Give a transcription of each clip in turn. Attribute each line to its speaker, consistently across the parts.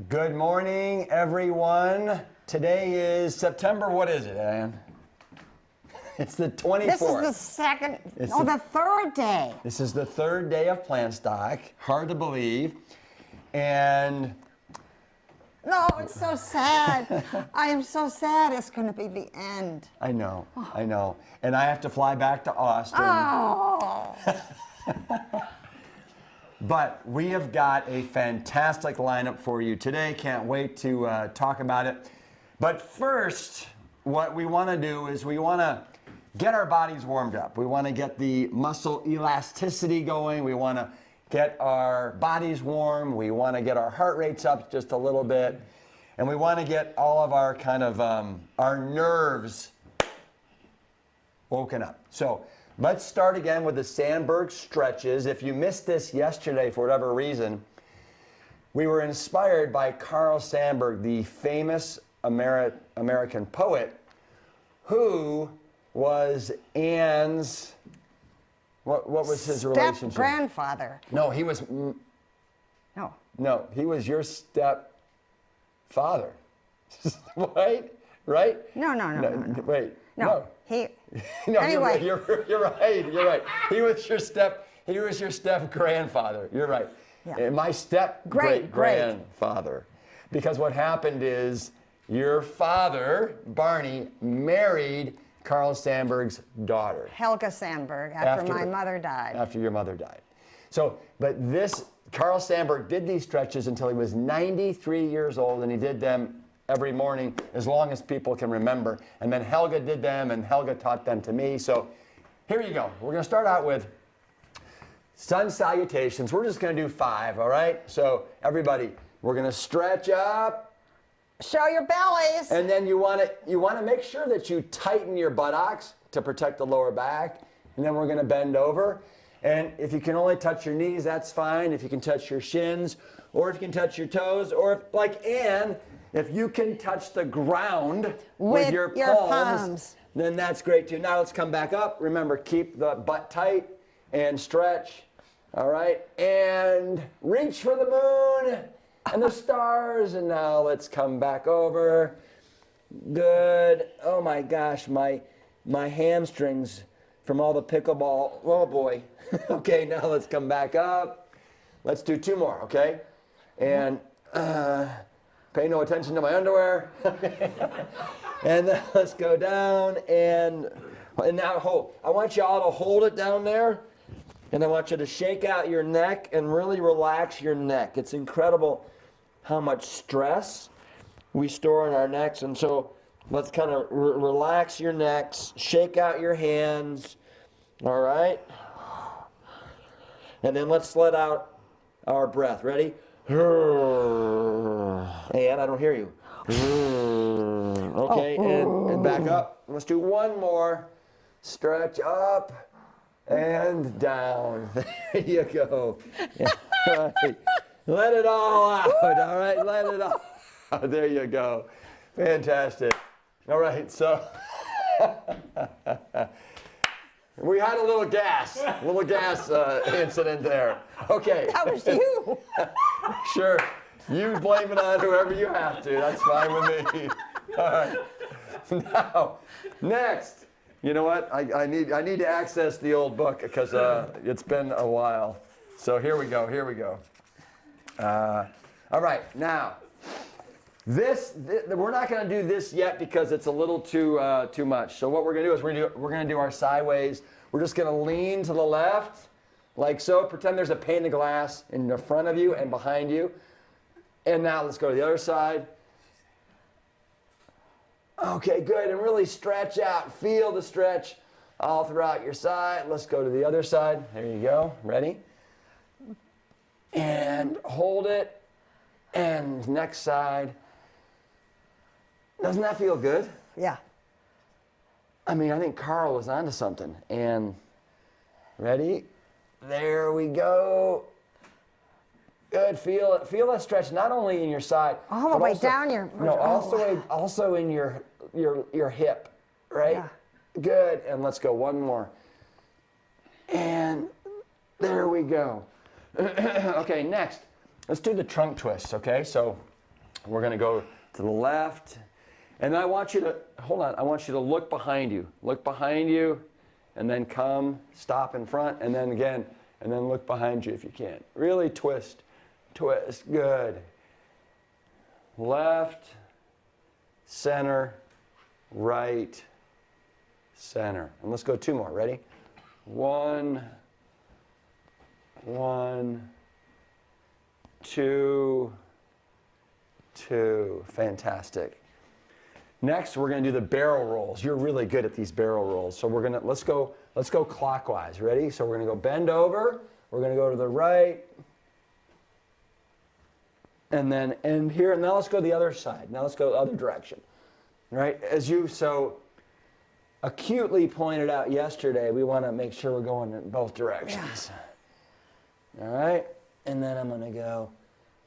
Speaker 1: Good morning, everyone. Today is September, what is it, Ann? It's the 24th.
Speaker 2: This is the second, the third day.
Speaker 1: This is the third day of plant stock. Hard to believe. And
Speaker 2: no, it's so sad. I am so sad it's going to be the end.
Speaker 1: I know. And I have to fly back to Austin.
Speaker 2: Oh.
Speaker 1: But we have got a fantastic lineup for you today. Can't wait to talk about it. But first, what we want to do is we want to get our bodies warmed up. We want to get the muscle elasticity going. We want to get our bodies warm. We want to get our heart rates up just a little bit. And we want to get all of our kind of our nerves woken up. So let's start again with the Sandberg stretches. If you missed this yesterday for whatever reason, we were inspired by Carl Sandburg, the famous American poet, who was Ann's, what was his relationship?
Speaker 2: Step-grandfather.
Speaker 1: No, he was, no, he was your step-father. Right?
Speaker 2: No.
Speaker 1: Wait,
Speaker 2: no. He.
Speaker 1: no,
Speaker 2: Anyway.
Speaker 1: You're right. He was your step-grandfather. You're right.
Speaker 2: Yeah.
Speaker 1: And my step-great-grandfather. Because what happened is your father, Barney, married Carl Sandburg's daughter.
Speaker 2: Helga Sandberg, after my mother died.
Speaker 1: After your mother died. So, but Carl Sandburg did these stretches until he was 93 years old, and he did them every morning as long as people can remember. And then Helga did them, and Helga taught them to me. So here you go. We're going to start out with sun salutations. We're just going to do 5, all right? So everybody, we're going to stretch up.
Speaker 2: Show your bellies.
Speaker 1: And then you want to make sure that you tighten your buttocks to protect the lower back. And then we're going to bend over. And if you can only touch your knees, that's fine. If you can touch your shins, or if you can touch your toes, or if, like Ann, if you can touch the ground with your palms, then that's great too. Now let's come back up. Remember, keep the butt tight and stretch. All right, and reach for the moon and the stars. And now let's come back over. Good. Oh my gosh, my hamstrings from all the pickleball. Oh boy. Okay, now let's come back up. Let's do 2 more, okay? And pay no attention to my underwear. And then let's go down and now hold. I want you all to hold it down there. And I want you to shake out your neck and really relax your neck. It's incredible how much stress we store in our necks. And so let's kind of relax your necks, shake out your hands. All right? And then let's let out our breath. Ready? And I don't hear you. Okay, and back up. Let's do 1 more. Stretch up and down. There you go. Yeah. All right. Let it all out. All right, let it all out. There you go. Fantastic. All right, so we had a little gas incident there. Okay.
Speaker 2: That was you.
Speaker 1: Sure. You blame it on whoever you have to. That's fine with me. All right. Now, next. You know what? I need to access the old book because it's been a while. So here we go. All right. Now, this we're not going to do this yet because it's a little too much. So what we're going to do is we're going to do our sideways. We're just going to lean to the left, like so. Pretend there's a pane of glass in the front of you and behind you. And now let's go to the other side. Okay, good. And really stretch out. Feel the stretch all throughout your side. Let's go to the other side. There you go. Ready? And hold it. And next side. Doesn't that feel good?
Speaker 2: Yeah.
Speaker 1: I mean, I think Carl was onto something. And ready? There we go. Good. Feel it. Feel that stretch not only in your side,
Speaker 2: all the way down your.
Speaker 1: No, also in your hip, right?
Speaker 2: Yeah.
Speaker 1: Good. And let's go 1 more. And there we go. Okay, next, let's do the trunk twist. Okay, so We're going to go to the left. And I want you to, hold on, I want you to look behind you. Look behind you, and then come, stop in front, and then again, and then look behind you if you can. Really twist, twist, good. Left, center, right, center. And let's go 2 more, ready? 1, 1, 2, 2, fantastic. Next, we're going to do the barrel rolls. You're really good at these barrel rolls. So we're going to, let's go clockwise. Ready? So we're going to go bend over. We're going to go to the right. And then end here. And now let's go the other side. Now let's go the other direction. Right? As you so acutely pointed out yesterday, we want to make sure we're going in both directions. Yeah. All right? And then I'm going to go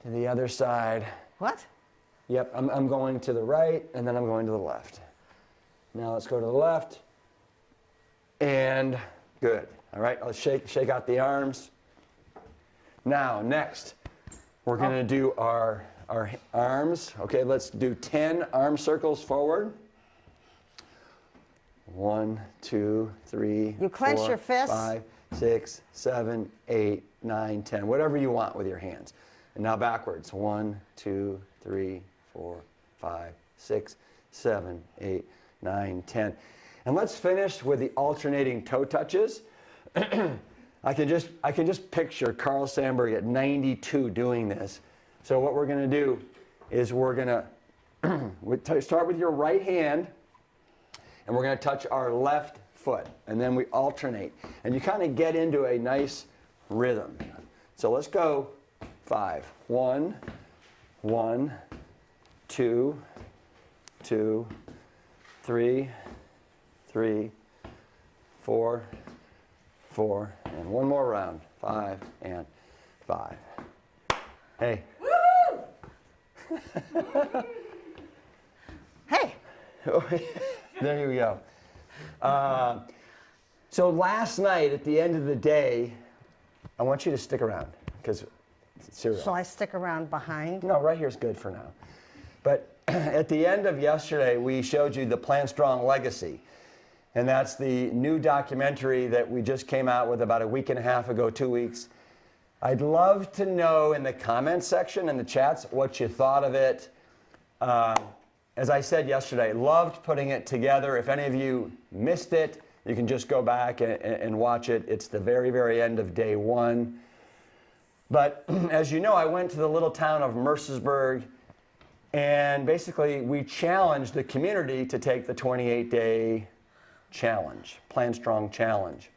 Speaker 1: to the other side.
Speaker 2: What?
Speaker 1: Yep, I'm going to the right, and then I'm going to the left. Now let's go to the left. And good. All right, let's shake out the arms. Now, next, we're going to do our arms. Okay, let's do 10 arm circles forward. 1, 2, 3,
Speaker 2: You clench
Speaker 1: 4,
Speaker 2: your fists.
Speaker 1: 5, 6, 7, 8, 9, 10. Whatever you want with your hands. And now backwards. 1, 2, 3, 4, 5, 6, 7, 8, 9, 10. And let's finish with the alternating toe touches. I can just picture Carl Sandburg at 92 doing this. So what we're going to do is we're going to start with your right hand, and we're going to touch our left foot, and then we alternate. And you kind of get into a nice rhythm. So let's go 5. 1, 1, 2, 2, 3, 3, 4, 4, and one more round. 5 and 5. Hey. Woo!
Speaker 2: Hey.
Speaker 1: There you go. So last night at the end of the day, I want you to stick around because cereal.
Speaker 2: Shall I stick around behind?
Speaker 1: No, right here is good for now. But at the end of yesterday, we showed you the Plant Strong Legacy. And that's the new documentary that we just came out with about a week and a half ago, 2 weeks. I'd love to know in the comments section, in the chats, what you thought of it. As I said yesterday, loved putting it together. If any of you missed it, you can just go back and watch it. It's the very, very end of day 1. But as you know, I went to the little town of Mercersburg, and basically we challenged the community to take the 28-day challenge, Plant Strong Challenge.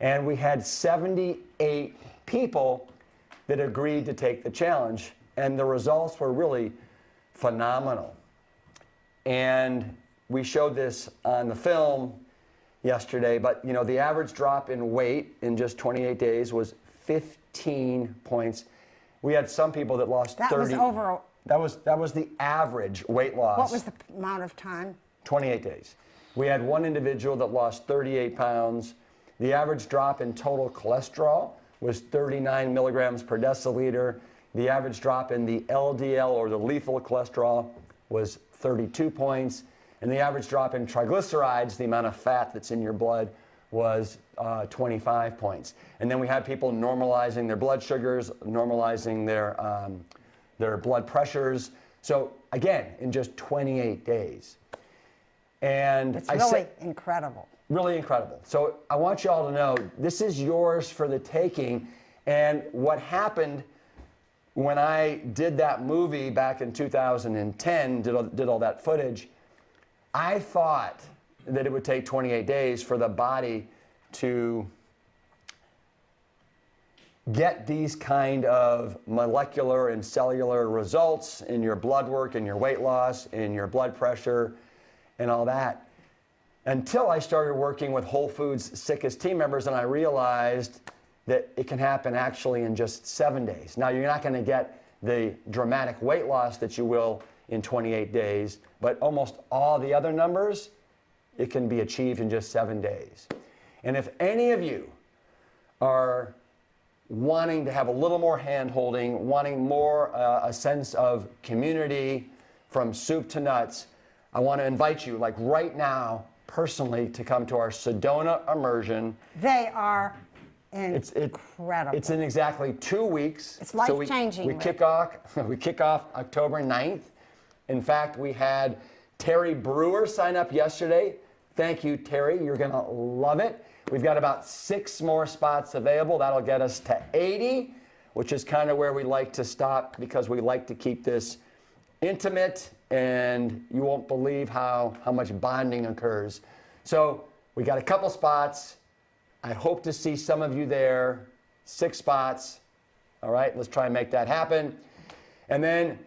Speaker 1: And we had 78 people that agreed to take the challenge, and the results were really phenomenal. And we showed this on the film yesterday, but you know, the average drop in weight in just 28 days was 15 points. We had some people that lost 30.
Speaker 2: That was over.
Speaker 1: That was the average weight loss.
Speaker 2: What was the amount of time?
Speaker 1: 28 days. We had one individual that lost 38 pounds. The average drop in total cholesterol was 39 milligrams per deciliter. The average drop in the LDL, or the lethal cholesterol, was 32 points. And the average drop in triglycerides, the amount of fat that's in your blood, was 25 points. And then we had people normalizing their blood sugars, normalizing their blood pressures. So again, in just 28 days. And
Speaker 2: It's really incredible.
Speaker 1: Really incredible. So I want you all to know, this is yours for the taking. And what happened when I did that movie back in 2010, did all that footage, I thought that it would take 28 days for the body to get these kind of molecular and cellular results in your blood work, in your weight loss, in your blood pressure, and all that, until I started working with Whole Foods' sickest team members, and I realized that it can happen actually in just 7 days. Now, you're not going to get the dramatic weight loss that you will in 28 days, but almost all the other numbers, it can be achieved in just 7 days. And if any of you are wanting to have a little more hand-holding, wanting more a sense of community from soup to nuts, I want to invite you, like right now, personally, to come to our Sedona immersion.
Speaker 2: They are incredible.
Speaker 1: It's in exactly 2 weeks.
Speaker 2: It's life-changing.
Speaker 1: We kick off October 9th. In fact, we had Terry Brewer sign up yesterday. Thank you, Terry. You're going to love it. We've got about 6 more spots available. That'll get us to 80, which is kind of where we like to stop because we like to keep this intimate, and you won't believe how much bonding occurs. So we got a couple spots. I hope to see some of you there. 6 spots. All right, let's try and make that happen. And then,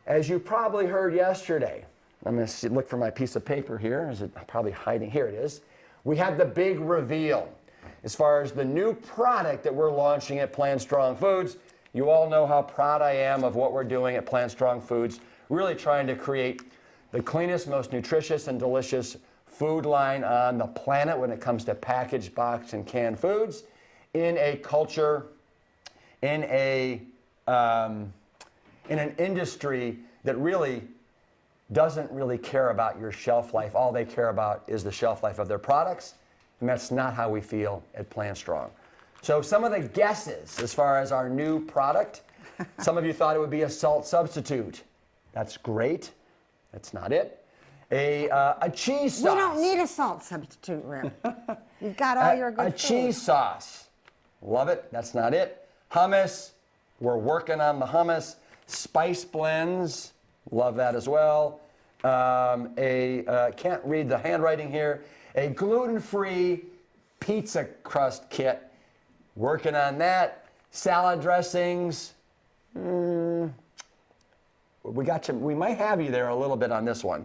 Speaker 1: as you probably heard yesterday, I'm going to look for my piece of paper here. Is it probably hiding? Here it is. We had the big reveal as far as the new product that we're launching at Plant Strong Foods. You all know how proud I am of what we're doing at Plant Strong Foods, really trying to create the cleanest, most nutritious, and delicious food line on the planet when it comes to packaged, boxed, and canned foods in a culture, in an industry that really doesn't really care about your shelf life. All they care about is the shelf life of their products, and that's not how we feel at Plant Strong. So some of the guesses as far as our new product, some of you thought it would be a salt substitute. That's great. That's not it. A cheese sauce.
Speaker 2: We don't need a salt substitute, really. You've got all your good
Speaker 1: A
Speaker 2: food.
Speaker 1: cheese sauce. Love it. That's not it. Hummus. We're working on the hummus. Spice blends. Love that as well. Can't read the handwriting here. A gluten-free pizza crust kit. Working on that. Salad dressings. We might have you there a little bit on this one.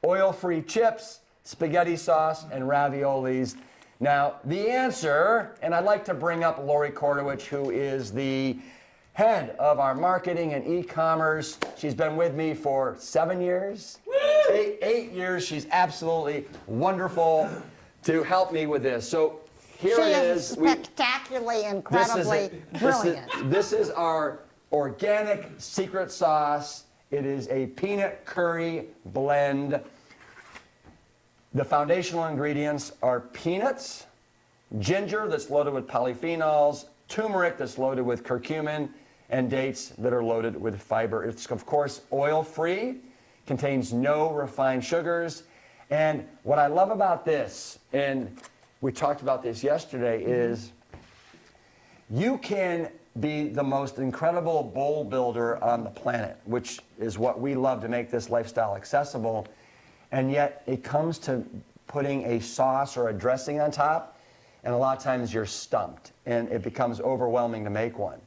Speaker 1: Oil-free chips, spaghetti sauce, and raviolis. Now, the answer, and I'd like to bring up Lori Kordowich, who is the head of our marketing and e-commerce. She's been with me for 7 years, 8 years. She's absolutely wonderful to help me with this. So here it is.
Speaker 2: Spectacularly, incredibly brilliant.
Speaker 1: This is our organic secret sauce. It is a peanut curry blend. The foundational ingredients are peanuts, ginger that's loaded with polyphenols, turmeric that's loaded with curcumin, and dates that are loaded with fiber. It's, of course, oil-free, contains no refined sugars. And what I love about this, and we talked about this yesterday, is you can be the most incredible bowl builder on the planet, which is what we love to make this lifestyle accessible. And yet it comes to putting a sauce or a dressing on top, and a lot of times you're stumped, and it becomes overwhelming to make one.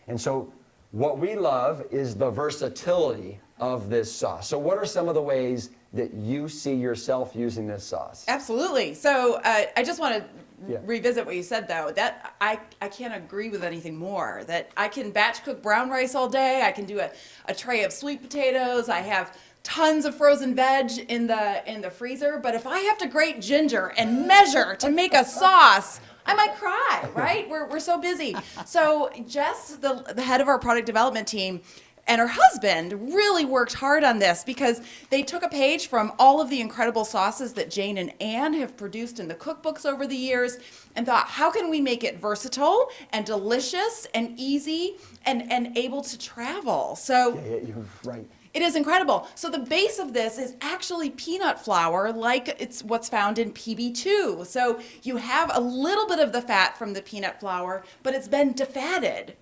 Speaker 1: And so what we love is the versatility of this sauce. So what are some of the ways that you see yourself using this sauce?
Speaker 3: Absolutely. So I just want to revisit what you said, though. That I can't agree with anything more. That I can batch cook brown rice all day. I can do a tray of sweet potatoes. I have tons of frozen veg in the freezer. But if I have to grate ginger and measure to make a sauce, I might cry, right? We're so busy. So Jess, the head of our product development team, and her husband really worked hard on this because they took a page from all of the incredible sauces that Jane and Ann have produced in the cookbooks over the years and thought, how can we make it versatile and delicious and easy and able to travel? So
Speaker 1: You're right.
Speaker 3: it is incredible. So the base of this is actually peanut flour, like it's what's found in PB2. So you have a little bit of the fat from the peanut flour, but it's been defatted,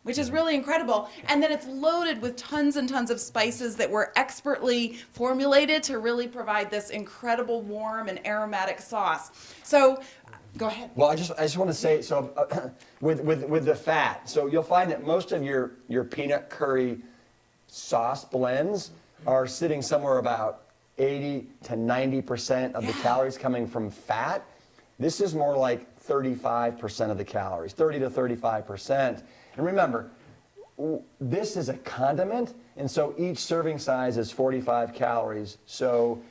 Speaker 3: which is really incredible. And then it's loaded with tons and tons of spices that were expertly formulated to really provide this incredible warm and aromatic sauce. So go ahead.
Speaker 1: Well, I just want to say, so with the fat, so you'll find that most of your peanut curry sauce blends are sitting somewhere about 80 to 90% of the calories coming from fat. This is more like 35% of the calories, 30 to 35%. And remember, this is a condiment, and so each serving size is 45 calories. So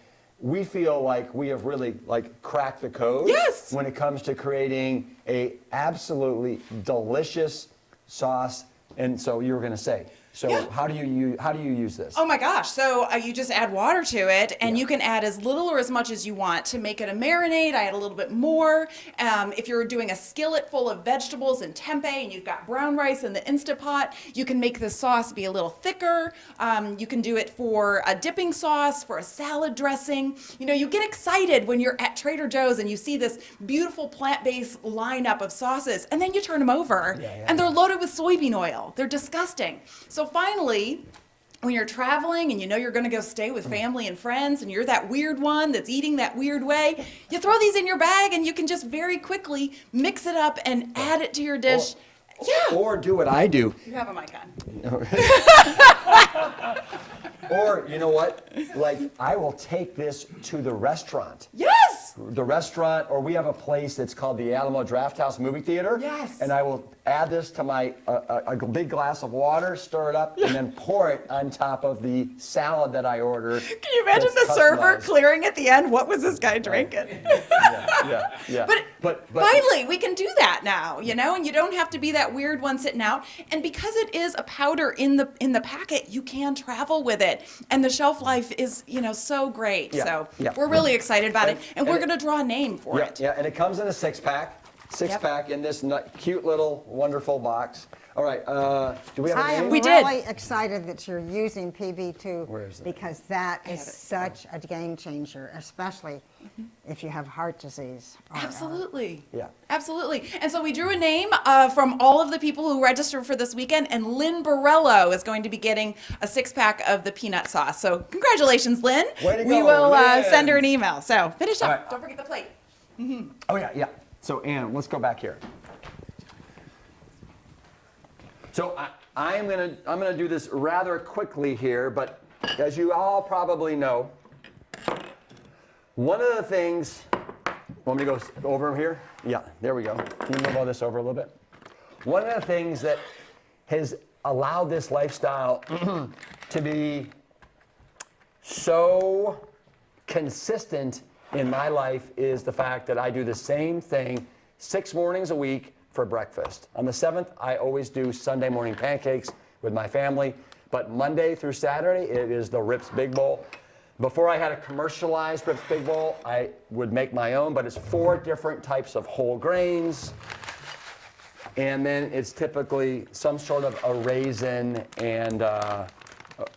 Speaker 1: we feel like we have really like cracked the code
Speaker 3: Yes.
Speaker 1: when it comes to creating a absolutely delicious sauce. And so you were going to say, so
Speaker 3: Yeah.
Speaker 1: how do you use this?
Speaker 3: Oh my gosh. So you just add water to it, and you can add as little or as much as you want to make it a marinade. I add a little bit more. If you're doing a skillet full of vegetables and tempeh, and you've got brown rice in the Instapot, you can make the sauce be a little thicker. You can do it for a dipping sauce, for a salad dressing. You know, you get excited when you're at Trader Joe's and you see this beautiful plant-based lineup of sauces, and then you turn them over, and they're loaded with soybean oil. They're disgusting. So finally, when you're traveling and you know you're going to go stay with family and friends and you're that weird one that's eating that weird way, you throw these in your bag and you can just very quickly mix it up and add it to your dish.
Speaker 1: Or do what I do.
Speaker 3: You have a mic on.
Speaker 1: Or, you know what? Like, I will take this to the restaurant.
Speaker 3: Yes!
Speaker 1: The restaurant, or we have a place that's called the Alamo Drafthouse Movie Theater.
Speaker 3: Yes.
Speaker 1: And I will add this to my a big glass of water, stir it up, and then pour it on top of the salad that I order.
Speaker 3: Can you imagine the
Speaker 1: that's
Speaker 3: server
Speaker 1: customized.
Speaker 3: clearing at the end? What was this guy drinking?
Speaker 1: Yeah.
Speaker 3: But finally, we can do that now, you know, and you don't have to be that weird one sitting out. And because it is a powder in the packet, you can travel with it, and the shelf life is, you know, so great.
Speaker 1: Yeah,
Speaker 3: So
Speaker 1: yeah.
Speaker 3: we're really excited about it, and we're
Speaker 1: and
Speaker 3: going to draw a name for it.
Speaker 1: Yeah, and it comes in a six-pack. Six-pack in this cute little wonderful box. All right, do we have a
Speaker 2: I am
Speaker 1: name?
Speaker 3: We did.
Speaker 2: really excited that you're using PB2
Speaker 1: Where is it?
Speaker 2: because that is
Speaker 3: have it.
Speaker 2: such a game changer, especially if you have heart disease. or-
Speaker 3: Absolutely.
Speaker 1: Yeah.
Speaker 3: Absolutely. And so we drew a name from all of the people who registered for this weekend, and Lynn Borello is going to be getting a 6-pack of the peanut sauce. So congratulations, Lynn.
Speaker 1: Way to
Speaker 3: We
Speaker 1: go,
Speaker 3: will
Speaker 1: Lynn.
Speaker 3: send her an email. So finish up.
Speaker 1: All right.
Speaker 3: Don't forget the plate.
Speaker 1: Oh, yeah. So, Ann, let's go back here. So I'm gonna do this rather quickly here, but as you all probably know, one of the things. Want me to go over them here? Yeah, there we go. Can you move all this over a little bit? One of the things that has allowed this lifestyle to be so consistent in my life is the fact that I do the same thing 6 mornings a week for breakfast. On the 7th, I always do Sunday morning pancakes with my family, but Monday through Saturday, it is the Rips Big Bowl. Before I had a commercialized Rips Big Bowl, I would make my own, but it's 4 different types of whole grains, and then it's typically some sort of a raisin and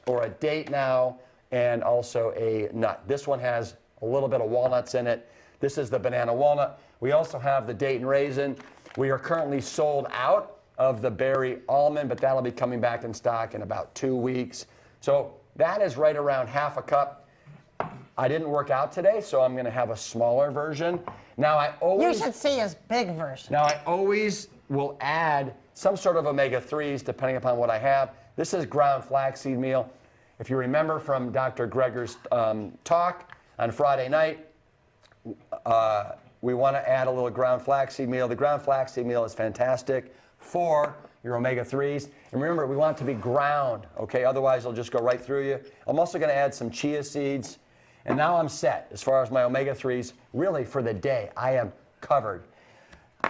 Speaker 1: or a date now, and also a nut. This one has a little bit of walnuts in it. This is the banana walnut. We also have the date and raisin. We are currently sold out of the berry almond, but that'll be coming back in stock in about 2 weeks. So that is right around half a cup. I didn't work out today, so I'm gonna have a smaller version. Now I
Speaker 2: You
Speaker 1: always
Speaker 2: should see his big version.
Speaker 1: will add some sort of omega-3s depending upon what I have. This is ground flaxseed meal. If you remember from Dr. Greger's talk on Friday night, we want to add a little ground flaxseed meal. The ground flaxseed meal is fantastic for your omega-3s. And remember, we want it to be ground, okay? Otherwise, it'll just go right through you. I'm also going to add some chia seeds. And now I'm set as far as my omega-3s. Really, for the day, I am covered.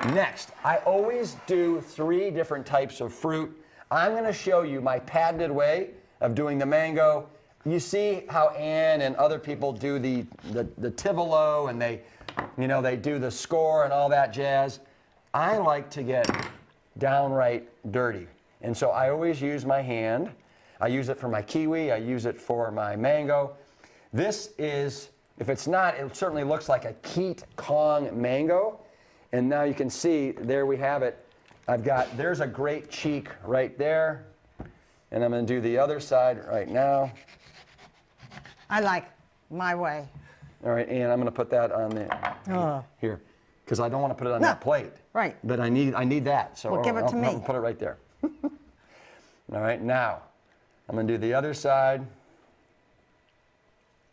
Speaker 1: Next, I always do 3 different types of fruit. I'm going to show you my patented way of doing the mango. You see how Ann and other people do the Tivolo, and they do the score and all that jazz. I like to get downright dirty. And so I always use my hand. I use it for my kiwi. I use it for my mango. This is, if it's not, it certainly looks like a Keat Kong mango. And now you can see, there we have it. There's a great cheek right there. And I'm going to do the other side right now.
Speaker 2: I like my way.
Speaker 1: All right, and I'm going to put that on here, because I don't want to put it on that plate.
Speaker 2: Right.
Speaker 1: But I need that. So
Speaker 2: Well, give it to me.
Speaker 1: I'll put it right there. All right, now I'm going to do the other side.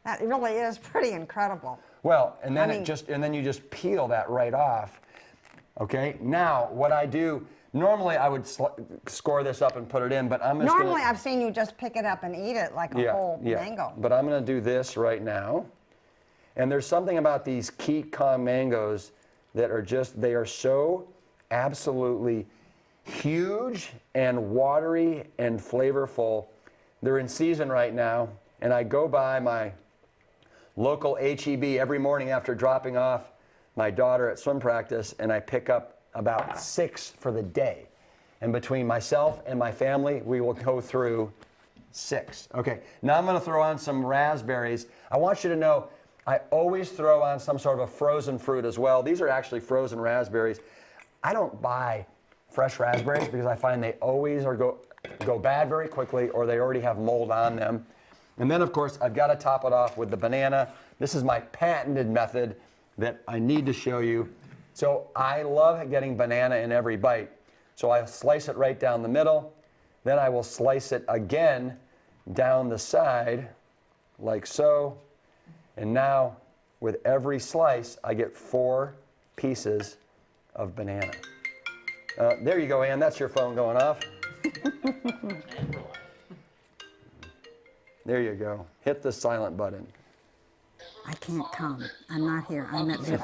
Speaker 2: That really is pretty incredible.
Speaker 1: Well, and then
Speaker 2: I mean-
Speaker 1: you just peel that right off. Okay. Now what I do. Normally I would score this up and put it in, but I'm just
Speaker 2: Normally,
Speaker 1: gonna,
Speaker 2: I've seen you just pick it up and eat it like a whole mango.
Speaker 1: But I'm going to do this right now. And there's something about these Keat Kong mangoes that are just, they are so absolutely huge and watery and flavorful. They're in season right now, and I go by my local H-E-B every morning after dropping off my daughter at swim practice, and I pick up about 6 for the day. And between myself and my family, we will go through 6. Okay, now I'm gonna throw on some raspberries. I want you to know, I always throw on some sort of a frozen fruit as well. These are actually frozen raspberries. I don't buy fresh raspberries because I find they always go bad very quickly, or they already have mold on them. And then, of course, I've got to top it off with the banana. This is my patented method that I need to show you. So I love getting banana in every bite. So I slice it right down the middle. Then I will slice it again down the side, like so. And now, with every slice, I get 4 pieces of banana. There you go, Ann. That's your phone going off. There you go. Hit the silent button.
Speaker 2: I can't come. I'm not here. I'm at this.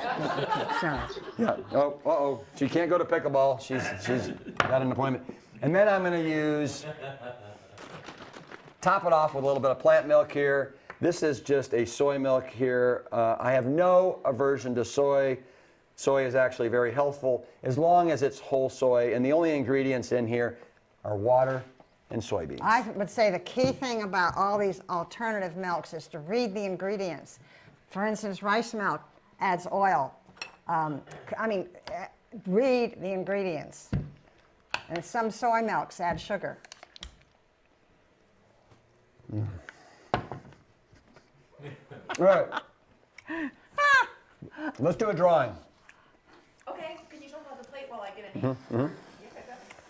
Speaker 2: Sorry.
Speaker 1: Yeah. Oh, uh-oh. She can't go to pickleball. She's got an appointment. And then I'm going to top it off with a little bit of plant milk here. This is just a soy milk here. I have no aversion to soy. Soy is actually very healthful as long as it's whole soy. And the only ingredients in here are water and soybeans.
Speaker 2: I would say the key thing about all these alternative milks is to read the ingredients. For instance, rice milk adds oil. Read the ingredients. And some soy milks add sugar.
Speaker 1: All right. Let's do a drawing.
Speaker 3: Okay, can you talk about the plate while I get a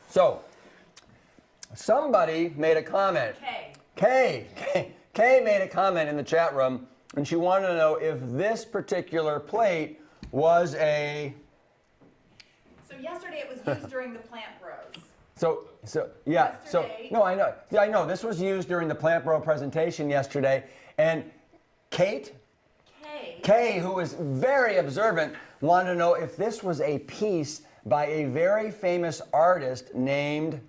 Speaker 1: So, somebody made a comment. Kay made a comment in the chat room, and she wanted to know if this particular plate was a...
Speaker 3: So yesterday it was used during the Plant Bros.
Speaker 1: Yeah,
Speaker 3: Yesterday.
Speaker 1: no, I know. Yeah, I know. This was used during the Plant Bro presentation yesterday, and Kay, who was very observant, wanted to know if this was a piece by a very famous artist named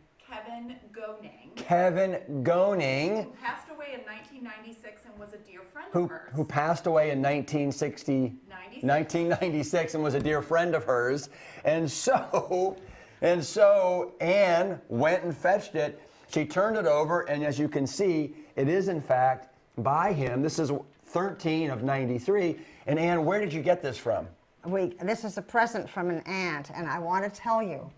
Speaker 1: Kevin Goning,
Speaker 3: who passed away in 1996 and was a dear friend of hers.
Speaker 1: Who passed away in 1996 and was a dear friend of hers. And so Ann went and fetched it. She turned it over, and as you can see, it is in fact by him. This is 13 of 93. And Ann, where did you get this from?
Speaker 2: This is a present from an aunt, and I want to tell you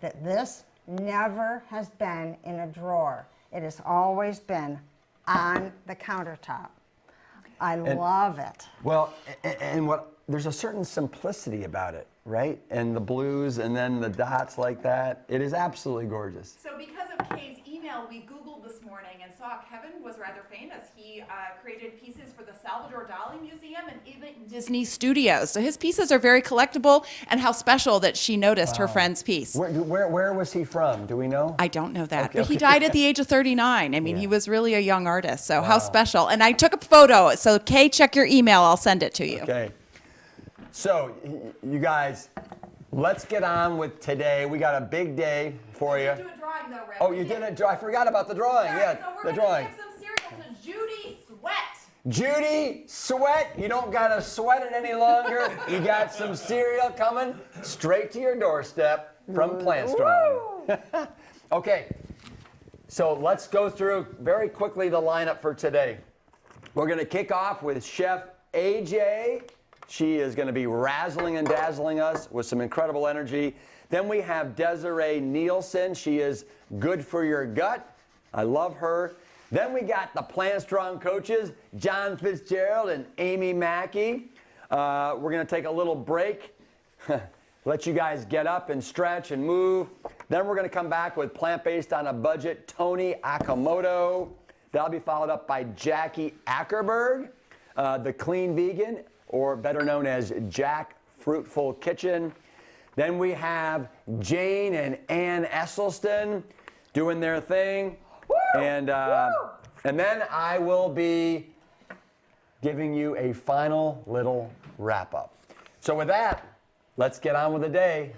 Speaker 2: that this never has been in a drawer. It has always been on the countertop. I love it.
Speaker 1: Well, and there's a certain simplicity about it, right? And the blues and then the dots like that. It is absolutely gorgeous.
Speaker 3: So because of Kay's email, we Googled this morning and saw Kevin was rather famous. He created pieces for the Salvador Dali Museum and even Disney Studios. So his pieces are very collectible, and how special that she noticed her friend's piece.
Speaker 1: Where was he from? Do we know?
Speaker 3: I don't know that,
Speaker 1: Okay,
Speaker 3: but he died at the age of 39. I mean,
Speaker 1: Yeah.
Speaker 3: he was really a young artist, so how special. And I took a photo, so Kay, check your email. I'll send it to you.
Speaker 1: Okay. So, you guys, let's get on with today. We got a big day for you.
Speaker 3: Do a drawing though, Rick.
Speaker 1: Oh, you didn't? I forgot about the drawing.
Speaker 3: Sorry,
Speaker 1: Yeah,
Speaker 3: so we're
Speaker 1: the
Speaker 3: gonna
Speaker 1: drawing.
Speaker 3: give some cereal to Judy Sweat.
Speaker 1: Judy Sweat, you don't gotta sweat it any longer. You got some cereal coming straight to your doorstep from Plant Strong. Okay, so let's go through very quickly the lineup for today. We're gonna kick off with Chef AJ. She is gonna be razzling and dazzling us with some incredible energy. Then we have Desiree Nelson. She is good for your gut. I love her. Then we got the Plant Strong coaches, John FitzGerald and Amy Mackey. We're going to take a little break, let you guys get up and stretch and move. Then we're going to come back with Plant-Based on a Budget, Toni Okamoto. That'll be followed up by Jackie Ackerberg, the Clean Vegan, or better known as Jackfruitful Kitchen. Then we have Jane and Ann Esselstyn doing their thing. And then I will be giving you a final little wrap up. So with that, let's get on with the day.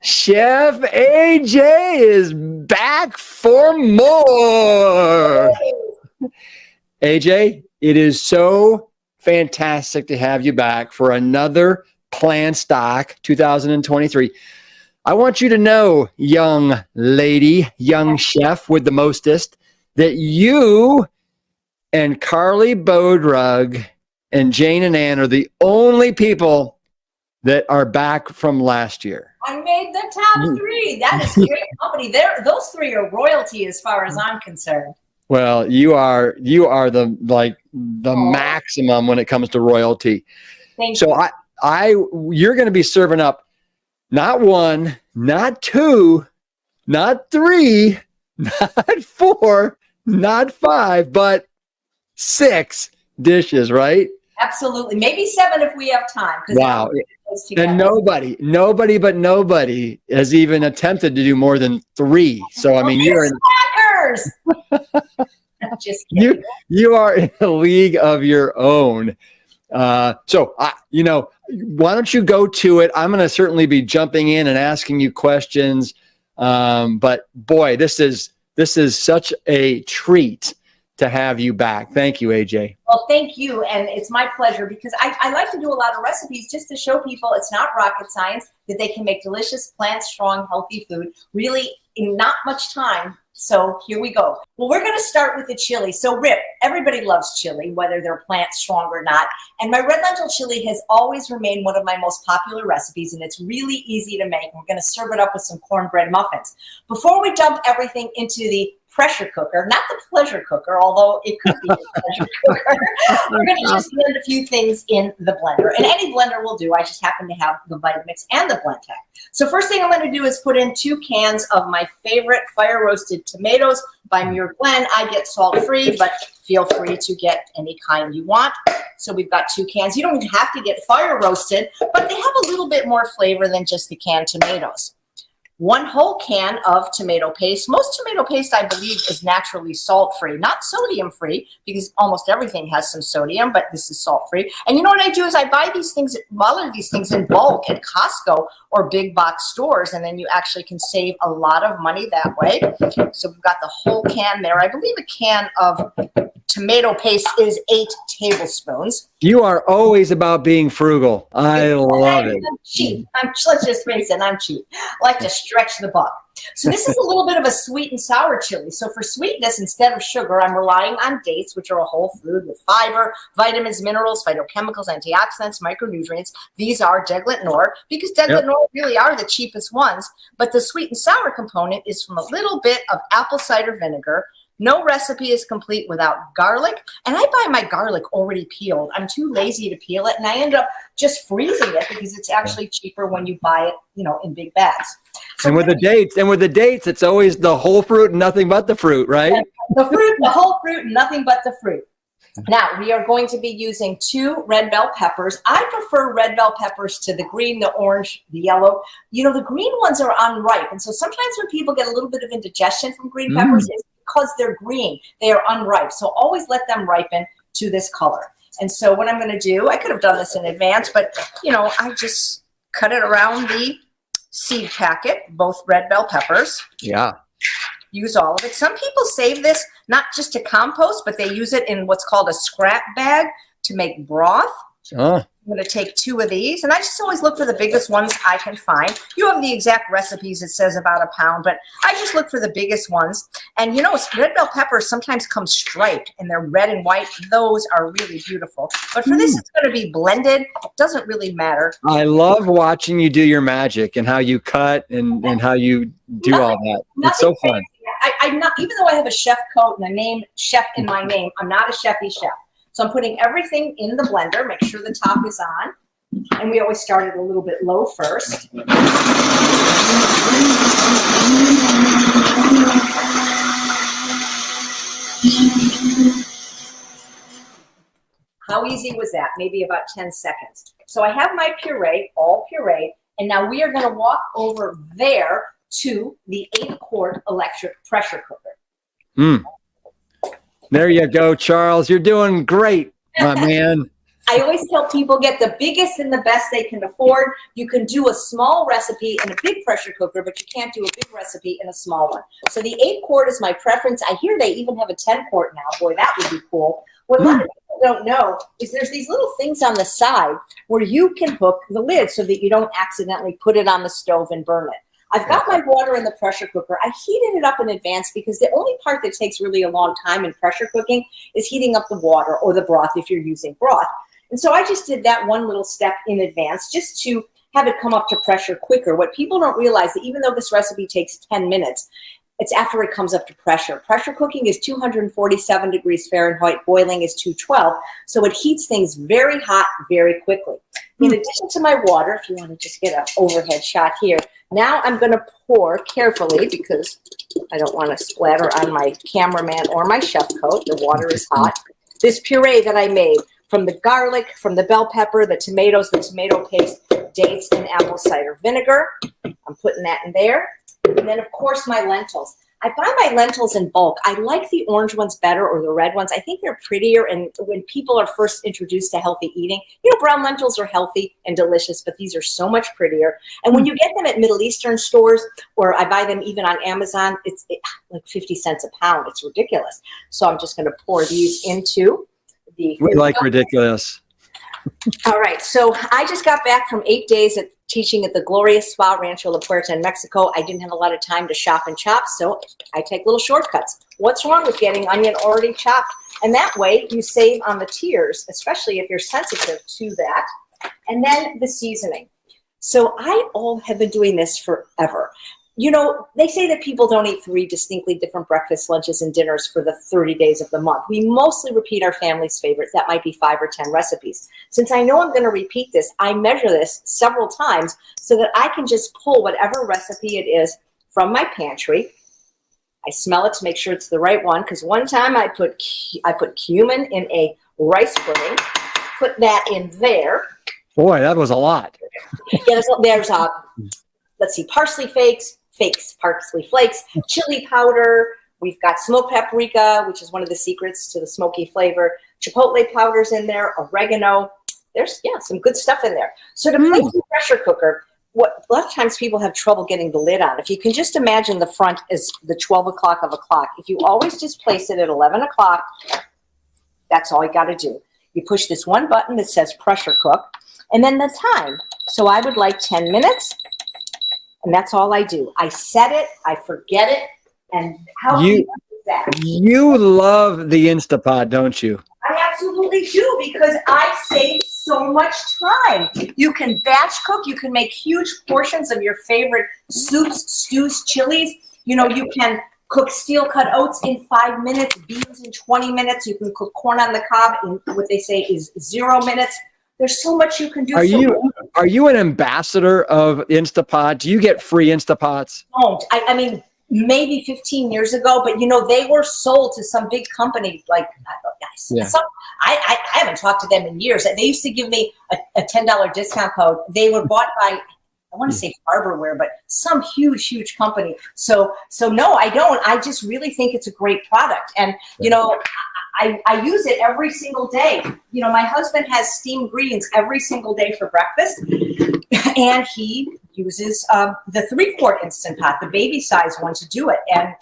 Speaker 1: Chef AJ is back for more. AJ, it is so fantastic to have you back for another Plan Stock 2023. I want you to know, young lady, young chef with the mostest, that you and Carly Bodrug and Jane and Ann are the only people that are back from last year.
Speaker 4: I made the top 3. That is great company. Those 3 are royalty as far as I'm concerned.
Speaker 1: Well, you are the maximum when it comes to royalty.
Speaker 4: Thank you.
Speaker 1: So you're going to be serving up not 1, not 2, not 3, not 4, not 5, but 6 dishes, right?
Speaker 4: Absolutely. Maybe 7 if we have time.
Speaker 1: Wow. And nobody has even attempted to do more than 3. So, I mean, you're
Speaker 4: slackers. Just kidding.
Speaker 1: You are in a league of your own. So, why don't you go to it? I'm going to certainly be jumping in and asking you questions. But boy, this is such a treat to have you back. Thank you, AJ.
Speaker 4: Well, thank you. And it's my pleasure because I like to do a lot of recipes just to show people it's not rocket science, that they can make delicious, plant-strong, healthy food really in not much time. So here we go. Well, we're going to start with the chili. So Rip, everybody loves chili, whether they're plant-strong or not. And my red lentil chili has always remained one of my most popular recipes, and it's really easy to make. We're going to serve it up with some cornbread muffins. Before we dump everything into the pressure cooker, not the pleasure cooker, although it could be a pleasure cooker. We're going to just blend a few things in the blender. And any blender will do. I just happen to have the Vitamix and the Blendtec. So first thing I'm going to do is put in 2 cans of my favorite fire roasted tomatoes by Muir Glen. I get salt-free, but feel free to get any kind you want. So we've got 2 cans. You don't even have to get fire roasted, but they have a little bit more flavor than just the canned tomatoes. 1 whole can of tomato paste. Most tomato paste, I believe, is naturally salt-free, not sodium-free, because almost everything has some sodium, but this is salt-free. And you know what I do is I buy these things, all of these things in bulk at Costco or big box stores, and then you actually can save a lot of money that way. So we've got the whole can there. I believe a can of tomato paste is 8 tablespoons.
Speaker 1: You are always about being frugal. I love it.
Speaker 4: I'm cheap. Let's just face it, I'm cheap. I like to stretch the buck. So this is a little bit of a sweet and sour chili. So for sweetness, instead of sugar, I'm relying on dates, which are a whole food with fiber, vitamins, minerals, phytochemicals, antioxidants, micronutrients. These are Deglet Nor, because Deglet Nor really are the cheapest ones. But the sweet and sour component is from a little bit of apple cider vinegar. No recipe is complete without garlic. And I buy my garlic already peeled. I'm too lazy to peel it, and I end up just freezing it because it's actually cheaper when you buy it, in big bags. So
Speaker 1: and with the dates, it's always the whole fruit and nothing but the fruit, right?
Speaker 4: The fruit, the whole fruit, and nothing but the fruit. Now, we are going to be using 2 red bell peppers. I prefer red bell peppers to the green, the orange, the yellow. The green ones are unripe. And so sometimes when people get a little bit of indigestion from green peppers, it's because they're green. They are unripe. So always let them ripen to this color. And so what I'm going to do, I could have done this in advance, but, I just cut it around the seed packet, both red bell peppers.
Speaker 1: Yeah.
Speaker 4: Use all of it. Some people save this not just to compost, but they use it in what's called a scrap bag to make broth.
Speaker 1: Oh.
Speaker 4: I'm going to take 2 of these, and I just always look for the biggest ones I can find. You have the exact recipes. It says about 1 pound, but I just look for the biggest ones. And red bell peppers sometimes come striped, and they're red and white. Those are really beautiful. But for this, it's going to be blended. It doesn't really matter.
Speaker 1: I love watching you do your magic and how you cut and how you do all that. It's so fun.
Speaker 4: I'm not, even though I have a chef coat and a name chef in my name, I'm not a chefy chef. So I'm putting everything in the blender. Make sure the top is on. And we always start it a little bit low first. How easy was that? Maybe about 10 seconds. So I have my puree, all pureed, and now we are going to walk over there to the 8-quart electric pressure cooker.
Speaker 1: There you go, Charles. You're doing great, my man.
Speaker 4: I always tell people get the biggest and the best they can afford. You can do a small recipe in a big pressure cooker, but you can't do a big recipe in a small one. So the 8-quart is my preference. I hear they even have a 10-quart now. Boy, that would be cool. What a lot of people don't know is there's these little things on the side where you can hook the lid so that you don't accidentally put it on the stove and burn it. I've got my water in the pressure cooker. I heated it up in advance because the only part that takes really a long time in pressure cooking is heating up the water or the broth if you're using broth. And so I just did that one little step in advance just to have it come up to pressure quicker. What people don't realize that even though this recipe takes 10 minutes, it's after it comes up to pressure. Pressure cooking is 247 degrees Fahrenheit. Boiling is 212. So it heats things very hot very quickly. In addition to my water, if you want to just get an overhead shot here, now I'm going to pour carefully because I don't want to splatter on my cameraman or my chef coat. The water is hot. This puree that I made from the garlic, from the bell pepper, the tomatoes, the tomato paste, dates, and apple cider vinegar. I'm putting that in there. And then, of course, my lentils. I buy my lentils in bulk. I like the orange ones better or the red ones. I think they're prettier, and when people are first introduced to healthy eating, you know, brown lentils are healthy and delicious, but these are so much prettier. And when you get them at Middle Eastern stores, or I buy them even on Amazon, it's like 50 cents a pound. It's ridiculous. So I'm just going to pour these into the...
Speaker 1: We like ridiculous.
Speaker 4: All right, so I just got back from 8 days at teaching at the glorious Spa Rancho La Puerta in Mexico. I didn't have a lot of time to shop and chop, so I take little shortcuts. What's wrong with getting onion already chopped? And that way you save on the tears, especially if you're sensitive to that. And then the seasoning. So I all have been doing this forever. You know, they say that people don't eat 3 distinctly different breakfasts, lunches, and dinners for the 30 days of the month. We mostly repeat our family's favorites. That might be 5 or 10 recipes. Since I know I'm going to repeat this, I measure this several times so that I can just pull whatever recipe it is from my pantry. I smell it to make sure it's the right one, because one time I put cumin in a rice pudding, put that in there.
Speaker 1: Boy, that was a lot.
Speaker 4: Yeah, there's let's see, parsley parsley flakes, chili powder. We've got smoked paprika, which is one of the secrets to the smoky flavor. Chipotle powder's in there, oregano. There's, some good stuff in there. So to place the pressure cooker, what a lot of times people have trouble getting the lid on. If you can just imagine the front is the 12 o'clock of a clock. If you always just place it at 11 o'clock, that's all you got to do. You push this one button that says pressure cook, and then the time. So I would like 10 minutes. And that's all I do. I set it, I forget it, and how is that?
Speaker 1: You love the Instapot, don't you?
Speaker 4: I absolutely do, because I save so much time. You can batch cook, you can make huge portions of your favorite soups, stews, chilies. You know, you can cook steel-cut oats in 5 minutes, beans in 20 minutes. You can cook corn on the cob in what they say is 0 minutes. There's so much you can do.
Speaker 1: Are you an ambassador of Instapot? Do you get free Instapots?
Speaker 4: Don't. I mean, maybe 15 years ago, but you know, they were sold to some big company. Like, I haven't talked to them in years. They used to give me a $10 discount code. They were bought by, I want to say Farberware, but some huge company. So no, I don't. I just really think it's a great product. And, you know, I use it every single day. You know, my husband has steamed greens every single day for breakfast, and he uses the 3-quart Instant Pot, the baby size one, to do it. And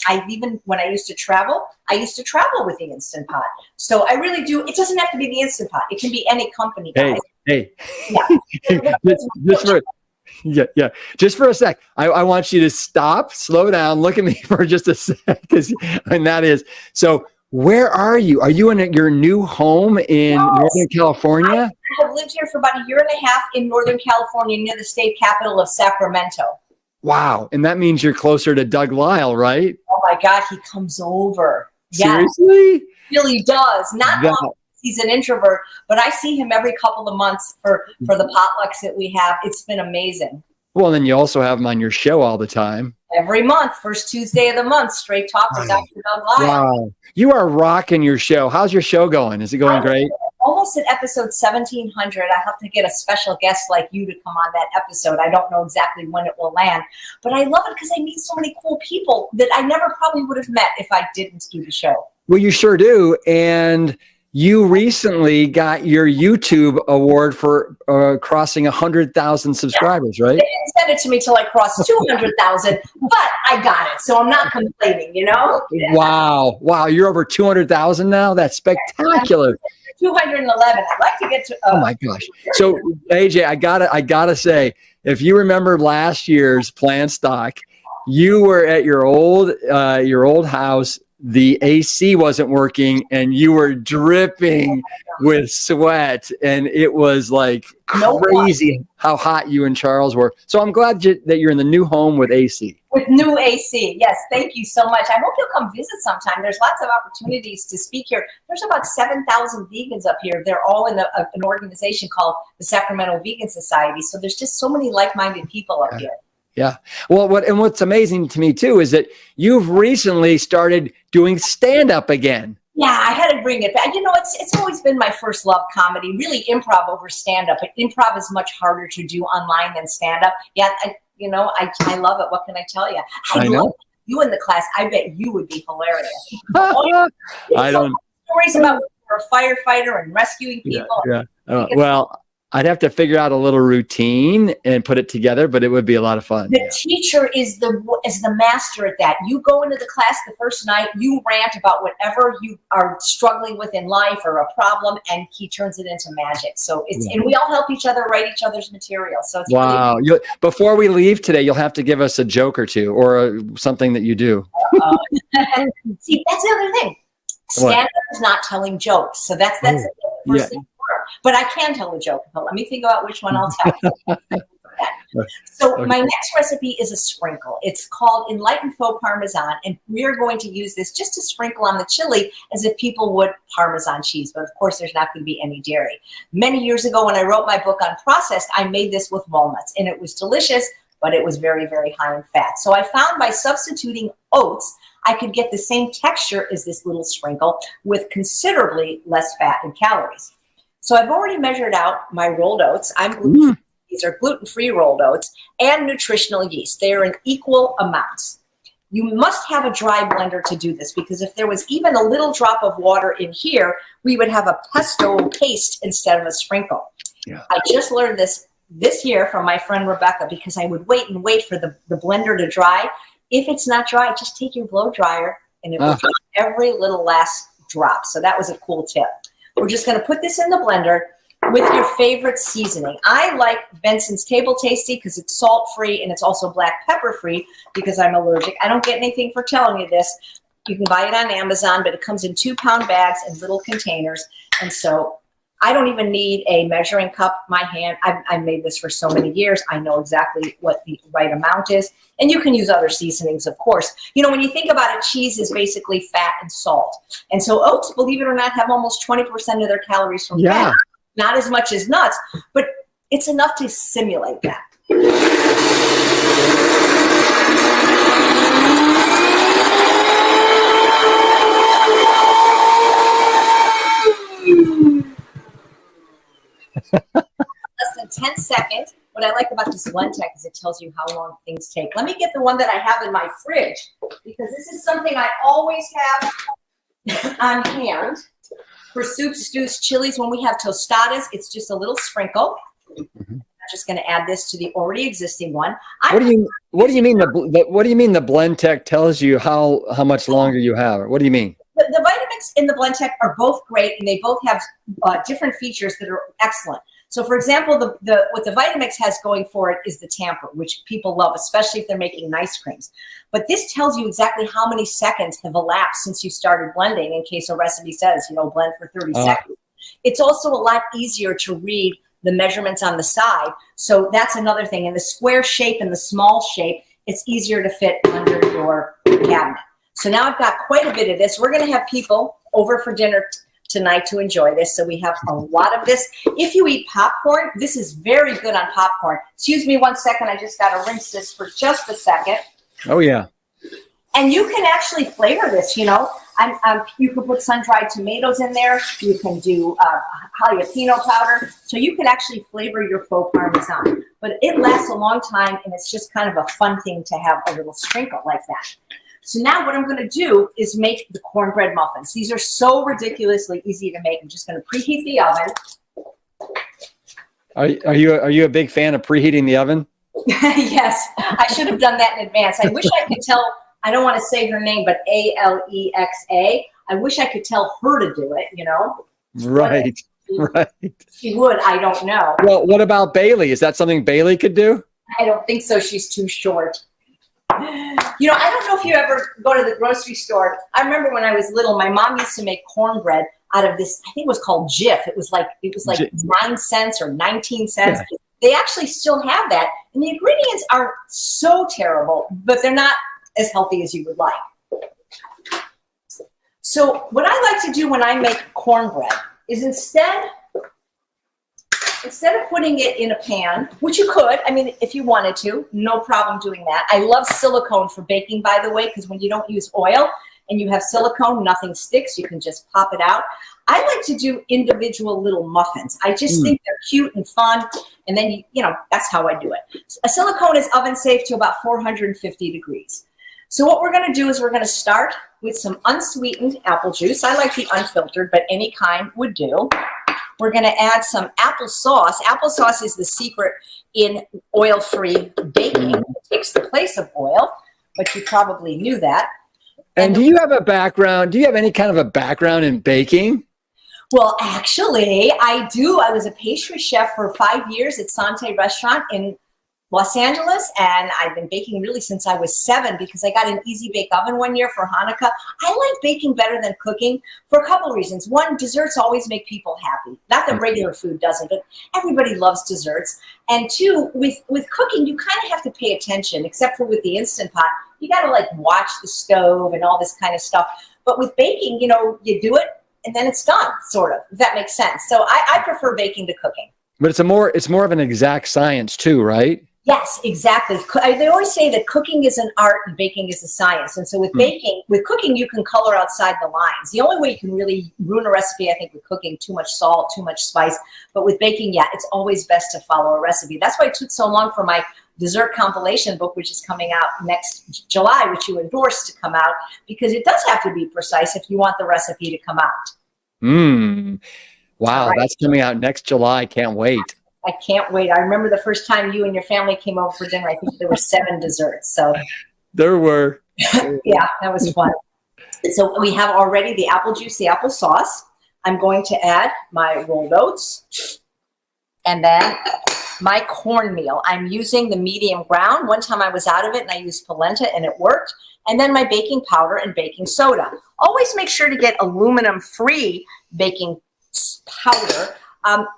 Speaker 4: when I used to travel with the Instant Pot. So I really do. It doesn't have to be the Instant Pot. It can be any company, guys.
Speaker 1: Hey.
Speaker 4: Yeah.
Speaker 1: Just for a sec, I want you to stop, slow down, look at me for just a sec, and that is, so where are you? Are you in your new home in Northern California?
Speaker 4: I have lived here for about 1.5 years in Northern California, near the state capital of Sacramento.
Speaker 1: Wow. And that means you're closer to Doug Lyle, right?
Speaker 4: Oh my God, he comes over.
Speaker 1: Seriously?
Speaker 4: Yes, he really does. He's an introvert, but I see him every couple of months for the potlucks that we have. It's been amazing.
Speaker 5: Well, then you also have him on your show all the time.
Speaker 4: Every month, first Tuesday of the month, Straight Talk with Dr. Doug Lyle.
Speaker 5: Wow. You are rocking your show. How's your show going? Is it going great?
Speaker 4: Almost at episode 1700. I have to get a special guest like you to come on that episode. I don't know exactly when it will land, but I love it because I meet so many cool people that I never probably would have met if I didn't do the show.
Speaker 5: Well, you sure do. And you recently got your YouTube award for crossing 100,000 subscribers, right?
Speaker 4: They didn't send it to me till I crossed 200,000, but I got it, so I'm not complaining, you know?
Speaker 5: Wow. Wow. You're over 200,000 now? That's spectacular.
Speaker 4: 211. I'd like to get to.
Speaker 5: Oh my gosh. So AJ, I gotta say, if you remember last year's Plant Stock, you were at your old house. The AC wasn't working and you were dripping with sweat, and it was like crazy how hot you and Charles were. So I'm glad that you're in the new home with AC.
Speaker 4: With new AC. Yes, thank you so much. I hope you'll come visit sometime. There's lots of opportunities to speak here. There's about 7,000 vegans up here. They're all in an organization called the Sacramento Vegan Society. So there's just so many like-minded people up here.
Speaker 5: Yeah. Well, what's amazing to me too is that you've recently started doing stand-up again.
Speaker 4: Yeah, I had to bring it back. You know, it's always been my first love, comedy, really improv over stand-up. But improv is much harder to do online than stand-up. Yeah, I love it. What can I tell you? I know. You in the class, I bet you would be hilarious.
Speaker 5: I don't.
Speaker 4: Stories about you're a firefighter and rescuing people.
Speaker 5: Yeah. Well, I'd have to figure out a little routine and put it together, but it would be a lot of fun.
Speaker 4: The teacher is the master at that. You go into the class the first night, you rant about whatever you are struggling with in life or a problem, and he turns it into magic. So and we all help each other write each other's material. So it's
Speaker 5: wow.
Speaker 4: Really
Speaker 5: before we leave today, you'll have to give us a joke or two or something that you do.
Speaker 4: See, that's the other thing. Stand-up is not telling jokes. So that's the first thing. But I can tell a joke. But let me think about which one I'll tell. So my next recipe is a sprinkle. It's called Enlightened Faux Parmesan, and we're going to use this just to sprinkle on the chili as if people would Parmesan cheese. But of course, there's not going to be any dairy. Many years ago, when I wrote my book on processed, I made this with walnuts, and it was delicious, but it was very, very high in fat. So I found by substituting oats, I could get the same texture as this little sprinkle with considerably less fat and calories. So I've already measured out my rolled oats. I'm gluten-free. These are gluten-free rolled oats and nutritional yeast. They are in equal amounts. You must have a dry blender to do this, because if there was even a little drop of water in here, we would have a pesto paste instead of a sprinkle. Yeah. I just learned this year from my friend Rebecca, because I would wait for the blender to dry. If it's not dry, just take your blow dryer and it will dry every little last drop. So that was a cool tip. We're just going to put this in the blender with your favorite seasoning. I like Benson's Table Tasty because it's salt-free, and it's also black pepper-free because I'm allergic. I don't get anything for telling you this. You can buy it on Amazon, but it comes in 2-pound bags and little containers. And so I don't even need a measuring cup. My hand, I've made this for so many years. I know exactly what the right amount is. And you can use other seasonings, of course. You know, when you think about it, cheese is basically fat and salt. And so oats, believe it or not, have almost 20% of their calories from fat. Not as much as nuts, but it's enough to simulate that. Less than 10 seconds. What I like about this Blendtec is it tells you how long things take. Let me get the one that I have in my fridge, because this is something I always have on hand. For soups, stews, chilies, when we have tostadas, it's just a little sprinkle. I'm just going to add this to the already existing one. What do you mean the Blendtec tells you how much longer you have? What do you mean? The Vitamix in the Blendtec are both great, and they both have different features that are excellent. So, for example, what the Vitamix has going for it is the tamper, which people love, especially if they're making nice creams. But this tells you exactly how many seconds have elapsed since you started blending, in case a recipe says, blend for 30 seconds. It's also a lot easier to read the measurements on the side. So that's another thing. In the square shape and the small shape, it's easier to fit under your cabinet. So now I've got quite a bit of this. We're going to have people over for dinner tonight to enjoy this. So we have a lot of this. If you eat popcorn, this is very good on popcorn. Excuse me 1 second. I just got to rinse this for just a second.
Speaker 5: Oh, yeah.
Speaker 4: And you can actually flavor this, you know. You can put sun-dried tomatoes in there. You can do jalapeno powder. So you can actually flavor your faux Parmesan. But it lasts a long time, and it's just kind of a fun thing to have a little sprinkle like that. So now what I'm going to do is make the cornbread muffins. These are so ridiculously easy to make. I'm just going to preheat the oven.
Speaker 5: Are you a big fan of preheating the oven?
Speaker 4: Yes, I should have done that in advance. I wish I could tell, I don't want to say her name, but Alexa. I wish I could tell her to do it, you know?
Speaker 5: Right, right.
Speaker 4: She would, I don't know.
Speaker 5: Well, what about Bailey? Is that something Bailey could do?
Speaker 4: I don't think so. She's too short. You know, I don't know if you ever go to the grocery store. I remember when I was little, my mom used to make cornbread out of this, I think it was called Jif. It was like 9 cents or 19 cents. Yeah. They actually still have that. And the ingredients aren't so terrible, but they're not as healthy as you would like. So what I like to do when I make cornbread is instead of putting it in a pan, which you could, I mean, if you wanted to, no problem doing that. I love silicone for baking, by the way, because when you don't use oil and you have silicone, nothing sticks. You can just pop it out. I like to do individual little muffins. I just think they're cute and fun. And then, you know, that's how I do it. A silicone is oven safe to about 450 degrees. So what we're going to do is we're going to start with some unsweetened apple juice. I like the unfiltered, but any kind would do. We're going to add some applesauce. Applesauce is the secret in oil-free baking. It takes the place of oil, but you probably knew that.
Speaker 5: And do you have a background? Do you have any kind of a background in baking?
Speaker 4: Well, actually, I do. I was a pastry chef for 5 years at Sante Restaurant in Los Angeles, and I've been baking really since I was 7 because I got an easy bake oven one year for Hanukkah. I like baking better than cooking for a couple of reasons. One, desserts always make people happy. Not that regular food doesn't, but everybody loves desserts. And two, with cooking, you kind of have to pay attention, except for with the Instant Pot. You got to like watch the stove and all this kind of stuff. But with baking, you know, you do it and then it's done, sort of, if that makes sense. So I prefer baking to cooking. But
Speaker 5: it's more of an exact science too, right?
Speaker 4: Yes, exactly. They always say that cooking is an art and baking is a science. And so with cooking, you can color outside the lines. The only way you can really ruin a recipe, I think, with cooking, too much salt, too much spice. But with baking, yeah, it's always best to follow a recipe. That's why it took so long for my dessert compilation book, which is coming out next July, which you endorsed to come out, because it does have to be precise if you want the recipe to come out.
Speaker 5: Wow, right. That's coming out next July. Can't wait.
Speaker 4: I can't wait. I remember the first time you and your family came over for dinner. I think there were 7 desserts. So
Speaker 5: there were.
Speaker 4: Yeah, that was fun. So we have already the apple juice, the applesauce. I'm going to add my rolled oats and then my cornmeal. I'm using the medium ground. One time I was out of it and I used polenta and it worked. And then my baking powder and baking soda. Always make sure to get aluminum-free baking powder.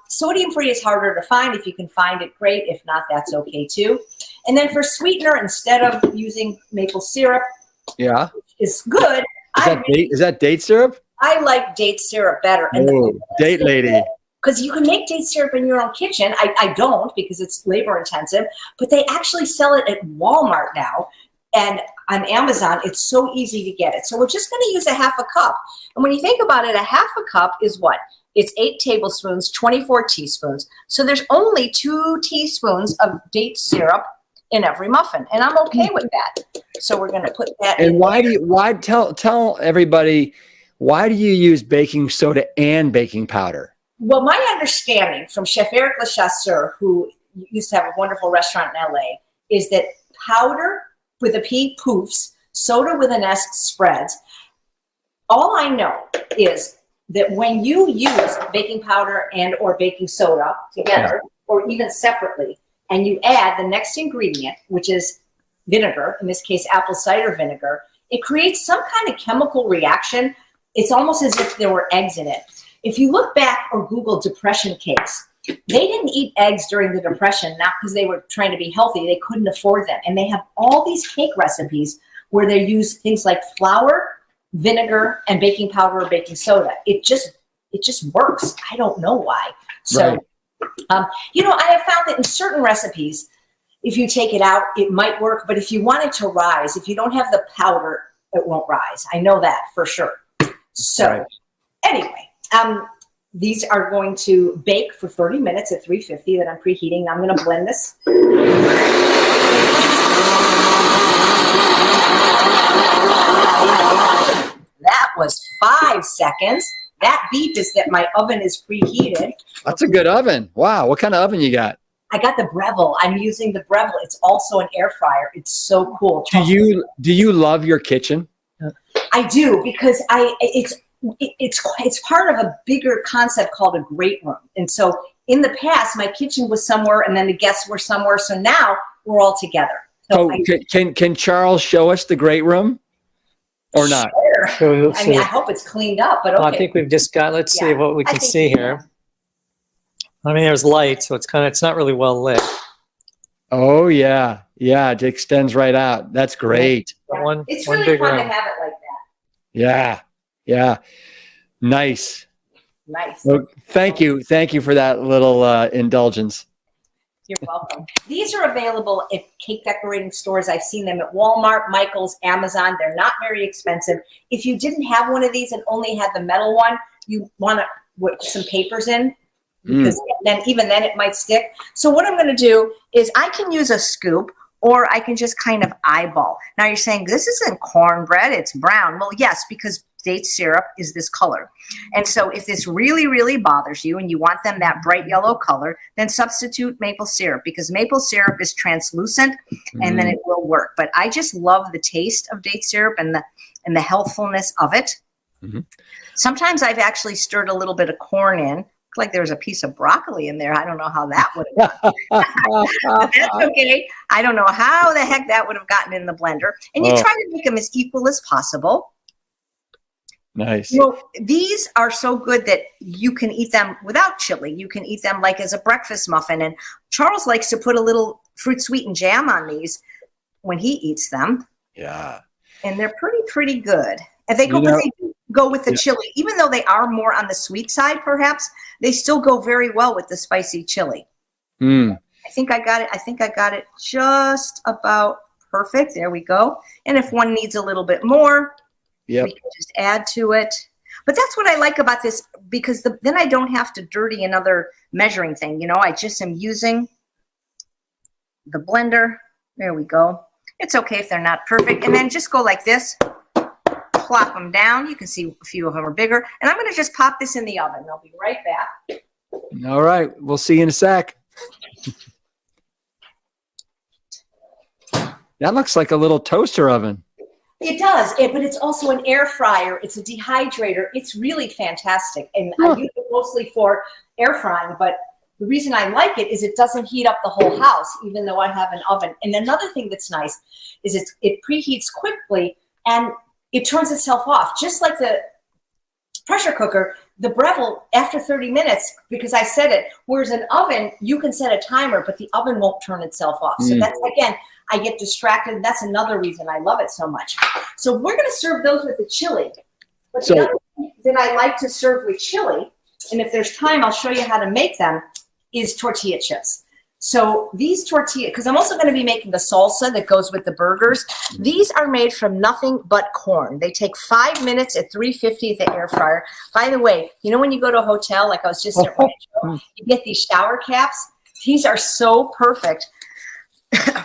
Speaker 4: Sodium-free is harder to find. If you can find it, great. If not, that's okay too. And then for sweetener, instead of using maple syrup,
Speaker 5: yeah,
Speaker 4: is good.
Speaker 5: Is that date syrup?
Speaker 4: I like date syrup better.
Speaker 5: Oh, date lady.
Speaker 4: Because you can make date syrup in your own kitchen. I don't because it's labor intensive, but they actually sell it at Walmart now. And on Amazon, it's so easy to get it. So we're just going to use a half a cup. And when you think about it, a half a cup is what? It's 8 tablespoons, 24 teaspoons. So there's only 2 teaspoons of date syrup in every muffin. And I'm okay with that. So we're going to put that in.
Speaker 5: And tell everybody, why do you use baking soda and baking powder?
Speaker 4: Well, my understanding from Chef Eric Lechasseur, who used to have a wonderful restaurant in LA, is that powder with a P, poofs, soda with an S, spreads. All I know is that when you use baking powder and or baking soda together, or even separately, and you add the next ingredient, which is vinegar, in this case apple cider vinegar, it creates some kind of chemical reaction. It's almost as if there were eggs in it. If you look back or Google depression cakes, they didn't eat eggs during the Depression, not because they were trying to be healthy, they couldn't afford them. And they have all these cake recipes where they use things like flour, vinegar, and baking powder or baking soda. It just it just works. I don't know why. So,
Speaker 5: Right.
Speaker 4: you know, I have found that in certain recipes, if you take it out, it might work. But if you want it to rise, if you don't have the powder, it won't rise. I know that for sure. So anyway, these are going to bake for 30 minutes at 350 that I'm preheating. Now I'm going to blend this. That was 5 seconds. That beep is that my oven is preheated.
Speaker 5: That's a good oven. Wow. What kind of oven you got?
Speaker 4: I got the Breville. I'm using the Breville. It's also an air fryer. It's so cool.
Speaker 5: Do you love your kitchen?
Speaker 4: I do, because it's part of a bigger concept called a great room. And so in the past, my kitchen was somewhere and then the guests were somewhere. So now we're all together. So
Speaker 5: can Charles show us the great room or not?
Speaker 4: Sure. I mean, I hope it's cleaned up, but okay.
Speaker 6: Well, I think we've just got, let's see what we can see here. I mean, there's light, so it's not really well lit.
Speaker 5: Oh yeah. Yeah. It extends right out. That's great.
Speaker 4: Yeah. It's really fun to have it like that.
Speaker 5: Yeah. Yeah. Nice.
Speaker 4: Nice.
Speaker 5: Well, thank you. Thank you for that little indulgence.
Speaker 4: You're welcome. These are available at cake decorating stores. I've seen them at Walmart, Michael's, Amazon. They're not very expensive. If you didn't have one of these and only had the metal one, you want to put some papers in, because then even then it might stick. So what I'm going to do is I can use a scoop, or I can just kind of eyeball. Now you're saying, this isn't cornbread, it's brown. Well, yes, because date syrup is this color. And so if this really, really bothers you and you want them that bright yellow color, then substitute maple syrup, because maple syrup is translucent and then it will work. But I just love the taste of date syrup and the healthfulness of it. Sometimes I've actually stirred a little bit of corn in. Like there's a piece of broccoli in there. I don't know how that would have gotten. But that's okay. I don't know how the heck that would have gotten in the blender. And you try to make them as equal as possible.
Speaker 5: Nice.
Speaker 4: Well, these are so good that you can eat them without chili. You can eat them like as a breakfast muffin. And Charles likes to put a little fruit sweetened jam on these when he eats them.
Speaker 5: Yeah.
Speaker 4: And they're pretty good. And they go with the chili. Even though they are more on the sweet side, perhaps, they still go very well with the spicy chili. I think I got it. I think I got it just about perfect. There we go. And if one needs a little bit more, we can just add to it. But that's what I like about this, because then I don't have to dirty another measuring thing. You know, I just am using the blender. There we go. It's okay if they're not perfect. And then just go like this. Plop them down. You can see a few of them are bigger. And I'm going to just pop this in the oven. I'll be right back.
Speaker 5: All right. We'll see you in a sec. That looks like a little toaster oven.
Speaker 4: It does, but it's also an air fryer. It's a dehydrator. It's really fantastic. And I use it mostly for air frying, but the reason I like it is it doesn't heat up the whole house, even though I have an oven. And another thing that's nice is it preheats quickly and it turns itself off. Just like the pressure cooker, the Breville, after 30 minutes, because I set it, whereas an oven, you can set a timer, but the oven won't turn itself off. So that's, again, I get distracted. That's another reason I love it so much. So we're going to serve those with the chili. But the other thing that I like to serve with chili, and if there's time, I'll show you how to make them, is tortilla chips. So these tortillas, because I'm also going to be making the salsa that goes with the burgers. These are made from nothing but corn. They take 5 minutes at 350 at the air fryer. By the way, you know when you go to a hotel, like I was just at Rancho, you get these shower caps. These are so perfect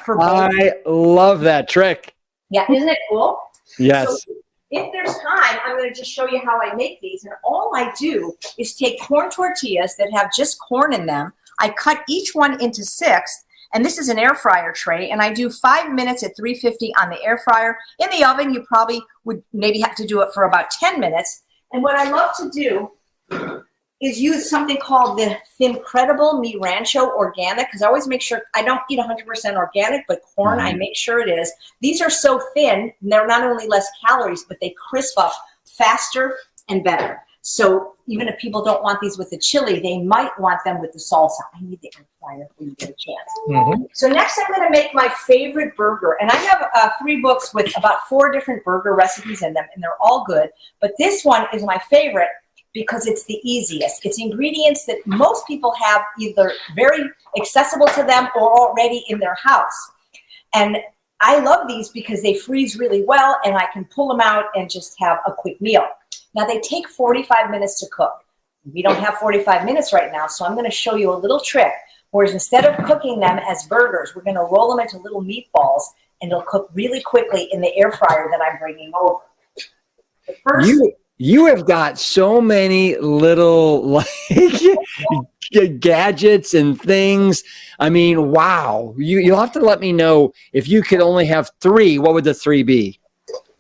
Speaker 4: for both.
Speaker 5: I love that trick.
Speaker 4: Yeah, isn't it cool?
Speaker 5: Yes.
Speaker 4: So if there's time, I'm going to just show you how I make these. And all I do is take corn tortillas that have just corn in them. I cut each one into 6, and this is an air fryer tray, and I do 5 minutes at 350 on the air fryer. In the oven, you probably would maybe have to do it for about 10 minutes. And what I love to do is use something called the Fincredible Mi Rancho Organic, because I always make sure I don't eat 100% organic, but corn, I make sure it is. These are so thin, and they're not only less calories, but they crisp up faster and better. So even if people don't want these with the chili, they might want them with the salsa. I need the air fryer when you get a chance. So next I'm going to make my favorite burger. And I have 3 books with about 4 different burger recipes in them, and they're all good. But this one is my favorite. because it's the easiest. It's ingredients that most people have either very accessible to them or already in their house. And I love these because they freeze really well and I can pull them out and just have a quick meal. Now they take 45 minutes to cook. We don't have 45 minutes right now, so I'm going to show you a little trick. Whereas instead of cooking them as burgers, we're going to roll them into little meatballs and they'll cook really quickly in the air fryer that I'm bringing over. But first,
Speaker 5: you have got so many little like gadgets and things. I mean, wow. You'll have to let me know if you could only have 3. What would the 3 be?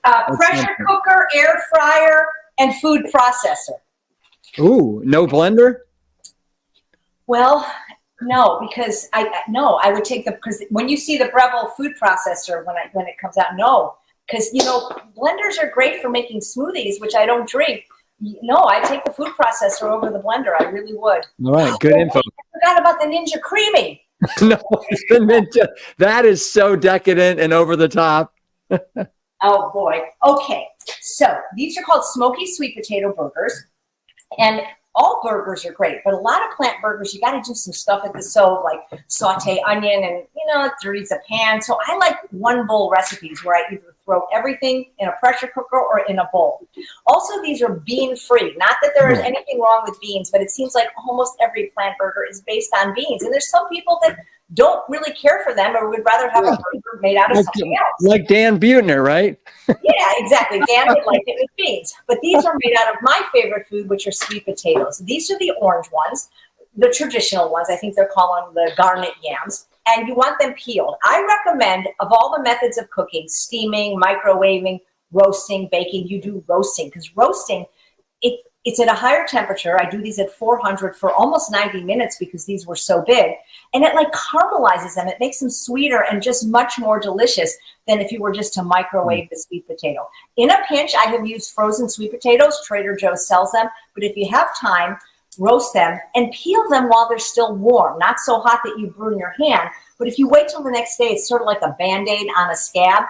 Speaker 4: Pressure cooker, air fryer, and food processor.
Speaker 5: Ooh, no blender?
Speaker 4: Well, no, because I would take because when you see the Breville food processor when it comes out, no, because blenders are great for making smoothies, which I don't drink. No, I take the food processor over the blender. I really would.
Speaker 5: All right, good info.
Speaker 4: I forgot about the Ninja Creamy.
Speaker 5: No, the Ninja. That is so decadent and over the top.
Speaker 4: Oh boy. Okay, so these are called smoky sweet potato burgers, and all burgers are great, but a lot of plant burgers, you got to do some stuff at the stove, like saute onion and, it dirties a pan. So I like one bowl recipes where I either throw everything in a pressure cooker or in a bowl. Also, these are bean free. Not that there is anything wrong with beans, but it seems like almost every plant burger is based on beans. And there's some people that don't really care for them or would rather have a burger made out of something else.
Speaker 5: Like Dan Buettner, right?
Speaker 4: Yeah, exactly. Dan would like it with beans. But these are made out of my favorite food, which are sweet potatoes. These are the orange ones, the traditional ones. I think they're calling them the garnet yams. And you want them peeled. I recommend, of all the methods of cooking, steaming, microwaving, roasting, baking, you do roasting. Because roasting, it's at a higher temperature. I do these at 400 for almost 90 minutes because these were so big. And it like caramelizes them. It makes them sweeter and just much more delicious than if you were just to microwave the sweet potato. In a pinch, I have used frozen sweet potatoes. Trader Joe's sells them. But if you have time, roast them and peel them while they're still warm. Not so hot that you burn your hand. But if you wait till the next day, it's sort of like a Band-Aid on a scab.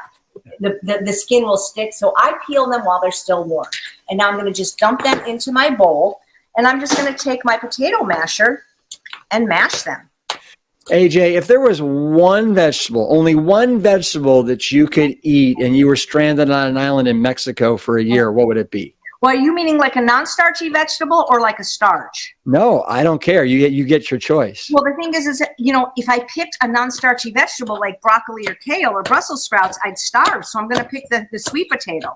Speaker 4: The skin will stick. So I peel them while they're still warm. And now I'm going to just dump them into my bowl. And I'm just going to take my potato masher and mash them.
Speaker 5: AJ, if there was one vegetable, only one vegetable that you could eat and you were stranded on an island in Mexico for a year, what would it be?
Speaker 4: Well, you meaning like a non-starchy vegetable or like a starch?
Speaker 5: No, I don't care. You get your choice.
Speaker 4: Well, the thing is, if I picked a non-starchy vegetable like broccoli or kale or Brussels sprouts, I'd starve. So I'm going to pick the sweet potato.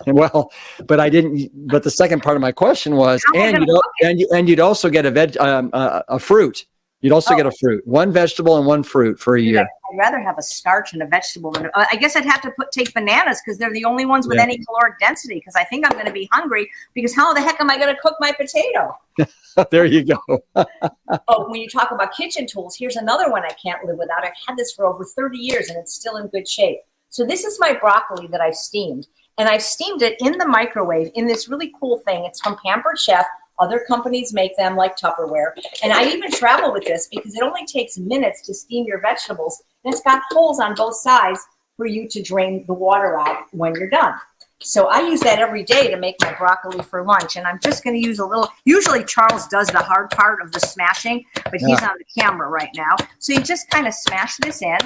Speaker 5: Well, but I didn't. But the second part of my question was, you'd also get a fruit. You'd also get a fruit, one vegetable and one fruit for a year.
Speaker 4: I'd rather have a starch and a vegetable than I guess I'd have to take bananas because they're the only ones with any caloric density. Because I think I'm going to be hungry. Because how the heck am I going to cook my potato?
Speaker 5: There you go.
Speaker 4: When you talk about kitchen tools, here's another one I can't live without. I've had this for over 30 years and it's still in good shape. So this is my broccoli that I've steamed. And I've steamed it in the microwave in this really cool thing. It's from Pampered Chef. Other companies make them like Tupperware. And I even travel with this because it only takes minutes to steam your vegetables. And it's got holes on both sides for you to drain the water out when you're done. So I use that every day to make my broccoli for lunch. And I'm just going to use a little, usually Charles does the hard part of the smashing, but he's on the camera right now. So you just kind of smash this in.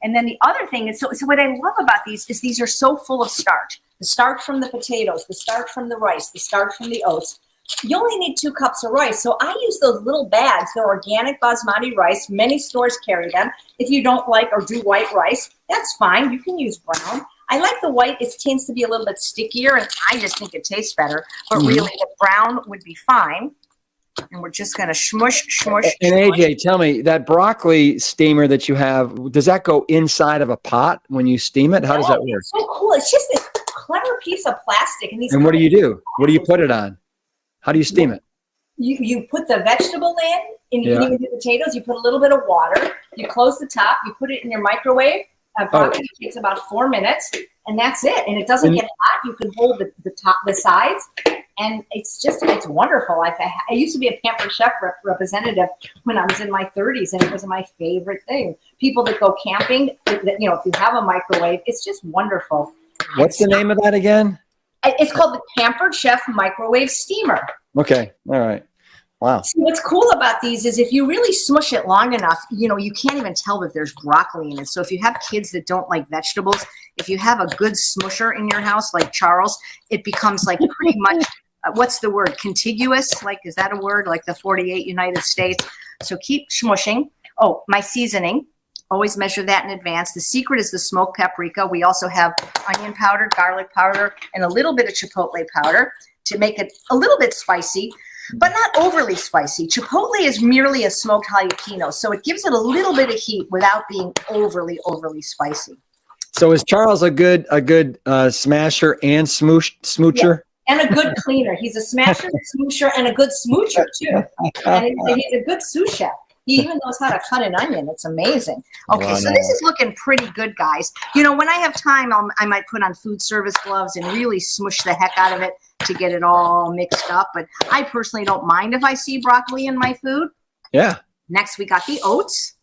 Speaker 4: And then the other thing is, so what I love about these is these are so full of starch. The starch from the potatoes, the starch from the rice, the starch from the oats. You only need 2 cups of rice. So I use those little bags. They're organic basmati rice. Many stores carry them. If you don't like or do white rice, that's fine. You can use brown. I like the white. It tends to be a little bit stickier, and I just think it tastes better. But really, the brown would be fine. And we're just going to smush.
Speaker 5: And AJ, tell me, that broccoli steamer that you have, does that go inside of a pot when you steam it? How does that work?
Speaker 4: It's so cool. It's just this clever piece of plastic.
Speaker 5: And what do you do? What do you put it on? How do you steam it?
Speaker 4: You put the vegetable in, you can even do potatoes, you put a little bit of water, you close the top, you put it in your microwave. It takes about 4 minutes, and that's it. And it doesn't get hot. You can hold the sides, and it's wonderful. I used to be a Pampered Chef representative when I was in my 30s, and it was my favorite thing. People that go camping, if you have a microwave, it's just wonderful.
Speaker 5: What's the name of that again?
Speaker 4: It's called the Pampered Chef Microwave Steamer.
Speaker 5: Okay. All right. Wow.
Speaker 4: See, what's cool about these is if you really smush it long enough, you know, you can't even tell that there's broccoli in it. So if you have kids that don't like vegetables, if you have a good smusher in your house, like Charles, it becomes like pretty much, what's the word? Contiguous? Like, is that a word? Like the 48 United States. So keep smushing. Oh, my seasoning. Always measure that in advance. The secret is the smoked paprika. We also have onion powder, garlic powder, and a little bit of chipotle powder to make it a little bit spicy, but not overly spicy. Chipotle is merely a smoked jalapeno, so it gives it a little bit of heat without being overly spicy.
Speaker 5: So is Charles a good smasher and smoocher?
Speaker 4: Yeah. And a good cleaner. He's a smasher, smoosher, and a good smoocher too. And he's a good sous chef. He even knows how to cut an onion. It's amazing. Okay, so this is looking pretty good, guys. You know, when I have time, I might put on food service gloves and really smush the heck out of it to get it all mixed up. But I personally don't mind if I see broccoli in my food.
Speaker 5: Yeah.
Speaker 4: Next, we got the oats.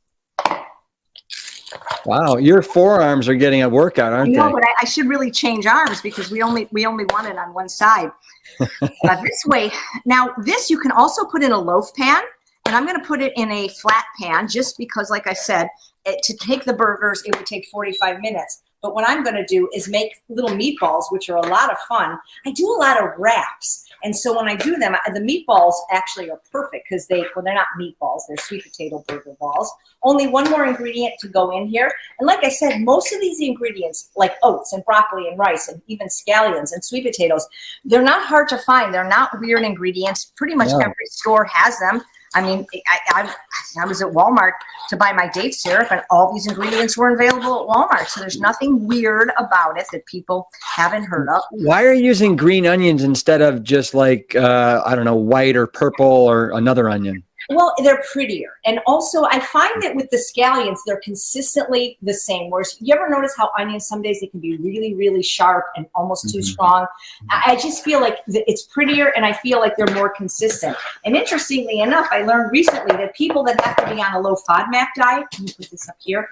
Speaker 5: Wow, your forearms are getting a workout, aren't they?
Speaker 4: No, but I should really change arms because we only want it on one side. This way. Now, this you can also put in a loaf pan. And I'm going to put it in a flat pan just because, like I said, to take the burgers, it would take 45 minutes. But what I'm going to do is make little meatballs, which are a lot of fun. I do a lot of wraps. And so when I do them, the meatballs actually are perfect because they're not meatballs. They're sweet potato burger balls. Only one more ingredient to go in here. And like I said, most of these ingredients, like oats and broccoli and rice and even scallions and sweet potatoes, they're not hard to find. They're not weird ingredients. Pretty much every store has them. I mean, I was at Walmart to buy my date syrup, and all these ingredients were available at Walmart. So there's nothing weird about it that people haven't heard of.
Speaker 5: Why are you using green onions instead of just like, I don't know, white or purple or another onion?
Speaker 4: Well, they're prettier. And also, I find that with the scallions, they're consistently the same. Whereas, you ever notice how onions, some days they can be really, really sharp and almost too strong? I just feel like it's prettier, and I feel like they're more consistent. And interestingly enough, I learned recently that people that have to be on a low FODMAP diet, let me put this up here,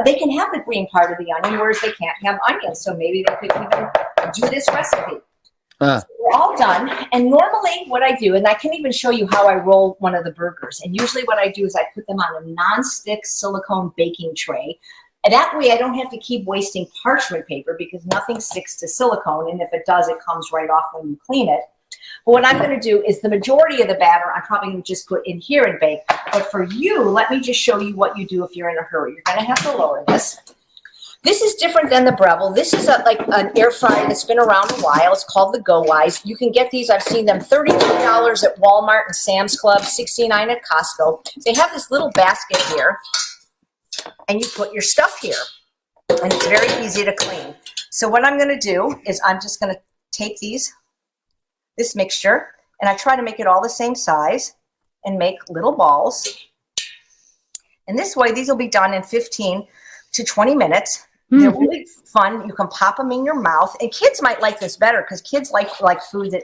Speaker 4: they can have the green part of the onion, whereas they can't have onions. So maybe they could even do this recipe. So we're all done. And normally what I do, and I can even show you how I roll one of the burgers. And usually what I do is I put them on a non-stick silicone baking tray. And that way I don't have to keep wasting parchment paper because nothing sticks to silicone. And if it does, it comes right off when you clean it. But what I'm going to do is the majority of the batter I'm probably going to just put in here and bake. But for you, let me just show you what you do if you're in a hurry. You're going to have to lower this. This is different than the Breville. This is like an air fryer that's been around a while. It's called the Go Wise. You can get these. I've seen them $32 at Walmart and Sam's Club, $69 at Costco. They have this little basket here, and you put your stuff here, and it's very easy to clean. So what I'm going to do is I'm just going to take this mixture, and I try to make it all the same size and make little balls. And this way, these will be done in 15 to 20 minutes. They're really fun. You can pop them in your mouth. And kids might like this better because kids like food that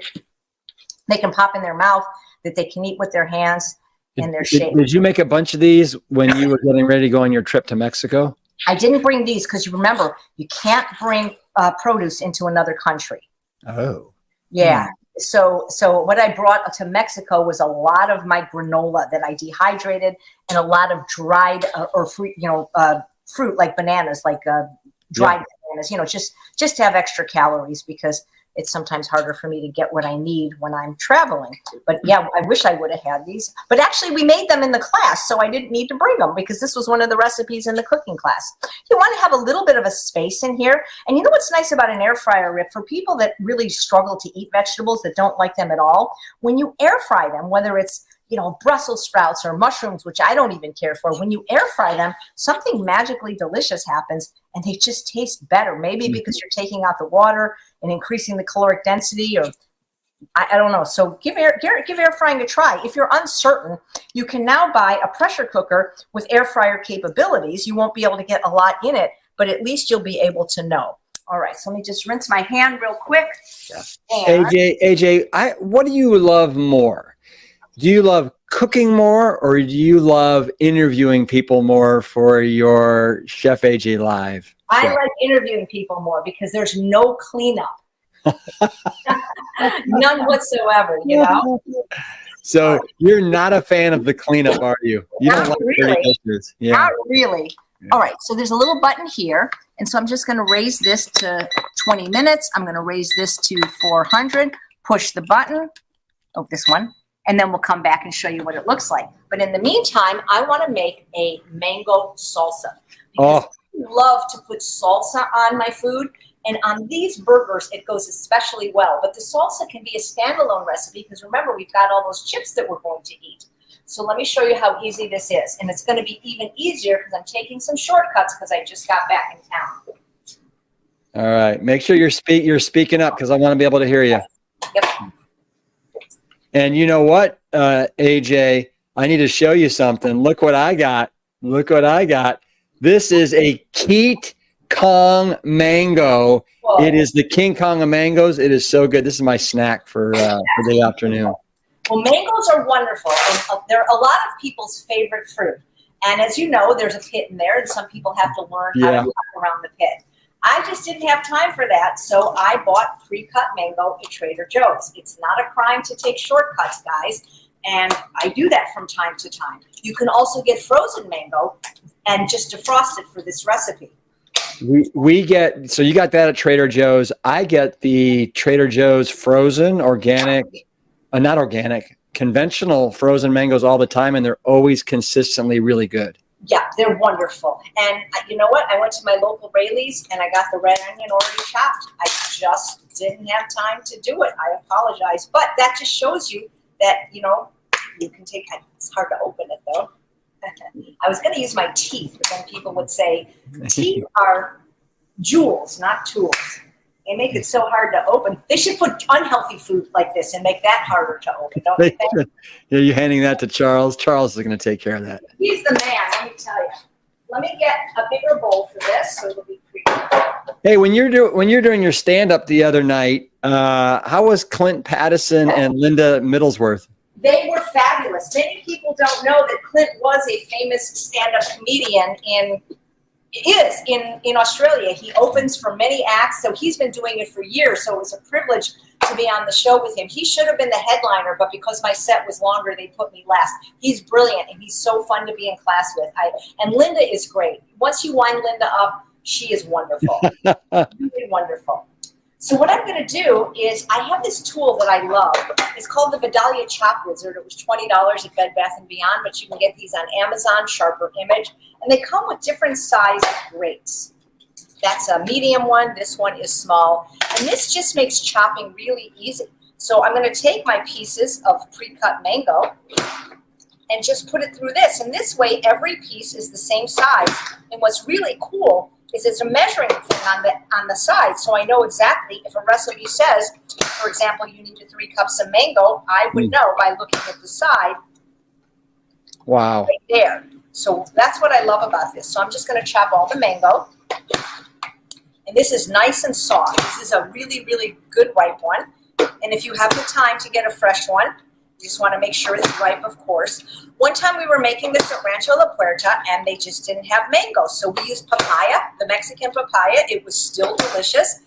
Speaker 4: they can pop in their mouth, that they can eat with their hands and their shape.
Speaker 5: Did you make a bunch of these when you were getting ready to go on your trip to Mexico?
Speaker 4: I didn't bring these because you remember, you can't bring produce into another country.
Speaker 5: Oh.
Speaker 4: Yeah. So what I brought to Mexico was a lot of my granola that I dehydrated and a lot of dried or fruit, fruit like bananas, like dried bananas, just to have extra calories because it's sometimes harder for me to get what I need when I'm traveling. But yeah, I wish I would have had these. But actually we made them in the class, so I didn't need to bring them because this was one of the recipes in the cooking class. You want to have a little bit of a space in here. And you know what's nice about an air fryer, Rip? For people that really struggle to eat vegetables, that don't like them at all, when you air fry them, whether it's Brussels sprouts or mushrooms, which I don't even care for. When you air fry them, something magically delicious happens and they just taste better. Maybe because you're taking out the water and increasing the caloric density, or I don't know. So give air frying a try. If you're uncertain, you can now buy a pressure cooker with air fryer capabilities. You won't be able to get a lot in it, but at least you'll be able to know. All right, so let me just rinse my hand real quick. And
Speaker 5: AJ, what do you love more? Do you love cooking more, or do you love interviewing people more for your Chef AJ Live show?
Speaker 4: I like interviewing people more because there's no cleanup. None whatsoever, you know?
Speaker 5: So you're not a fan of the cleanup, are you? You
Speaker 4: Not
Speaker 5: don't like
Speaker 4: really.
Speaker 5: dirty dishes. Yeah.
Speaker 4: Not really. All right, so there's a little button here. And so I'm just going to raise this to 20 minutes. I'm going to raise this to 400, push the button. Oh, this one. And then we'll come back and show you what it looks like. But in the meantime, I want to make a mango salsa. Because I love to put salsa on my food. And on these burgers, it goes especially well. But the salsa can be a standalone recipe because remember, we've got all those chips that we're going to eat. So let me show you how easy this is. And it's going to be even easier because I'm taking some shortcuts because I just got back in town.
Speaker 5: All right. Make sure you're speaking up because I want to be able to hear you.
Speaker 4: Yep.
Speaker 5: And you know what, AJ, I need to show you something. Look what I got. Look what I got. This is a Keat Kong mango.
Speaker 4: Whoa.
Speaker 5: It is the King Kong of mangoes. It is so good. This is my snack for the afternoon.
Speaker 4: Well, mangoes are wonderful. And they're a lot of people's favorite fruit. And as you know, there's a pit in there, and some people have to learn how to walk around the pit. I just didn't have time for that, so I bought pre-cut mango at Trader Joe's. It's not a crime to take shortcuts, guys, and I do that from time to time. You can also get frozen mango and just defrost it for this recipe.
Speaker 5: So you got that at Trader Joe's. I get the Trader Joe's frozen, organic, not organic, conventional frozen mangoes all the time, and they're always consistently really good.
Speaker 4: Yeah, they're wonderful. And you know what? I went to my local Rayleigh's and I got the red onion already chopped. I just didn't have time to do it. I apologize. But that just shows you that, you know, you can take, it's hard to open it though. I was going to use my teeth, but then people would say, teeth are jewels, not tools. They make it so hard to open. They should put unhealthy food like this and make that harder to open, don't you think?
Speaker 5: Yeah, you're handing that to Charles. Charles is going to take care of that.
Speaker 4: He's the man, let me tell you. Let me get a bigger bowl for this so it'll be pretty.
Speaker 5: Hey, when you're doing your stand-up the other night, how was Clint Pattison and Linda Middlesworth?
Speaker 4: They were fabulous. Many people don't know that Clint was a famous stand-up comedian in Australia. He opens for many acts, so he's been doing it for years, so it was a privilege to be on the show with him. He should have been the headliner, but because my set was longer, they put me last. He's brilliant, and he's so fun to be in class with. And Linda is great. Once you wind Linda up, she is wonderful. Really wonderful. So what I'm going to do is I have this tool that I love. It's called the Vidalia Chop Wizard. It was $20 at Bed Bath & Beyond, but you can get these on Amazon, Sharper Image, and they come with different size grates. That's a medium one. This one is small, and this just makes chopping really easy. So I'm going to take my pieces of pre-cut mango and just put it through this, and this way every piece is the same size. And what's really cool is it's a measuring thing on the side, so I know exactly if a recipe says, for example, you need 3 cups of mango, I would know by looking at the side.
Speaker 5: Wow.
Speaker 4: Right there. So that's what I love about this. So I'm just going to chop all the mango. And this is nice and soft. This is a really, really good ripe one. And if you have the time to get a fresh one, you just want to make sure it's ripe, of course. One time we were making this at Rancho La Puerta, and they just didn't have mango. So we used papaya, the Mexican papaya. It was still delicious.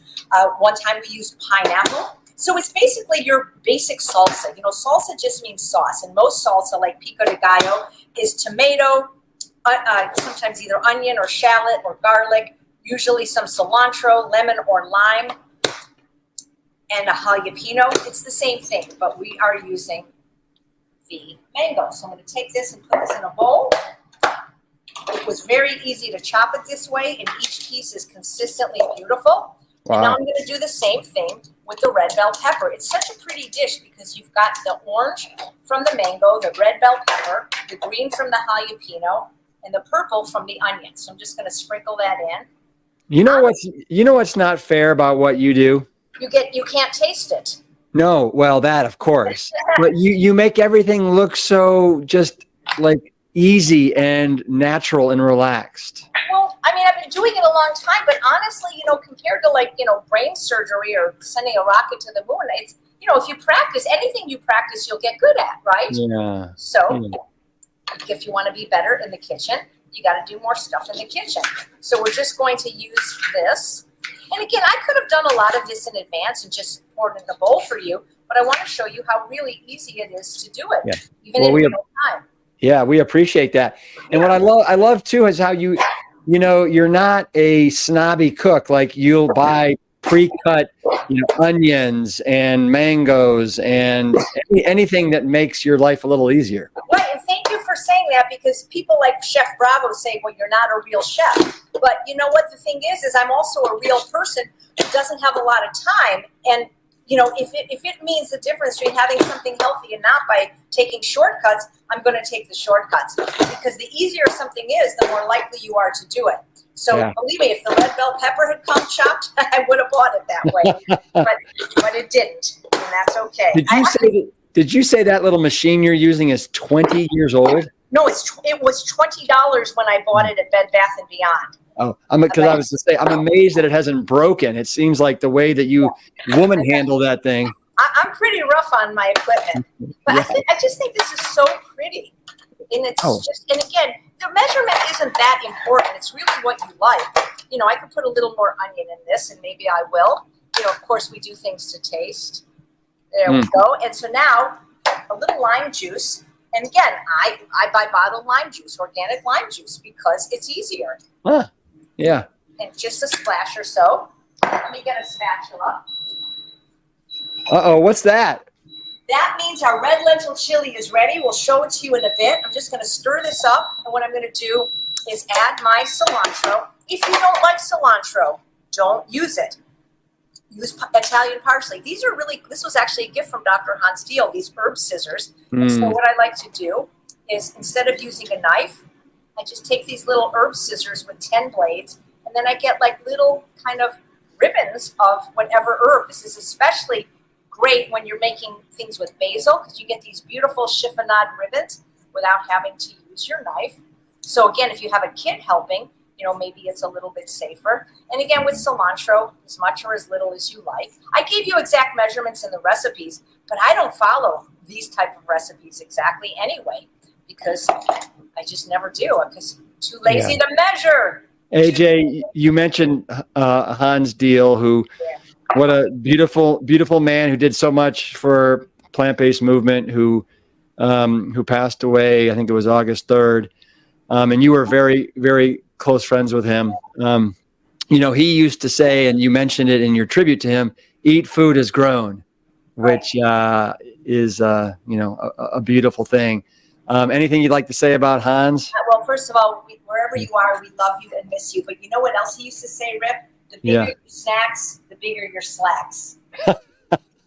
Speaker 4: One time we used pineapple. So it's basically your basic salsa. You know, salsa just means sauce. And most salsa, like pico de gallo, is tomato, sometimes either onion or shallot or garlic, usually some cilantro, lemon or lime, and a jalapeno. It's the same thing, but we are using the mango. So I'm going to take this and put this in a bowl. It was very easy to chop it this way, and each piece is consistently beautiful. Wow. And now I'm going to do the same thing with the red bell pepper. It's such a pretty dish because you've got the orange from the mango, the red bell pepper, the green from the jalapeno, and the purple from the onion. So I'm just going to sprinkle that in.
Speaker 5: You know what's not fair about what you do?
Speaker 4: You can't taste it.
Speaker 5: No, well, that of course. But you make everything look so just like easy and natural and relaxed.
Speaker 4: Well, I mean, I've been doing it a long time, but honestly, you know, compared to like, you know, brain surgery or sending a rocket to the moon, it's, you know, if you practice, anything you practice, you'll get good at, right?
Speaker 5: Yeah.
Speaker 4: So if you want to be better in the kitchen, you got to do more stuff in the kitchen. So we're just going to use this. And again, I could have done a lot of this in advance and just poured it in a bowl for you, but I want to show you how really easy it is to do it, even in real time.
Speaker 5: Yeah, we appreciate that. And what I love too is how you're not a snobby cook. Like you'll buy pre-cut, onions and mangoes and anything that makes your life a little easier.
Speaker 4: Right, and thank you for saying that, because people like Chef Bravo say, well, you're not a real chef. But you know what the thing is I'm also a real person who doesn't have a lot of time. And if it means the difference between having something healthy and not by taking shortcuts, I'm going to take the shortcuts, because the easier something is, the more likely you are to do it. So believe me, if the red bell pepper had come chopped, I would have bought it that way, but it didn't, and that's okay.
Speaker 5: Did you say that little machine you're using is 20 years old?
Speaker 4: No, it was $20 when I bought it at Bed Bath & Beyond.
Speaker 5: Oh, because I was to say, I'm amazed that it hasn't broken. It seems like the way that you woman handle that thing. I'm
Speaker 4: pretty rough on my equipment, but I just think this is so pretty, and it's and again, the measurement isn't that important. It's really what you like. I could put a little more onion in this, and maybe I will. Of course, we do things to taste. There we go. And so now a little lime juice. And again, I buy bottled lime juice, organic lime juice, because it's easier.
Speaker 5: Huh. Yeah.
Speaker 4: And just a splash or so. Let me get a spatula.
Speaker 5: Uh-oh, what's that?
Speaker 4: That means our red lentil chili is ready. We'll show it to you in a bit. I'm just going to stir this up. And what I'm going to do is add my cilantro. If you don't like cilantro, don't use it. Use Italian parsley. This was actually a gift from Dr. Hans Deal, these herb scissors. And so what I like to do is, instead of using a knife, I just take these little herb scissors with 10 blades, and then I get like little kind of ribbons of whatever herb. This is especially great when you're making things with basil, because you get these beautiful chiffonade ribbons without having to use your knife. So again, if you have a kid helping, maybe it's a little bit safer. And again, with cilantro, as much or as little as you like. I gave you exact measurements in the recipes, but I don't follow these type of recipes exactly anyway, because I just never do, because too lazy to measure.
Speaker 5: AJ, you mentioned Hans Deal, who, what a beautiful, beautiful man who did so much for plant-based movement, who passed away, I think it was August 3rd. And you were very, very close friends with him. He used to say, and you mentioned it in your tribute to him, eat food as grown, which is, a beautiful thing. Anything you'd like to say about Hans?
Speaker 4: Well, first of all, wherever you are, we love you and miss you. But you know what else he used to say, Rip? The bigger your snacks, the bigger your slacks.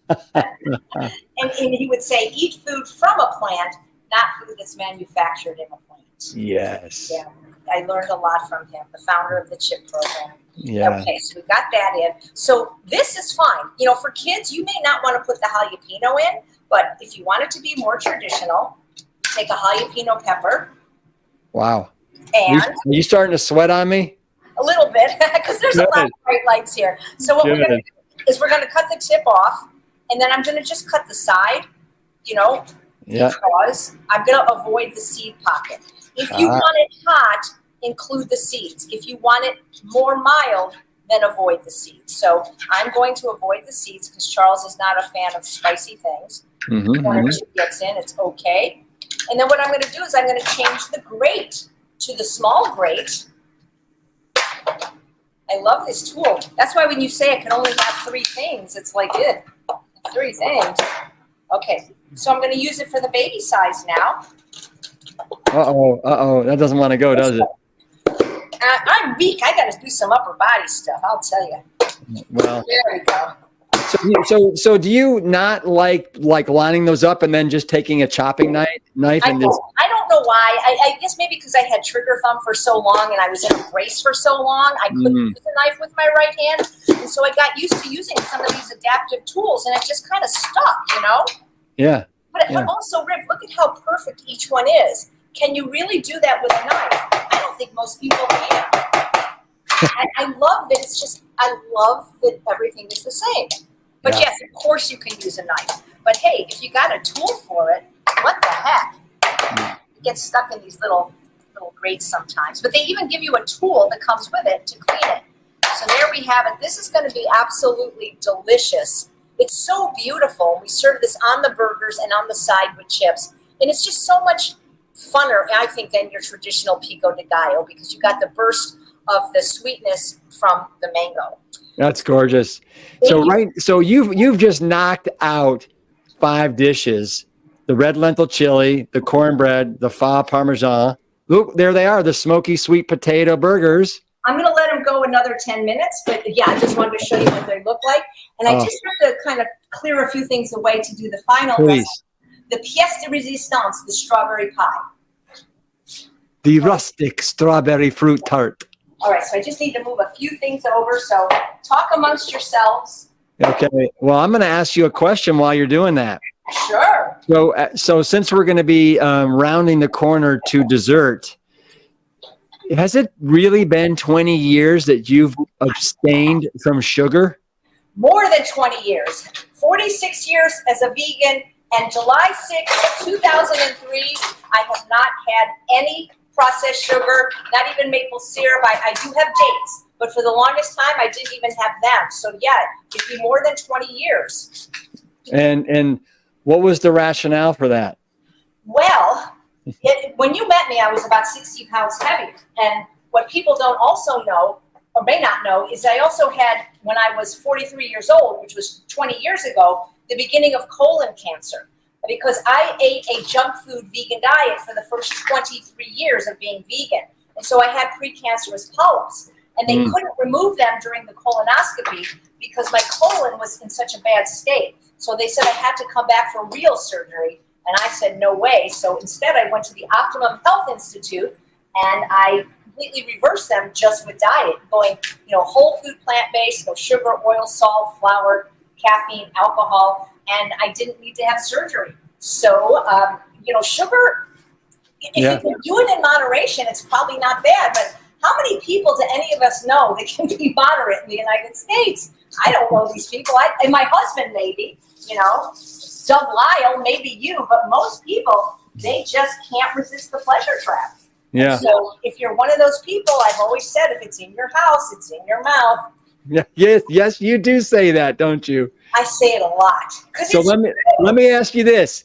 Speaker 4: and he would say, eat food from a plant, not food that's manufactured in a plant.
Speaker 5: Yes.
Speaker 4: Yeah, I learned a lot from him, the founder of the CHIP program.
Speaker 5: Yeah.
Speaker 4: Okay, so we got that in. So this is fine. For kids, you may not want to put the jalapeno in, but if you want it to be more traditional, take a jalapeno pepper.
Speaker 5: Wow.
Speaker 4: And
Speaker 5: are you starting to sweat on me?
Speaker 4: A little bit, because there's a lot of bright lights here. So what we're going to do is we're going to cut the tip off, and then I'm going to just cut the side, because I'm going to avoid the seed pocket. If you want it hot, include the seeds. If you want it more mild, then avoid the seeds. So I'm going to avoid the seeds because Charles is not a fan of spicy things. When she gets in, it's okay. And then what I'm going to do is I'm going to change the grate to the small grate. I love this tool. That's why when you say I can only have 3 things, it's like it. 3 things. Okay, so I'm going to use it for the baby size now.
Speaker 5: Uh-oh. That doesn't want to go, does it?
Speaker 4: I'm weak. I got to do some upper body stuff, I'll tell you.
Speaker 5: Well,
Speaker 4: there we go.
Speaker 5: So do you not like lining those up and then just taking a chopping knife and just?
Speaker 4: I don't know why. I guess maybe because I had trigger thumb for so long and I was in a brace for so long, I couldn't use a knife with my right hand, and so I got used to using some of these adaptive tools, and it just kind of stuck,
Speaker 5: Yeah.
Speaker 4: But also, Rip, look at how perfect each one is. Can you really do that with a knife? I don't think most people can. I love that it's just, I love that everything is the same. But yes, of course you can use a knife. But hey, if you got a tool for it, what the heck? It gets stuck in these little grates sometimes. But they even give you a tool that comes with it to clean it. So there we have it. This is going to be absolutely delicious. It's so beautiful. We serve this on the burgers and on the side with chips. And it's just so much funner, I think, than your traditional pico de gallo because you got the burst of the sweetness from the mango.
Speaker 5: That's gorgeous. So you've just knocked out 5 dishes: the red lentil chili, the cornbread, the faux parmesan. Look, there they are, the smoky sweet potato burgers.
Speaker 4: I'm going to let them go another 10 minutes, but yeah, I just wanted to show you what they look like. And I just have to kind of clear a few things away to do the final
Speaker 5: Please.
Speaker 4: recipe. The pièce de résistance, the strawberry pie.
Speaker 5: The rustic strawberry fruit tart.
Speaker 4: All right, so I just need to move a few things over. So talk amongst yourselves.
Speaker 5: Okay. Well, I'm going to ask you a question while you're doing that.
Speaker 4: Sure.
Speaker 5: So since we're going to be rounding the corner to dessert, has it really been 20 years that you've abstained from sugar?
Speaker 4: More than 20 years. 46 years as a vegan, and July 6, 2003, I have not had any processed sugar, not even maple syrup. I do have dates, but for the longest time, I didn't even have them. So yeah, it'd be more than 20 years.
Speaker 5: And what was the rationale for that?
Speaker 4: Well, when you met me, I was about 60 pounds heavier. And what people don't also know, or may not know, is I also had, when I was 43 years old, which was 20 years ago, the beginning of colon cancer. Because I ate a junk food vegan diet for the first 23 years of being vegan. And so I had precancerous polyps. And they couldn't remove them during the colonoscopy because my colon was in such a bad state. So they said I had to come back for real surgery. And I said, no way. So instead, I went to the Optimum Health Institute and I completely reversed them just with diet, going, whole food, plant-based, no sugar, oil, salt, flour, caffeine, alcohol, and I didn't need to have surgery. So, sugar, if you can do it in moderation, it's probably not bad. But how many people do any of us know that can be moderate in the United States? I don't know these people. And my husband, maybe, Doug Lyle, maybe you, but most people, they just can't resist the pleasure trap.
Speaker 5: Yeah.
Speaker 4: So if you're one of those people, I've always said, if it's in your house, it's in your mouth.
Speaker 5: Yeah. Yes, you do say that, don't you?
Speaker 4: I say it a lot.
Speaker 5: So let me ask you this.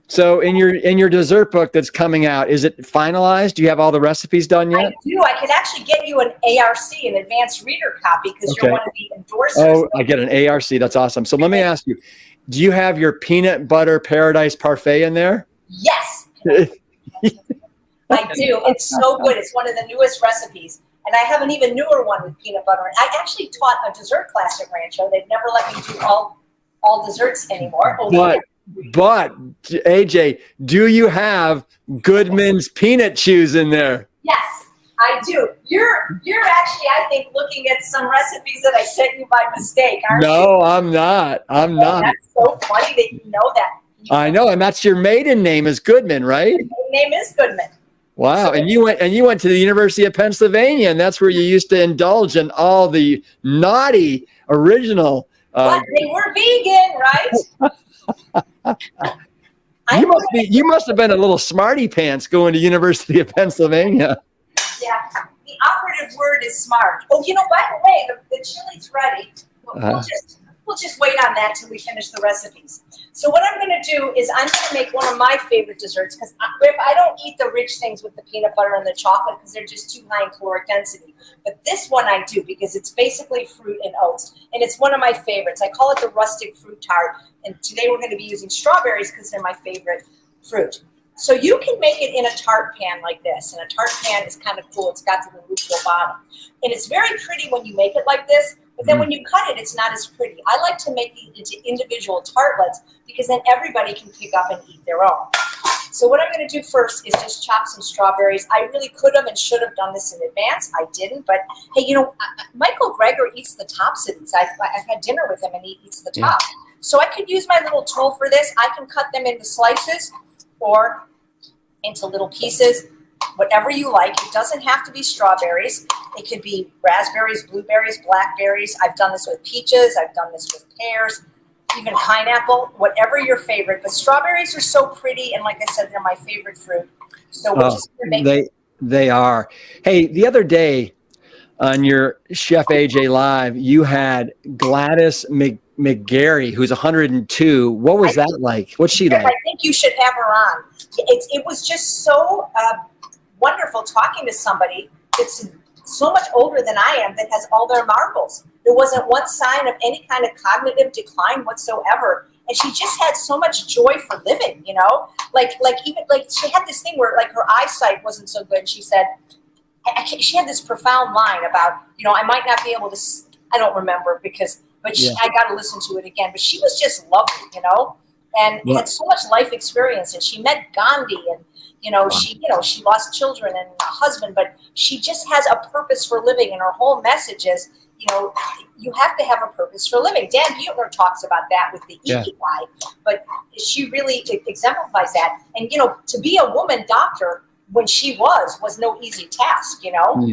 Speaker 5: So in your dessert book that's coming out, is it finalized? Do you have all the recipes done yet?
Speaker 4: I do. I could actually get you an ARC, an advanced reader copy, because you're one of the endorsers.
Speaker 5: Oh, I get an ARC. That's awesome. So let me ask you, do you have your peanut butter paradise parfait in there?
Speaker 4: Yes. I do. It's so good. It's one of the newest recipes. And I have an even newer one with peanut butter. I actually taught a dessert class at Rancho. They've never let me do all desserts anymore.
Speaker 5: But AJ, do you have Goodman's peanut chews in there?
Speaker 4: Yes, I do. You're actually, I think, looking at some recipes that I sent you by mistake, aren't you?
Speaker 5: No, I'm not. I'm not.
Speaker 4: That's so funny that you know that.
Speaker 5: I know, and that's your maiden name is Goodman, right?
Speaker 4: My name is Goodman.
Speaker 5: Wow, and you went to the University of Pennsylvania, and that's where you used to indulge in all the naughty original.
Speaker 4: But they were vegan, right?
Speaker 5: You must have been a little smarty pants going to University of Pennsylvania.
Speaker 4: Yeah, the operative word is smart. Oh, by the way, the chili's ready. We'll just wait on that till we finish the recipes. So what I'm going to do is I'm going to make one of my favorite desserts because I don't eat the rich things with the peanut butter and the chocolate because they're just too high in caloric density. But this one I do because it's basically fruit and oats. And it's one of my favorites. I call it the rustic fruit tart. And today we're going to be using strawberries because they're my favorite fruit. So you can make it in a tart pan like this. And a tart pan is kind of cool. It's got the removable bottom. And it's very pretty when you make it like this. But then when you cut it, it's not as pretty. I like to make it into individual tartlets because then everybody can pick up and eat their own. So what I'm going to do first is just chop some strawberries. I really could have and should have done this in advance. I didn't. But, hey, Michael Greger eats the tops of these. I've had dinner with him, and he eats the top. So I could use my little tool for this. I can cut them into slices or into little pieces. Whatever you like. It doesn't have to be strawberries. It could be raspberries, blueberries, blackberries. I've done this with peaches. I've done this with pears, even pineapple, whatever your favorite. But strawberries are so pretty, and like I said, they're my favorite fruit. So we're just gonna make
Speaker 5: they are. Hey, the other day, on your Chef AJ Live, you had Gladys McGarry, who's 102. What was that like? What's she like?
Speaker 4: I think you should have her on. It was just so wonderful talking to somebody that's so much older than I am that has all their marbles. There wasn't one sign of any kind of cognitive decline whatsoever. And she just had so much joy for living, you know? Like she had this thing where like her eyesight wasn't so good. She said, she had this profound line about, you know, I might not be able to, I don't remember I got to listen to it again. But she was just lovely, you know, and had so much life experience. And she met Gandhi, and she lost children and a husband, but she just has a purpose for living. And her whole message is, you know, you have to have a purpose for living. Dan Buettner talks about that with the Ikigai, but she really exemplifies that. And you know, to be a woman doctor when she was no easy task, you know.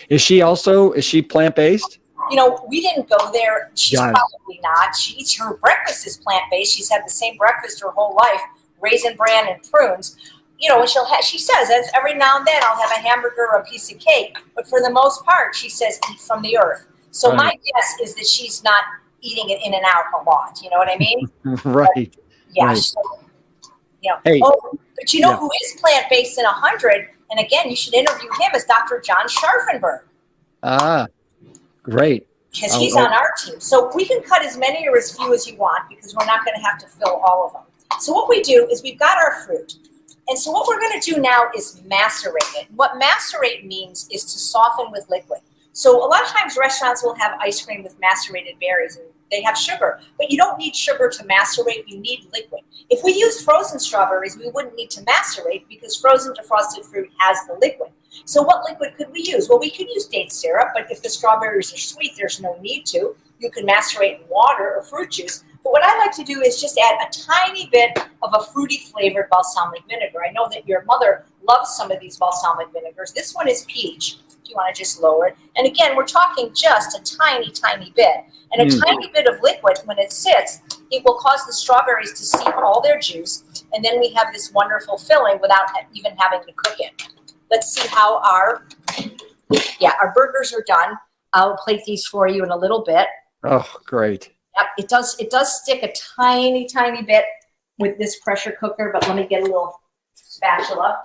Speaker 4: Is
Speaker 5: she plant-based?
Speaker 4: You know, we didn't go there. She's probably not. Her breakfast is plant-based. She's had the same breakfast her whole life, raisin bran and prunes. You know, and she says, as every now and then I'll have a hamburger or a piece of cake, but for the most part, she says, eat from the earth. So my guess is that she's not eating it in and out a lot. You know what I mean?
Speaker 5: Right.
Speaker 4: But, yeah.
Speaker 5: Right.
Speaker 4: So, you know,
Speaker 5: hey.
Speaker 4: But you know who is plant-based in 100? And again, you should interview him, is Dr. John Scharfenberg.
Speaker 5: Ah, great.
Speaker 4: Because he's on our team. So we can cut as many or as few as you want because we're not going to have to fill all of them. So what we do is we've got our fruit. And so what we're going to do now is macerate it. What macerate means is to soften with liquid. So a lot of times restaurants will have ice cream with macerated berries and they have sugar, but you don't need sugar to macerate, you need liquid. If we use frozen strawberries, we wouldn't need to macerate because frozen defrosted fruit has the liquid. So what liquid could we use? Well, we could use date syrup, but if the strawberries are sweet, there's no need to. You can macerate in water or fruit juice. But what I like to do is just add a tiny bit of a fruity flavored balsamic vinegar. I know that your mother loves some of these balsamic vinegars. This one is peach. If you want to just lower it. And again, we're talking just a tiny, tiny bit. And a tiny bit of liquid, when it sits, it will cause the strawberries to seep all their juice. And then we have this wonderful filling without even having to cook it. Let's see how our burgers are done. I'll plate these for you in a little bit.
Speaker 5: Oh, great.
Speaker 4: Yep, it does stick a tiny, tiny bit with this pressure cooker, but let me get a little spatula.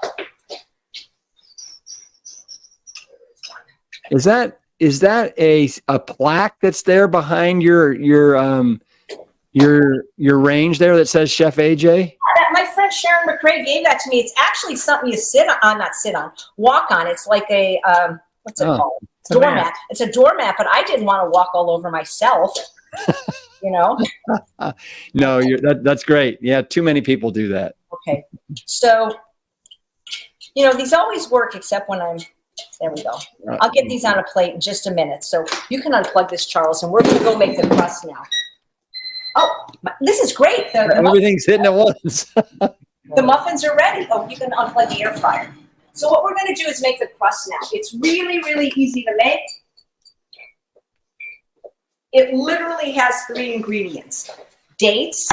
Speaker 5: Is that a plaque that's there behind your range there that says Chef AJ?
Speaker 4: My friend Sharon McRae gave that to me. It's actually something you walk on. It's like a what's it called? Doormat. It's a doormat, but I didn't want to walk all over myself. You know?
Speaker 5: No, that's great. Yeah, too many people do that.
Speaker 4: Okay. So, you know, these always work except when there we go. I'll get these on a plate in just a minute. So you can unplug this, Charles, and we're going to go make the crust now. Oh, this is great.
Speaker 5: Everything's hitting at once.
Speaker 4: The muffins are ready. Oh, you can unplug the air fryer. So what we're going to do is make the crust now. It's really, really easy to make. It literally has 3 ingredients: dates,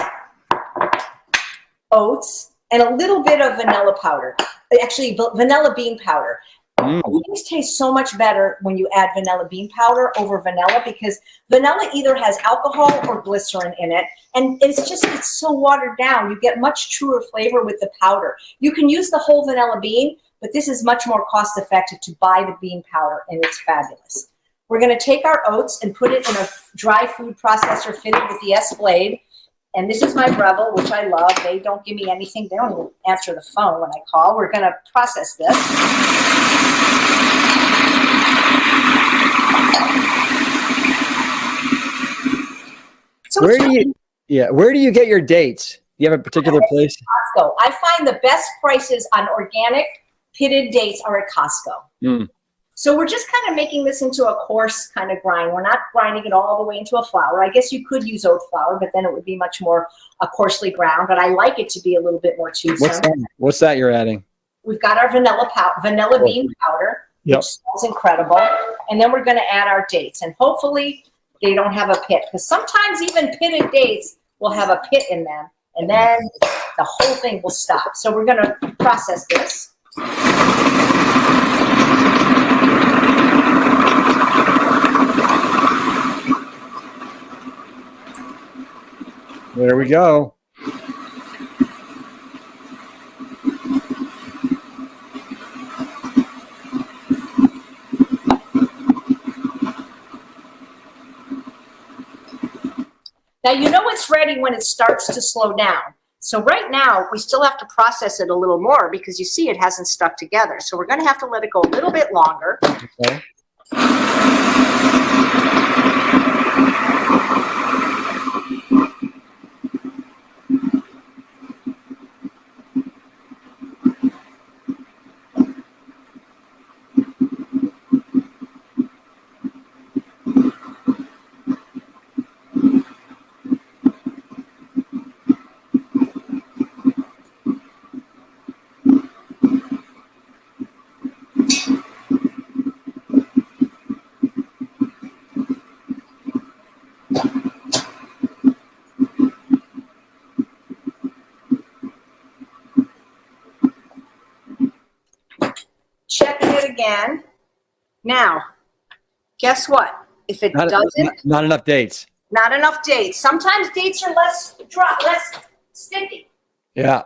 Speaker 4: oats, and a little bit of vanilla powder. Actually, vanilla bean powder. Things taste so much better when you add vanilla bean powder over vanilla because vanilla either has alcohol or glycerin in it, and it's so watered down. You get much truer flavor with the powder. You can use the whole vanilla bean, but this is much more cost effective to buy the bean powder, and it's fabulous. We're going to take our oats and put it in a dry food processor fitted with the S-Blade. And this is my Breville, which I love. They don't give me anything. They don't even answer the phone when I call. We're going to process this. So
Speaker 5: where do you get your dates? Do you have a particular place?
Speaker 4: Costco. I find the best prices on organic pitted dates are at Costco. So we're just kind of making this into a coarse kind of grind. We're not grinding it all the way into a flour. I guess you could use oat flour, but then it would be much more coarsely ground. But I like it to be a little bit more toothsome.
Speaker 5: What's that you're adding?
Speaker 4: We've got our vanilla bean powder, which smells incredible. And then we're going to add our dates. And hopefully they don't have a pit. Because sometimes even pitted dates will have a pit in them. And then the whole thing will stop. So we're going to process this.
Speaker 5: There we go.
Speaker 4: Now, you know it's ready when it starts to slow down. So right now, we still have to process it a little more because you see it hasn't stuck together. So we're going to have to let it go a little bit longer.
Speaker 5: Okay.
Speaker 4: Checking it again. Now, guess what? If it doesn't,
Speaker 5: Not enough dates.
Speaker 4: not enough dates. Sometimes dates are less sticky.
Speaker 5: Yeah.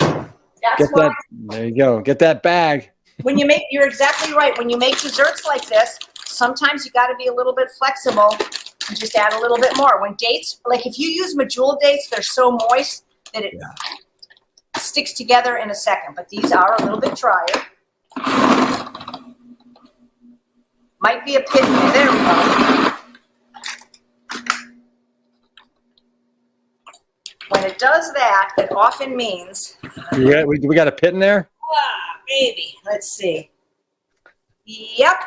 Speaker 4: That's
Speaker 5: Get
Speaker 4: why
Speaker 5: that. There you go. Get that bag.
Speaker 4: when you make, you're exactly right. When you make desserts like this, sometimes you got to be a little bit flexible and just add a little bit more. When dates, like if you use medjool dates, they're so moist that it sticks together in a second. But these are a little bit drier. Might be a pit. There we go. When it does that, it often means,
Speaker 5: We got a pit in there?
Speaker 4: maybe, let's see. Yep.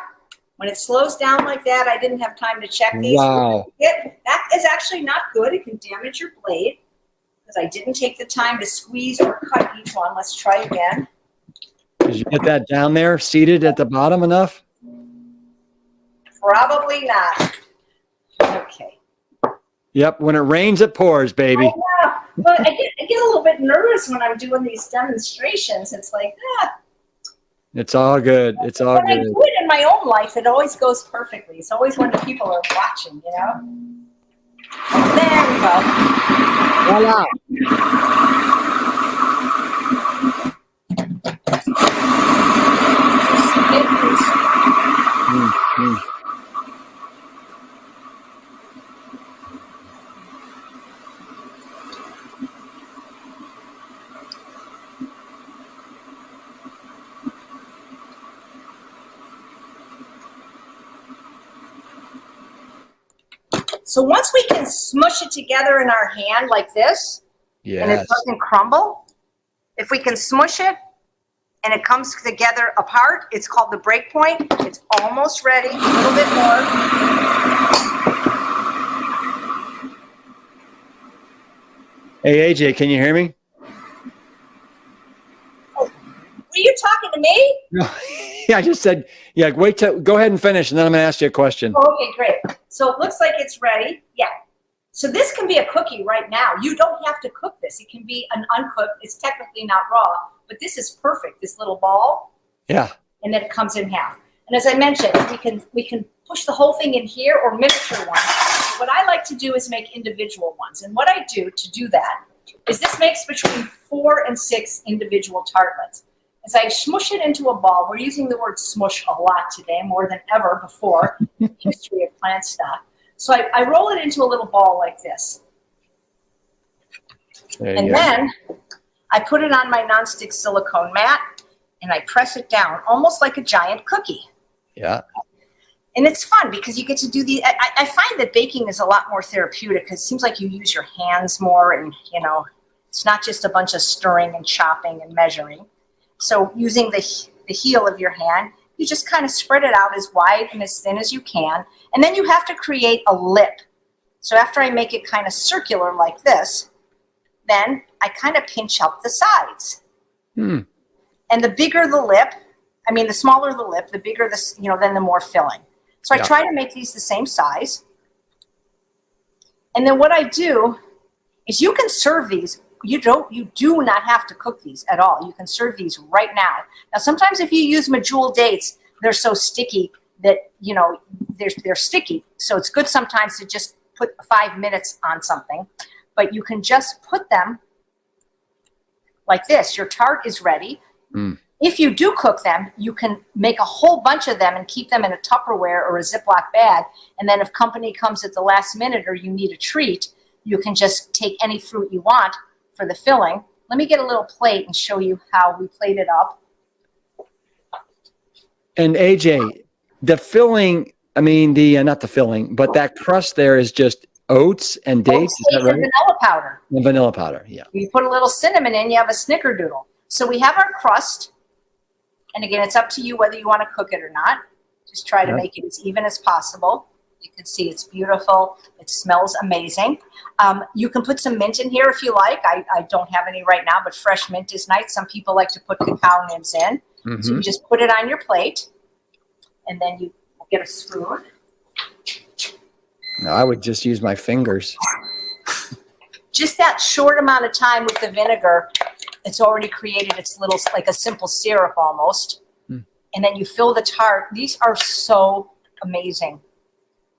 Speaker 4: When it slows down like that, I didn't have time to check these.
Speaker 5: Wow.
Speaker 4: That is actually not good. It can damage your blade because I didn't take the time to squeeze or cut each one. Let's try again.
Speaker 5: Did you get that down there, seated at the bottom enough?
Speaker 4: Probably not. Okay.
Speaker 5: Yep. When it rains, it pours, baby.
Speaker 4: I know. But I get a little bit nervous when I'm doing these demonstrations. It's like,
Speaker 5: It's all good. It's all
Speaker 4: when I
Speaker 5: good.
Speaker 4: do it in my own life, it always goes perfectly. It's always when the people are watching, you know? There we go.
Speaker 5: Voila.
Speaker 4: So once we can smush it together in our hand like this, and it
Speaker 5: Yes.
Speaker 4: doesn't crumble, if we can smush it and it comes together apart, it's called the break point. It's almost ready. A little bit more.
Speaker 5: Hey, AJ, can you hear me?
Speaker 4: Were you talking to me?
Speaker 5: No. Yeah, I just said, yeah, go ahead and finish, and then I'm going to ask you a question.
Speaker 4: Okay, great. So it looks like it's ready. Yeah. So this can be a cookie right now. You don't have to cook this. It can be an uncooked. It's technically not raw, but this is perfect. This little ball.
Speaker 5: Yeah.
Speaker 4: And then it comes in half. And as I mentioned, we can push the whole thing in here or miniature ones. What I like to do is make individual ones. And what I do to do that is this makes between 4 and 6 individual tartlets. As I smush it into a ball, we're using the word smush a lot today, more than ever before in the history of plant stock. So I roll it into a little ball like this. And then I put it on my nonstick silicone mat and I press it down almost like a giant cookie.
Speaker 5: Yeah.
Speaker 4: And it's fun because you get to do I find that baking is a lot more therapeutic because it seems like you use your hands more and, you know, it's not just a bunch of stirring and chopping and measuring. So using the heel of your hand, you just kind of spread it out as wide and as thin as you can. And then you have to create a lip. So after I make it kind of circular like this, then I kind of pinch up the sides. And the bigger the lip, the smaller the lip, the bigger then the more filling. So I try to make these the same size. And then what I do is you can serve these. You do not have to cook these at all. You can serve these right now. Now, sometimes if you use medjool dates, they're so sticky that, they're sticky. So it's good sometimes to just put 5 minutes on something, but you can just put them like this. Your tart is ready. If you do cook them, you can make a whole bunch of them and keep them in a Tupperware or a Ziploc bag. And then if company comes at the last minute or you need a treat, you can just take any fruit you want for the filling. Let me get a little plate and show you how we plate it up.
Speaker 5: And AJ, the filling, I mean, not the filling, but that crust there is just oats and dates.
Speaker 4: Oats, dates, and vanilla powder.
Speaker 5: And vanilla powder, yeah.
Speaker 4: You put a little cinnamon in, you have a snickerdoodle. So we have our crust. And again, it's up to you whether you want to cook it or not. Just try to make it as even as possible. You can see it's beautiful. It smells amazing. You can put some mint in here if you like. I don't have any right now, but fresh mint is nice. Some people like to put cacao nibs in. So you just put it on your plate, and then you get a spoon.
Speaker 5: No, I would just use my fingers.
Speaker 4: Just that short amount of time with the vinegar, it's already created its little, like a simple syrup almost. And then you fill the tart. These are so amazing.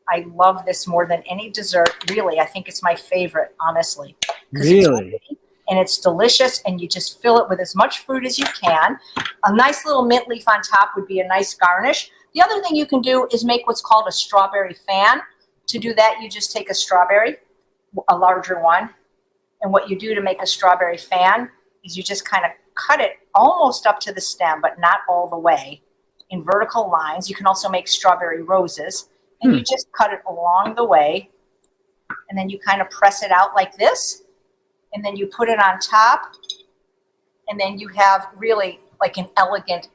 Speaker 4: I love this more than any dessert. Really, I think it's my favorite, honestly.
Speaker 5: Really?
Speaker 4: And it's delicious, and you just fill it with as much fruit as you can. A nice little mint leaf on top would be a nice garnish. The other thing you can do is make what's called a strawberry fan. To do that, you just take a strawberry, a larger one, and what you do to make a strawberry fan is you just kind of cut it almost up to the stem, but not all the way, in vertical lines. You can also make strawberry roses, and you just cut it along the way, and then you kind of press it out like this, and then you put it on top, and then you have really like an elegant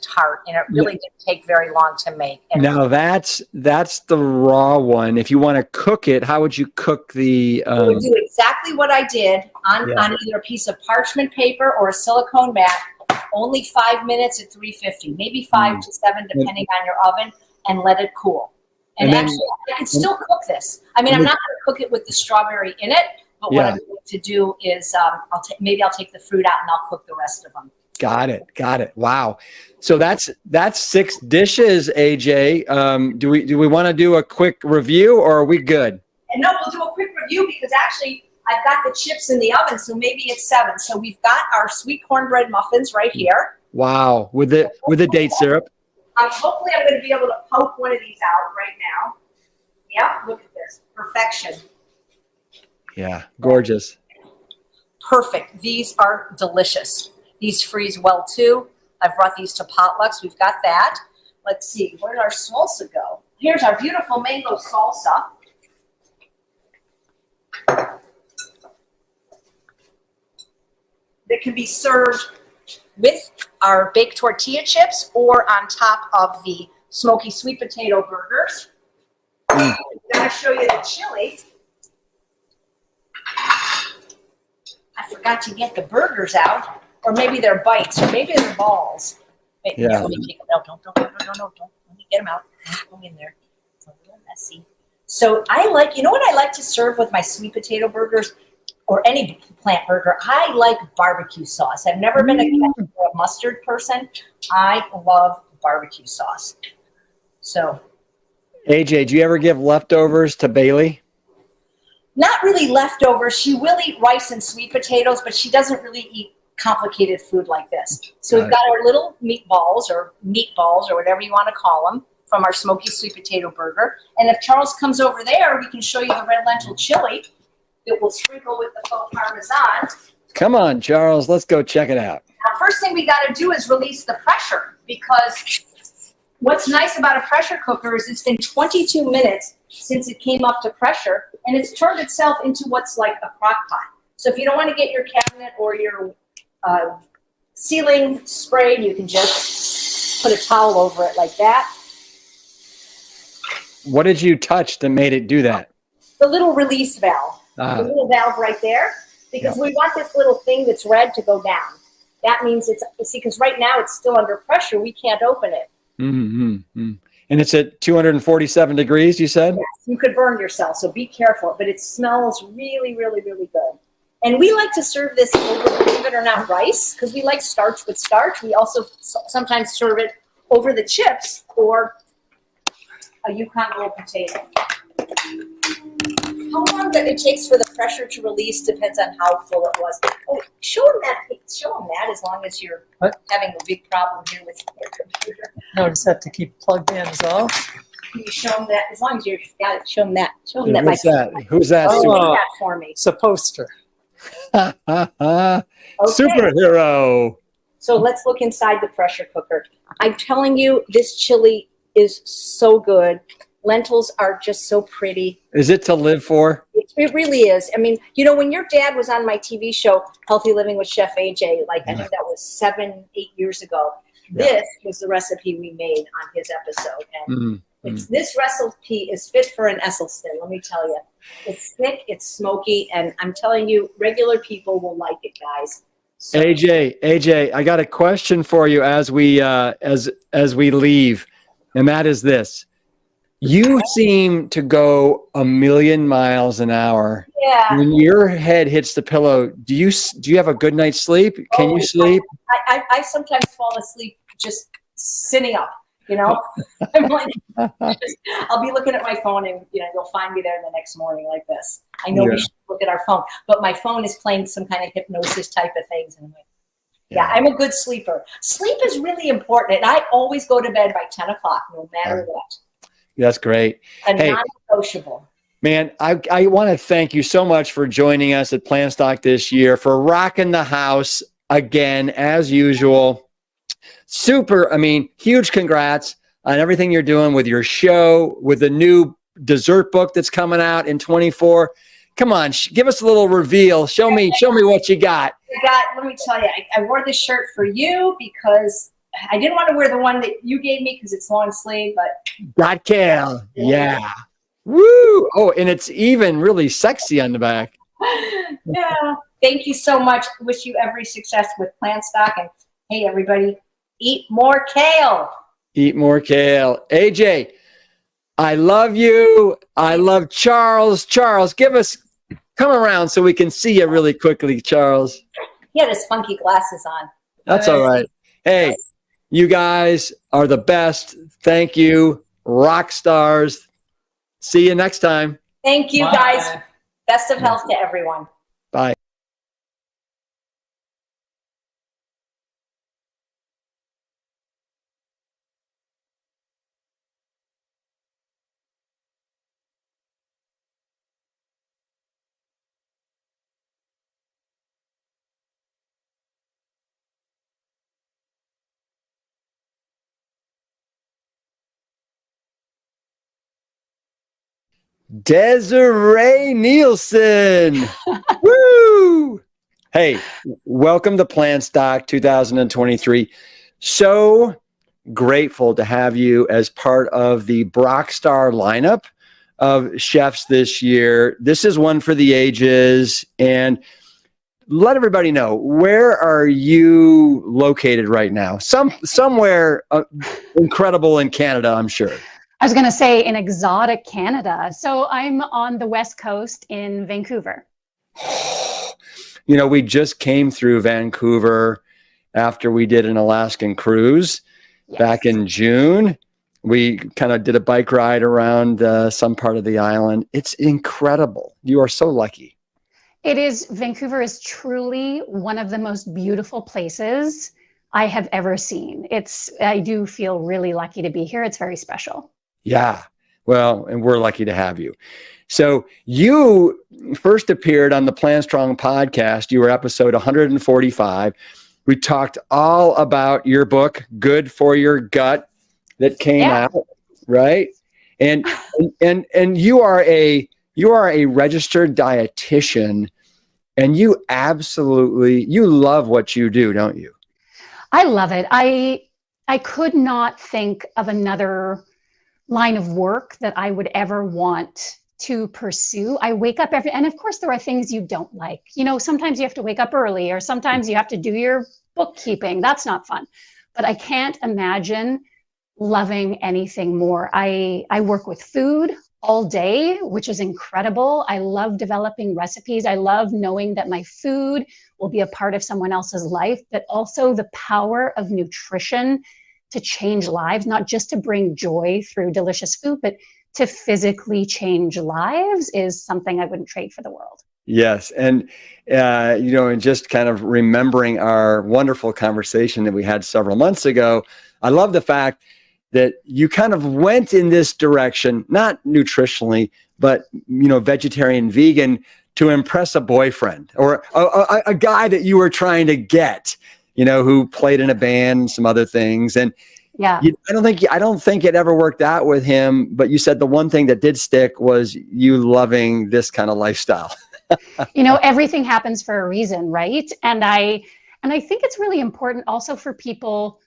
Speaker 4: tart, and it really didn't take very long to make. And
Speaker 5: now that's the raw one. If you want to cook it, how would you cook the?
Speaker 4: You would do exactly what I did on either a piece of parchment paper or a silicone mat. Only 5 minutes at 350, maybe 5 to 7, depending on your oven, and let it cool. And then, actually, I can still cook this. I mean, I'm not going to cook it with the strawberry in it, but what I'm going to do is maybe I'll take the fruit out and I'll cook the rest of them.
Speaker 5: Got it. Wow. So that's 6 dishes, AJ. Do we want to do a quick review, or are we good?
Speaker 4: And no, we'll do a quick review because actually I've got the chips in the oven, so maybe it's 7. So we've got our sweet cornbread muffins right here.
Speaker 5: Wow, with the date syrup.
Speaker 4: Hopefully I'm going to be able to poke one of these out right now. Yep, look at this. Perfection.
Speaker 5: Yeah, gorgeous.
Speaker 4: Perfect. These are delicious. These freeze well too. I've brought these to potlucks. We've got that. Let's see, where did our salsa go? Here's our beautiful mango salsa. That can be served with our baked tortilla chips or on top of the smoky sweet potato burgers. I'm going to show you the chili. I forgot to get the burgers out, or maybe they're bites, or maybe they're balls. Wait,
Speaker 5: Yeah.
Speaker 4: Let me take them out. Don't. Let me get them out. Don't go in there. It's a little messy. So you know what I like to serve with my sweet potato burgers or any plant burger? I like barbecue sauce. I've never been a ketchup or a mustard person. I love barbecue sauce. So.
Speaker 5: AJ, do you ever give leftovers to Bailey?
Speaker 4: Not really leftovers. She will eat rice and sweet potatoes, but she doesn't really eat complicated food like this. So we've got our little meatballs or whatever you want to call them from our smoky sweet potato burger. And if Charles comes over there, we can show you the red lentil chili that we'll sprinkle with the faux parmesan.
Speaker 5: Come on, Charles, let's go check it out.
Speaker 4: Now, first thing we got to do is release the pressure, because what's nice about a pressure cooker is it's been 22 minutes since it came up to pressure, and it's turned itself into what's like a crock pot. So if you don't want to get your cabinet or your ceiling sprayed, you can just put a towel over it like that.
Speaker 5: What did you touch that made it do that?
Speaker 4: The little release valve. The little valve right there, because we want this little thing that's red to go down. That means because right now it's still under pressure, we can't open it.
Speaker 5: And it's at 247 degrees, you said?
Speaker 4: Yes, you could burn yourself, so be careful. But it smells really, really, really good. And we like to serve this over, believe it or not, rice, because we like starch with starch. We also sometimes serve it over the chips or a Yukon roll potato. How long that it takes for the pressure to release depends on how full it was. Oh, show them that as long as you're
Speaker 6: What?
Speaker 4: having a big problem here with your computer.
Speaker 6: No, just have to keep plugged in is all.
Speaker 4: Can you show them that? As long as you've got it, show them that. Show them that.
Speaker 1: What's that? Who's that?
Speaker 4: Oh,
Speaker 6: Oh.
Speaker 4: make that for me.
Speaker 6: It's a poster.
Speaker 1: Superhero.
Speaker 4: So let's look inside the pressure cooker. I'm telling you, this chili is so good. Lentils are just so pretty.
Speaker 5: Is it to live for?
Speaker 4: It really is. I mean, you know, when your dad was on my TV show, Healthy Living with Chef AJ, like I think that was 7-8 years ago, this was the recipe we made on his episode. And this recipe is fit for an Esselstyn, let me tell you. It's thick, it's smoky, and I'm telling you, regular people will like it, guys. So,
Speaker 5: AJ, I got a question for you as we leave, and that is this. You seem to go 1,000,000 miles an hour.
Speaker 4: yeah.
Speaker 5: When your head hits the pillow, do you have a good night's sleep? Can you sleep?
Speaker 4: I sometimes fall asleep just sitting up, you know? I'm like, I'll be looking at my phone and, you know, you'll find me there the next morning like this. I know we should look at our phone, but my phone is playing some kind of hypnosis type of things. And I'm like, yeah, I'm a good sleeper. Sleep is really important. And I always go to bed by 10 o'clock, no matter what.
Speaker 5: That's great.
Speaker 4: And
Speaker 5: Hey.
Speaker 4: non-negotiable.
Speaker 5: Man, I want to thank you so much for joining us at Plant Stock this year, for rocking the house again, as usual. Huge congrats on everything you're doing with your show, with the new dessert book that's coming out in 24. Come on, give us a little reveal. Show me what you got.
Speaker 4: Let me tell you, I wore this shirt for you because I didn't want to wear the one that you gave me because it's long sleeve, but
Speaker 5: Got kale. Yeah. Woo. Oh, and it's even really sexy on the back.
Speaker 4: yeah. Thank you so much. Wish you every success with Plant Stock. And hey, everybody, eat more kale.
Speaker 5: Eat more kale. AJ, I love you. I love Charles. Charles, come around so we can see you really quickly, Charles.
Speaker 4: He had his funky glasses on.
Speaker 5: That's all right. Hey, you guys are the best. Thank you. Rock stars. See you next time.
Speaker 4: Thank you, guys. Best of health to everyone.
Speaker 5: Bye. Desiree Nelson. Woo! Hey, welcome to Plant Stock 2023. So grateful to have you as part of the Brockstar lineup of chefs this year. This is one for the ages. And let everybody know, where are you located right now? Somewhere incredible in Canada, I'm sure.
Speaker 7: I was going to say in exotic Canada. So I'm on the West Coast in Vancouver.
Speaker 5: You know, we just came through Vancouver after we did an Alaskan cruise back in June. We kind of did a bike ride around some part of the island. It's incredible. You are so lucky.
Speaker 7: It is. Vancouver is truly one of the most beautiful places I have ever seen. I do feel really lucky to be here. It's very special.
Speaker 5: Yeah. Well, and we're lucky to have you. So you first appeared on the Plant Strong podcast. You were episode 145. We talked all about your book, Good for Your Gut, that came out, right? And you are a registered dietitian, and you love what you do, don't you?
Speaker 7: I love it. I could not think of another line of work that I would ever want to pursue. I wake up and of course there are things you don't like. You know, sometimes you have to wake up early, or sometimes you have to do your bookkeeping. That's not fun. But I can't imagine loving anything more. I work with food all day, which is incredible. I love developing recipes. I love knowing that my food will be a part of someone else's life, but also the power of nutrition to change lives, not just to bring joy through delicious food, but to physically change lives is something I wouldn't trade for the world.
Speaker 5: Yes. And, and just kind of remembering our wonderful conversation that we had several months ago, I love the fact that you kind of went in this direction, not nutritionally, but, vegetarian, vegan, to impress a boyfriend or a guy that you were trying to get, who played in a band and some other things. And
Speaker 7: Yeah.
Speaker 5: I don't think it ever worked out with him, but you said the one thing that did stick was you loving this kind of lifestyle.
Speaker 7: Everything happens for a reason, right? And I think it's really important also for people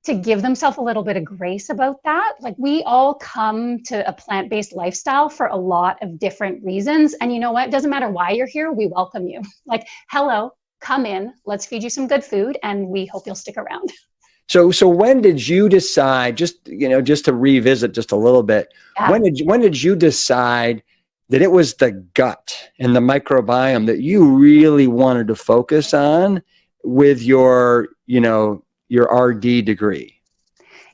Speaker 7: to give themselves a little bit of grace about that. Like, we all come to a plant-based lifestyle for a lot of different reasons. And you know what? It doesn't matter why you're here, we welcome you. Like, hello, come in, let's feed you some good food, and we hope you'll stick around.
Speaker 5: So when did you decide, just to revisit just a little bit,
Speaker 7: Yeah.
Speaker 5: when did you decide that it was the gut and the microbiome that you really wanted to focus on with your RD degree?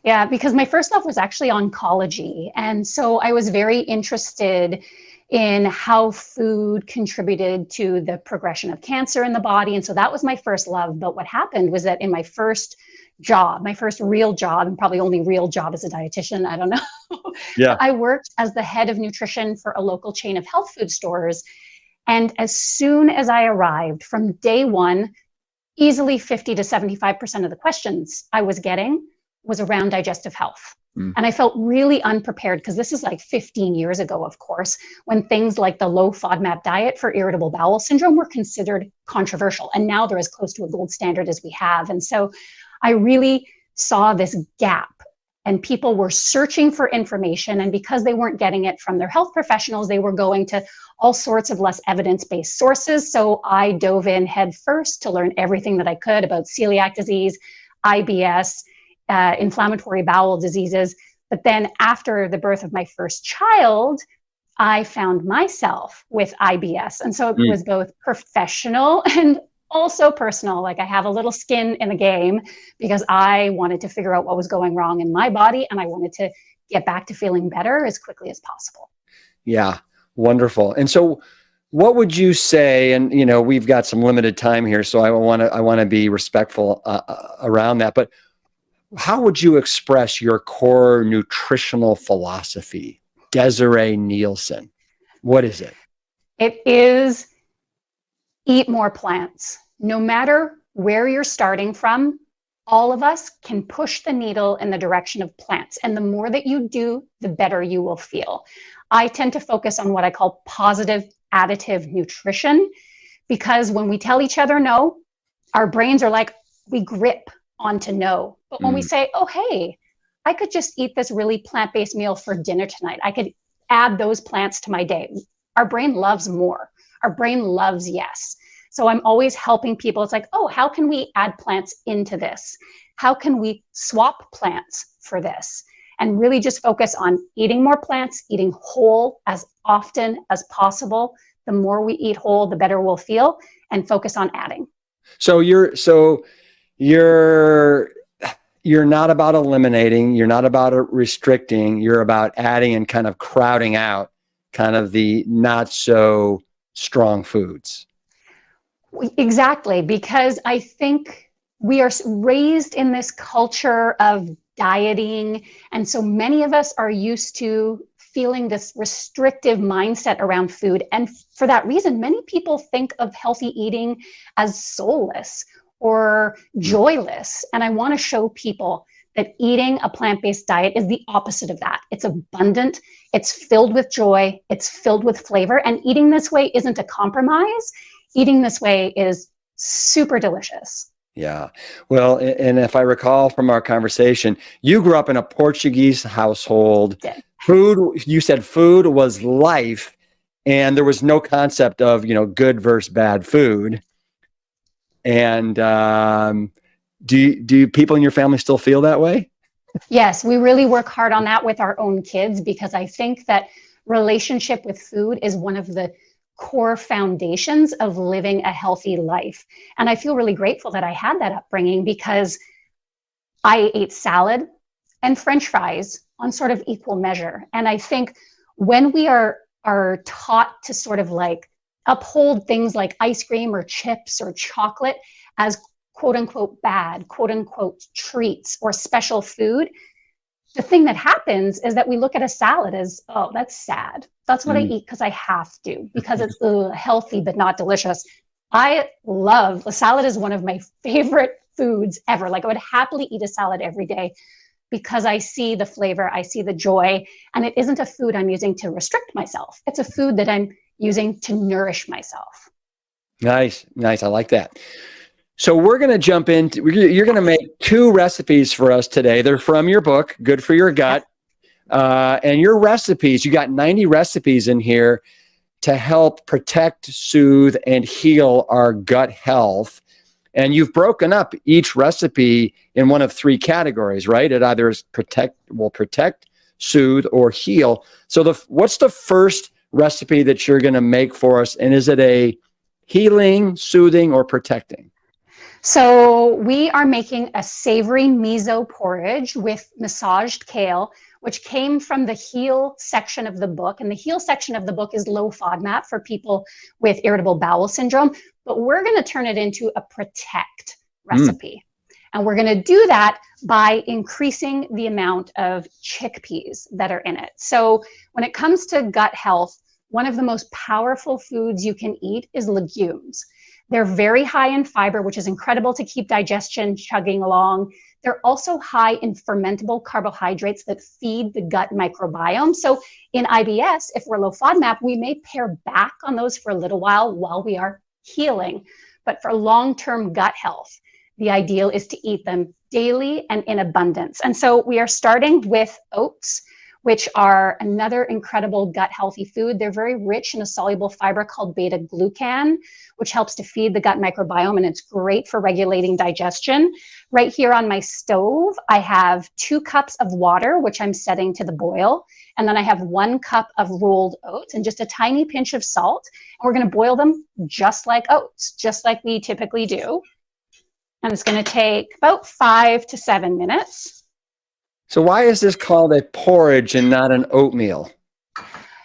Speaker 7: Yeah, because my first love was actually oncology. And so I was very interested in how food contributed to the progression of cancer in the body. And so that was my first love. But what happened was that in my first real job, and probably only real job as a dietitian, I don't know.
Speaker 5: Yeah.
Speaker 7: I worked as the head of nutrition for a local chain of health food stores. And as soon as I arrived, from day one, easily 50 to 75% of the questions I was getting was around digestive health. And I felt really unprepared, because this is like 15 years ago, of course, when things like the low FODMAP diet for irritable bowel syndrome were considered controversial. And now they're as close to a gold standard as we have. And so I really saw this gap, and people were searching for information. And because they weren't getting it from their health professionals, they were going to all sorts of less evidence-based sources. So I dove in head first to learn everything that I could about celiac disease, IBS, inflammatory bowel diseases. But then after the birth of my first child, I found myself with IBS. And so it was both professional and also personal. Like, I have a little skin in the game because I wanted to figure out what was going wrong in my body, and I wanted to get back to feeling better as quickly as possible.
Speaker 5: Yeah. Wonderful. And so what would you say, and we've got some limited time here, so I want to be respectful around that, but how would you express your core nutritional philosophy? Desiree Nelson, what is it?
Speaker 7: It is eat more plants. No matter where you're starting from, all of us can push the needle in the direction of plants. And the more that you do, the better you will feel. I tend to focus on what I call positive additive nutrition, because when we tell each other no, our brains are like, we grip onto no. But when we say, oh, hey, I could just eat this really plant-based meal for dinner tonight, I could add those plants to my day, our brain loves more. Our brain loves yes. So I'm always helping people. It's like, oh, how can we add plants into this? How can we swap plants for this? And really just focus on eating more plants, eating whole as often as possible. The more we eat whole, the better we'll feel, and focus on adding.
Speaker 5: So you're not about eliminating, you're not about restricting, you're about adding and kind of crowding out kind of the not so strong foods.
Speaker 7: Exactly, because I think we are raised in this culture of dieting. And so many of us are used to feeling this restrictive mindset around food. And for that reason, many people think of healthy eating as soulless or joyless. And I want to show people that eating a plant-based diet is the opposite of that. It's abundant, it's filled with joy, it's filled with flavor. And eating this way isn't a compromise. Eating this way is super delicious.
Speaker 5: Yeah. Well, and if I recall from our conversation, you grew up in a Portuguese household.
Speaker 7: Yeah.
Speaker 5: You said food was life, and there was no concept of, good versus bad food. And do people in your family still feel that way?
Speaker 7: Yes, we really work hard on that with our own kids, because I think that relationship with food is one of the core foundations of living a healthy life. And I feel really grateful that I had that upbringing, because I ate salad and French fries on sort of equal measure. And I think when we are taught to sort of like uphold things like ice cream or chips or chocolate as quote unquote bad, quote unquote treats or special food, the thing that happens is that we look at a salad as, oh, that's sad. That's what I eat because I have to, because it's healthy but not delicious. I love a salad, is one of my favorite foods ever. Like I would happily eat a salad every day because I see the flavor, I see the joy, and it isn't a food I'm using to restrict myself. It's a food that I'm using to nourish myself.
Speaker 5: Nice. I like that. So we're going to jump into, you're going to make 2 recipes for us today. They're from your book, Good for Your Gut. And your recipes, you got 90 recipes in here to help protect, soothe, and heal our gut health. And you've broken up each recipe in one of 3 categories, right? It either is will protect, soothe, or heal. So what's the first recipe that you're going to make for us? And is it a healing, soothing, or protecting?
Speaker 7: So we are making a savory miso porridge with massaged kale, which came from the heal section of the book. And the heal section of the book is low FODMAP for people with irritable bowel syndrome. But we're going to turn it into a protect recipe. And we're going to do that by increasing the amount of chickpeas that are in it. So when it comes to gut health, one of the most powerful foods you can eat is legumes. They're very high in fiber, which is incredible to keep digestion chugging along. They're also high in fermentable carbohydrates that feed the gut microbiome. So in IBS, if we're low FODMAP, we may pare back on those for a little while we are healing. But for long-term gut health, the ideal is to eat them daily and in abundance. And so we are starting with oats, which are another incredible gut healthy food. They're very rich in a soluble fiber called beta glucan, which helps to feed the gut microbiome, and it's great for regulating digestion. Right here on my stove, I have 2 cups of water, which I'm setting to the boil. And then I have 1 cup of rolled oats and just a tiny pinch of salt. And we're going to boil them just like oats, just like we typically do. And it's going to take about 5 to 7 minutes.
Speaker 5: So why is this called a porridge and not an oatmeal?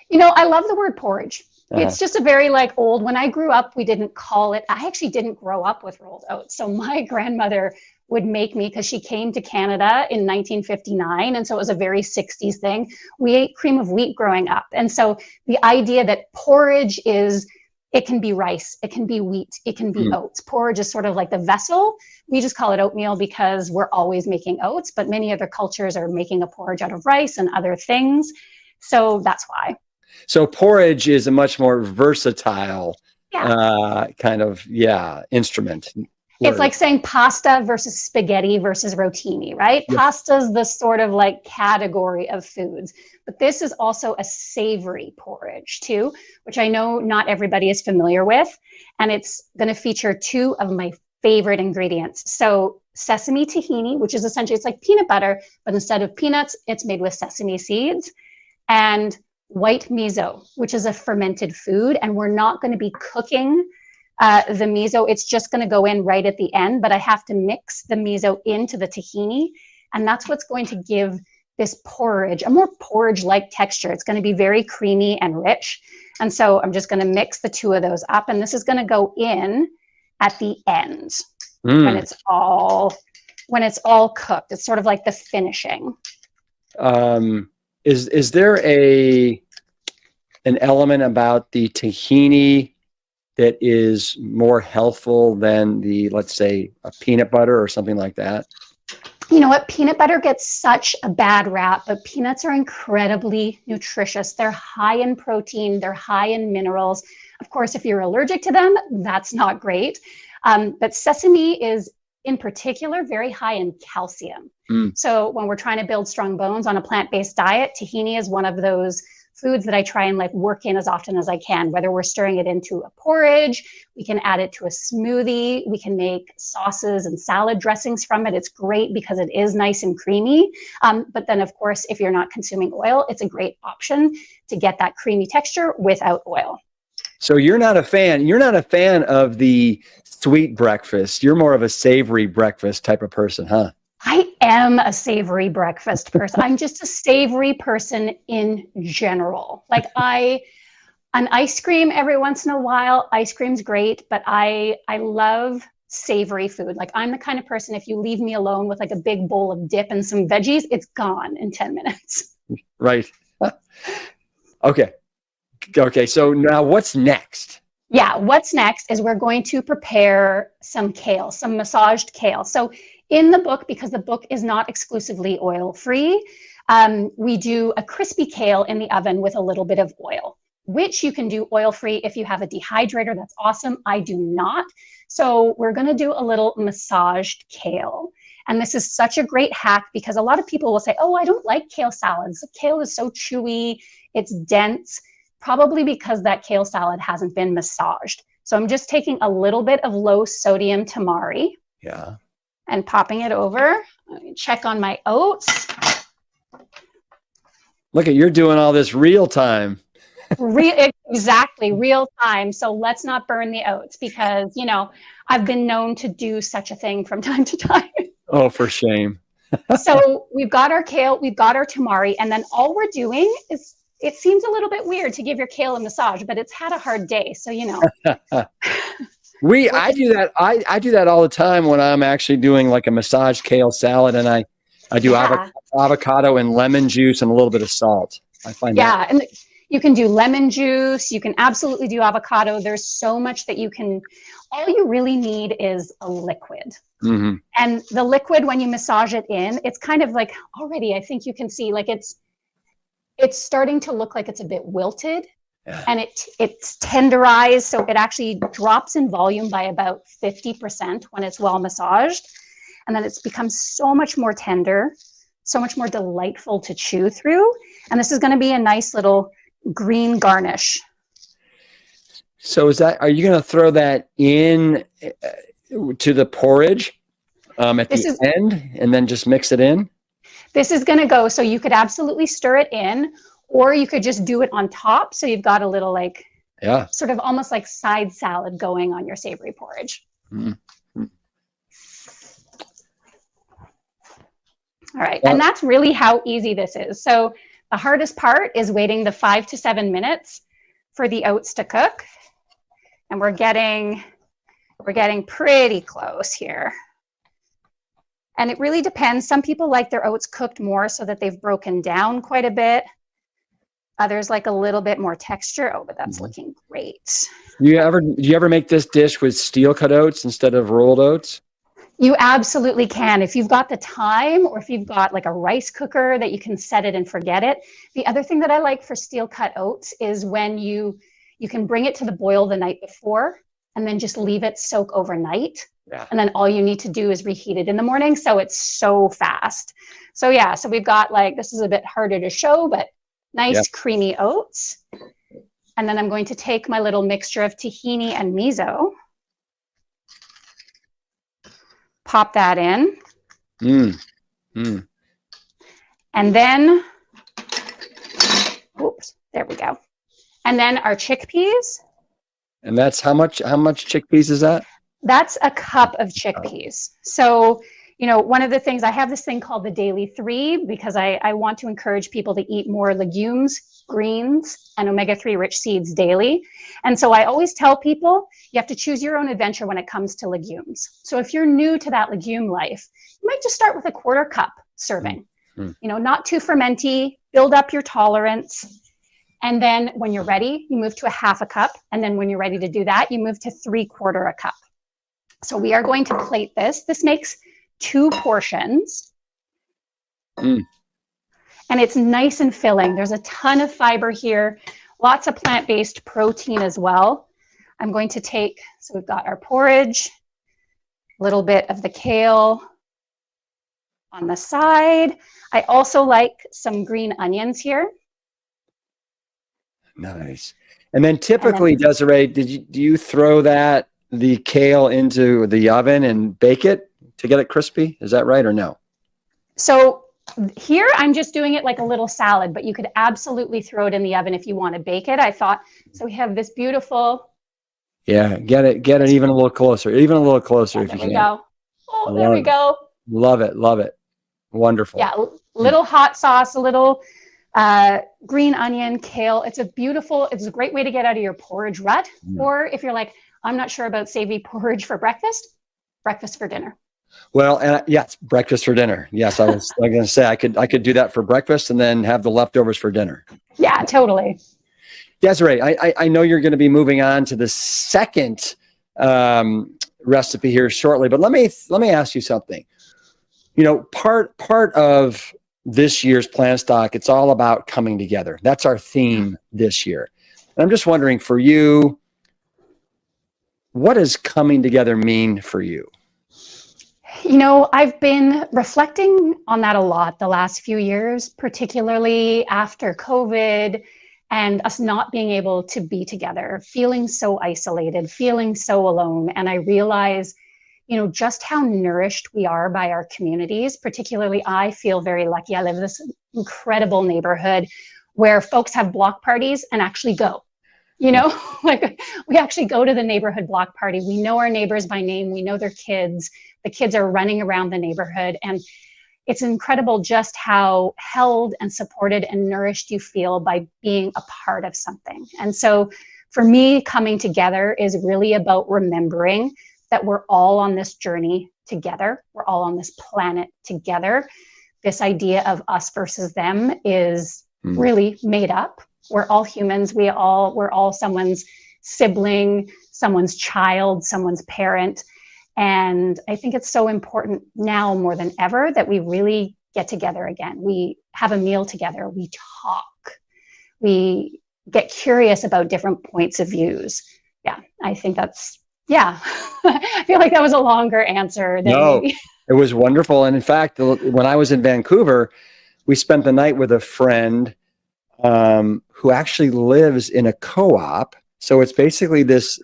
Speaker 7: You know, I love the word porridge. It's just a very like old, when I grew up, we didn't call it, I actually didn't grow up with rolled oats. So my grandmother would make me, because she came to Canada in 1959. And so it was a very 60s thing. We ate cream of wheat growing up. And so the idea that porridge is, it can be rice, it can be wheat, it can be oats. Porridge is sort of like the vessel. We just call it oatmeal because we're always making oats, but many other cultures are making a porridge out of rice and other things. So that's why.
Speaker 5: So porridge is a much more versatile kind of, instrument.
Speaker 7: It's like saying pasta versus spaghetti versus rotini, right? Yes. Pasta's the sort of like category of foods, but this is also a savory porridge too, which I know not everybody is familiar with. And it's going to feature 2 of my favorite ingredients. So sesame tahini, which is essentially, it's like peanut butter, but instead of peanuts, it's made with sesame seeds, and white miso, which is a fermented food. And we're not going to be cooking the miso. It's just going to go in right at the end, but I have to mix the miso into the tahini. And that's what's going to give this porridge a more porridge-like texture. It's going to be very creamy and rich. And so I'm just going to mix the 2 of those up. And this is going to go in at the end when it's all cooked. It's sort of like the finishing.
Speaker 5: Is there an element about the tahini that is more healthful than the, let's say, a peanut butter or something like that?
Speaker 7: You know what? Peanut butter gets such a bad rap, but peanuts are incredibly nutritious. They're high in protein. They're high in minerals. Of course, if you're allergic to them, that's not great. But sesame is, in particular, very high in calcium. So when we're trying to build strong bones on a plant-based diet, tahini is one of those foods that I try and like work in as often as I can, whether we're stirring it into a porridge, we can add it to a smoothie, we can make sauces and salad dressings from it. It's great because it is nice and creamy. But then of course, if you're not consuming oil, it's a great option to get that creamy texture without oil.
Speaker 5: So you're not a fan of the sweet breakfast. You're more of a savory breakfast type of person, huh?
Speaker 7: I am a savory breakfast person. I'm just a savory person in general. Like an ice cream every once in a while. Ice cream's great, but I love savory food. Like I'm the kind of person, if you leave me alone with like a big bowl of dip and some veggies, it's gone in 10 minutes.
Speaker 5: Right. Okay. Okay. So now what's next?
Speaker 7: Yeah, what's next is we're going to prepare some kale, some massaged kale. So in the book, because the book is not exclusively oil-free, we do a crispy kale in the oven with a little bit of oil, which you can do oil-free if you have a dehydrator. That's awesome. I do not. So we're going to do a little massaged kale. And this is such a great hack because a lot of people will say, oh, I don't like kale salads. Kale is so chewy. It's dense. Probably because that kale salad hasn't been massaged. So I'm just taking a little bit of low sodium tamari.
Speaker 5: Yeah.
Speaker 7: And popping it over. Let me check on my oats.
Speaker 5: Look at, you're doing all this real time.
Speaker 7: Exactly, real time. So let's not burn the oats because, you know, I've been known to do such a thing from time to time.
Speaker 5: Oh, for shame.
Speaker 7: So we've got our kale, we've got our tamari, and then all we're doing is, it seems a little bit weird to give your kale a massage, but it's had a hard day. So, you know.
Speaker 5: I do that. I do that all the time when I'm actually doing like a massaged kale salad, and I do avocado and lemon juice and a little bit of salt. I find that.
Speaker 7: And you can do lemon juice. You can absolutely do avocado. There's so much that you can, all you really need is a liquid.
Speaker 5: Mm-hmm.
Speaker 7: And the liquid, when you massage it in, it's kind of like, already, I think you can see like it's starting to look like it's a bit wilted. Yeah. And it's tenderized, so it actually drops in volume by about 50% when it's well massaged. And then it's become so much more tender, so much more delightful to chew through. And this is going to be a nice little green garnish.
Speaker 5: So are you going to throw that in to the porridge at the end and then just mix it in?
Speaker 7: This is going to go, so you could absolutely stir it in, or you could just do it on top. So you've got a little like, sort of almost like side salad going on your savory porridge.
Speaker 5: Mm-hmm.
Speaker 7: All right. And that's really how easy this is. So the hardest part is waiting the 5 to 7 minutes for the oats to cook. And we're getting pretty close here. And it really depends. Some people like their oats cooked more so that they've broken down quite a bit. Others like a little bit more texture. Oh, but that's looking great.
Speaker 5: Do you ever make this dish with steel cut oats instead of rolled oats?
Speaker 7: You absolutely can. If you've got the time, or if you've got like a rice cooker that you can set it and forget it. The other thing that I like for steel cut oats is when you can bring it to the boil the night before and then just leave it soak overnight. Yeah. And then all you need to do is reheat it in the morning. So it's so fast. So yeah, so we've got like, this is a bit harder to show, but nice creamy oats. And then I'm going to take my little mixture of tahini and miso. Pop that in. And then, oops, there we go. And then our chickpeas.
Speaker 5: And that's how much chickpeas is that?
Speaker 7: That's a cup of chickpeas. So, you know, one of the things, I have this thing called the Daily 3 because I want to encourage people to eat more legumes, greens, and omega-3 rich seeds daily. And so I always tell people you have to choose your own adventure when it comes to legumes. So if you're new to that legume life, you might just start with a 1/4 cup serving. You know, not too fermenty, build up your tolerance. And then when you're ready, you move to a 1/2 cup. And then when you're ready to do that, you move to 3/4 cup. So we are going to plate this. This makes 2 portions. And it's nice and filling. There's a ton of fiber here, lots of plant-based protein as well. I'm going to take, so we've got our porridge, a little bit of the kale on the side. I also like some green onions here.
Speaker 5: Nice. And then typically, Desiree, do you throw the kale into the oven and bake it to get it crispy? Is that right or no?
Speaker 7: So here I'm just doing it like a little salad, but you could absolutely throw it in the oven if you want to bake it. I thought, so we have this beautiful.
Speaker 5: Yeah, get it even a little closer, if you can.
Speaker 7: There we go. Oh, there we go.
Speaker 5: Love it. Love it. Wonderful.
Speaker 7: Yeah, little hot sauce, a little green onion, kale. It's a great way to get out of your porridge rut. Or if you're like, I'm not sure about savory porridge for breakfast for dinner.
Speaker 5: Well, and yes, breakfast for dinner. Yes, I was going to say I could do that for breakfast and then have the leftovers for dinner.
Speaker 7: Yeah, totally.
Speaker 5: Desiree, I know you're going to be moving on to the second recipe here shortly, but let me ask you something. You know, part of this year's Plant Stock, it's all about coming together. That's our theme this year. And I'm just wondering, for you, what does coming together mean for you?
Speaker 7: You know, I've been reflecting on that a lot the last few years, particularly after COVID and us not being able to be together, feeling so isolated, feeling so alone. And I realize, you know, just how nourished we are by our communities. Particularly, I feel very lucky. I live in this incredible neighborhood where folks have block parties and actually go. You know, like we actually go to the neighborhood block party. We know our neighbors by name. We know their kids. The kids are running around the neighborhood. And it's incredible just how held and supported and nourished you feel by being a part of something. And so for me, coming together is really about remembering that we're all on this journey together. We're all on this planet together. This idea of us versus them is really made up. We're all humans. We're all someone's sibling, someone's child, someone's parent. And I think it's so important now more than ever that we really get together again. We have a meal together. We talk. We get curious about different points of views. Yeah, I think that's, yeah. I feel like that was a longer answer than maybe.
Speaker 5: It was wonderful. And in fact, when I was in Vancouver, we spent the night with a friend who actually lives in a co-op. So it's basically this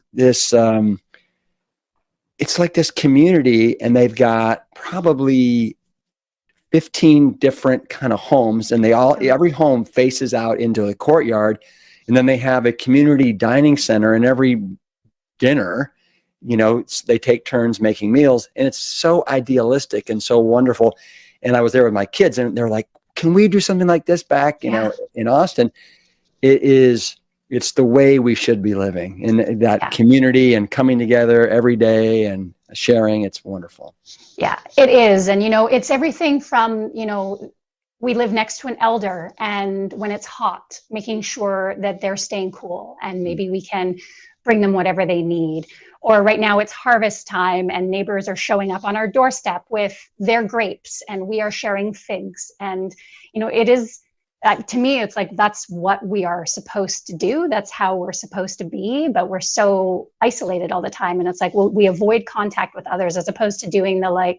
Speaker 5: it's like this community, and they've got probably 15 different kind of homes, and every home faces out into a courtyard, and then they have a community dining center, and every dinner, you know, they take turns making meals, and it's so idealistic and so wonderful. And I was there with my kids, and they're like, can we do something like this back, you know, in Austin? It's the way we should be living in that community and coming together every day and sharing. It's wonderful.
Speaker 7: Yeah, it is. And, you know, it's everything from, you know, we live next to an elder, and when it's hot, making sure that they're staying cool, and maybe we can bring them whatever they need. Or right now it's harvest time, and neighbors are showing up on our doorstep with their grapes, and we are sharing figs. And, you know, it is, to me, it's like, that's what we are supposed to do. That's how we're supposed to be, but we're so isolated all the time. And it's like, well, we avoid contact with others as opposed to doing the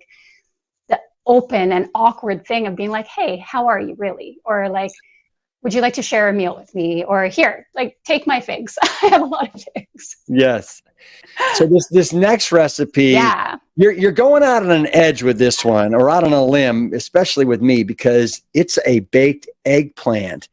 Speaker 7: open and awkward thing of being like, hey, how are you really? Or like, would you like to share a meal with me? Or here, like, take my figs. I have a lot of figs.
Speaker 5: Yes. So this next recipe, you're going out on an edge with this one, or out on a limb, especially with me, because it's a baked eggplant,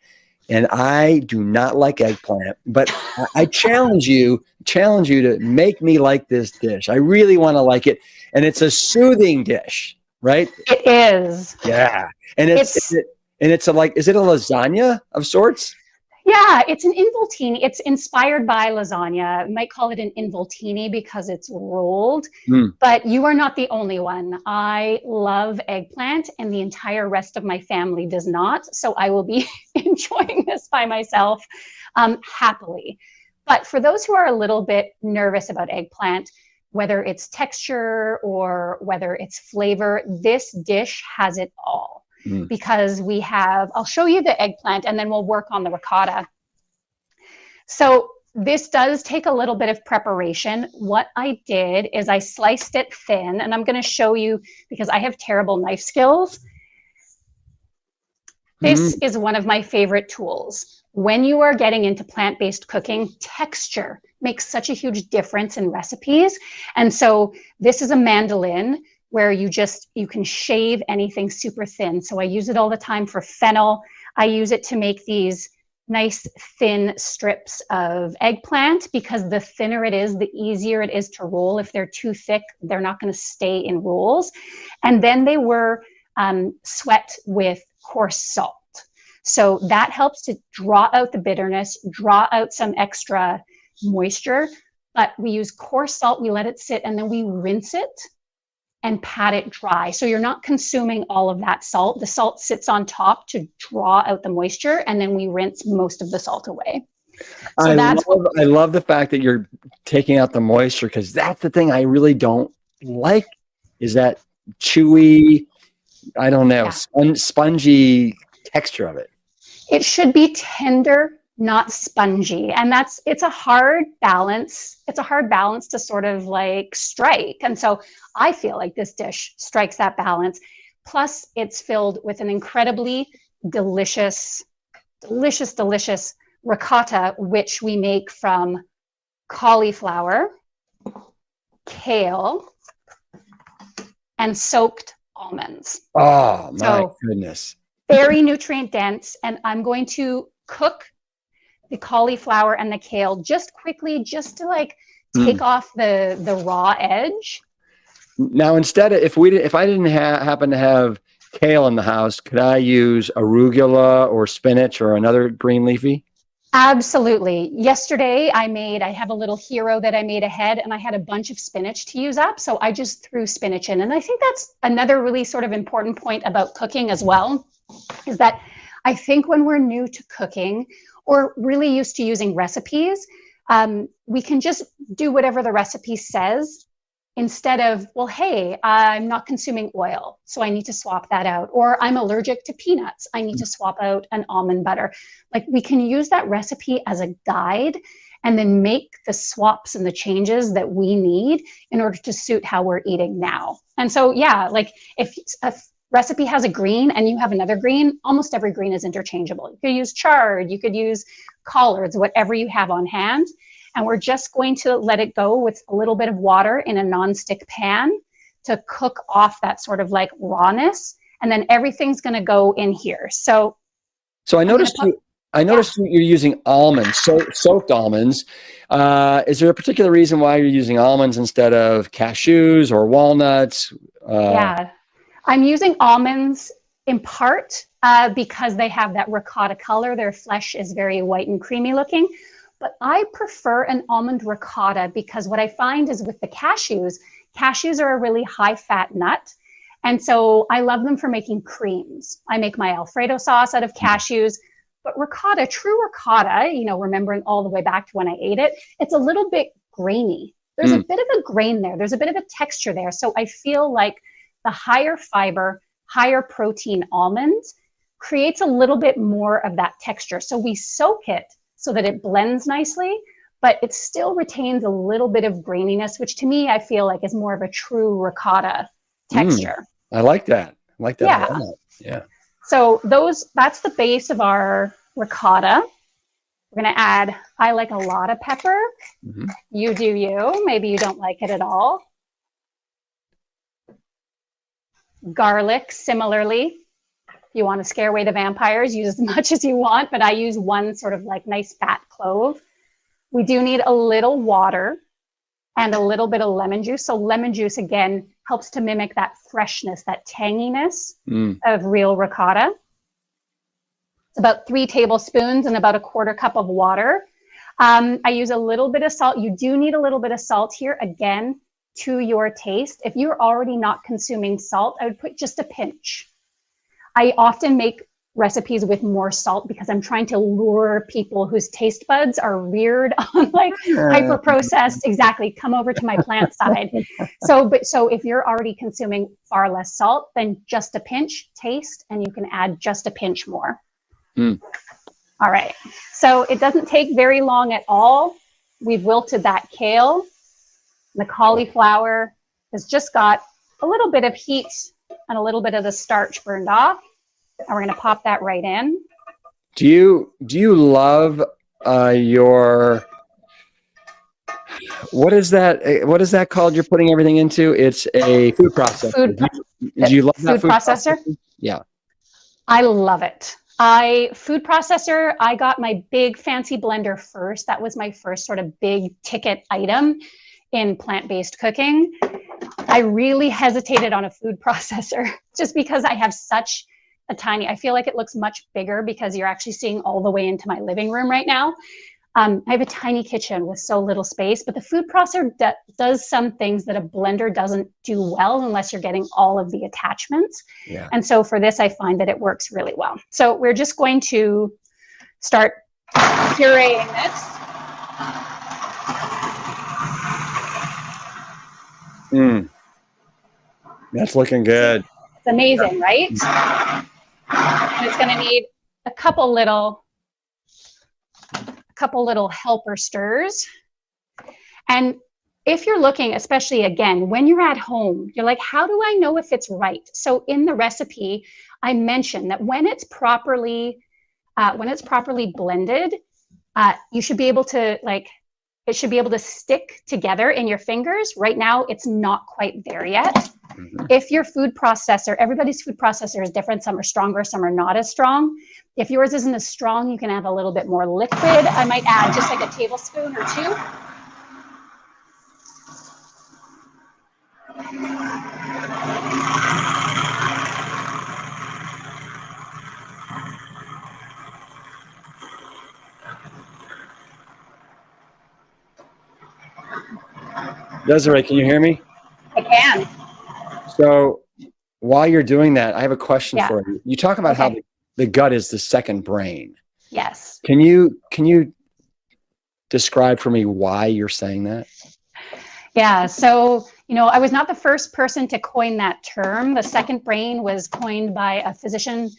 Speaker 5: and I do not like eggplant, but I challenge you to make me like this dish. I really want to like it, and it's a soothing dish, right?
Speaker 7: It is.
Speaker 5: Yeah, and is it a lasagna of sorts?
Speaker 7: Yeah, it's an involtini. It's inspired by lasagna. You might call it an involtini because it's rolled, but you are not the only one. I love eggplant, and the entire rest of my family does not. So I will be enjoying this by myself happily. But for those who are a little bit nervous about eggplant, whether it's texture or whether it's flavor, this dish has it all. Because I'll show you the eggplant, and then we'll work on the ricotta. So this does take a little bit of preparation. What I did is I sliced it thin, and I'm going to show you because I have terrible knife skills. This is one of my favorite tools. When you are getting into plant-based cooking, texture makes such a huge difference in recipes. And so this is a mandolin where you can shave anything super thin. So I use it all the time for fennel. I use it to make these nice thin strips of eggplant, because the thinner it is, the easier it is to roll. If they're too thick, they're not going to stay in rolls. And then they were sweat with coarse salt. So that helps to draw out the bitterness, draw out some extra moisture. But we use coarse salt, we let it sit, and then we rinse it and pat it dry. So you're not consuming all of that salt. The salt sits on top to draw out the moisture, and then we rinse most of the salt away. So
Speaker 5: I love the fact that you're taking out the moisture, because that's the thing I really don't like, is that chewy, I don't know, spongy texture of it.
Speaker 7: It should be tender, not spongy. And it's a hard balance. It's a hard balance to sort of like strike. And so I feel like this dish strikes that balance. Plus it's filled with an incredibly delicious ricotta, which we make from cauliflower, kale, and soaked almonds.
Speaker 5: Oh my goodness.
Speaker 7: Very nutrient dense. And I'm going to cook the cauliflower and the kale just quickly, just to like take off the raw edge.
Speaker 5: Now, instead of, if I didn't happen to have kale in the house, could I use arugula or spinach or another green leafy?
Speaker 7: Absolutely. Yesterday I have a little hero that I made ahead, and I had a bunch of spinach to use up. So I just threw spinach in. And I think that's another really sort of important point about cooking as well, is that I think when we're new to cooking or really used to using recipes, we can just do whatever the recipe says, instead of, well, hey, I'm not consuming oil, so I need to swap that out. Or I'm allergic to peanuts, I need to swap out an almond butter. Like, we can use that recipe as a guide and then make the swaps and the changes that we need in order to suit how we're eating now. And so, yeah, like if a recipe has a green and you have another green, almost every green is interchangeable. You could use chard, you could use collards, whatever you have on hand. And we're just going to let it go with a little bit of water in a nonstick pan to cook off that sort of like rawness. And then everything's going to go in here. So
Speaker 5: I noticed you're using almonds, soaked almonds. Is there a particular reason why you're using almonds instead of cashews or walnuts?
Speaker 7: Yeah, I'm using almonds in part because they have that ricotta color. Their flesh is very white and creamy looking. But I prefer an almond ricotta because what I find is with the cashews are a really high fat nut. And so I love them for making creams. I make my Alfredo sauce out of cashews, but ricotta, true ricotta, remembering all the way back to when I ate it, it's a little bit grainy. There's a bit of a grain there. There's a bit of a texture there. So I feel like the higher fiber, higher protein almonds creates a little bit more of that texture. So we soak it so that it blends nicely, but it still retains a little bit of graininess, which to me, I feel like is more of a true ricotta texture.
Speaker 5: I like that.
Speaker 7: Yeah.
Speaker 5: Yeah.
Speaker 7: So that's the base of our ricotta. We're going to add, I like a lot of pepper. Mm-hmm. You do you. Maybe you don't like it at all. Garlic, similarly. You want to scare away the vampires, use as much as you want, but I use one sort of like nice fat clove. We do need a little water and a little bit of lemon juice. So lemon juice, again, helps to mimic that freshness, that tanginess of real ricotta. It's about 3 tablespoons and about a 1/4 cup of water. I use a little bit of salt. You do need a little bit of salt here, again, to your taste. If you're already not consuming salt, I would put just a pinch. I often make recipes with more salt because I'm trying to lure people whose taste buds are reared on like hyper processed. Exactly. Come over to my plant side. So if you're already consuming far less salt, then just a pinch, taste, and you can add just a pinch more. All right. So it doesn't take very long at all. We've wilted that kale. The cauliflower has just got a little bit of heat and a little bit of the starch burned off. And we're going to pop that right in.
Speaker 5: Do you love your, what is that called you're putting everything into? It's a food processor. Do you love that food processor? Yeah.
Speaker 7: I love it. Food processor, I got my big fancy blender first. That was my first sort of big ticket item in plant-based cooking. I really hesitated on a food processor just because I have such a tiny, I feel like it looks much bigger because you're actually seeing all the way into my living room right now. I have a tiny kitchen with so little space, but the food processor does some things that a blender doesn't do well unless you're getting all of the attachments.
Speaker 1: Yeah.
Speaker 7: And so for this, I find that it works really well. So we're just going to start pureeing this.
Speaker 5: That's looking good.
Speaker 7: It's amazing, right? And it's going to need a couple little helper stirs. And if you're looking, especially again, when you're at home, you're like, how do I know if it's right? So in the recipe, I mentioned that when it's properly blended, you should be able to it should be able to stick together in your fingers. Right now, it's not quite there yet. Mm-hmm. If your food processor, everybody's food processor is different. Some are stronger, some are not as strong. If yours isn't as strong, you can add a little bit more liquid. I might add just like a tablespoon or two.
Speaker 5: Desiree, can you hear me?
Speaker 7: I can.
Speaker 5: So while you're doing that, I have a question for you. You talk about how the gut is the second brain.
Speaker 7: Yes.
Speaker 5: Can you describe for me why you're saying that?
Speaker 7: Yeah. So, I was not the first person to coin that term. The second brain was coined by a physician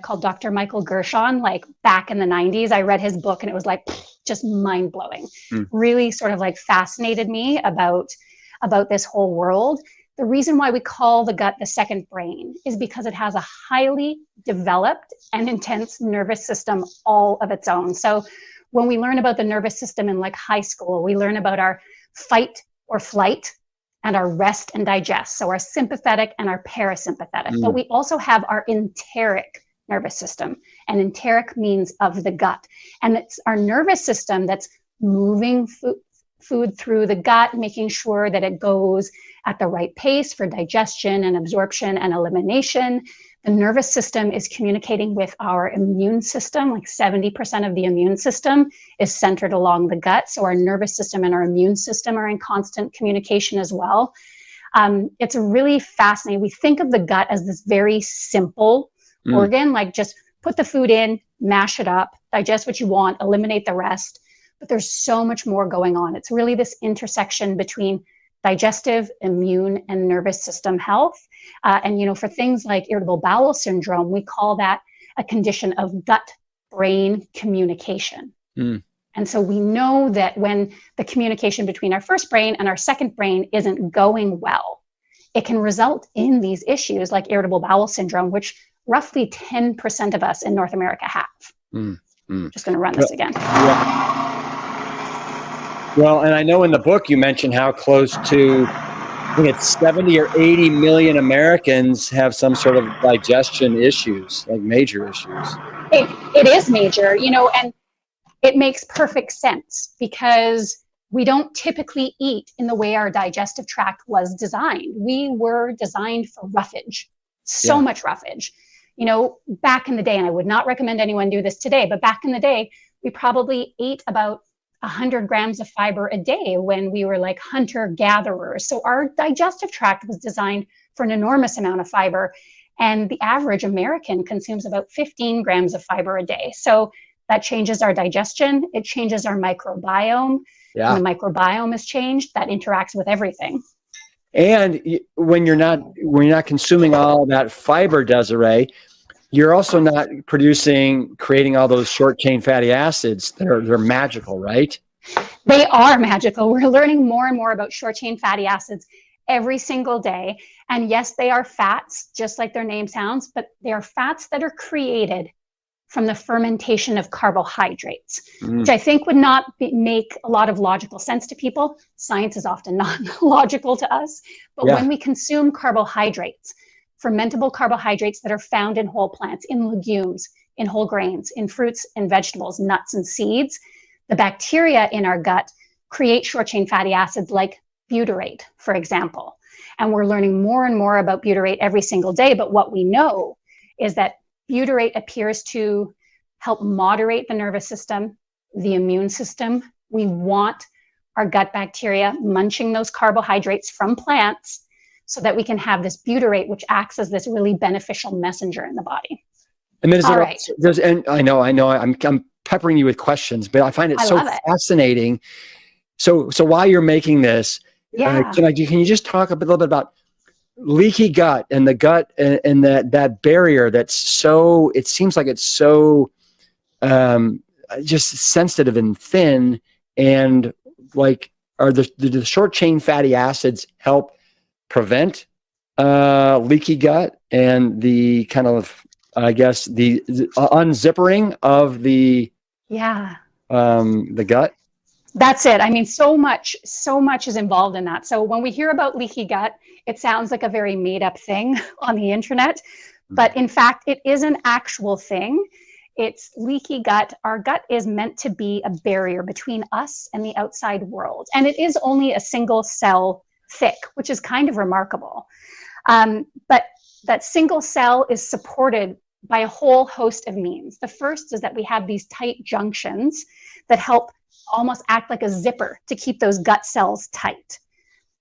Speaker 7: called Dr. Michael Gershon, like back in the 90s. I read his book and it was like just mind blowing. Really sort of like fascinated me about this whole world. The reason why we call the gut the second brain is because it has a highly developed and intense nervous system all of its own. So when we learn about the nervous system in like high school, we learn about our fight or flight and our rest and digest. So our sympathetic and our parasympathetic. But we also have our enteric nervous system. And enteric means of the gut. And it's our nervous system that's moving food through the gut, making sure that it goes at the right pace for digestion and absorption and elimination. The nervous system is communicating with our immune system. Like 70% of the immune system is centered along the gut. So our nervous system and our immune system are in constant communication as well. It's really fascinating. We think of the gut as this very simple organ, like just put the food in, mash it up, digest what you want, eliminate the rest. But there's so much more going on. It's really this intersection between digestive, immune, and nervous system health. And, for things like irritable bowel syndrome, we call that a condition of gut-brain communication. And so we know that when the communication between our first brain and our second brain isn't going well, it can result in these issues like irritable bowel syndrome, which roughly 10% of us in North America have. Just going to run this again.
Speaker 5: Well, and I know in the book you mentioned how close to, I think it's 70 or 80 million Americans have some sort of digestion issues, like major issues.
Speaker 7: It is major, and it makes perfect sense because we don't typically eat in the way our digestive tract was designed. We were designed for roughage, so much roughage. Back in the day, and I would not recommend anyone do this today, but back in the day, we probably ate about 100 grams of fiber a day when we were like hunter-gatherers. So our digestive tract was designed for an enormous amount of fiber, and the average American consumes about 15 grams of fiber a day. So that changes our digestion. It changes our microbiome.
Speaker 5: Yeah.
Speaker 7: When the microbiome is changed, that interacts with everything.
Speaker 5: And when you're not consuming all that fiber, Desiree, you're also not creating all those short chain fatty acids. They're magical, right?
Speaker 7: They are magical. We're learning more and more about short chain fatty acids every single day. And yes, they are fats, just like their name sounds, but they are fats that are created from the fermentation of carbohydrates, which I think would not make a lot of logical sense to people. Science is often not logical to us. But when we consume carbohydrates, fermentable carbohydrates that are found in whole plants, in legumes, in whole grains, in fruits and vegetables, nuts and seeds. The bacteria in our gut create short chain fatty acids like butyrate, for example. And we're learning more and more about butyrate every single day. But what we know is that butyrate appears to help moderate the nervous system, the immune system. We want our gut bacteria munching those carbohydrates from plants so that we can have this butyrate, which acts as this really beneficial messenger in the body.
Speaker 5: And then
Speaker 7: All right.
Speaker 5: and I know, I'm peppering you with questions, but I find it so fascinating. So while you're making this, can you just talk a little bit about leaky gut and the gut and that barrier that's so, it seems like it's so just sensitive and thin, and like, are the short chain fatty acids help prevent leaky gut and the kind of, I guess, the unzippering of the gut?
Speaker 7: That's it. I mean, so much is involved in that. So when we hear about leaky gut, it sounds like a very made up thing on the internet, but in fact, it is an actual thing. It's leaky gut. Our gut is meant to be a barrier between us and the outside world. And it is only a single cell thick, which is kind of remarkable. But that single cell is supported by a whole host of means. The first is that we have these tight junctions that help almost act like a zipper to keep those gut cells tight.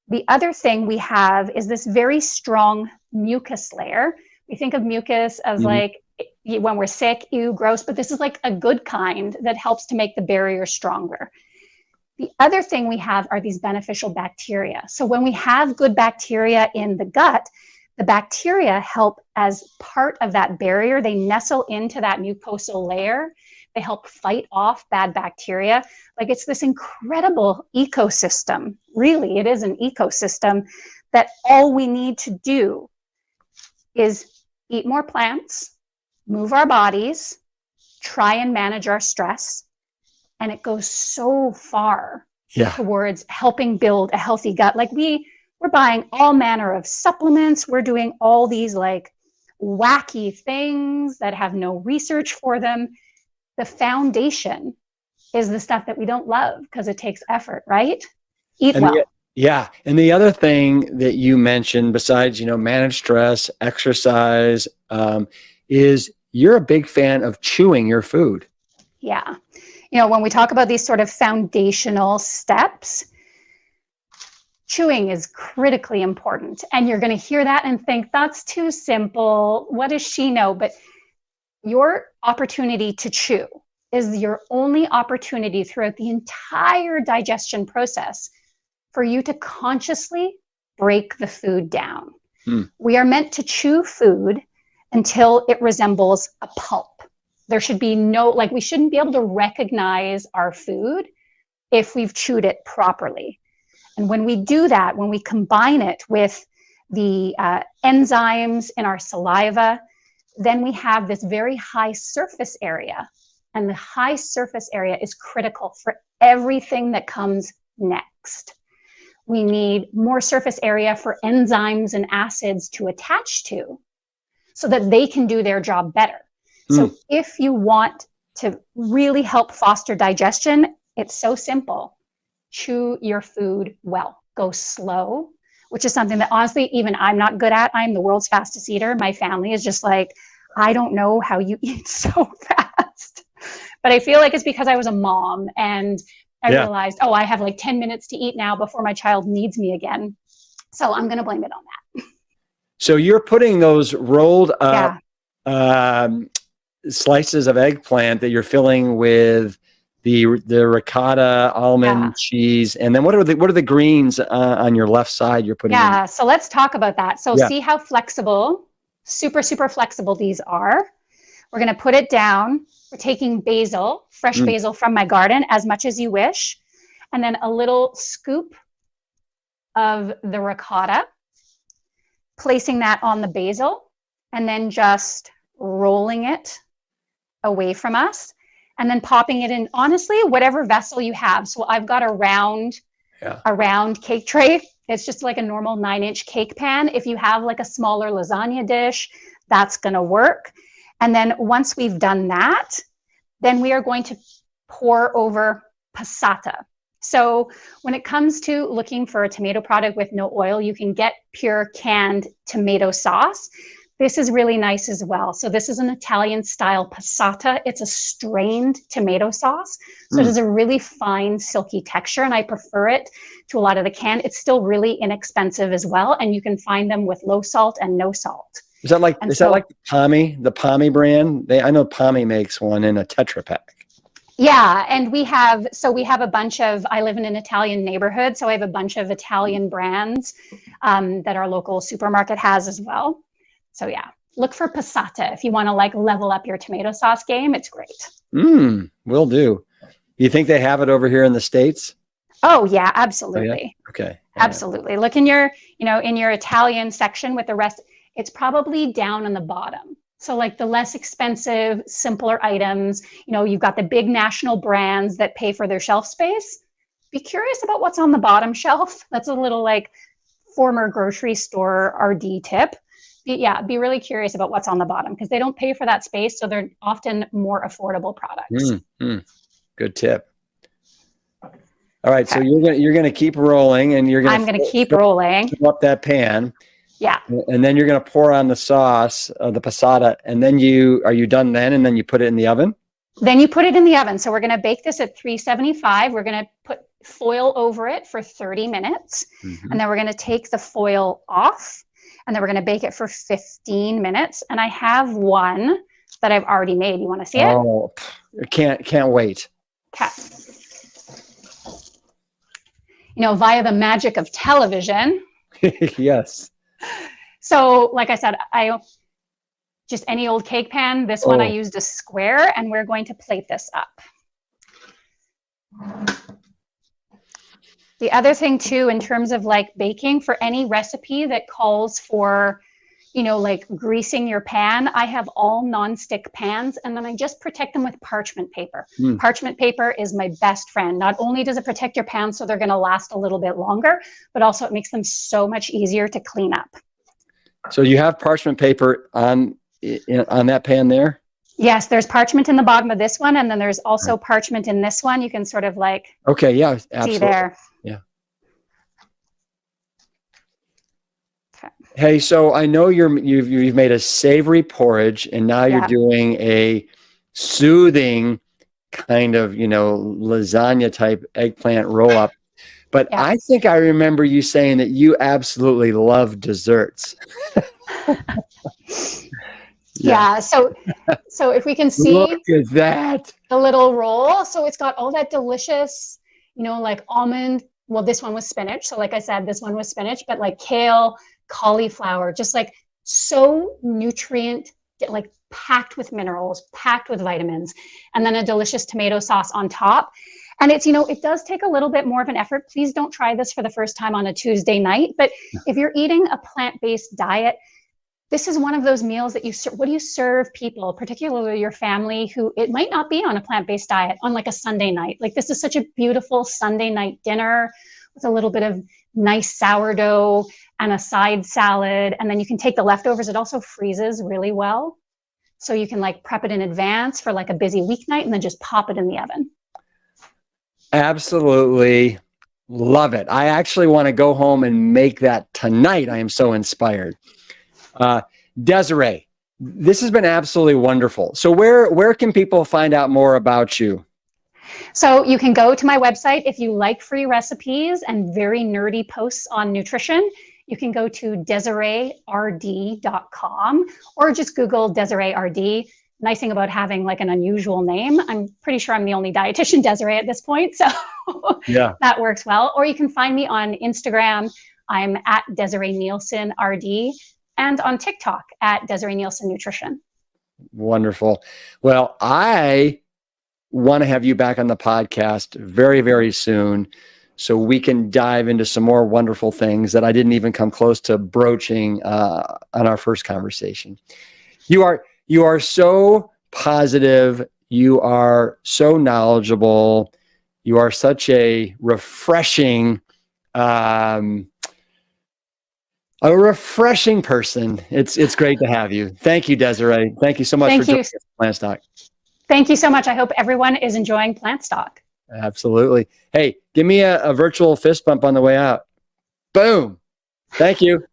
Speaker 7: The other thing we have is this very strong mucus layer. We think of mucus as like when we're sick, ew, gross, but this is like a good kind that helps to make the barrier stronger. The other thing we have are these beneficial bacteria. So when we have good bacteria in the gut, the bacteria help as part of that barrier. They nestle into that mucosal layer. They help fight off bad bacteria. Like, it's this incredible ecosystem. Really, it is an ecosystem that all we need to do is eat more plants, move our bodies, try and manage our stress. And it goes so far towards helping build a healthy gut. Like, we're buying all manner of supplements. We're doing all these like wacky things that have no research for them. The foundation is the stuff that we don't love because it takes effort, right? Eat well.
Speaker 5: And the other thing that you mentioned, besides, manage stress, exercise, is you're a big fan of chewing your food.
Speaker 7: Yeah. When we talk about these sort of foundational steps, chewing is critically important. And you're going to hear that and think, that's too simple. What does she know? But your opportunity to chew is your only opportunity throughout the entire digestion process for you to consciously break the food down. We are meant to chew food until it resembles a pulp. There should be we shouldn't be able to recognize our food if we've chewed it properly. And when we do that, when we combine it with the enzymes in our saliva, then we have this very high surface area. And the high surface area is critical for everything that comes next. We need more surface area for enzymes and acids to attach to so that they can do their job better. So if you want to really help foster digestion, it's so simple. Chew your food well. Go slow, which is something that honestly, even I'm not good at. I'm the world's fastest eater. My family is just like, I don't know how you eat so fast. But I feel like it's because I was a mom and I realized, I have like 10 minutes to eat now before my child needs me again. So I'm going to blame it on that.
Speaker 5: So you're putting those rolled up slices of eggplant that you're filling with the ricotta, almond cheese, and then what are the greens on your left side you're putting in?
Speaker 7: So let's talk about that. So see how flexible, super flexible these are. We're going to put it down. We're taking basil, fresh basil from my garden, as much as you wish, and then a little scoop of the ricotta, placing that on the basil, and then just rolling it away from us, and then popping it in, honestly, whatever vessel you have. So I've got a round cake tray. It's just like a normal 9-inch cake pan. If you have like a smaller lasagna dish, that's going to work. And then once we've done that, then we are going to pour over passata. So when it comes to looking for a tomato product with no oil, you can get pure canned tomato sauce. This is really nice as well. So this is an Italian style passata. It's a strained tomato sauce. So it has a really fine, silky texture, and I prefer it to a lot of the canned. It's still really inexpensive as well, and you can find them with low salt and no salt.
Speaker 5: Is that like the Pommy brand? I know Pommy makes one in a Tetra Pak.
Speaker 7: Yeah, and we have a bunch of, I live in an Italian neighborhood, so I have a bunch of Italian brands that our local supermarket has as well. So yeah, look for passata if you want to like level up your tomato sauce game. It's great.
Speaker 5: Will do. You think they have it over here in the States?
Speaker 7: Oh yeah, absolutely.
Speaker 5: Oh, yeah? Okay.
Speaker 7: Absolutely. Look in your, in your Italian section with the rest. It's probably down on the bottom. So like the less expensive, simpler items, you've got the big national brands that pay for their shelf space. Be curious about what's on the bottom shelf. That's a little like former grocery store RD tip. Be really curious about what's on the bottom because they don't pay for that space. So they're often more affordable products.
Speaker 5: Good tip. All right. Okay. So you're going to keep rolling and I'm
Speaker 7: going to keep rolling
Speaker 5: up that pan.
Speaker 7: Yeah.
Speaker 5: And then you're going to pour on the sauce, the passata, and then are you done then? And then you put it in the oven?
Speaker 7: Then you put it in the oven. So we're going to bake this at 375. We're going to put foil over it for 30 minutes. And then we're going to take the foil off and then we're going to bake it for 15 minutes. And I have one that I've already made. You want to see it?
Speaker 5: Oh, can't wait.
Speaker 7: Okay. Via the magic of television.
Speaker 5: Yes.
Speaker 7: So like I said, just any old cake pan. This one I used a square and we're going to plate this up. The other thing too, in terms of like baking for any recipe that calls for, like greasing your pan, I have all nonstick pans and then I just protect them with parchment paper. Parchment paper is my best friend. Not only does it protect your pans so they're going to last a little bit longer, but also it makes them so much easier to clean up.
Speaker 5: So you have parchment paper on that pan there?
Speaker 7: Yes, there's parchment in the bottom of this one, and then there's also parchment in this one. You can sort of like see there.
Speaker 5: Yeah. Okay. Hey, so I know you've made a savory porridge, and now you're doing a soothing kind of lasagna type eggplant roll up. But I think I remember you saying that you absolutely love desserts.
Speaker 7: Yeah. So if we can see,
Speaker 5: look at that,
Speaker 7: the little roll. So it's got all that delicious, like almond. Well, this one was spinach. So like I said, this one was spinach, but like kale, cauliflower, just like so nutrient, like packed with minerals, packed with vitamins, and then a delicious tomato sauce on top. And it's, it does take a little bit more of an effort. Please don't try this for the first time on a Tuesday night. But if you're eating a plant-based diet, this is one of those meals that what do you serve people, particularly your family, who it might not be on a plant-based diet on like a Sunday night. Like this is such a beautiful Sunday night dinner with a little bit of nice sourdough and a side salad. And then you can take the leftovers. It also freezes really well. So you can like prep it in advance for like a busy weeknight and then just pop it in the oven.
Speaker 5: Absolutely love it. I actually want to go home and make that tonight. I am so inspired. Desiree, this has been absolutely wonderful. So where can people find out more about you?
Speaker 7: So you can go to my website if you like free recipes and very nerdy posts on nutrition. You can go to DesireeRD.com or just Google Desiree RD. Nice thing about having like an unusual name, I'm pretty sure I'm the only dietitian Desiree at this point, so that works well. Or you can find me on Instagram. I'm at Desiree Nelson RD, and on TikTok at Desiree Nelson Nutrition.
Speaker 5: Wonderful. Well, I want to have you back on the podcast very, very soon so we can dive into some more wonderful things that I didn't even come close to broaching on our first conversation. You are so positive. You are so knowledgeable. You are such a refreshing A refreshing person. It's great to have you. Thank you, Desiree. Thank you so much
Speaker 7: Thank
Speaker 5: for
Speaker 7: you.
Speaker 5: joining us, Plant Stock.
Speaker 7: Thank you so much. I hope everyone is enjoying Plant Stock.
Speaker 5: Absolutely. Hey, give me a virtual fist bump on the way out. Boom. Thank you.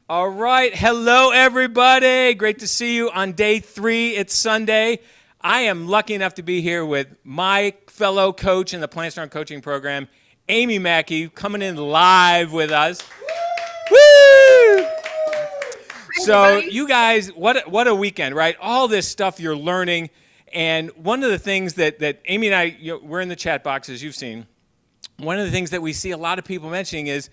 Speaker 8: All right. Hello, everybody. Great to see you on day 3. It's Sunday. I am lucky enough to be here with my fellow coach in the Plant Strong Coaching Program, Amy Mackey, coming in live with us. Woo! So you guys, what a weekend, right? All this stuff you're learning. And one of the things that Amy and I, we're in the chat box, as you've seen. One of the things that we see a lot of people mentioning is,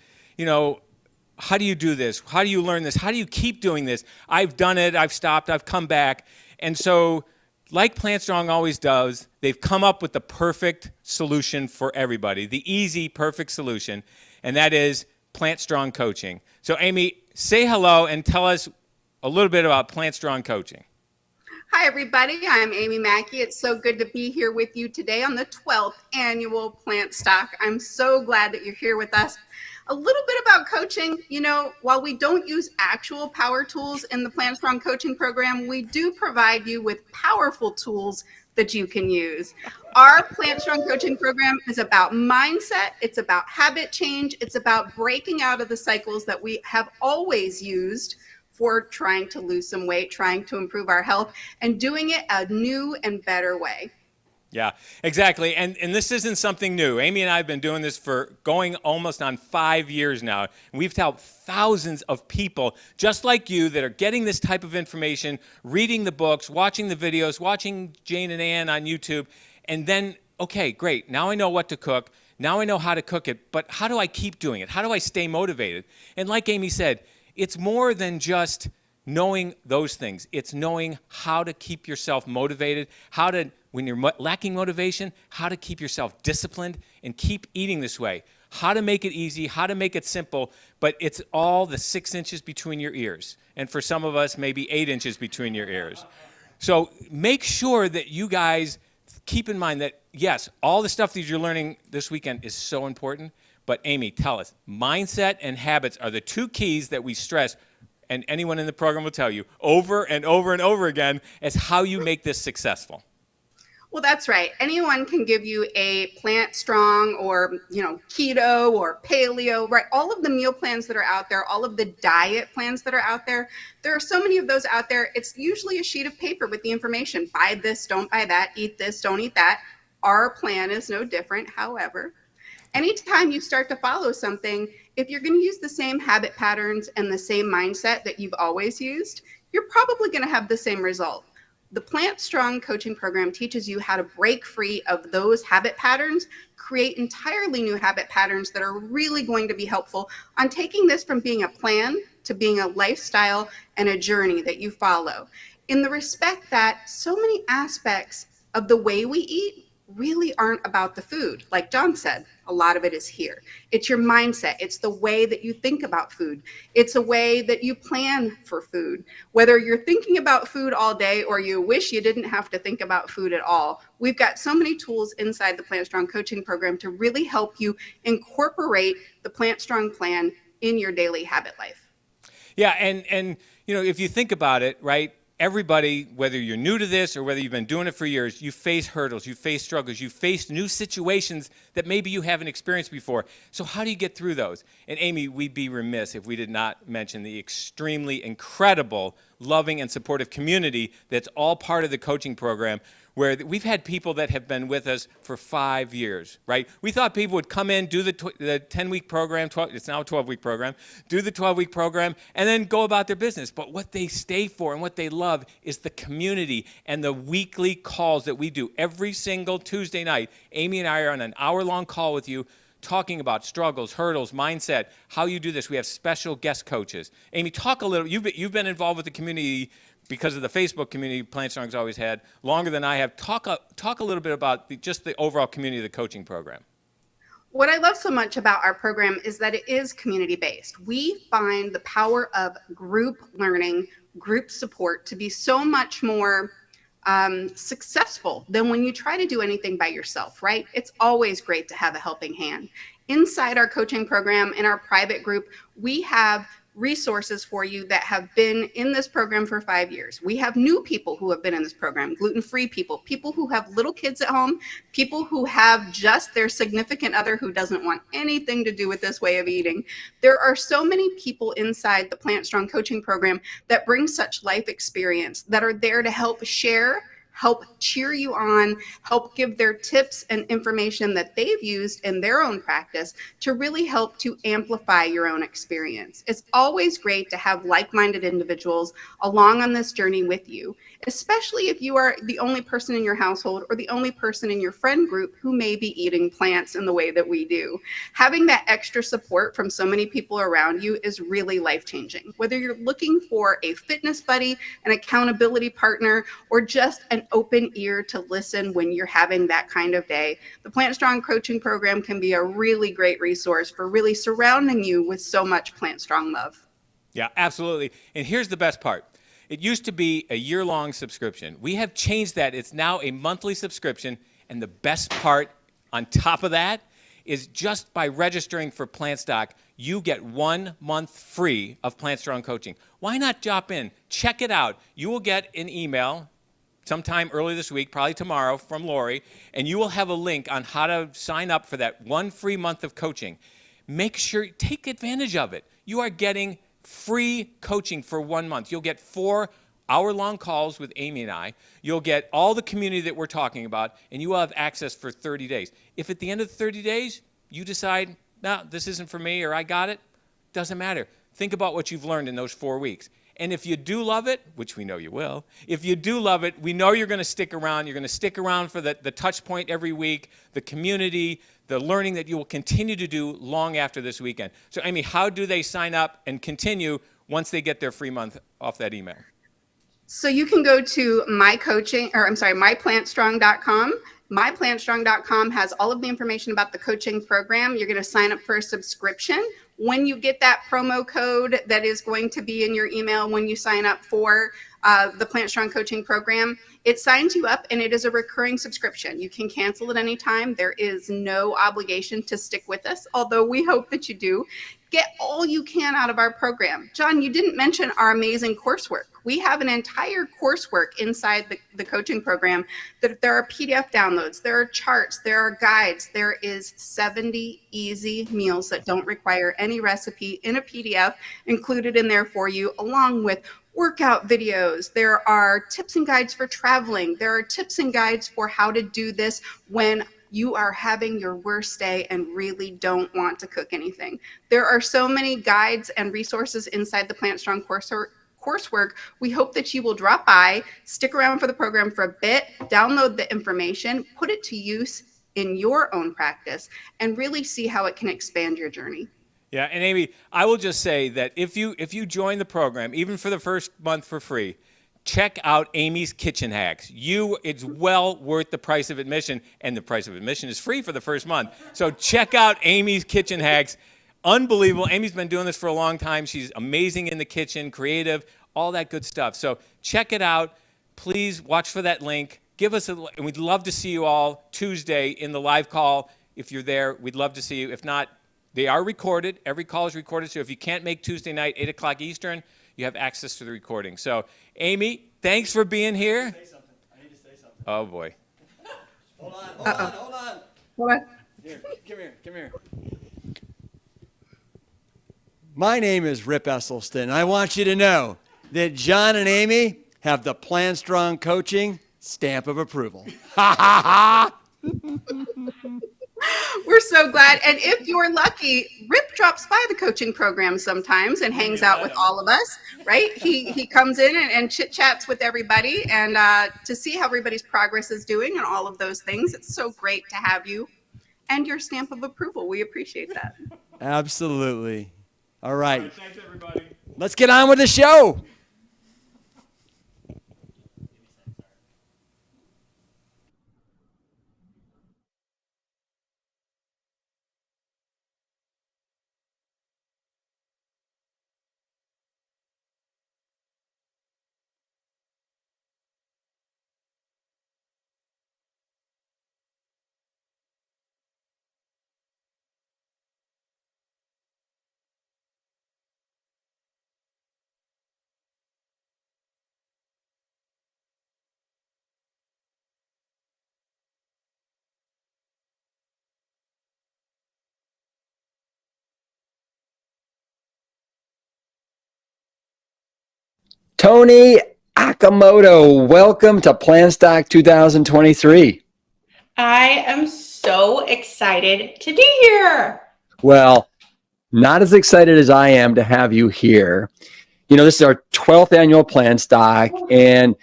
Speaker 8: how do you do this? How do you learn this? How do you keep doing this? I've done it. I've stopped. I've come back. And so, like Plant Strong always does, they've come up with the perfect solution for everybody, the easy, perfect solution, and that is Plant Strong Coaching. So, Amy, say hello and tell us a little bit about Plant Strong Coaching.
Speaker 9: Hi, everybody. I'm Amy Mackey. It's so good to be here with you today on the 12th annual Plant Stock. I'm so glad that you're here with us. A little bit about coaching. While we don't use actual power tools in the Plant Strong Coaching Program, we do provide you with powerful tools that you can use. Our Plant Strong Coaching Program is about mindset. It's about habit change. It's about breaking out of the cycles that we have always used for trying to lose some weight, trying to improve our health, and doing it a new and better way.
Speaker 8: Yeah, exactly. And this isn't something new. Amy and I have been doing this for going almost on 5 years now. We've helped thousands of people just like you that are getting this type of information, reading the books, watching the videos, watching Jane and Ann on YouTube, and then, okay, great. Now I know what to cook. Now I know how to cook it, but how do I keep doing it? How do I stay motivated? And like Amy said, it's more than just knowing those things. It's knowing how to keep yourself motivated, how to, when you're lacking motivation, how to keep yourself disciplined and keep eating this way, how to make it easy, how to make it simple, but it's all the 6 inches between your ears. And for some of us, maybe 8 inches between your ears. So make sure that you guys keep in mind that, yes, all the stuff that you're learning this weekend is so important. But Amy, tell us, mindset and habits are the 2 keys that we stress, and anyone in the program will tell you over and over and over again, as how you make this successful.
Speaker 9: Well, that's right. Anyone can give you a plant strong or, keto or paleo, right? All of the meal plans that are out there, all of the diet plans that are out there, there are so many of those out there. It's usually a sheet of paper with the information. Buy this, don't buy that, eat this, don't eat that. Our plan is no different. However, anytime you start to follow something, if you're going to use the same habit patterns and the same mindset that you've always used, you're probably going to have the same result. The Plant Strong coaching program teaches you how to break free of those habit patterns, create entirely new habit patterns that are really going to be helpful on taking this from being a plan to being a lifestyle and a journey that you follow. In the respect that so many aspects of the way we eat really aren't about the food. Like John said, a lot of it is here. It's your mindset. It's the way that you think about food. It's a way that you plan for food. Whether you're thinking about food all day or you wish you didn't have to think about food at all, we've got so many tools inside the Plant Strong coaching program to really help you incorporate the Plant Strong plan in your daily habit life.
Speaker 8: Yeah, and if you think about it, right? Everybody, whether you're new to this or whether you've been doing it for years, you face hurdles, you face struggles, you face new situations that maybe you haven't experienced before. So how do you get through those? And Amy, we'd be remiss if we did not mention the extremely incredible, loving, and supportive community that's all part of the coaching program, where we've had people that have been with us for 5 years, right? We thought people would come in, do the 10-week program, it's now a 12-week program, do the 12-week program, and then go about their business. But what they stay for and what they love is the community and the weekly calls that we do. Every single Tuesday night, Amy and I are on an hour-long call with you, talking about struggles, hurdles, mindset, how you do this. We have special guest coaches. Amy, talk a little. You've been involved with the community because of the Facebook community Plant Strong's always had, longer than I have. Talk a little bit about just the overall community of the coaching program.
Speaker 9: What I love so much about our program is that it is community-based. We find the power of group learning, group support to be so much more successful than when you try to do anything by yourself, right? It's always great to have a helping hand. Inside our coaching program, in our private group, we have resources for you that have been in this program for 5 years. We have new people who have been in this program, gluten-free people, people who have little kids at home, people who have just their significant other who doesn't want anything to do with this way of eating. There are so many people inside the Plant Strong coaching program that bring such life experience, that are there to help share, help cheer you on, help give their tips and information that they've used in their own practice to really help to amplify your own experience. It's always great to have like-minded individuals along on this journey with you, especially if you are the only person in your household or the only person in your friend group who may be eating plants in the way that we do. Having that extra support from so many people around you is really life-changing. Whether you're looking for a fitness buddy, an accountability partner, or just an open ear to listen when you're having that kind of day, the Plant Strong coaching program can be a really great resource for really surrounding you with so much Plant Strong love.
Speaker 8: Yeah, absolutely. And here's the best part. It used to be a year-long subscription. We have changed that. It's now a monthly subscription. And the best part on top of that is just by registering for Plant Stock, you get 1 month free of Plant Strong coaching. Why not drop in? Check it out. You will get an email sometime early this week, probably tomorrow, from Lori, and you will have a link on how to sign up for that 1 free month of coaching. Make sure, take advantage of it. You are getting free coaching for 1 month. You'll get 4 hour-long calls with Amy and I. You'll get all the community that we're talking about, and you will have access for 30 days. If at the end of the 30 days, you decide, no, this isn't for me, or I got it, doesn't matter. Think about what you've learned in those 4 weeks. And if you do love it, which we know you will, if you do love it, we know you're going to stick around. You're going to stick around for the touch point every week, the community, the learning that you will continue to do long after this weekend. So, Amy, how do they sign up and continue once they get their free month off that email?
Speaker 9: So you can go to myplantstrong.com. MyPlantStrong.com has all of the information about the coaching program. You're going to sign up for a subscription. When you get that promo code that is going to be in your email when you sign up for the Plant Strong coaching program, it signs you up and it is a recurring subscription. You can cancel at any time. There is no obligation to stick with us, although we hope that you do. Get all you can out of our program. John, you didn't mention our amazing coursework. We have an entire coursework inside the coaching program. That there are PDF downloads, there are charts, there are guides. There is 70 easy meals that don't require any recipe in a PDF included in there for you, along with workout videos. There are tips and guides for traveling. There are tips and guides for how to do this when you are having your worst day and really don't want to cook anything. There are so many guides and resources inside the Plant Strong coursework. We hope that you will drop by, stick around for the program for a bit, download the information, put it to use in your own practice, and really see how it can expand your journey.
Speaker 8: Yeah, and Amy, I will just say that if you join the program, even for the first month for free, check out Amy's Kitchen Hacks. It's well worth the price of admission, and the price of admission is free for the first month. So check out Amy's Kitchen Hacks. Unbelievable. Amy's been doing this for a long time. She's amazing in the kitchen, creative, all that good stuff. So check it out. Please watch for that link. And we'd love to see you all Tuesday in the live call. If you're there, we'd love to see you. If not, they are recorded. Every call is recorded. So if you can't make Tuesday night, 8 o'clock Eastern, you have access to the recording. So, Amy, thanks for being here.
Speaker 1: Say something. I need to say something.
Speaker 8: Oh, boy.
Speaker 1: Hold on.
Speaker 9: What?
Speaker 1: Here, come here. My name is Rip Esselstyn. I want you to know that John and Amy have the Plant Strong Coaching stamp of approval. Ha ha ha!
Speaker 9: We're so glad. And if you're lucky, Rip drops by the coaching program sometimes and hangs out with all of us, right? He comes in and chit chats with everybody, and to see how everybody's progress is doing and all of those things. It's so great to have you and your stamp of approval. We appreciate that.
Speaker 1: Absolutely. All right.
Speaker 8: Thanks, everybody.
Speaker 1: Let's get on with the show. Toni Okamoto, welcome to Plant Stock 2023.
Speaker 10: I am so excited to be here.
Speaker 1: Well, not as excited as I am to have you here. You know, this is our 12th annual Plant Stock, and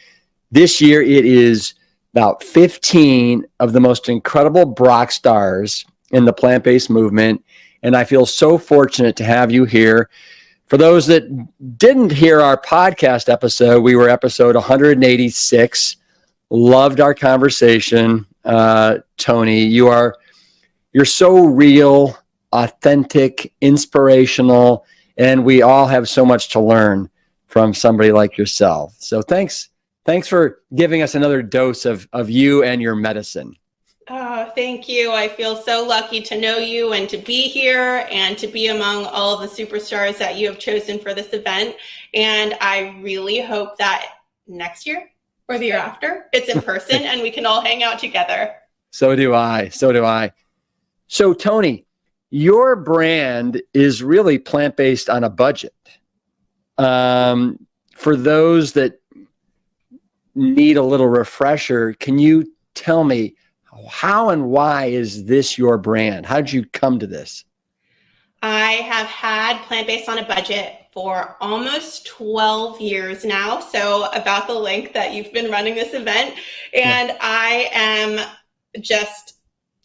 Speaker 1: this year it is about 15 of the most incredible rock stars in the plant-based movement, and I feel so fortunate to have you here. For those that didn't hear our podcast episode, we were episode 186. Loved our conversation. Toni, you're so real, authentic, inspirational, and we all have so much to learn from somebody like yourself. So thanks for giving us another dose of you and your medicine.
Speaker 10: Oh, thank you. I feel so lucky to know you and to be here and to be among all of the superstars that you have chosen for this event. And I really hope that next year or the year after, it's in person and we can all hang out together.
Speaker 1: So do I. So Toni, your brand is really plant-based on a budget. For those that need a little refresher, can you tell me how and why is this your brand? How did you come to this?
Speaker 10: I have had plant-based on a budget for almost 12 years now. So about the length that you've been running this event. And yeah. I am just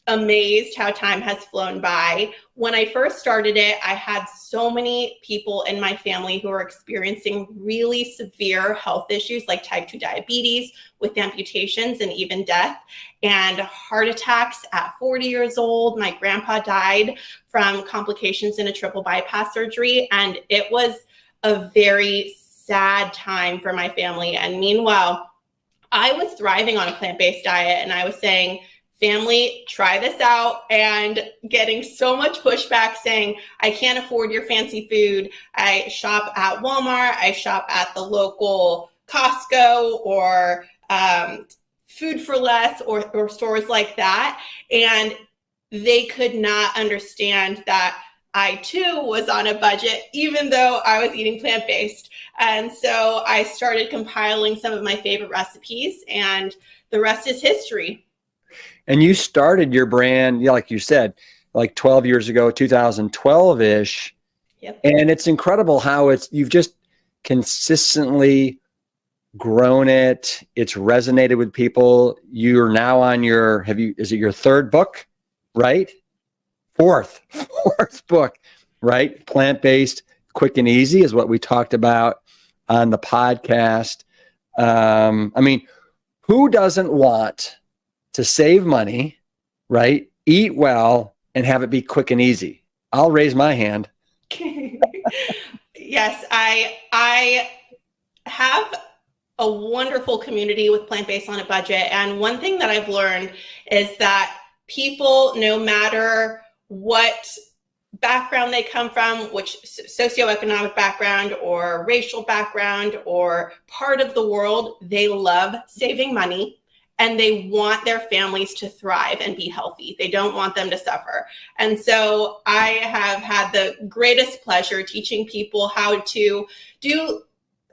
Speaker 10: amazed how time has flown by. When I first started it, I had so many people in my family who were experiencing really severe health issues like type 2 diabetes with amputations and even death, and heart attacks at 40 years old. My grandpa died from complications in a triple bypass surgery, and it was a very sad time for my family. And meanwhile, I was thriving on a plant-based diet, and I was saying, family, try this out, and getting so much pushback saying, I can't afford your fancy food. I shop at Walmart, I shop at the local Costco or Food for Less or stores like that. And they could not understand that I too was on a budget, even though I was eating plant-based. And so I started compiling some of my favorite recipes, and the rest is history.
Speaker 5: And you started your brand, yeah, like you said, like 12 years ago, 2012-ish.
Speaker 10: Yep.
Speaker 5: And it's incredible how you've just consistently grown it. It's resonated with people. You're now on is it your third book, right? Fourth book, right? Plant-based, quick and easy is what we talked about on the podcast. I mean, who doesn't want to save money, right? Eat well and have it be quick and easy? I'll raise my hand.
Speaker 10: Yes, I have a wonderful community with Plant-Based on a Budget. And one thing that I've learned is that people, no matter what background they come from, which socioeconomic background or racial background or part of the world, they love saving money and they want their families to thrive and be healthy. They don't want them to suffer. And so I have had the greatest pleasure teaching people how to do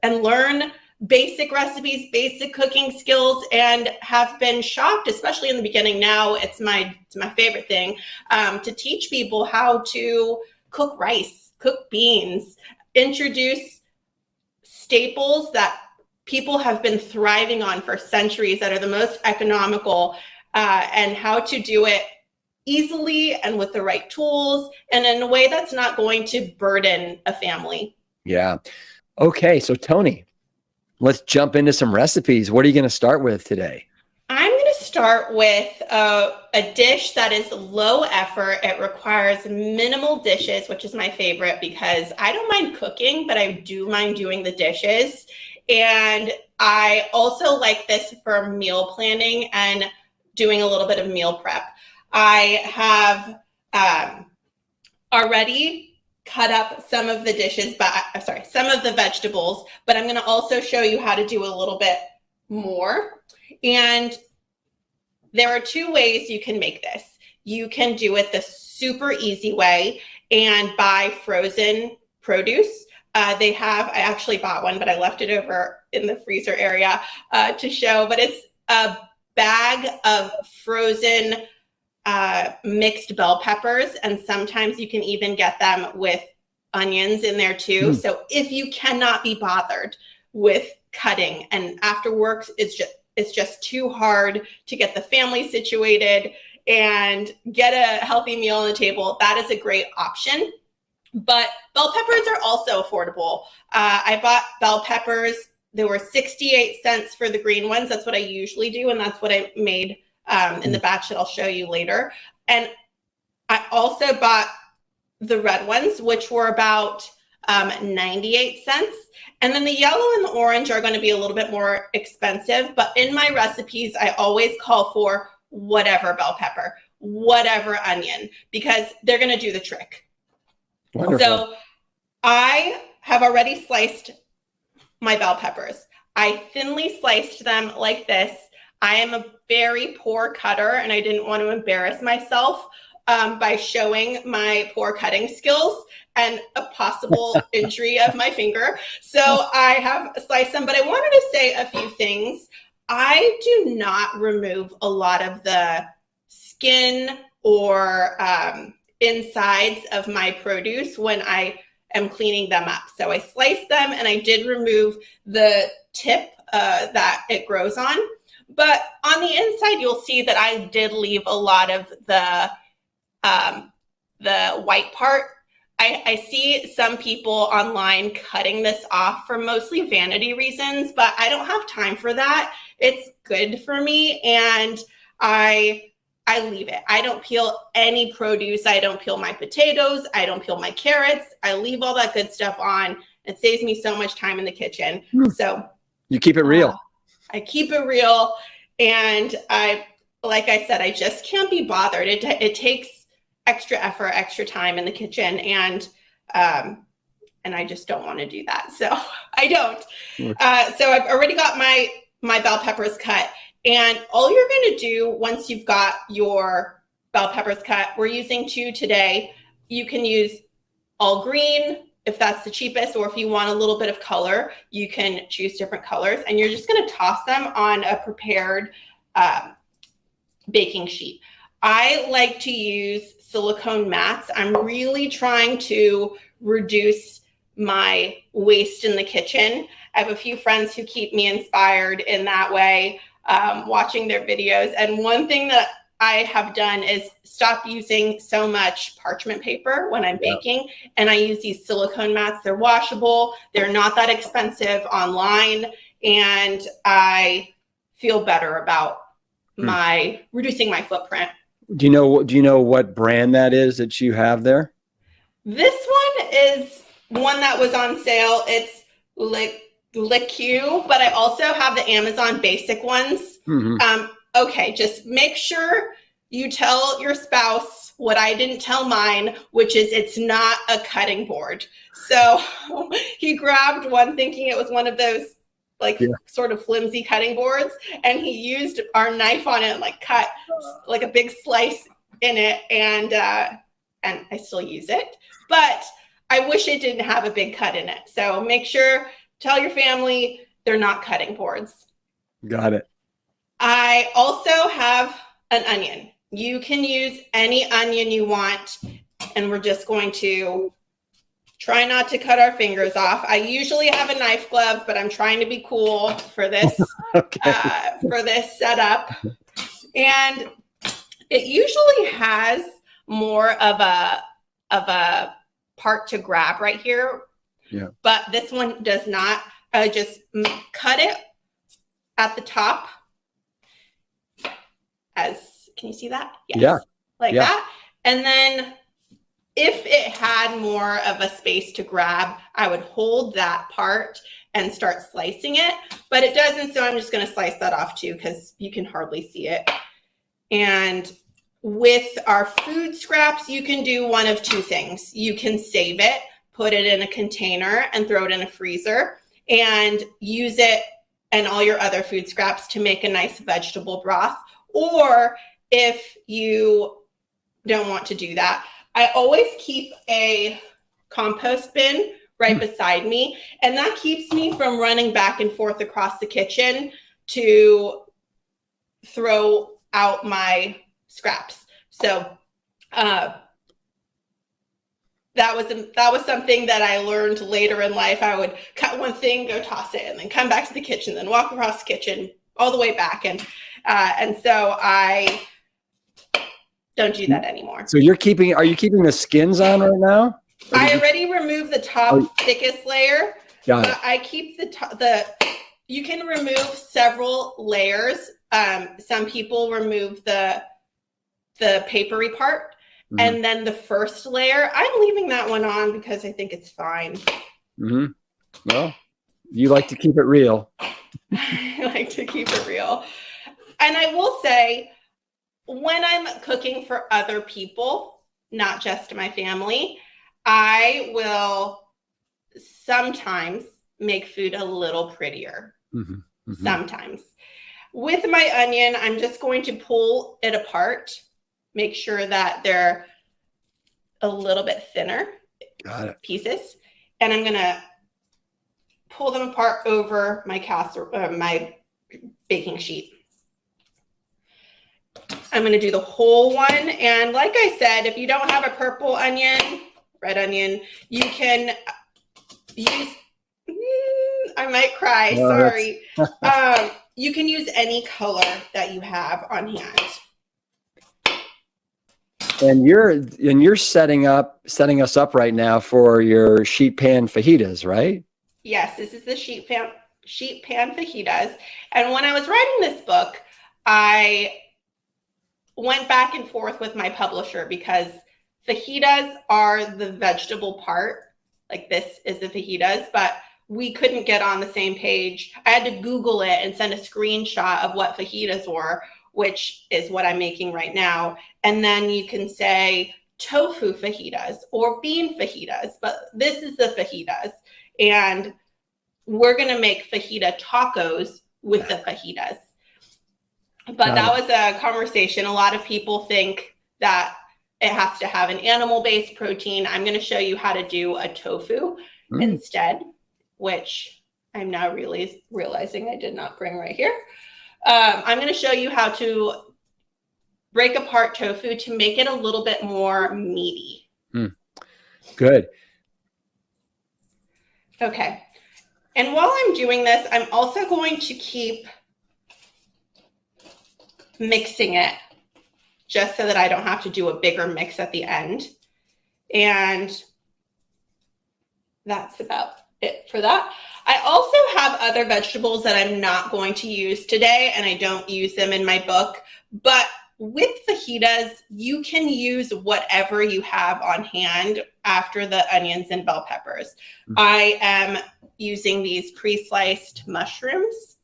Speaker 10: and learn basic recipes, basic cooking skills, and have been shocked, especially in the beginning. Now it's my favorite thing, to teach people how to cook rice, cook beans, introduce staples that people have been thriving on for centuries that are the most economical, and how to do it easily and with the right tools and in a way that's not going to burden a family.
Speaker 5: Yeah. Okay. So Toni, let's jump into some recipes. What are you going to start with today?
Speaker 10: I'm going to start with a dish that is low effort. It requires minimal dishes, which is my favorite because I don't mind cooking, but I do mind doing the dishes. And I also like this for meal planning and doing a little bit of meal prep. I have already cut up some of the dishes, some of the vegetables, but I'm going to also show you how to do a little bit more. And there are two ways you can make this. You can do it the super easy way and buy frozen produce. I actually bought one, but I left it over in the freezer area to show, but it's a bag of frozen mixed bell peppers, and sometimes you can even get them with onions in there too. So if you cannot be bothered with cutting and after work it's just too hard to get the family situated and get a healthy meal on the table, that is a great option. But bell peppers are also affordable. I bought bell peppers. There were 68 cents for the green ones. That's what I usually do, and that's what I made in the batch that I'll show you later. And I also bought the red ones, which were about 98 cents. And then the yellow and the orange are going to be a little bit more expensive. But in my recipes, I always call for whatever bell pepper, whatever onion, because they're going to do the trick. Wonderful. So I have already sliced my bell peppers. I thinly sliced them like this. I am a very poor cutter, and I didn't want to embarrass myself by showing my poor cutting skills and a possible injury of my finger. So I have sliced them, but I wanted to say a few things. I do not remove a lot of the skin or insides of my produce when I am cleaning them up. So I sliced them, and I did remove the tip that it grows on. But on the inside, you'll see that I did leave a lot of the white part. I see some people online cutting this off for mostly vanity reasons, but I don't have time for that. It's good for me, and I leave it. I don't peel any produce. I don't peel my potatoes. I don't peel my carrots. I leave all that good stuff on. It saves me so much time in the kitchen. So
Speaker 5: you keep it real.
Speaker 10: I keep it real, and I like I said, I just can't be bothered. It takes extra effort, extra time in the kitchen, and I just don't want to do that. So I don't. So I've already got my bell peppers cut, and all you're going to do once you've got your bell peppers cut, we're using 2 today. You can use all green if that's the cheapest, or if you want a little bit of color, you can choose different colors, and you're just going to toss them on a prepared baking sheet. I like to use silicone mats. I'm really trying to reduce my waste in the kitchen. I have a few friends who keep me inspired in that way, watching their videos. And one thing that I have done is stop using so much parchment paper when I'm baking, and I use these silicone mats. They're washable, they're not that expensive online, and I feel better about reducing my footprint.
Speaker 5: Do you know what brand that is that you have there?
Speaker 10: This one is one that was on sale. It's LiQ, but I also have the Amazon basic ones. Okay, just make sure you tell your spouse what I didn't tell mine, which is it's not a cutting board. So he grabbed one thinking it was one of those sort of flimsy cutting boards, and he used our knife on it and cut like a big slice in it, and I still use it, but I wish it didn't have a big cut in it. So make sure, tell your family they're not cutting boards.
Speaker 5: Got it.
Speaker 10: I also have an onion. You can use any onion you want, and we're just going to try not to cut our fingers off. I usually have a knife glove, but I'm trying to be cool for this for this setup. And it usually has more of a part to grab right here. Yeah. But this one does not. I just cut it at the top. Can you see that? Yes. Yeah. Like that. And then if it had more of a space to grab, I would hold that part and start slicing it, but it doesn't, so I'm just going to slice that off too, because you can hardly see it. And with our food scraps, you can do one of 2 things. You can save it, put it in a container, and throw it in a freezer, and use it and all your other food scraps to make a nice vegetable broth. Or if you don't want to do that, I always keep a compost bin right beside me, and that keeps me from running back and forth across the kitchen to throw out my scraps. So that was something that I learned later in life. I would cut one thing, go toss it, and then come back to the kitchen, then walk across the kitchen all the way back, and so I don't do that anymore.
Speaker 5: So are you keeping the skins on right now?
Speaker 10: I already removed the top thickest layer.
Speaker 5: Got it.
Speaker 10: I keep you can remove several layers. Some people remove the papery part, and then the first layer, I'm leaving that one on because I think it's fine.
Speaker 5: Well, you like to keep it real.
Speaker 10: I like to keep it real. And I will say, when I'm cooking for other people, not just my family, I will sometimes make food a little prettier. Sometimes. With my onion, I'm just going to pull it apart, make sure that they're a little bit thinner pieces, and I'm going to pull them apart over my my baking sheet. I'm going to do the whole one, and like I said, if you don't have a purple onion, red onion, you can use, I might cry, sorry. You can use any color that you have on hand.
Speaker 5: And you're setting us up right now for your sheet pan fajitas, right?
Speaker 10: Yes, this is the sheet pan fajitas. And when I was writing this book, I went back and forth with my publisher because fajitas are the vegetable part. Like, this is the fajitas, but we couldn't get on the same page. I had to Google it and send a screenshot of what fajitas were, which is what I'm making right now. And then you can say tofu fajitas or bean fajitas, but this is the fajitas. And we're going to make fajita tacos with the fajitas. But that was a conversation. A lot of people think that it has to have an animal-based protein. I'm going to show you how to do a tofu instead, which I'm now realizing I did not bring right here. I'm going to show you how to break apart tofu to make it a little bit more meaty.
Speaker 5: Good.
Speaker 10: Okay. And while I'm doing this, I'm also going to keep mixing it just so that I don't have to do a bigger mix at the end. And that's about it for that. I also have other vegetables that I'm not going to use today, and I don't use them in my book. But with fajitas, you can use whatever you have on hand after the onions and bell peppers. I am using these pre-sliced mushrooms.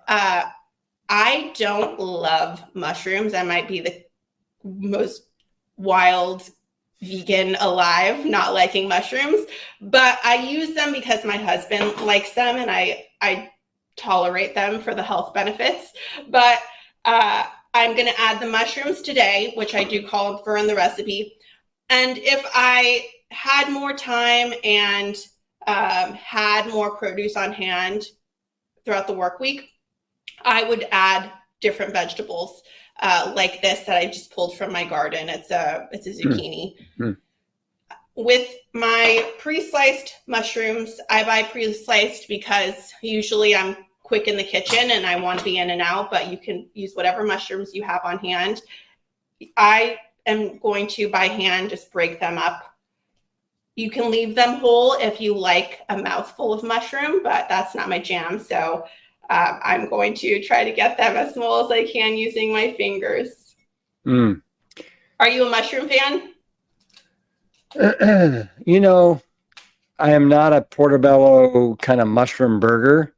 Speaker 10: I don't love mushrooms. I might be the most wild vegan alive, not liking mushrooms, but I use them because my husband likes them and I tolerate them for the health benefits. But I'm going to add the mushrooms today, which I do call for in the recipe. And if I had more time and had more produce on hand throughout the work week, I would add different vegetables like this that I just pulled from my garden. It's a zucchini. With my pre-sliced mushrooms, I buy pre-sliced because usually I'm quick in the kitchen and I want to be in and out, but you can use whatever mushrooms you have on hand. I am going to, by hand, just break them up. You can leave them whole if you like a mouthful of mushroom, but that's not my jam. So I'm going to try to get them as small as I can using my fingers. Are you a mushroom fan?
Speaker 5: You know, I am not a portobello kind of mushroom burger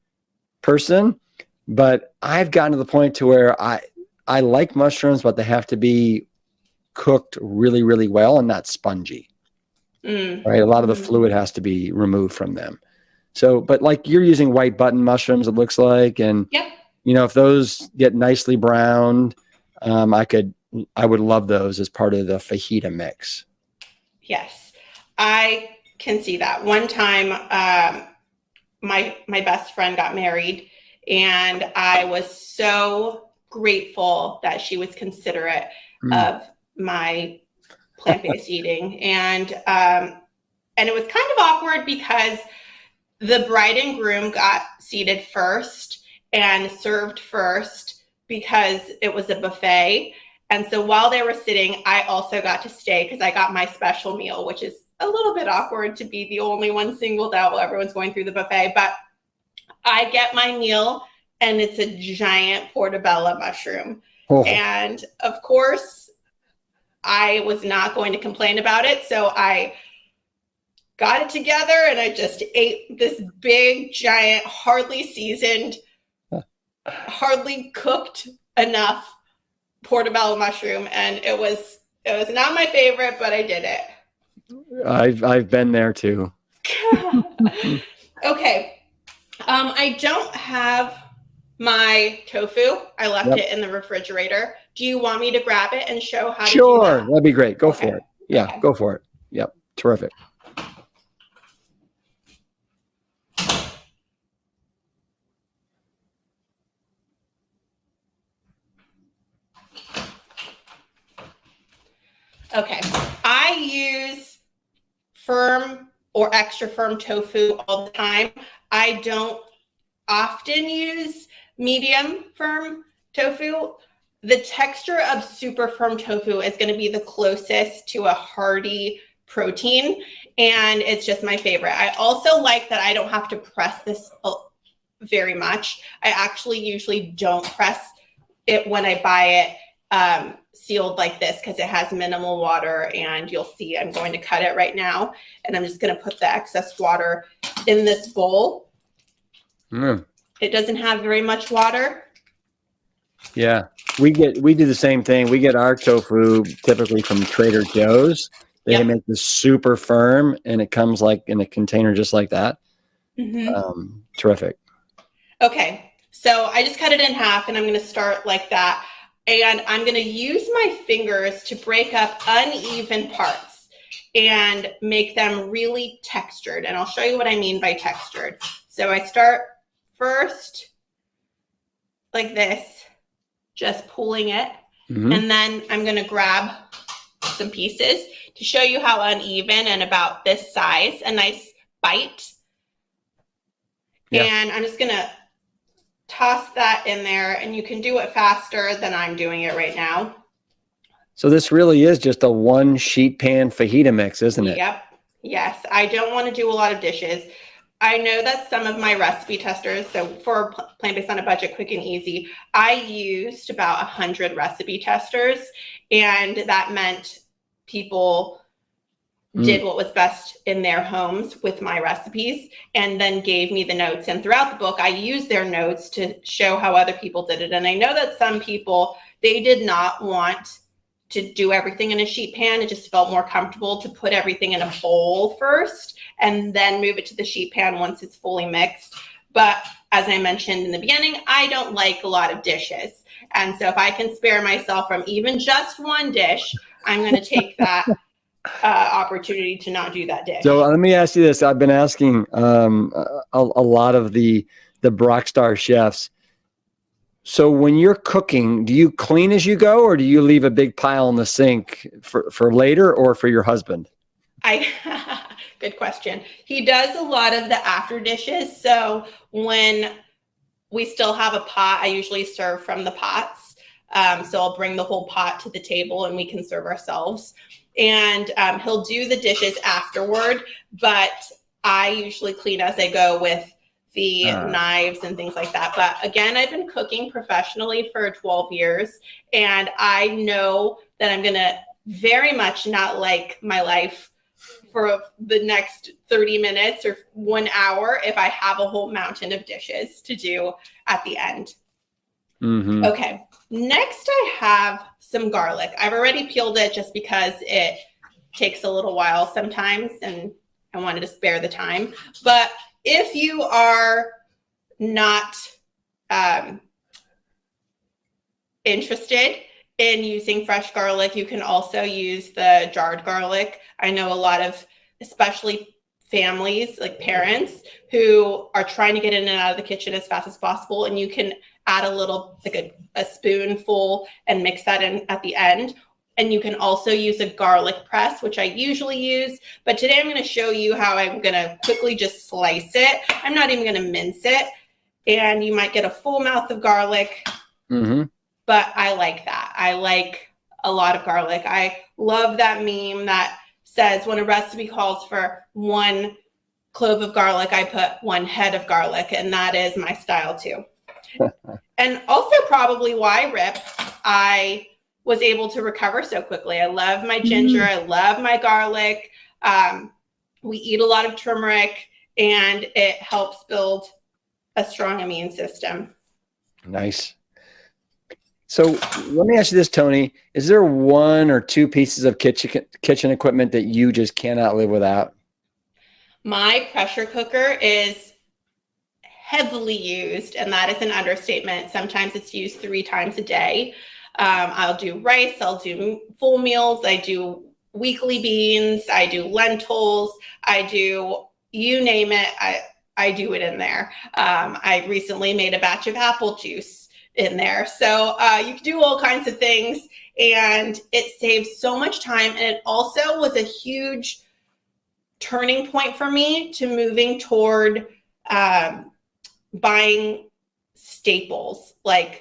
Speaker 5: person, but I've gotten to the point to where I like mushrooms, but they have to be cooked really, really well and not spongy. Right? A lot of the fluid has to be removed from them. So, but like you're using white button mushrooms, it looks like, and you know, if those get nicely browned, I would love those as part of the fajita mix.
Speaker 10: Yes, I can see that. One time, my best friend got married, and I was so grateful that she was considerate of my plant-based eating, and it was kind of awkward because the bride and groom got seated first and served first because it was a buffet. And so while they were sitting, I also got to stay because I got my special meal, which is a little bit awkward to be the only one singled out while everyone's going through the buffet. But I get my meal, and it's a giant portobello mushroom. And of course, I was not going to complain about it. So I got it together and I just ate this big, giant, hardly seasoned, hardly cooked enough portobello mushroom. And it was not my favorite, but I did it.
Speaker 5: I've been there too.
Speaker 10: Okay. I don't have my tofu. I left it in the refrigerator. Do you want me to grab it and show how to do that?
Speaker 5: That'd be great. Go for it. Yeah, go for it. Yep. Terrific.
Speaker 10: Okay, I use firm or extra firm tofu all the time. I don't often use medium firm tofu. The texture of super firm tofu is going to be the closest to a hearty protein, and it's just my favorite. I also like that I don't have to press this very much. I actually usually don't press it when I buy it sealed like this because it has minimal water, and you'll see I'm going to cut it right now, and I'm just going to put the excess water in this bowl. It doesn't have very much water.
Speaker 5: Yeah, we do the same thing. We get our tofu typically from Trader Joe's. They
Speaker 10: Yep.
Speaker 5: make this super firm, and it comes like in a container just like that. Terrific.
Speaker 10: Okay, so I just cut it in half, and I'm going to start like that. And I'm going to use my fingers to break up uneven parts and make them really textured. And I'll show you what I mean by textured. So I start first like this, just pulling it. And then I'm going to grab some pieces to show you how uneven and about this size, a nice bite. And I'm just going to toss that in there, and you can do it faster than I'm doing it right now.
Speaker 5: So this really is just a one sheet pan fajita mix, isn't it?
Speaker 10: Yep. Yes. I don't want to do a lot of dishes. I know that some of my recipe testers, so for Plant-Based on a Budget, Quick and Easy, I used about 100 recipe testers, and that meant people did what was best in their homes with my recipes and then gave me the notes. And throughout the book, I used their notes to show how other people did it. And I know that some people, they did not want to do everything in a sheet pan. It just felt more comfortable to put everything in a bowl first and then move it to the sheet pan once it's fully mixed. But as I mentioned in the beginning, I don't like a lot of dishes. And so if I can spare myself from even just one dish, I'm going to take that opportunity to not do that dish.
Speaker 5: So let me ask you this. I've been asking a lot of the Brockstar chefs. So when you're cooking, do you clean as you go, or do you leave a big pile in the sink for later or for your husband?
Speaker 10: Good question. He does a lot of the after dishes. So when we still have a pot, I usually serve from the pots. So I'll bring the whole pot to the table and we can serve ourselves. And he'll do the dishes afterward, but I usually clean as I go with the knives and things like that. But again, I've been cooking professionally for 12 years, and I know that I'm going to very much not like my life for the next 30 minutes or 1 hour if I have a whole mountain of dishes to do at the end. Okay, next I have some garlic. I've already peeled it just because it takes a little while sometimes and I wanted to spare the time. But if you are not interested in using fresh garlic, you can also use the jarred garlic. I know a lot of, especially families, like parents, who are trying to get in and out of the kitchen as fast as possible, and you can add a little, like a spoonful, and mix that in at the end. And you can also use a garlic press, which I usually use, but today I'm going to show you how I'm going to quickly just slice it. I'm not even going to mince it, and you might get a full mouth of garlic, but I like that. I like a lot of garlic. I love that meme that says when a recipe calls for 1 clove of garlic, I put 1 head of garlic, and that is my style too. And also probably why, Rip, I was able to recover so quickly. I love my ginger. I love my garlic. We eat a lot of turmeric, and it helps build a strong immune system.
Speaker 5: Nice. So let me ask you this, Toni. Is there 1 or 2 pieces of kitchen equipment that you just cannot live without?
Speaker 10: My pressure cooker is heavily used, and that is an understatement. Sometimes it's used 3 times a day. I'll do rice, I'll do full meals, I do weekly beans, I do lentils, I do, you name it, I do it in there. I recently made a batch of apple juice in there. So you can do all kinds of things, and it saves so much time. And it also was a huge turning point for me to moving toward buying staples like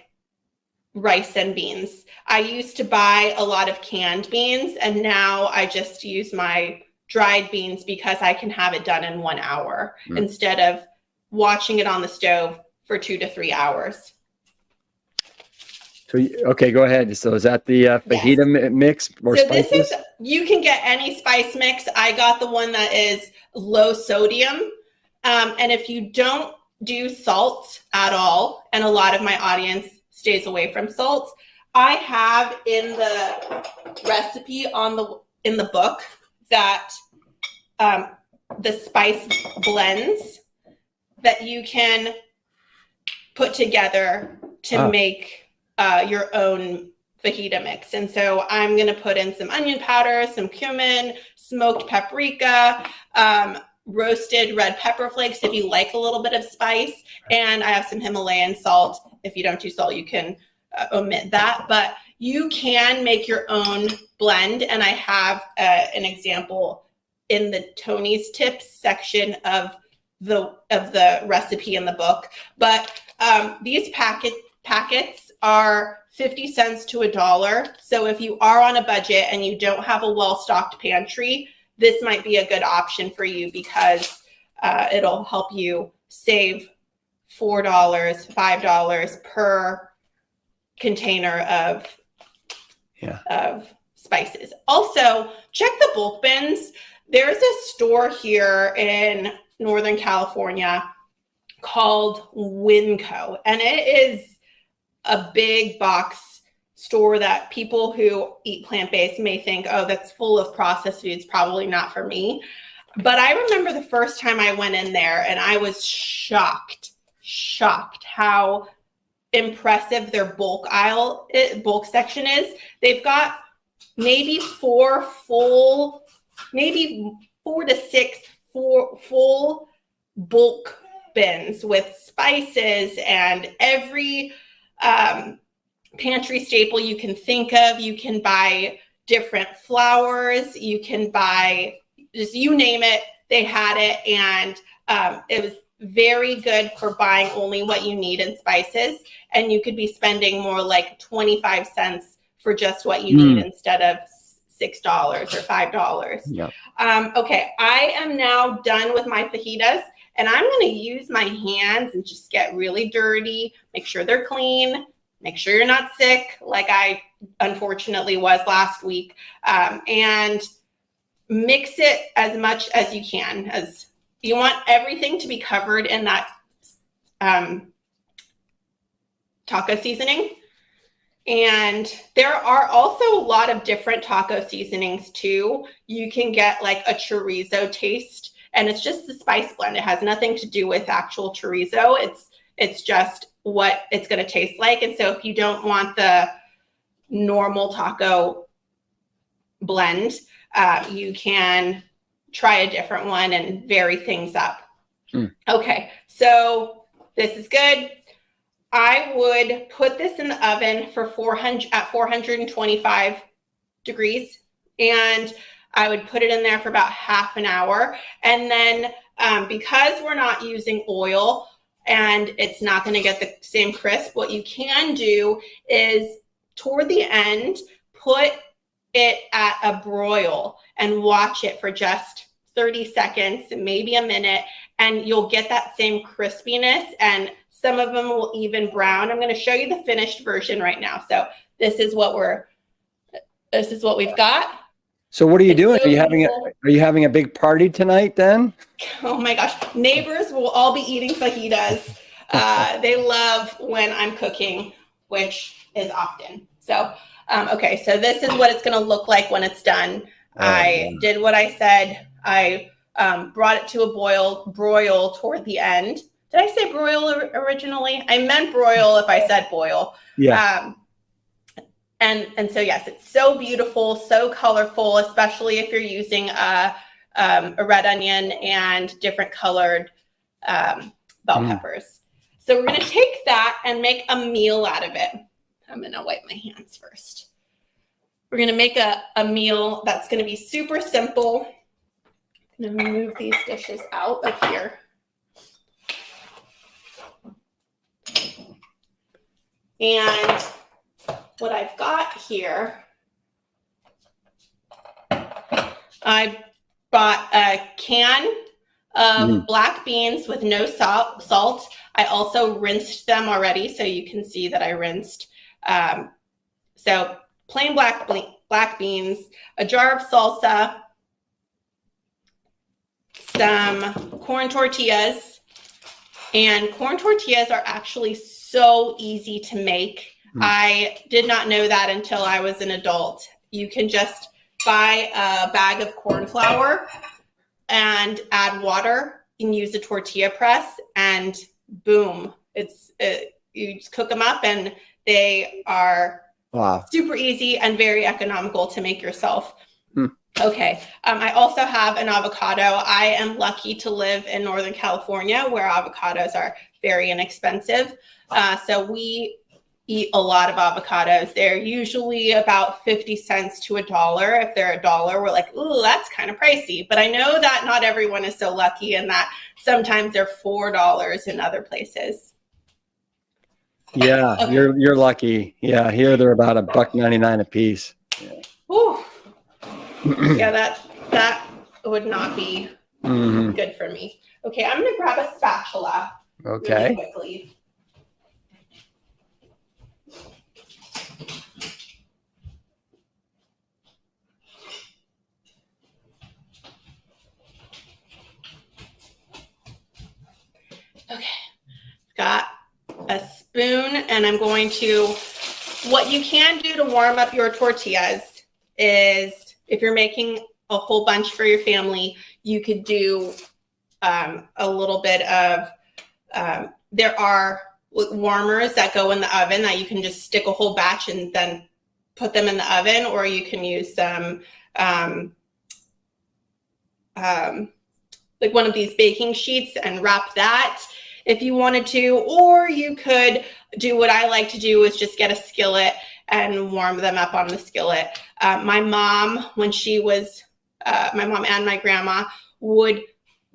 Speaker 10: rice and beans. I used to buy a lot of canned beans, and now I just use my dried beans because I can have it done in 1 hour instead of watching it on the stove for 2 to 3 hours.
Speaker 5: So, okay, go ahead. So is that the fajita mix or
Speaker 10: so
Speaker 5: spices?
Speaker 10: This is, you can get any spice mix. I got the one that is low sodium. And if you don't do salt at all, and a lot of my audience stays away from salt. I have in the recipe in the book that the spice blends that you can put together to make your own fajita mix. And so I'm going to put in some onion powder, some cumin, smoked paprika, roasted red pepper flakes if you like a little bit of spice, and I have some Himalayan salt. If you don't do salt, you can omit that, but you can make your own blend, and I have an example in the Toni's tips section of the recipe in the book. But these packets are 50 cents to $1. So if you are on a budget and you don't have a well-stocked pantry, this might be a good option for you because it'll help you save $4, $5 per container of spices. Also, check the bulk bins. There's a store here in Northern California called Winco, and it is a big box store that people who eat plant-based may think, oh, that's full of processed foods, probably not for me. But I remember the first time I went in there and I was shocked how impressive their bulk section is. They've got maybe 4 to 6 full bulk bins with spices and every pantry staple you can think of. You can buy different flours, you can buy, just you name it, they had it. And it was very good for buying only what you need in spices. And you could be spending more like 25 cents for just what you need instead of $6 or $5.
Speaker 5: Yep.
Speaker 10: Okay, I am now done with my fajitas, and I'm going to use my hands and just get really dirty, make sure they're clean, make sure you're not sick like I unfortunately was last week, and mix it as much as you can. As you want everything to be covered in that taco seasoning. And there are also a lot of different taco seasonings too. You can get like a chorizo taste, and it's just the spice blend. It has nothing to do with actual chorizo. It's just what it's going to taste like. And so if you don't want the normal taco blend, you can try a different one and vary things up. Okay, so this is good. I would put this in the oven for 425 degrees, and I would put it in there for about half an hour. And then because we're not using oil and it's not going to get the same crisp, what you can do is toward the end, put it at a broil and watch it for just 30 seconds, maybe a minute, and you'll get that same crispiness, and some of them will even brown. I'm going to show you the finished version right now. So this is what we've got.
Speaker 5: So what are you doing?
Speaker 10: So
Speaker 5: are you having a big party tonight then?
Speaker 10: Oh my gosh. Neighbors will all be eating fajitas. They love when I'm cooking, which is often. So, okay. So this is what it's going to look like when it's done. I did what I said. I brought it to a broil toward the end. Did I say broil originally? I meant broil if I said boil.
Speaker 5: Yeah.
Speaker 10: And so, yes, it's so beautiful, so colorful, especially if you're using a red onion and different colored bell peppers. So we're going to take that and make a meal out of it. I'm going to wipe my hands first. We're going to make a meal that's going to be super simple. I'm going to move these dishes out of here. And what I've got here, I bought a can of black beans with no salt. I also rinsed them already, so you can see that I rinsed. So plain black beans, a jar of salsa, some corn tortillas, and corn tortillas are actually so easy to make. I did not know that until I was an adult. You can just buy a bag of corn flour and add water and use a tortilla press, and boom, you just cook them up, and they are super easy and very economical to make yourself. Okay. I also have an avocado. I am lucky to live in Northern California where avocados are very inexpensive. So we eat a lot of avocados. They're usually about 50 cents to $1. If they're $1, we're like, ooh, that's kind of pricey. But I know that not everyone is so lucky, and that sometimes they're $4 in other places.
Speaker 5: Yeah,
Speaker 10: Okay.
Speaker 5: you're lucky. Yeah, here they're about $1.99 a piece.
Speaker 10: Ooh. Yeah, that would not be good for me. Okay, I'm gonna grab a spatula
Speaker 5: Okay.
Speaker 10: really quickly. Okay, got a spoon, and I'm going to, what you can do to warm up your tortillas is, if you're making a whole bunch for your family, you could do a little bit of, there are warmers that go in the oven that you can just stick a whole batch and then put them in the oven, or you can use some, like one of these baking sheets and wrap that if you wanted to, or you could do what I like to do, is just get a skillet and warm them up on the skillet. My mom, when she was, my mom and my grandma would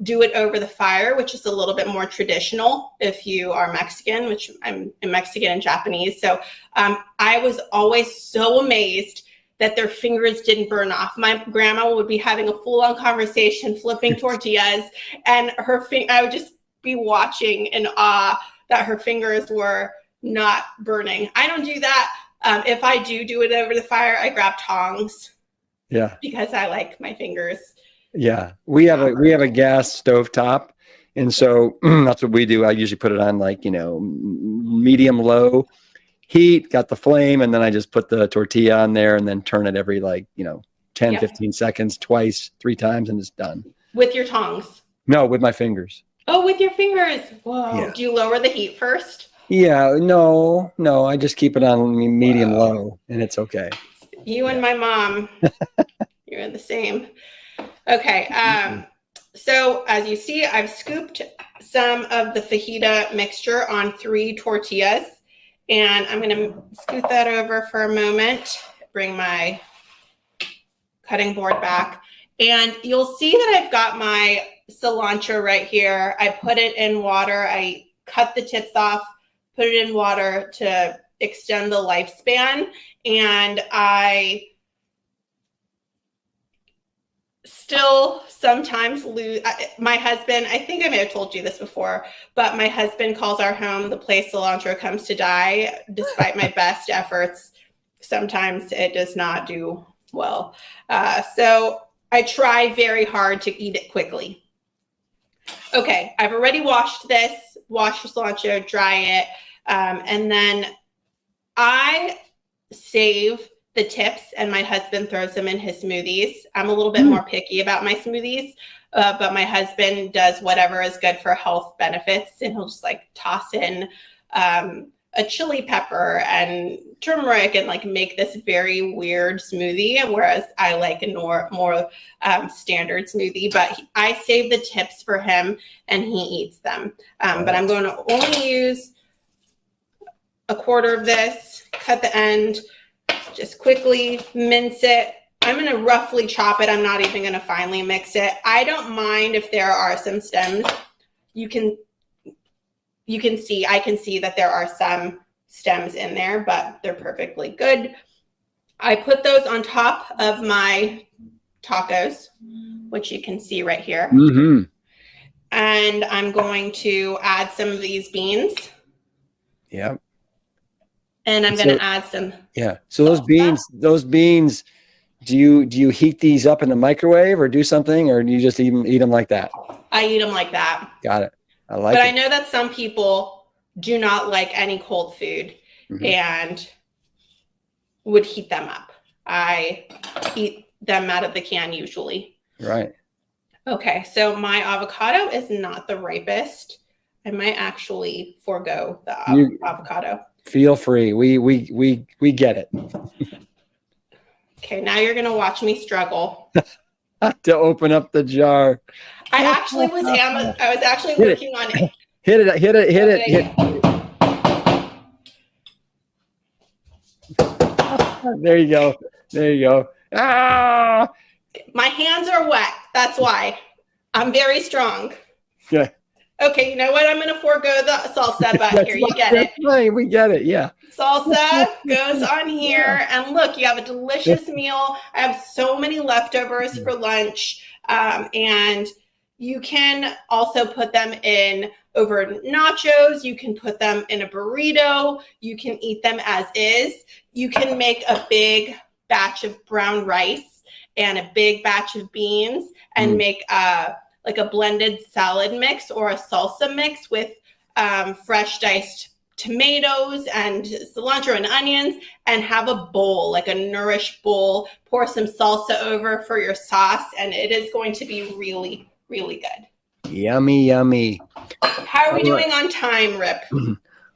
Speaker 10: do it over the fire, which is a little bit more traditional if you are Mexican, which I'm Mexican and Japanese. So I was always so amazed that their fingers didn't burn off. My grandma would be having a full-on conversation, flipping tortillas, and I would just be watching in awe that her fingers were not burning. I don't do that. If I do it over the fire, I grab tongs.
Speaker 5: Yeah.
Speaker 10: Because I like my fingers.
Speaker 5: Yeah. We have a gas stove top. And so that's what we do. I usually put it on like, medium low heat, got the flame, and then I just put the tortilla on there and then turn it every 10, 15 seconds, twice, 3 times, and it's done.
Speaker 10: With your tongs?
Speaker 5: No, with my fingers.
Speaker 10: Oh, with your fingers. Whoa.
Speaker 5: Yeah.
Speaker 10: Do you lower the heat first?
Speaker 5: Yeah, no, I just keep it on medium low, and it's okay.
Speaker 10: You and my mom, you're the same. Okay, so as you see, I've scooped some of the fajita mixture on 3 tortillas, and I'm gonna scoot that over for a moment, bring my cutting board back, and you'll see that I've got my cilantro right here. I put it in water, I cut the tips off, put it in water to extend the lifespan, and I still sometimes lose. My husband, I think I may have told you this before, but my husband calls our home the place cilantro comes to die. Despite my best efforts, sometimes it does not do well. So I try very hard to eat it quickly. Okay, I've already washed this, wash the cilantro, dry it, and then I save the tips and my husband throws them in his smoothies. I'm a little bit more picky about my smoothies, but my husband does whatever is good for health benefits, and he'll just toss in a chili pepper and turmeric and make this very weird smoothie, whereas I like a more standard smoothie. But I save the tips for him and he eats them. But I'm going to only use a quarter of this, cut the end, just quickly mince it. I'm going to roughly chop it. I'm not even going to finely mix it. I don't mind if there are some stems. I can see that there are some stems in there, but they're perfectly good. I put those on top of my tacos, which you can see right here.
Speaker 5: Mm-hmm.
Speaker 10: And I'm going to add some of these beans.
Speaker 5: Yep.
Speaker 10: And I'm going to add some.
Speaker 5: Yeah. So those beans, do you heat these up in the microwave or do something, or do you just eat them like that?
Speaker 10: I eat them like that.
Speaker 5: Got it. I like it.
Speaker 10: But I know that some people do not like any cold food. and would heat them up. I eat them out of the can usually.
Speaker 5: Right.
Speaker 10: Okay, so my avocado is not the ripest. I might actually forego the avocado.
Speaker 5: Feel free. We get it.
Speaker 10: Okay, now you're gonna watch me struggle.
Speaker 5: To open up the jar.
Speaker 10: I actually was working on it.
Speaker 5: Hit it. There you go. Ah!
Speaker 10: My hands are wet. That's why. I'm very strong.
Speaker 5: Yeah.
Speaker 10: Okay, you know what? I'm going to forego the salsa, but here you get it.
Speaker 5: Right, we get it. Yeah.
Speaker 10: Salsa goes on here. And look, you have a delicious meal. I have so many leftovers for lunch. And you can also put them in over nachos. You can put them in a burrito. You can eat them as is. You can make a big batch of brown rice and a big batch of beans and make like a blended salad mix or a salsa mix with fresh diced tomatoes and cilantro and onions, and have a bowl, like a nourished bowl. Pour some salsa over for your sauce, and it is going to be really, really good.
Speaker 5: Yummy.
Speaker 10: How are we doing on time, Rip?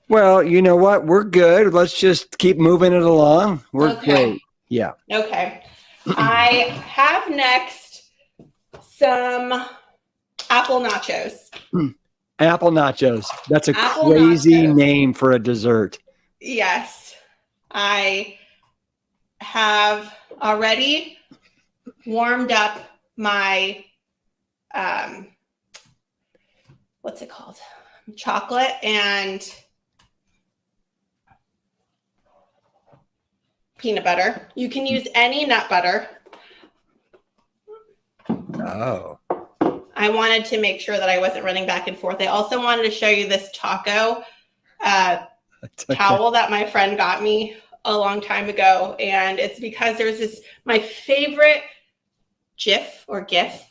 Speaker 5: Well, you know what? We're good. Let's just keep moving it along. We're great. Yeah.
Speaker 10: Okay. I have next some apple nachos.
Speaker 5: Apple nachos. That's a
Speaker 10: Apple
Speaker 5: crazy
Speaker 10: nachos.
Speaker 5: name for a dessert.
Speaker 10: Yes. I have already warmed up my, what's it called? Chocolate and peanut butter. You can use any nut butter.
Speaker 5: Oh.
Speaker 10: I wanted to make sure that I wasn't running back and forth. I also wanted to show you this taco towel that my friend got me a long time ago. And it's because there's this, my favorite GIF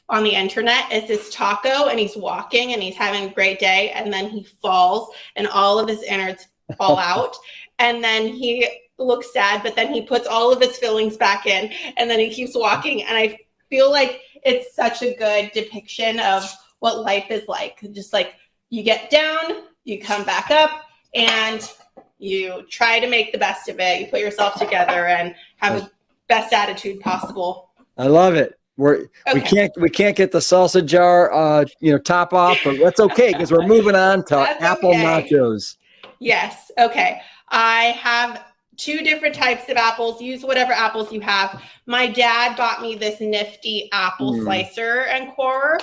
Speaker 10: on the internet is this taco, and he's walking and he's having a great day, and then he falls and all of his innards fall out. And then he looks sad, but then he puts all of his fillings back in, and then he keeps walking. And I feel like it's such a good depiction of what life is like. Just like you get down, you come back up, and you try to make the best of it. You put yourself together and have the best attitude possible.
Speaker 5: I love it. We can't get the salsa jar top off, but that's okay because we're moving on to apple nachos.
Speaker 10: Yes. Okay. I have 2 different types of apples. Use whatever apples you have. My dad got me this nifty apple slicer and corer.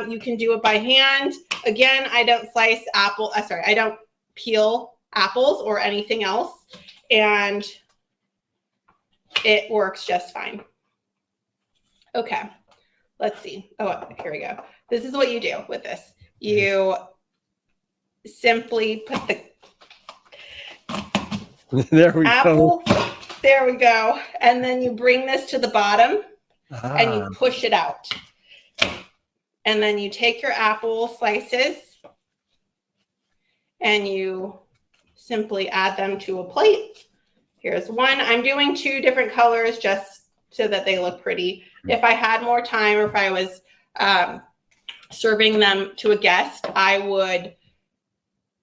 Speaker 10: You can do it by hand. Again, I don't I don't peel apples or anything else, and it works just fine. Okay, let's see. Oh, here we go. This is what you do with this. You simply put the
Speaker 5: there we
Speaker 10: apple,
Speaker 5: go.
Speaker 10: There we go. And then you bring this to the bottom and you push it out. And then you take your apple slices and you simply add them to a plate. Here's one. I'm doing 2 different colors just so that they look pretty. If I had more time, or if I was serving them to a guest, I would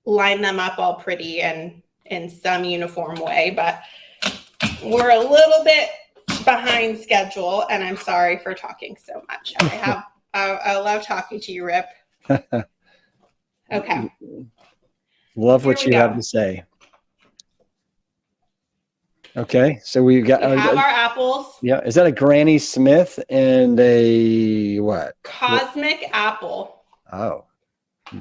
Speaker 10: line them up all pretty and in some uniform way, but we're a little bit behind schedule, and I'm sorry for talking so much. I love talking to you, Rip. Okay.
Speaker 5: Love what you have to say. Okay, so we have
Speaker 10: our apples.
Speaker 5: Yeah, is that a Granny Smith and a what?
Speaker 10: Cosmic apple.
Speaker 5: Oh.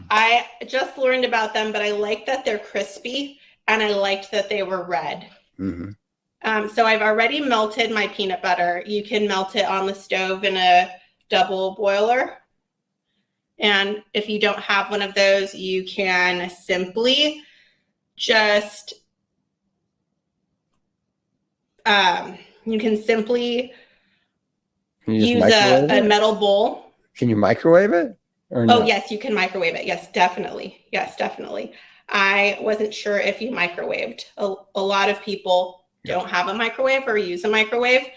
Speaker 10: I just learned about them, but I like that they're crispy, and I liked that they were red. So I've already melted my peanut butter. You can melt it on the stove in a double boiler. And if you don't have one of those, you can simply just use a metal bowl.
Speaker 5: Can you microwave it? Or
Speaker 10: no? Oh, yes, you can microwave it. Yes, definitely. I wasn't sure if you microwaved. A lot of people don't have a microwave or use a microwave,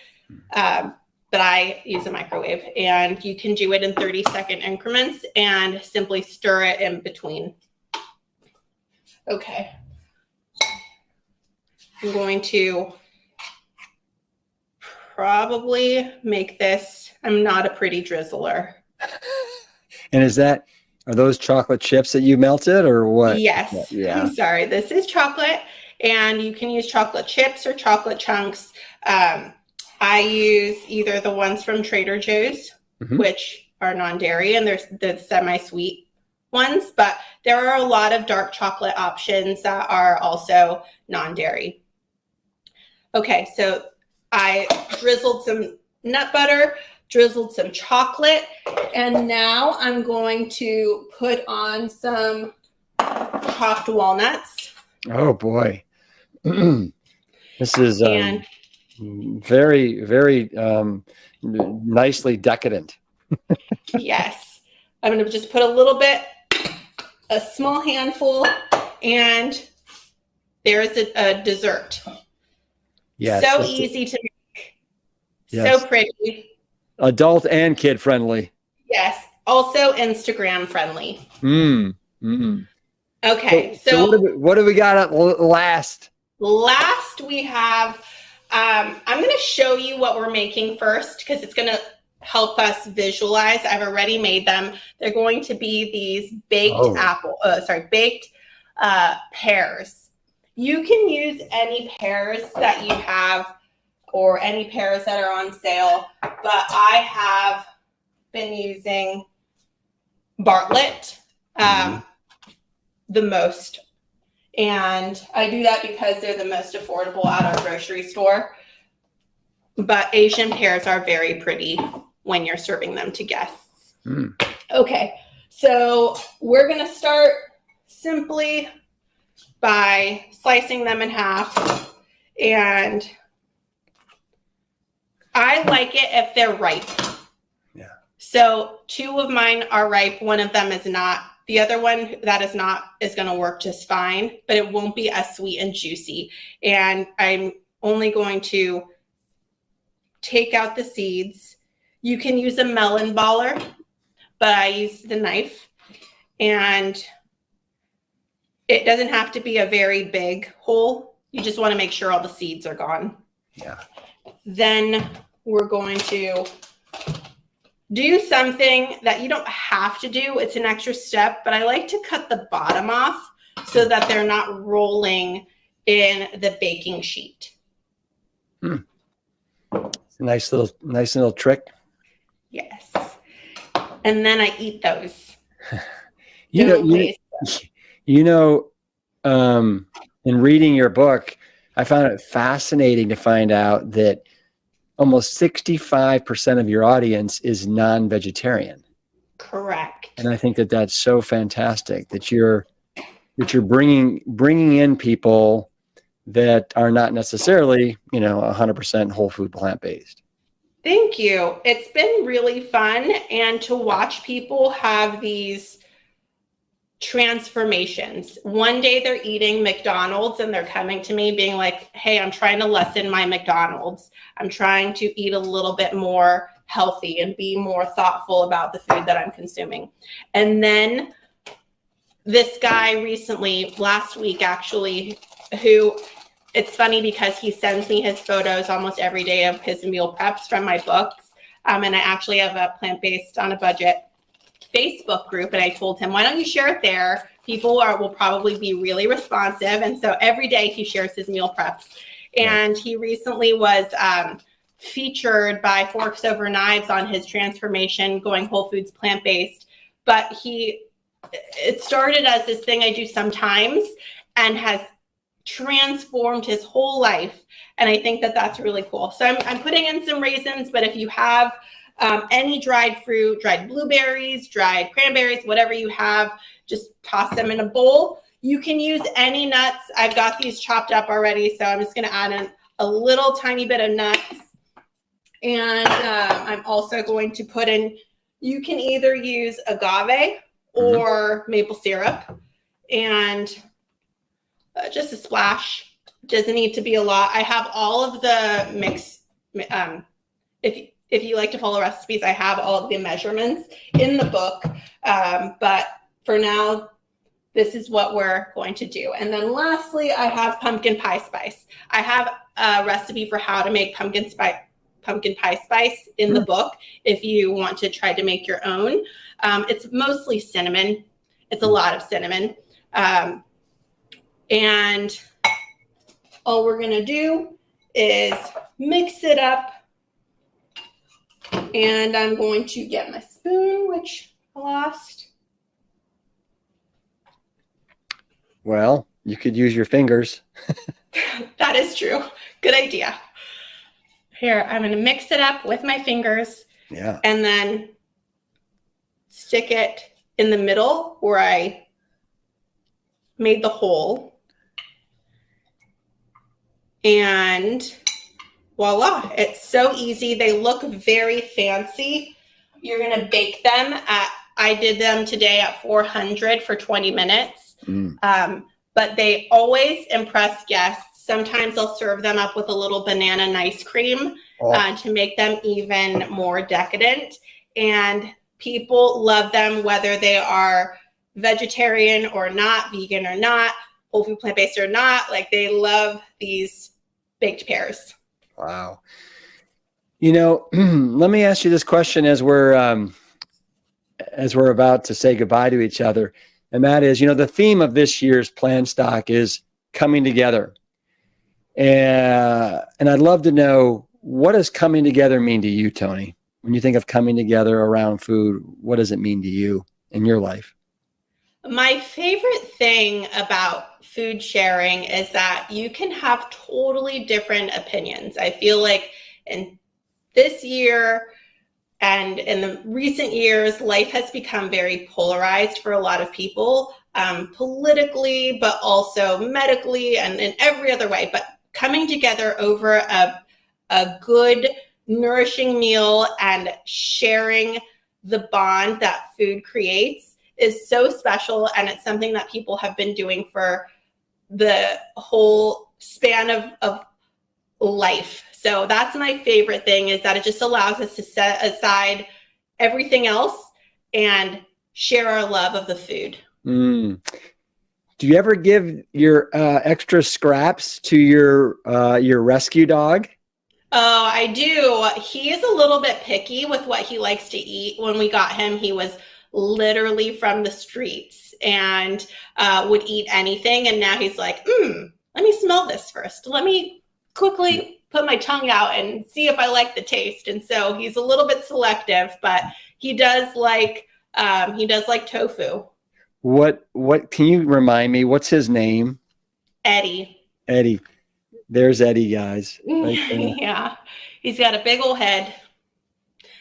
Speaker 10: but I use a microwave, and you can do it in 30-second increments and simply stir it in between. Okay. I'm going to probably make this, I'm not a pretty drizzler.
Speaker 5: And are those chocolate chips that you melted or what?
Speaker 10: Yes.
Speaker 5: Yeah.
Speaker 10: I'm sorry. This is chocolate, and you can use chocolate chips or chocolate chunks. I use either the ones from Trader Joe's, which are non-dairy, and there's the semi-sweet ones, but there are a lot of dark chocolate options that are also non-dairy. Okay, so I drizzled some nut butter, drizzled some chocolate, and now I'm going to put on some chopped walnuts.
Speaker 5: Oh boy. This is very, very nicely decadent.
Speaker 10: Yes. I'm going to just put a little bit, a small handful, and there's a dessert.
Speaker 5: Yes.
Speaker 10: So easy to make.
Speaker 5: Yes.
Speaker 10: So pretty.
Speaker 5: Adult and kid friendly.
Speaker 10: Yes. Also Instagram friendly. Okay.
Speaker 5: So what do we got at last?
Speaker 10: Last we have, I'm going to show you what we're making first because it's going to help us visualize. I've already made them. They're going to be these baked baked pears. You can use any pears that you have or any pears that are on sale, but I have been using Bartlett the most. And I do that because they're the most affordable at our grocery store. But Asian pears are very pretty when you're serving them to guests. Okay, so we're gonna start simply by slicing them in half. And I like it if they're ripe.
Speaker 5: Yeah.
Speaker 10: So 2 of mine are ripe, 1 of them is not. The other one that is not is going to work just fine, but it won't be as sweet and juicy. And I'm only going to take out the seeds. You can use a melon baller, but I use the knife. And it doesn't have to be a very big hole. You just want to make sure all the seeds are gone.
Speaker 5: Yeah.
Speaker 10: Then we're going to do something that you don't have to do. It's an extra step, but I like to cut the bottom off so that they're not rolling in the baking sheet.
Speaker 5: It's a nice little trick.
Speaker 10: Yes. And then I eat those.
Speaker 5: In reading your book, I found it fascinating to find out that almost 65% of your audience is non-vegetarian.
Speaker 10: Correct.
Speaker 5: And I think that that's so fantastic that you're bringing in people that are not necessarily, 100% whole food plant-based.
Speaker 10: Thank you. It's been really fun, and to watch people have these transformations. One day they're eating McDonald's and they're coming to me being like, hey, I'm trying to lessen my McDonald's. I'm trying to eat a little bit more healthy and be more thoughtful about the food that I'm consuming. And then this guy recently, last week actually, who, it's funny because he sends me his photos almost every day of his meal preps from my books. And I actually have a Plant-Based on a Budget Facebook group, and I told him, why don't you share it there? People will probably be really responsive. And so every day he shares his meal preps. And he recently was featured by Forks Over Knives on his transformation going whole foods plant-based. But it started as this thing I do sometimes and has transformed his whole life. And I think that that's really cool. So I'm putting in some raisins, but if you have any dried fruit, dried blueberries, dried cranberries, whatever you have, just toss them in a bowl. You can use any nuts. I've got these chopped up already, so I'm just going to add in a little tiny bit of nuts. And I'm also going to put in, you can either use agave or maple syrup. And just a splash. Doesn't need to be a lot. I have all of the mix. If you like to follow recipes, I have all of the measurements in the book. But for now, this is what we're going to do. And then lastly, I have pumpkin pie spice. I have a recipe for how to make pumpkin pie spice in the book if you want to try to make your own. It's mostly cinnamon. It's a lot of cinnamon. And all we're gonna do is mix it up. And I'm going to get my spoon, which I lost.
Speaker 5: Well, you could use your fingers.
Speaker 10: That is true. Good idea. Here, I'm going to mix it up with my fingers.
Speaker 5: Yeah.
Speaker 10: And then stick it in the middle where I made the hole. And voila, it's so easy. They look very fancy. You're going to bake them I did them today at 400 for 20 minutes. But they always impress guests. Sometimes I'll serve them up with a little banana nice cream to make them even more decadent. And people love them whether they are vegetarian or not, vegan or not, whole food plant-based or not. Like, they love these baked pears.
Speaker 5: Wow. Let me ask you this question as we're about to say goodbye to each other. And that is, the theme of this year's Plan Stock is coming together. And I'd love to know, what does coming together mean to you, Toni? When you think of coming together around food, what does it mean to you in your life?
Speaker 10: My favorite thing about food sharing is that you can have totally different opinions. I feel like in this year and in the recent years, life has become very polarized for a lot of people, politically, but also medically and in every other way. But coming together over a good, nourishing meal and sharing the bond that food creates is so special. And it's something that people have been doing for the whole span of life. So that's my favorite thing, is that it just allows us to set aside everything else and share our love of the food.
Speaker 5: Do you ever give your extra scraps to your rescue dog?
Speaker 10: Oh, I do. He is a little bit picky with what he likes to eat. When we got him, he was literally from the streets and would eat anything. And now he's like, let me smell this first. Let me quickly put my tongue out and see if I like the taste. And so he's a little bit selective, but he does like tofu. What
Speaker 5: can you remind me? What's his name?
Speaker 10: Eddie.
Speaker 5: Eddie. There's Eddie, guys. Right there.
Speaker 10: Yeah. He's got a big old head.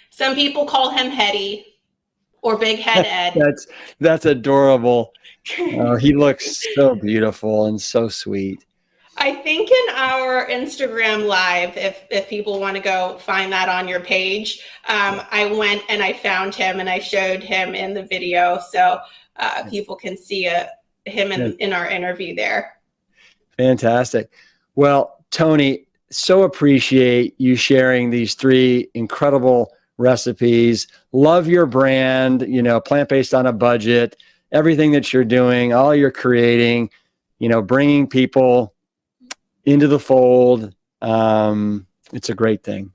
Speaker 10: Some people call him Hetty or Big Head Ed.
Speaker 5: That's adorable. He looks so beautiful and so sweet.
Speaker 10: I think in our Instagram live, if people want to go find that on your page, I went and I found him and I showed him in the video, so people can see him in our interview there.
Speaker 5: Fantastic. Well, Toni, so appreciate you sharing these 3 incredible recipes. Love your brand, plant-based on a budget, everything that you're doing, all you're creating, bringing people into the fold. It's a great thing.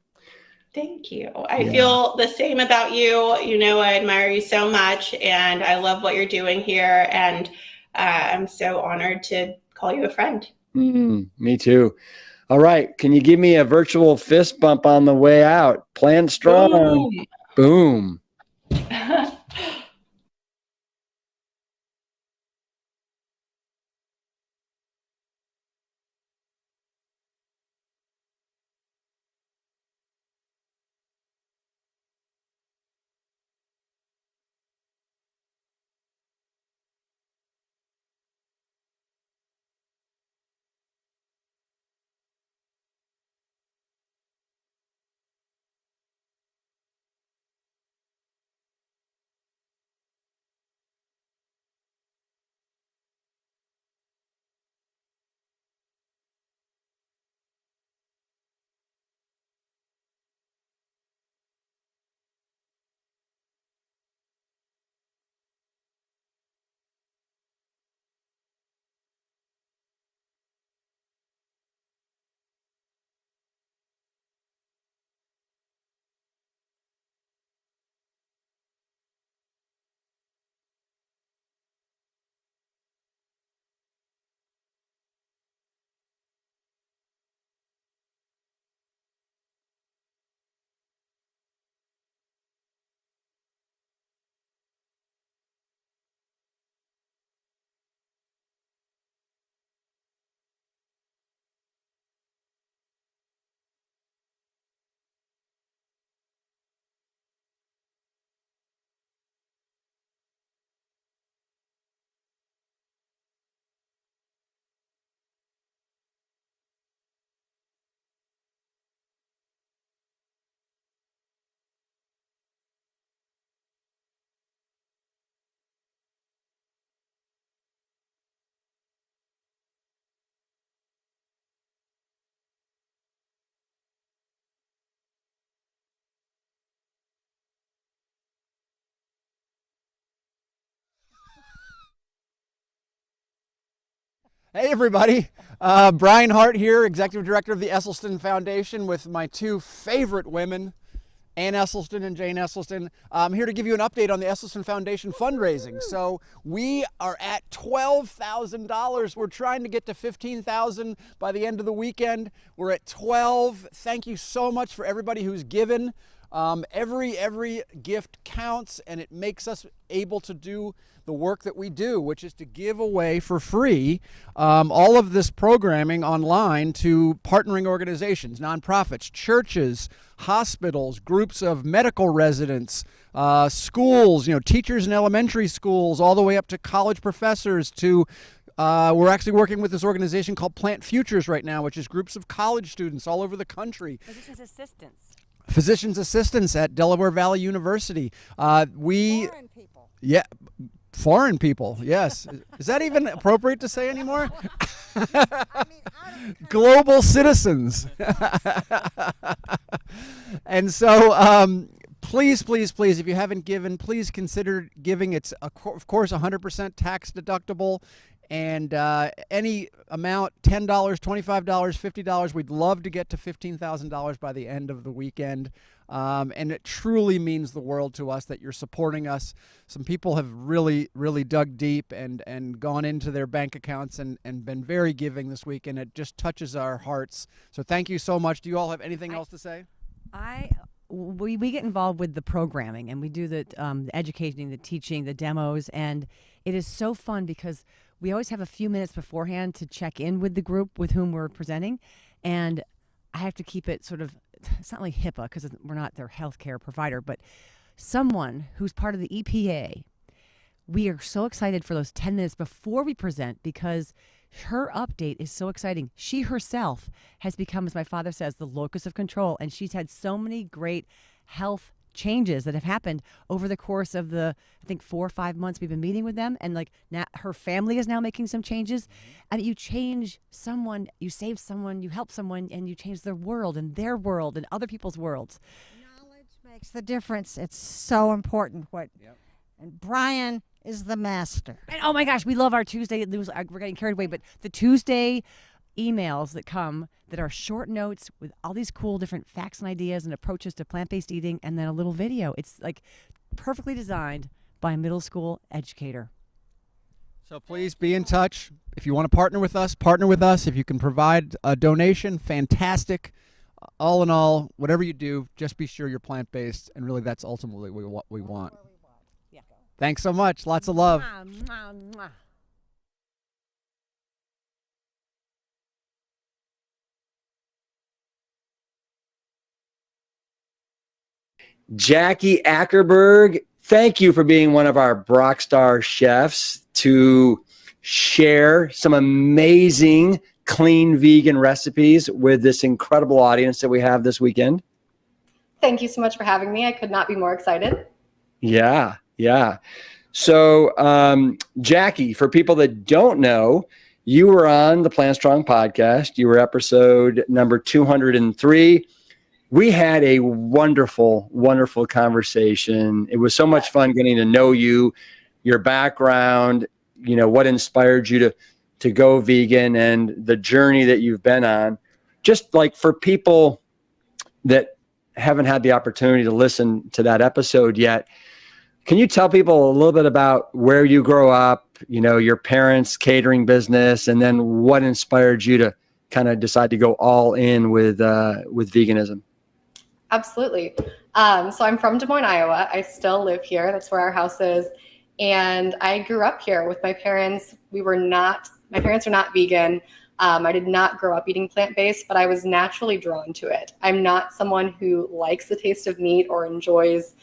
Speaker 10: Thank you. I feel the same about you. I admire you so much and I love what you're doing here. And I'm so honored to call you a friend.
Speaker 5: Me too. All right. Can you give me a virtual fist bump on the way out? Plan strong. Boom.
Speaker 11: Hey, everybody. Brian Hart here, Executive Director of the Esselstyn Foundation with my two favorite women, Ann Esselstyn and Jane Esselstyn. I'm here to give you an update on the Esselstyn Foundation fundraising. So we are at $12,000. We're trying to get to $15,000 by the end of the weekend. We're at 12. Thank you so much for everybody who's given. Every gift counts, and it makes us able to do the work that we do, which is to give away for free all of this programming online to partnering organizations, nonprofits, churches, hospitals, groups of medical residents, schools, teachers in elementary schools, all the way up to college professors to we're actually working with this organization called Plant Futures right now, which is groups of college students all over the country. Physicians assistants at Delaware Valley University.
Speaker 2: Foreign people.
Speaker 11: Yeah, foreign people, yes. Is that even appropriate to say anymore? Global citizens. And so please, if you haven't given, please consider giving. It's, of course, 100% tax deductible. And any amount, $10, $25, $50, we'd love to get to $15,000 by the end of the weekend. And it truly means the world to us that you're supporting us. Some people have really dug deep and gone into their bank accounts and been very giving this week, and it just touches our hearts. So thank you so much. Do you all have anything else to say?
Speaker 12: We get involved with the programming, and we do the educating, the teaching, the demos, and it is so fun because we always have a few minutes beforehand to check in with the group with whom we're presenting, and I have to keep it sort of, it's not like HIPAA because we're not their healthcare provider, but someone who's part of the EPA. We are so excited for those 10 minutes before we present because her update is so exciting. She herself has become, as my father says, the locus of control, and she's had so many great health changes that have happened over the course of the, I think, 4 or 5 months we've been meeting with them. And like now her family is now making some changes. I mean, you change someone, you save someone, you help someone, and you change their world and other people's worlds.
Speaker 2: Knowledge makes the difference. It's so important. And Brian is the master.
Speaker 12: And oh my gosh, we love our Tuesday news. We're getting carried away, but the Tuesday emails that come that are short notes with all these cool different facts and ideas and approaches to plant-based eating, and then a little video. It's like perfectly designed by a middle school educator.
Speaker 11: So please be in touch. If you want to partner with us, partner with us. If you can provide a donation, fantastic. All in all, whatever you do, just be sure you're plant-based, and really that's ultimately what we want.
Speaker 12: Yeah.
Speaker 11: Thanks so much. Lots of love.
Speaker 12: Mwah, mwah, mwah.
Speaker 5: Jackie Ackerberg, thank you for being one of our Brockstar chefs to share some amazing clean vegan recipes with this incredible audience that we have this weekend.
Speaker 13: Thank you so much for having me. I could not be more excited.
Speaker 5: Yeah. So, Jackie, for people that don't know, you were on the Plant Strong podcast. You were episode number 203. We had a wonderful conversation. It was so much fun getting to know you, your background, what inspired you to go vegan and the journey that you've been on. Just like for people that haven't had the opportunity to listen to that episode yet, can you tell people a little bit about where you grew up, your parents' catering business, and then what inspired you to kind of decide to go all in with veganism?
Speaker 13: Absolutely. So I'm from Des Moines, Iowa. I still live here. That's where our house is. And I grew up here with my parents. My parents are not vegan. I did not grow up eating plant-based, but I was naturally drawn to it. I'm not someone who likes the taste of meat or enjoys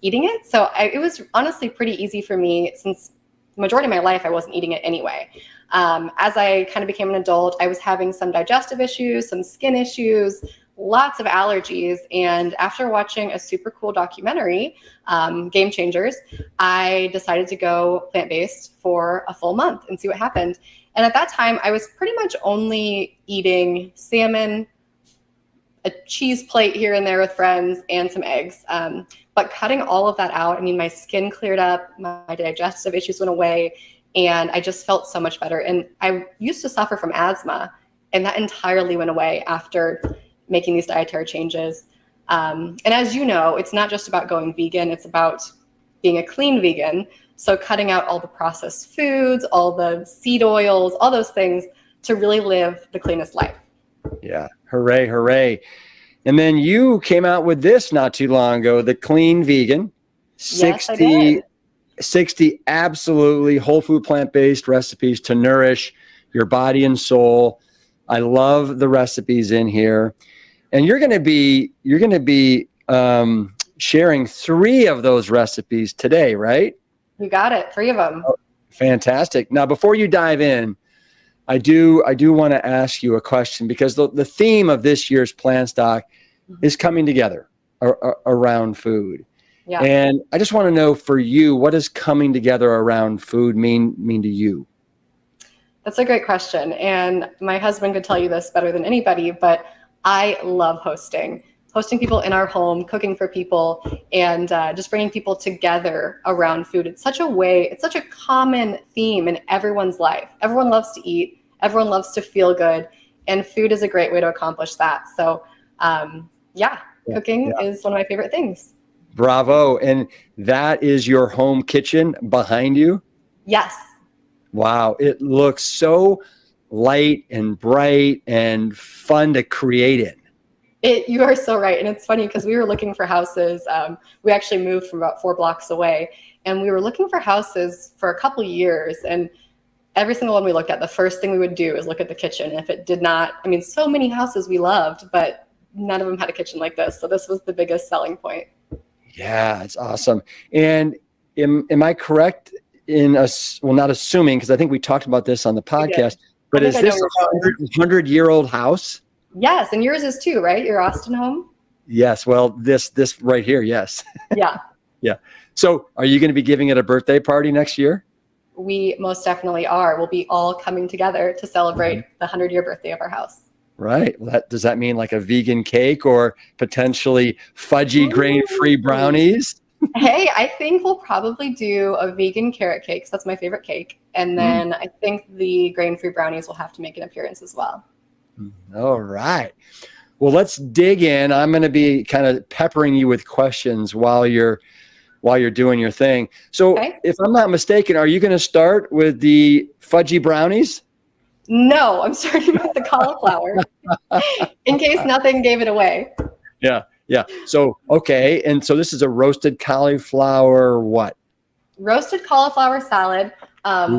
Speaker 13: eating it. So it was honestly pretty easy for me since the majority of my life I wasn't eating it anyway. As I kind of became an adult, I was having some digestive issues, some skin issues, lots of allergies. And after watching a super cool documentary, Game Changers, I decided to go plant-based for a full month and see what happened. And at that time, I was pretty much only eating salmon, a cheese plate here and there with friends, and some eggs. But cutting all of that out, my skin cleared up, my digestive issues went away, and I just felt so much better. And I used to suffer from asthma, and that entirely went away after making these dietary changes. And as you know, it's not just about going vegan, it's about being a clean vegan. So cutting out all the processed foods, all the seed oils, all those things to really live the cleanest life.
Speaker 5: Yeah. Hooray, hooray. And then you came out with this not too long ago, the Clean Vegan.
Speaker 13: Yes, I did.
Speaker 5: 60 absolutely whole food plant-based recipes to nourish your body and soul. I love the recipes in here. And you're going to be sharing 3 of those recipes today, right?
Speaker 13: You got it. 3 of them.
Speaker 5: Oh, fantastic. Now, before you dive in, I do want to ask you a question, because the theme of this year's Plant Stock is coming together around food.
Speaker 13: Yeah.
Speaker 5: And I just want to know, for you, what does coming together around food mean to you?
Speaker 13: That's a great question. And my husband could tell you this better than anybody, but I love hosting people in our home, cooking for people, and just bringing people together around food. It's such a common theme in everyone's life. Everyone loves to eat. Everyone loves to feel good. And food is a great way to accomplish that. So cooking is one of my favorite things.
Speaker 5: Bravo. And that is your home kitchen behind you?
Speaker 13: Yes.
Speaker 5: Wow. It looks so light and bright and fun to create in.
Speaker 13: You are so right. And it's funny because we were looking for houses. We actually moved from about 4 blocks away, and we were looking for houses for a couple years. And every single one we looked at, the first thing we would do is look at the kitchen. And if it did not, so many houses we loved, but none of them had a kitchen like this. So this was the biggest selling point.
Speaker 5: Yeah, it's awesome. And am I correct in not assuming, because I think we talked about this on the podcast, but is this a 100-year-old house?
Speaker 13: Yes, and yours is too, right? Your Austin home?
Speaker 5: Yes. Well, this right here, yes.
Speaker 13: Yeah.
Speaker 5: Yeah. So are you going to be giving it a birthday party next year?
Speaker 13: We most definitely are. We'll be all coming together to celebrate the 100-year birthday of our house.
Speaker 5: Right. Well, does that mean like a vegan cake or potentially fudgy grain-free brownies?
Speaker 13: Hey, I think we'll probably do a vegan carrot cake, because that's my favorite cake. And then I think the grain-free brownies will have to make an appearance as well.
Speaker 5: All right. Well, let's dig in. I'm going to be kind of peppering you with questions while you're doing your thing. So if I'm not mistaken, are you going to start with the fudgy brownies?
Speaker 13: No, I'm starting with the cauliflower in case nothing gave it away.
Speaker 5: Yeah. Yeah. So, okay. And so this is a roasted cauliflower, what?
Speaker 13: Roasted cauliflower salad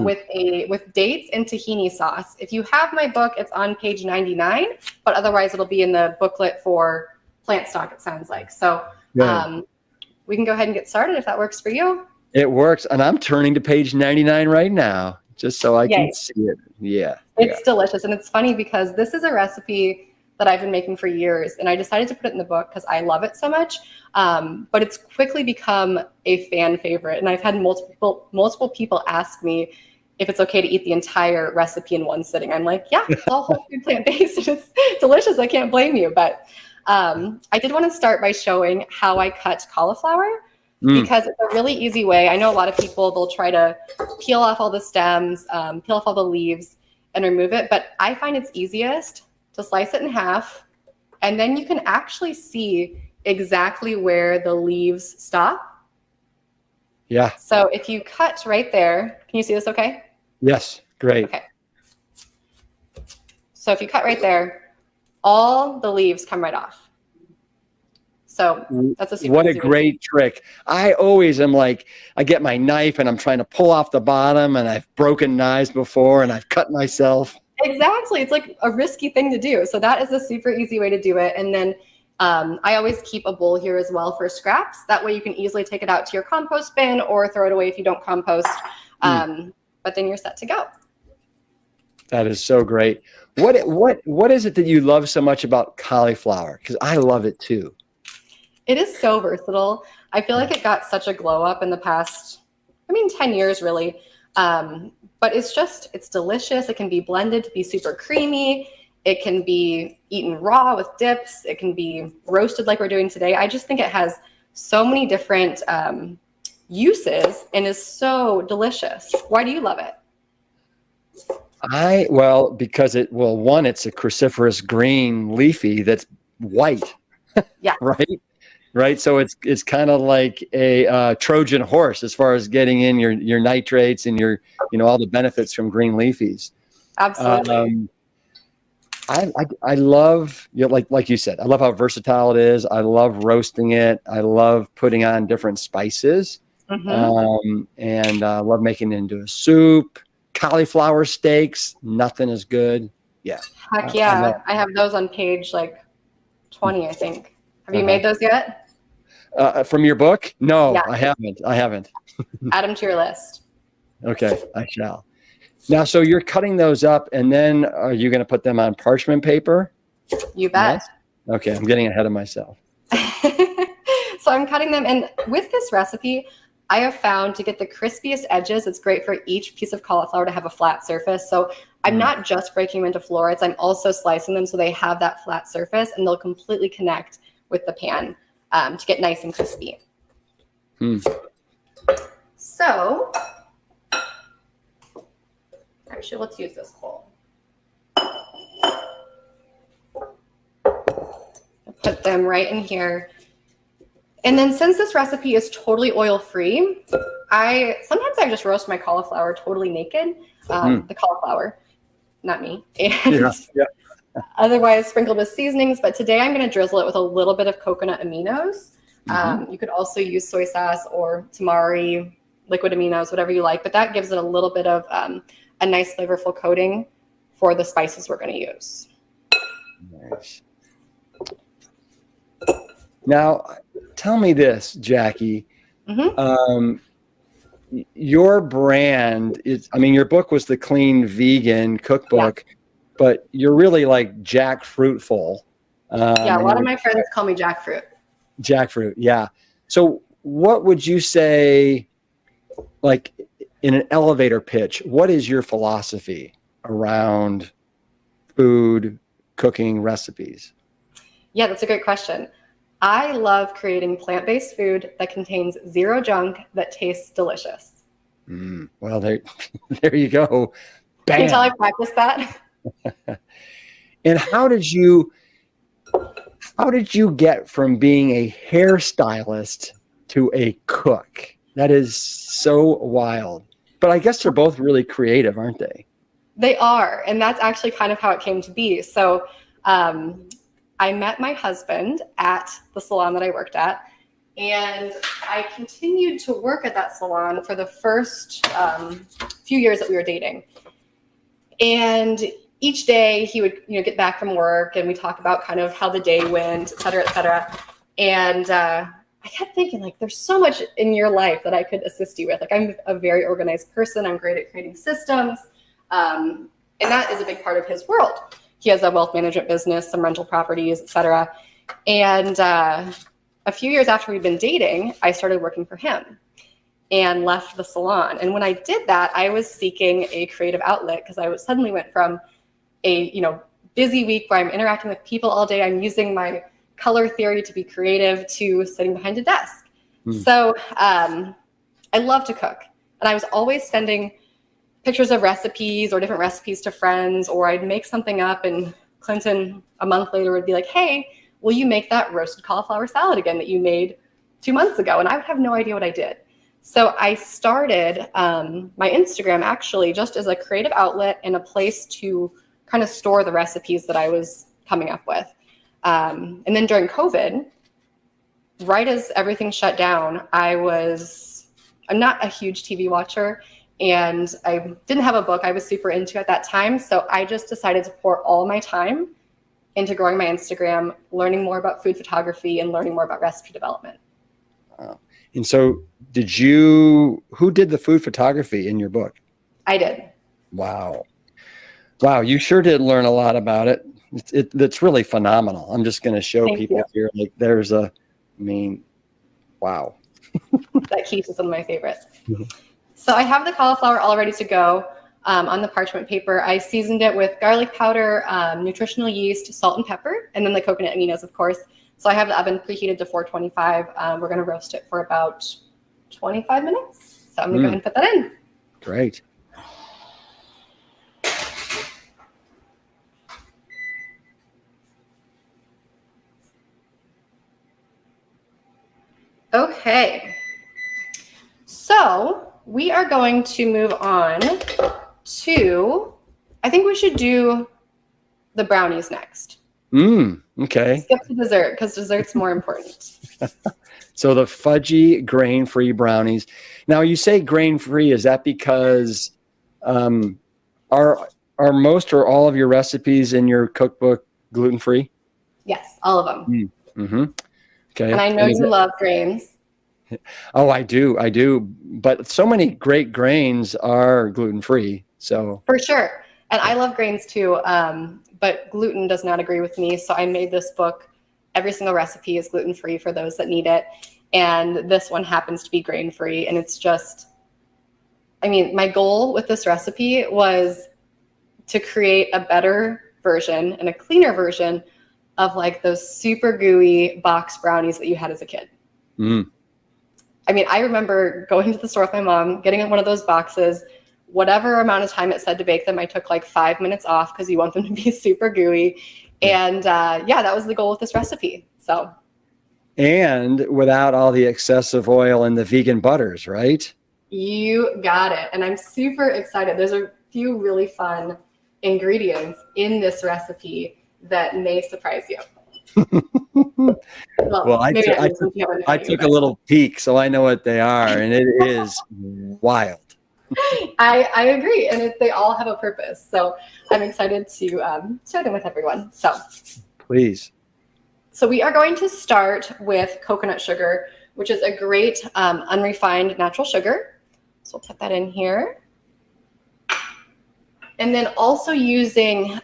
Speaker 13: with dates and tahini sauce. If you have my book, it's on page 99, but otherwise it'll be in the booklet for Plant Stock, it sounds like. So we can go ahead and get started if that works for you.
Speaker 5: It works. And I'm turning to page 99 right now, just so I can see it. Yeah.
Speaker 13: It's delicious. And it's funny because this is a recipe that I've been making for years, and I decided to put it in the book because I love it so much. But it's quickly become a fan favorite, and I've had multiple people ask me if it's okay to eat the entire recipe in one sitting. I'm like, yeah, it's all whole food plant-based. It's delicious. I can't blame you. But I did want to start by showing how I cut cauliflower, because it's a really easy way. I know a lot of people, they'll try to peel off all the stems, peel off all the leaves and remove it. But I find it's easiest to slice it in half, and then you can actually see exactly where the leaves stop.
Speaker 5: Yeah.
Speaker 13: So if you cut right there, can you see this okay?
Speaker 5: Yes. Great.
Speaker 13: Okay. So if you cut right there, all the leaves come right off. So that's a super
Speaker 5: What a
Speaker 13: easy
Speaker 5: great trick. I always am like, I get my knife and I'm trying to pull off the bottom, and I've broken knives before and I've cut myself.
Speaker 13: Exactly. It's like a risky thing to do. So that is a super easy way to do it. And then I always keep a bowl here as well for scraps. That way you can easily take it out to your compost bin or throw it away if you don't compost. But then you're set to go.
Speaker 5: That is so great. What is it that you love so much about cauliflower? Because I love it too.
Speaker 13: It is so versatile. I feel like it got such a glow up in the past, 10 years really. But it's delicious. It can be blended to be super creamy. It can be eaten raw with dips. It can be roasted like we're doing today. I just think it has so many different uses and is so delicious. Why do you love it?
Speaker 5: Well, because one, it's a cruciferous green leafy that's white.
Speaker 13: Yeah.
Speaker 5: Right. Right. So it's kind of like a Trojan horse as far as getting in your nitrates and your, all the benefits from green leafies.
Speaker 13: Absolutely.
Speaker 5: I love, like you said, I love how versatile it is. I love roasting it. I love putting on different spices. And I love making it into a soup. Cauliflower steaks, nothing is good. Yeah.
Speaker 13: Heck yeah. I have those on page like 20, I think. Have you made those yet?
Speaker 5: From your book? No,
Speaker 13: Yeah.
Speaker 5: I haven't.
Speaker 13: Add them to your list.
Speaker 5: Okay, I shall. Now, so you're cutting those up, and then are you going to put them on parchment paper?
Speaker 13: You bet.
Speaker 5: Yes? Okay, I'm getting ahead of myself.
Speaker 13: So I'm cutting them. And with this recipe, I have found to get the crispiest edges, it's great for each piece of cauliflower to have a flat surface. So I'm not just breaking them into florets, I'm also slicing them so they have that flat surface and they'll completely connect with the pan to get nice and crispy. So, actually, let's use this bowl. Put them right in here. And then since this recipe is totally oil-free, sometimes I just roast my cauliflower totally naked, the cauliflower, not me. And otherwise sprinkled with seasonings, but today I'm gonna drizzle it with a little bit of coconut aminos. You could also use soy sauce or tamari, liquid aminos, whatever you like, but that gives it a little bit of a nice flavorful coating for the spices we're gonna use.
Speaker 5: Nice. Now, tell me this, Jackie. Your brand is, your book was the Clean Vegan Cookbook, but you're really like Jackfruitful.
Speaker 13: Yeah, a lot of my friends call me Jackfruit.
Speaker 5: Jackfruit, yeah. So what would you say, like in an elevator pitch, what is your philosophy around food, cooking, recipes?
Speaker 13: Yeah, that's a great question. I love creating plant-based food that contains zero junk that tastes delicious.
Speaker 5: Well, there you go. Bam.
Speaker 13: Can you tell I practiced that?
Speaker 5: And how did you get from being a hairstylist to a cook? That is so wild. But I guess they're both really creative, aren't they?
Speaker 13: They are, and that's actually kind of how it came to be. So I met my husband at the salon that I worked at, and I continued to work at that salon for the first few years that we were dating. And each day he would, get back from work, and we talk about kind of how the day went, et cetera, et cetera. And I kept thinking, like, there's so much in your life that I could assist you with. Like, I'm a very organized person. I'm great at creating systems. And that is a big part of his world. He has a wealth management business, some rental properties, et cetera. And a few years after we'd been dating, I started working for him and left the salon. And when I did that, I was seeking a creative outlet because I suddenly went from a busy week where I'm interacting with people all day, I'm using my color theory to be creative, to sitting behind a desk. So I love to cook. And I was always sending pictures of recipes or different recipes to friends, or I'd make something up and Clinton a month later would be like, hey, will you make that roasted cauliflower salad again that you made 2 months ago? And I would have no idea what I did. So I started my Instagram actually just as a creative outlet and a place to kind of store the recipes that I was coming up with. And then during COVID, right as everything shut down, I'm not a huge TV watcher, and I didn't have a book I was super into at that time. So I just decided to pour all my time into growing my Instagram, learning more about food photography, and learning more about recipe development.
Speaker 5: Wow. And so who did the food photography in your book?
Speaker 13: I did.
Speaker 5: Wow. Wow. You sure did learn a lot about it. That's really phenomenal. I'm just going to show people here, like wow.
Speaker 13: That quiche is one of my favorites. So I have the cauliflower all ready to go on the parchment paper. I seasoned it with garlic powder, nutritional yeast, salt and pepper, and then the coconut aminos, of course. So I have the oven preheated to 425. We're going to roast it for about 25 minutes. So I'm going to go ahead and put that in.
Speaker 5: Great.
Speaker 13: Okay. So we are going to move on to, I think we should do the brownies next.
Speaker 5: Okay.
Speaker 13: Skip the dessert because dessert's more important.
Speaker 5: So the fudgy grain-free brownies. Now you say grain-free, is that because are most or all of your recipes in your cookbook gluten-free?
Speaker 13: Yes, all of them.
Speaker 5: Mm-hmm. Okay.
Speaker 13: And I know you love grains.
Speaker 5: Oh, I do. But so many great grains are gluten-free. So
Speaker 13: For sure. And I love grains too, but gluten does not agree with me. So I made this book. Every single recipe is gluten-free for those that need it. And this one happens to be grain-free. And it's just, I mean, my goal with this recipe was to create a better version and a cleaner version of like those super gooey box brownies that you had as a kid. I mean, I remember going to the store with my mom, getting one of those boxes, whatever amount of time it said to bake them, I took like 5 minutes off because you want them to be super gooey. And yeah, that was the goal with this recipe. So.
Speaker 5: And without all the excessive oil and the vegan butters, right?
Speaker 13: You got it. And I'm super excited. There's a few really fun ingredients in this recipe that may surprise you.
Speaker 5: Well, I took a little peek, so I know what they are, and it is wild.
Speaker 13: I agree, and they all have a purpose. So I'm excited to share them with everyone. So
Speaker 5: Please.
Speaker 13: So we are going to start with coconut sugar, which is a great unrefined natural sugar. So we'll put that in here. And then also using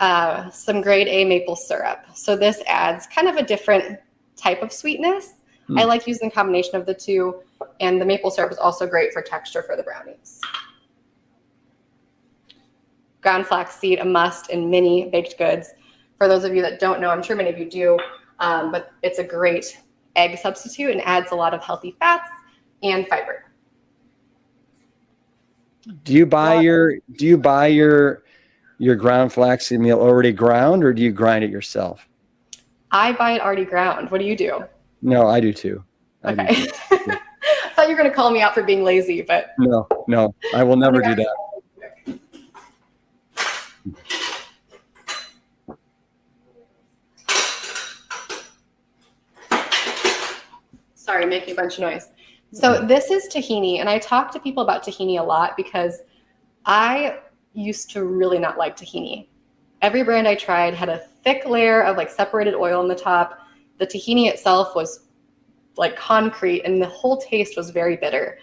Speaker 13: some grade A maple syrup. So this adds kind of a different type of sweetness. I like using a combination of the two, and the maple syrup is also great for texture for the brownies. Ground flaxseed, a must in many baked goods. For those of you that don't know, I'm sure many of you do, but it's a great egg substitute and adds a lot of healthy fats and fiber.
Speaker 5: Do you buy your ground flaxseed meal already ground, or do you grind it yourself?
Speaker 13: I buy it already ground. What do you do?
Speaker 5: No, I do too.
Speaker 13: Okay. I thought you were going to call me out for being lazy, but
Speaker 5: no, I will never do that.
Speaker 13: Sorry, making a bunch of noise. So this is tahini, and I talk to people about tahini a lot because I used to really not like tahini. Every brand I tried had a thick layer of like separated oil on the top. The tahini itself was like concrete, and the whole taste was very bitter.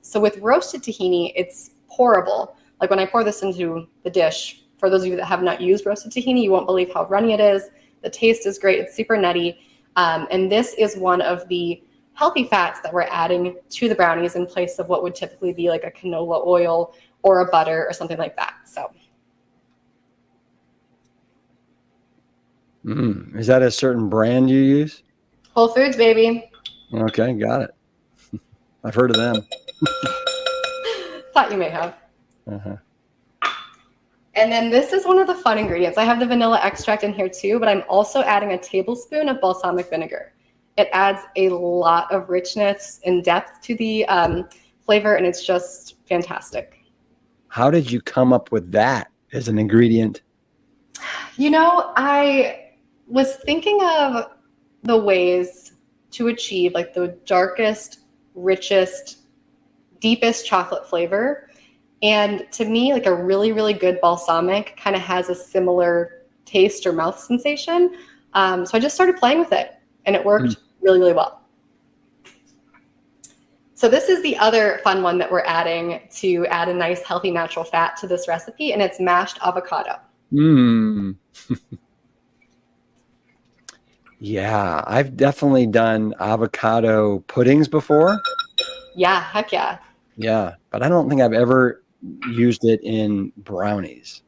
Speaker 13: So with roasted tahini, it's pourable. Like when I pour this into the dish, for those of you that have not used roasted tahini, you won't believe how runny it is. The taste is great. It's super nutty. And this is one of the healthy fats that we're adding to the brownies in place of what would typically be like a canola oil or a butter or something like that. So.
Speaker 5: Is that a certain brand you use?
Speaker 13: Whole Foods, baby.
Speaker 5: Okay, got it. I've heard of them.
Speaker 13: Thought you may have.
Speaker 5: Uh-huh.
Speaker 13: And then this is one of the fun ingredients. I have the vanilla extract in here too, but I'm also adding a tablespoon of balsamic vinegar. It adds a lot of richness and depth to the flavor, and it's just fantastic.
Speaker 5: How did you come up with that as an ingredient?
Speaker 13: You know, I was thinking of the ways to achieve like the darkest, richest, deepest chocolate flavor. And to me, like a really, really good balsamic kind of has a similar taste or mouth sensation. So I just started playing with it, and it worked really, really well. So this is the other fun one that we're adding to add a nice, healthy, natural fat to this recipe, and it's mashed avocado.
Speaker 5: Yeah, I've definitely done avocado puddings before.
Speaker 13: Yeah, heck yeah.
Speaker 5: Yeah, but I don't think I've ever used it in brownies.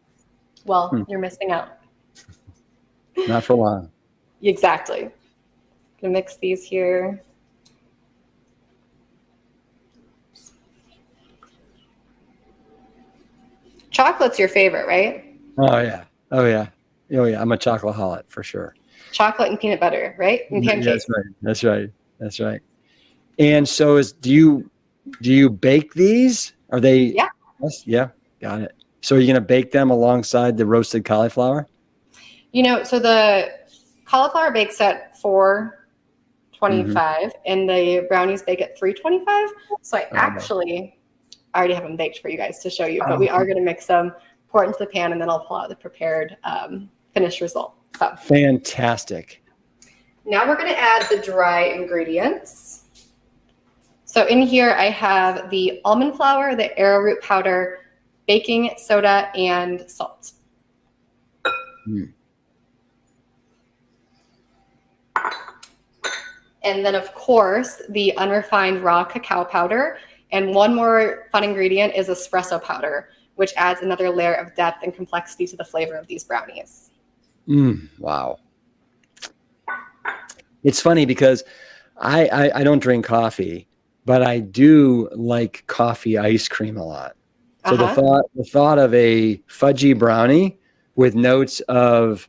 Speaker 13: Well, you're missing out.
Speaker 5: Not for long.
Speaker 13: Exactly. Gonna mix these here. Chocolate's your favorite, right?
Speaker 5: Oh yeah. Oh yeah. Oh yeah. I'm a chocoholic for sure.
Speaker 13: Chocolate and peanut butter, right? And pancakes.
Speaker 5: That's right. That's right. That's right. And so do you bake these? Are they?
Speaker 13: Yeah.
Speaker 5: Yeah. Got it. So are you going to bake them alongside the roasted cauliflower?
Speaker 13: So the cauliflower bakes at 425 and the brownies bake at 325. So I already have them baked for you guys to show you, but we are going to mix them, pour it into the pan, and then I'll pull out the prepared finished result. So
Speaker 5: fantastic.
Speaker 13: Now we're going to add the dry ingredients. So in here I have the almond flour, the arrowroot powder, baking soda, and salt. And then of course the unrefined raw cacao powder. And one more fun ingredient is espresso powder, which adds another layer of depth and complexity to the flavor of these brownies.
Speaker 5: Wow. It's funny because I don't drink coffee, but I do like coffee ice cream a lot. So the thought of a fudgy brownie with notes of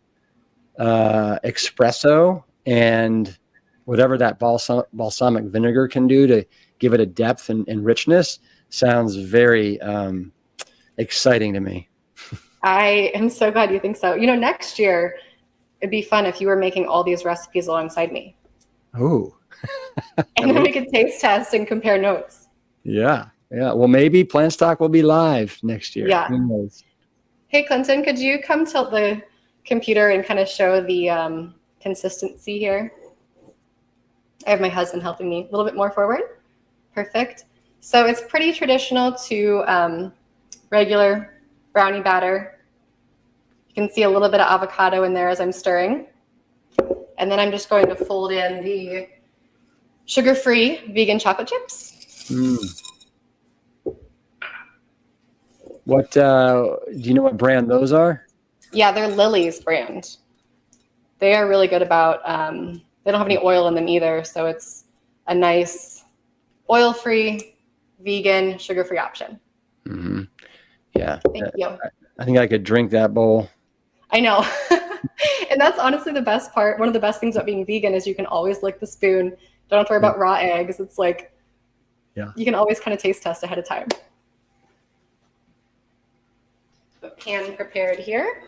Speaker 5: espresso and whatever that balsamic vinegar can do to give it a depth and richness sounds very exciting to me.
Speaker 13: I am so glad you think so. Next year it'd be fun if you were making all these recipes alongside me.
Speaker 5: Oh.
Speaker 13: And then we could taste test and compare notes.
Speaker 5: Yeah. Well, maybe Plant Stock will be live next year.
Speaker 13: Yeah.
Speaker 5: Who knows?
Speaker 13: Hey, Clinton, could you come tilt the computer and kind of show the consistency here? I have my husband helping me a little bit more forward. Perfect. So it's pretty traditional to regular brownie batter. You can see a little bit of avocado in there as I'm stirring. And then I'm just going to fold in the sugar-free vegan chocolate chips.
Speaker 5: What do you know what brand those are?
Speaker 13: Yeah, they're Lily's brand. They are really good about, they don't have any oil in them either. So it's a nice oil-free, vegan, sugar-free option.
Speaker 5: Yeah.
Speaker 13: Thank you.
Speaker 5: I think I could drink that bowl.
Speaker 13: I know. And that's honestly the best part. One of the best things about being vegan is you can always lick the spoon. Don't have to worry about raw eggs. It's like, you can always kind of taste test ahead of time. Pan prepared here.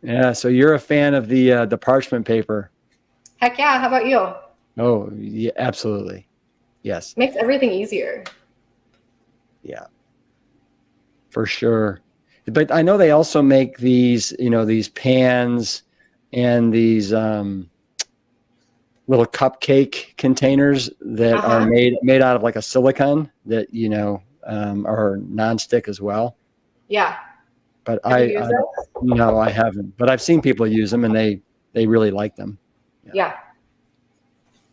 Speaker 5: Yeah, so you're a fan of the parchment paper.
Speaker 13: Heck yeah, how about you?
Speaker 5: Oh, yeah, absolutely. Yes.
Speaker 13: Makes everything easier.
Speaker 5: Yeah. For sure. But I know they also make these, these pans and these little cupcake containers that are made out of like a silicone that, are nonstick as well.
Speaker 13: Yeah.
Speaker 5: But no, I haven't. But I've seen people use them and they really like them.
Speaker 13: Yeah.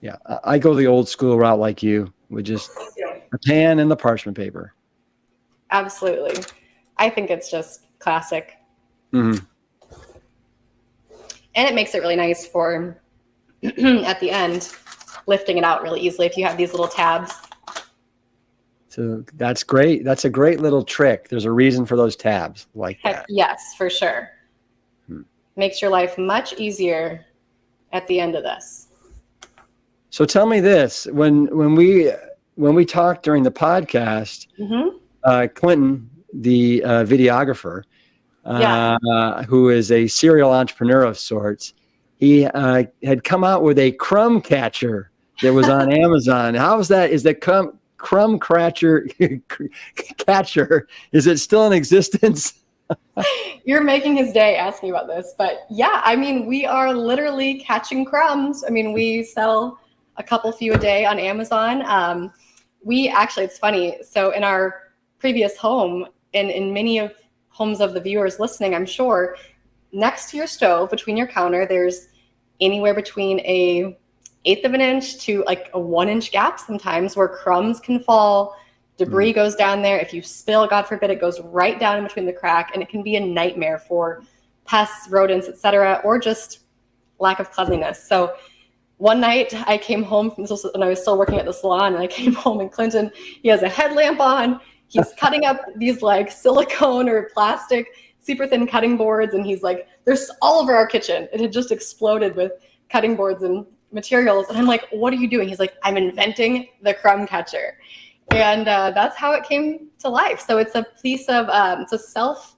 Speaker 5: Yeah. I go the old school route like you, with just a pan and the parchment paper.
Speaker 13: Absolutely. I think it's just classic.
Speaker 5: Mm-hmm.
Speaker 13: And it makes it really nice for, at the end, lifting it out really easily if you have these little tabs.
Speaker 5: So that's great. That's a great little trick. There's a reason for those tabs like that.
Speaker 13: Yes, for sure. Makes your life much easier at the end of this.
Speaker 5: So tell me this, when we talked during the podcast, Clinton, the videographer, who is a serial entrepreneur of sorts, he had come out with a crumb catcher that was on Amazon. How is that? Is that crumb catcher? Is it still in existence?
Speaker 13: You're making his day asking about this, but yeah, I mean, we are literally catching crumbs. I mean, we sell a couple few a day on Amazon. We actually, it's funny. So in our previous home, and in many of homes of the viewers listening, I'm sure, next to your stove, between your counter, there's anywhere between a 1/8 of an inch to like a 1 inch gap sometimes where crumbs can fall, debris goes down there. If you spill, God forbid, it goes right down in between the crack, and it can be a nightmare for pests, rodents, etc., or just lack of cleanliness. So one night I came home from this, and I was still working at the salon, and I came home and Clinton, he has a headlamp on. He's cutting up these like silicone or plastic, super thin cutting boards. And he's like, there's all over our kitchen. It had just exploded with cutting boards and materials. And I'm like, what are you doing? He's like, I'm inventing the crumb catcher. And that's how it came to life. So it's a piece of, it's a self,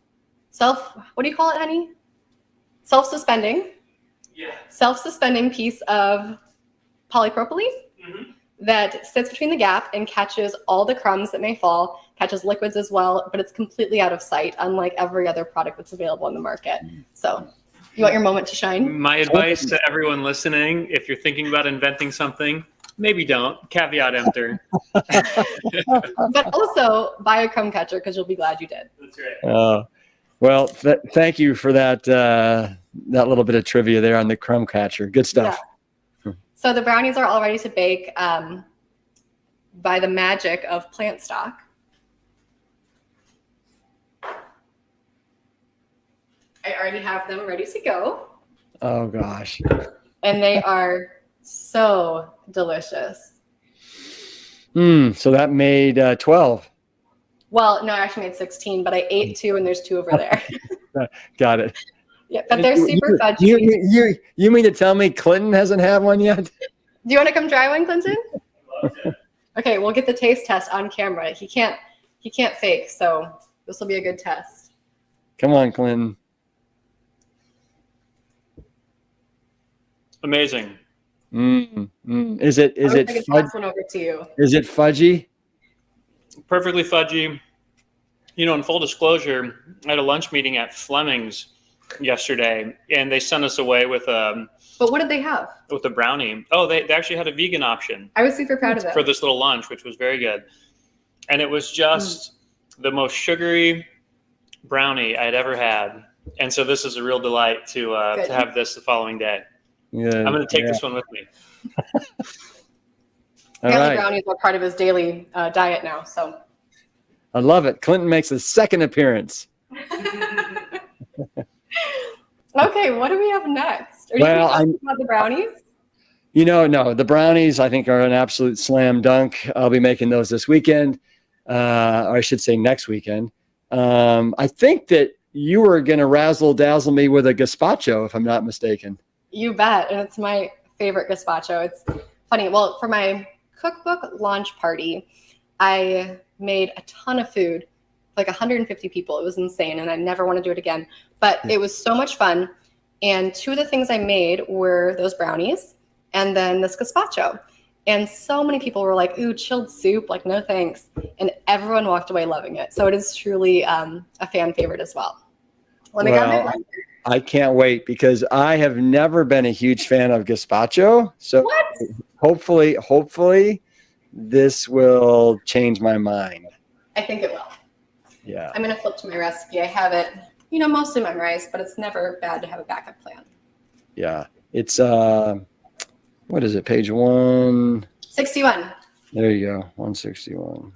Speaker 13: what do you call it, honey? Self-suspending.
Speaker 6: Yeah.
Speaker 13: Self-suspending piece of polypropylene that sits between the gap and catches all the crumbs that may fall, catches liquids as well, but it's completely out of sight, unlike every other product that's available in the market. So you want your moment to shine?
Speaker 6: My advice to everyone listening, if you're thinking about inventing something, maybe don't. Caveat emptor.
Speaker 13: But also buy a crumb catcher because you'll be glad you did.
Speaker 6: That's right.
Speaker 5: Well, thank you for that that little bit of trivia there on the crumb catcher. Good stuff.
Speaker 13: Yeah. So the brownies are all ready to bake by the magic of plant stock. I already have them ready to go.
Speaker 5: Oh, gosh.
Speaker 13: And they are so delicious.
Speaker 5: So that made 12.
Speaker 13: Well, no, I actually made 16, but I ate 2 and there's 2 over there.
Speaker 5: Got it.
Speaker 13: Yeah, but they're super fudgy.
Speaker 5: You mean to tell me Clinton hasn't had one yet?
Speaker 13: Do you want to come try one, Clinton? Okay, we'll get the taste test on camera. He can't fake, so this will be a good test.
Speaker 5: Come on, Clinton.
Speaker 6: Amazing.
Speaker 5: Is it
Speaker 13: pass one over to you.
Speaker 5: Is it fudgy?
Speaker 6: Perfectly fudgy. You know, in full disclosure, I had a lunch meeting at Fleming's yesterday, and they sent us away with
Speaker 13: But what did they have?
Speaker 6: with a brownie. Oh, they actually had a vegan option
Speaker 13: I was super proud of them.
Speaker 6: for this little lunch, which was very good. And it was just the most sugary brownie I'd ever had. And so this is a real delight to have this the following day.
Speaker 5: Yeah,
Speaker 6: I'm going to take this one with me.
Speaker 13: Apparently brownies are part of his daily diet now, so.
Speaker 5: I love it. Clinton makes a second appearance.
Speaker 13: Okay, what do we have next? Are you
Speaker 5: Well,
Speaker 13: talking about the brownies?
Speaker 5: No, the brownies I think are an absolute slam dunk. I'll be making those this weekend, or I should say next weekend. I think that you were going to razzle dazzle me with a gazpacho, if I'm not mistaken.
Speaker 13: You bet, and it's my favorite gazpacho. It's funny. Well, for my cookbook launch party, I made a ton of food, like 150 people. It was insane, and I never want to do it again. But it was so much fun. And 2 of the things I made were those brownies and then this gazpacho. And so many people were like, ooh, chilled soup, like no thanks. And everyone walked away loving it. So it is truly a fan favorite as well. Let me grab my blender.
Speaker 5: I can't wait because I have never been a huge fan of gazpacho. So hopefully this will change my mind.
Speaker 13: I think it will.
Speaker 5: Yeah.
Speaker 13: I'm going to flip to my recipe. I have it, mostly memorized, but it's never bad to have a backup plan.
Speaker 5: Yeah. It's, what is it? Page
Speaker 13: 61.
Speaker 5: There you go. 161.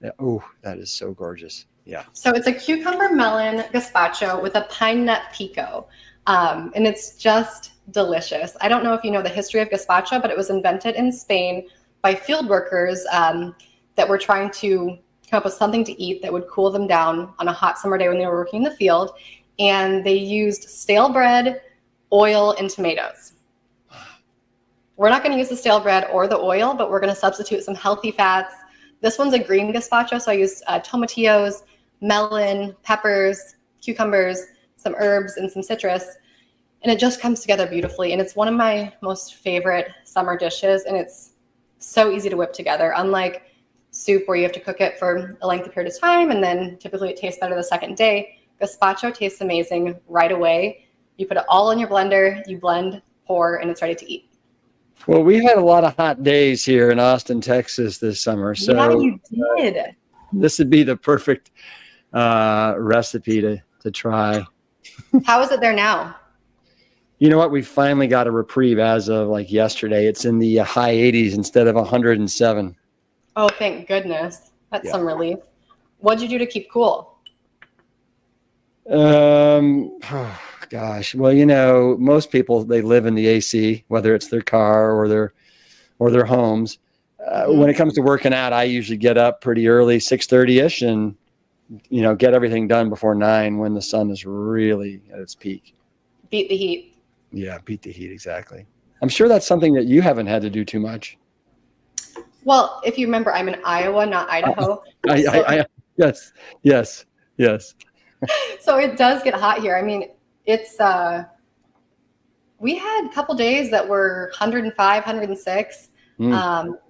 Speaker 5: Yeah. Oh, that is so gorgeous. Yeah.
Speaker 13: So it's a cucumber melon gazpacho with a pine nut pico. And it's just delicious. I don't know if you know the history of gazpacho, but it was invented in Spain by field workers that were trying to come up with something to eat that would cool them down on a hot summer day when they were working in the field. And they used stale bread, oil, and tomatoes. We're not going to use the stale bread or the oil, but we're going to substitute some healthy fats. This one's a green gazpacho, so I use tomatillos, melon, peppers, cucumbers, some herbs, and some citrus. And it just comes together beautifully. And it's one of my most favorite summer dishes. And it's so easy to whip together, unlike soup where you have to cook it for a lengthy period of time. And then typically it tastes better the second day. Gazpacho tastes amazing right away. You put it all in your blender, you blend, pour, and it's ready to eat.
Speaker 5: Well, we've had a lot of hot days here in Austin, Texas this summer. So
Speaker 13: yeah, you did.
Speaker 5: This would be the perfect recipe to try.
Speaker 13: How is it there now?
Speaker 5: You know what? We finally got a reprieve as of like yesterday. It's in the high 80s instead of 107.
Speaker 13: Oh, thank goodness. That's some relief. What'd you do to keep cool?
Speaker 5: Oh, gosh. Well, most people, they live in the AC, whether it's their car or their homes. When it comes to working out, I usually get up pretty early, 6:30ish, and get everything done before 9 when the sun is really at its peak.
Speaker 13: Beat the heat.
Speaker 5: Yeah, beat the heat, exactly. I'm sure that's something that you haven't had to do too much.
Speaker 13: Well, if you remember, I'm in Iowa, not Idaho.
Speaker 5: Yes.
Speaker 13: So it does get hot here. I mean, it's we had a couple days that were 105, 106,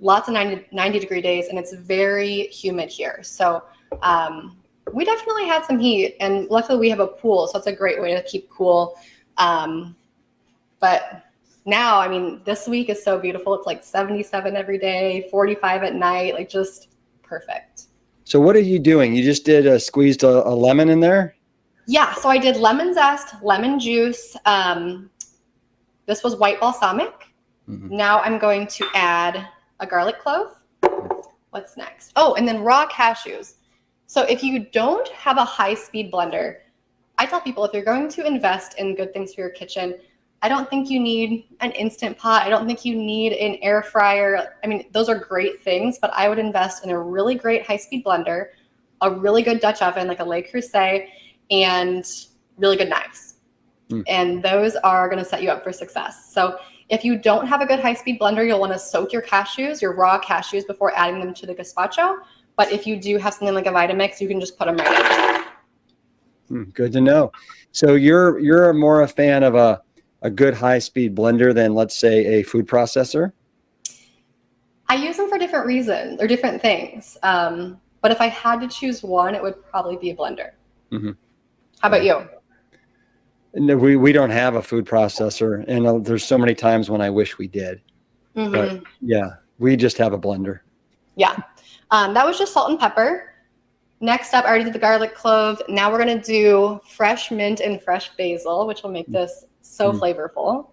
Speaker 13: lots of 90 degree days, and it's very humid here. So we definitely had some heat, and luckily we have a pool, so it's a great way to keep cool. But now, I mean, this week is so beautiful. It's like 77 every day, 45 at night, like just perfect.
Speaker 5: So what are you doing? You just did squeezed a lemon in there?
Speaker 13: Yeah, so I did lemon zest, lemon juice. This was white balsamic. Now I'm going to add a garlic clove. What's next? Oh, and then raw cashews. So if you don't have a high-speed blender, I tell people if you're going to invest in good things for your kitchen, I don't think you need an Instant Pot. I don't think you need an air fryer. I mean, those are great things, but I would invest in a really great high-speed blender, a really good Dutch oven like a Le Creuset, and really good knives. And those are going to set you up for success. So if you don't have a good high-speed blender, you'll want to soak your cashews, your raw cashews, before adding them to the gazpacho. But if you do have something like a Vitamix, you can just put them right in.
Speaker 5: Good to know. So you're more a fan of a good high-speed blender than, let's say, a food processor?
Speaker 13: I use them for different reasons or different things. But if I had to choose one, it would probably be a blender. How about you?
Speaker 5: No, we don't have a food processor, and there's so many times when I wish we did. But yeah, we just have a blender.
Speaker 13: Yeah. That was just salt and pepper. Next up, I already did the garlic clove. Now we're going to do fresh mint and fresh basil, which will make this so flavorful.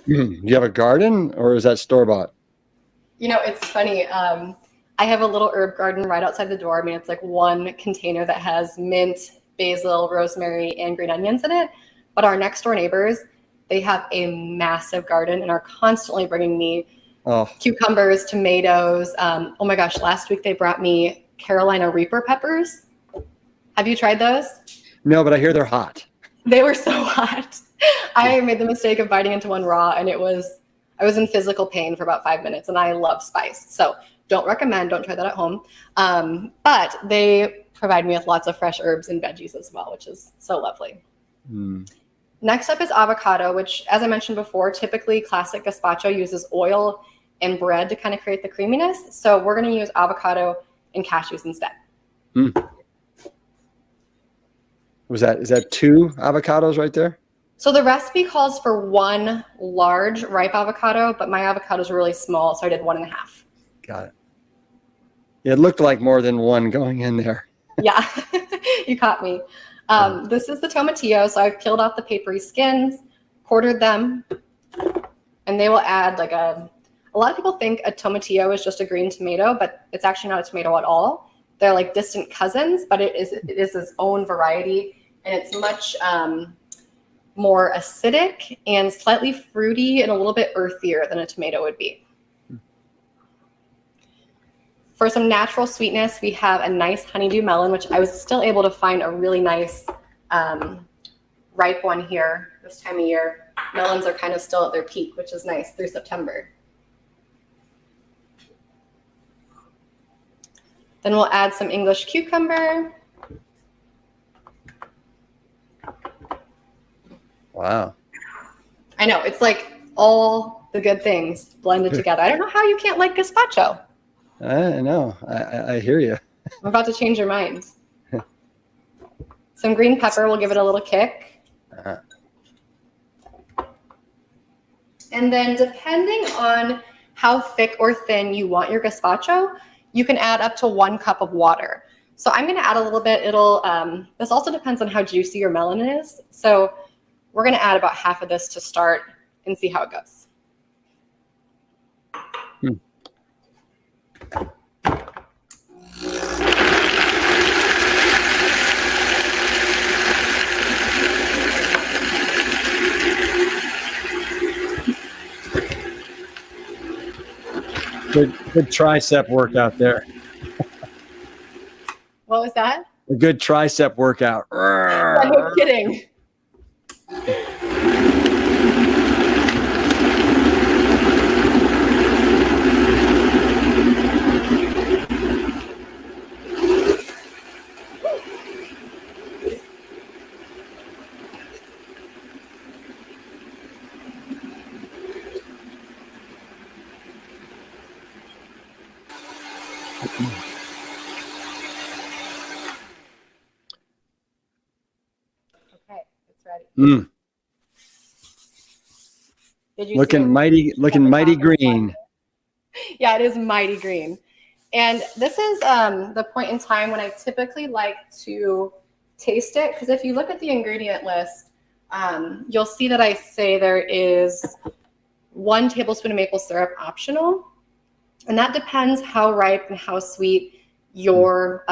Speaker 5: You have a garden, or is that store-bought?
Speaker 13: You know, it's funny. I have a little herb garden right outside the door. I mean, it's like one container that has mint, basil, rosemary, and green onions in it. But our next door neighbors, they have a massive garden and are constantly bringing me cucumbers, tomatoes. Oh my gosh, last week they brought me Carolina Reaper peppers. Have you tried those?
Speaker 5: No, but I hear they're hot.
Speaker 13: They were so hot. I made the mistake of biting into one raw, and I was in physical pain for about 5 minutes, and I love spice. So don't try that at home. But they provide me with lots of fresh herbs and veggies as well, which is so lovely. Next up is avocado, which, as I mentioned before, typically classic gazpacho uses oil and bread to kind of create the creaminess. So we're going to use avocado and cashews instead.
Speaker 5: Is that 2 avocados right there?
Speaker 13: So the recipe calls for 1 large ripe avocado, but my avocados are really small, so I did 1.5.
Speaker 5: Got it. It looked like more than 1 going in there.
Speaker 13: Yeah, you caught me. This is the tomatillo, so I've peeled off the papery skins, quartered them, and they will add like a lot of people think a tomatillo is just a green tomato, but it's actually not a tomato at all. They're like distant cousins, but it is its own variety, and it's much more acidic and slightly fruity and a little bit earthier than a tomato would be. For some natural sweetness, we have a nice honeydew melon, which I was still able to find a really nice ripe one here this time of year. Melons are kind of still at their peak, which is nice through September. Then we'll add some English cucumber.
Speaker 5: Wow.
Speaker 13: I know, it's like all the good things blended together. I don't know how you can't like gazpacho.
Speaker 5: I know. I hear you.
Speaker 13: I'm about to change your mind. Some green pepper will give it a little kick. And then depending on how thick or thin you want your gazpacho, you can add up to 1 cup of water. So I'm going to add a little bit. This also depends on how juicy your melon is. So we're going to add about half of this to start and see how it goes.
Speaker 5: Good tricep workout there.
Speaker 13: What was that?
Speaker 5: A good tricep workout.
Speaker 13: No kidding. Okay, it's ready.
Speaker 5: Mm.
Speaker 13: Did you
Speaker 5: Looking mighty green.
Speaker 13: Yeah, it is mighty green. And this is the point in time when I typically like to taste it, because if you look at the ingredient list, you'll see that I say there is 1 tablespoon of maple syrup optional. And that depends how ripe and how sweet your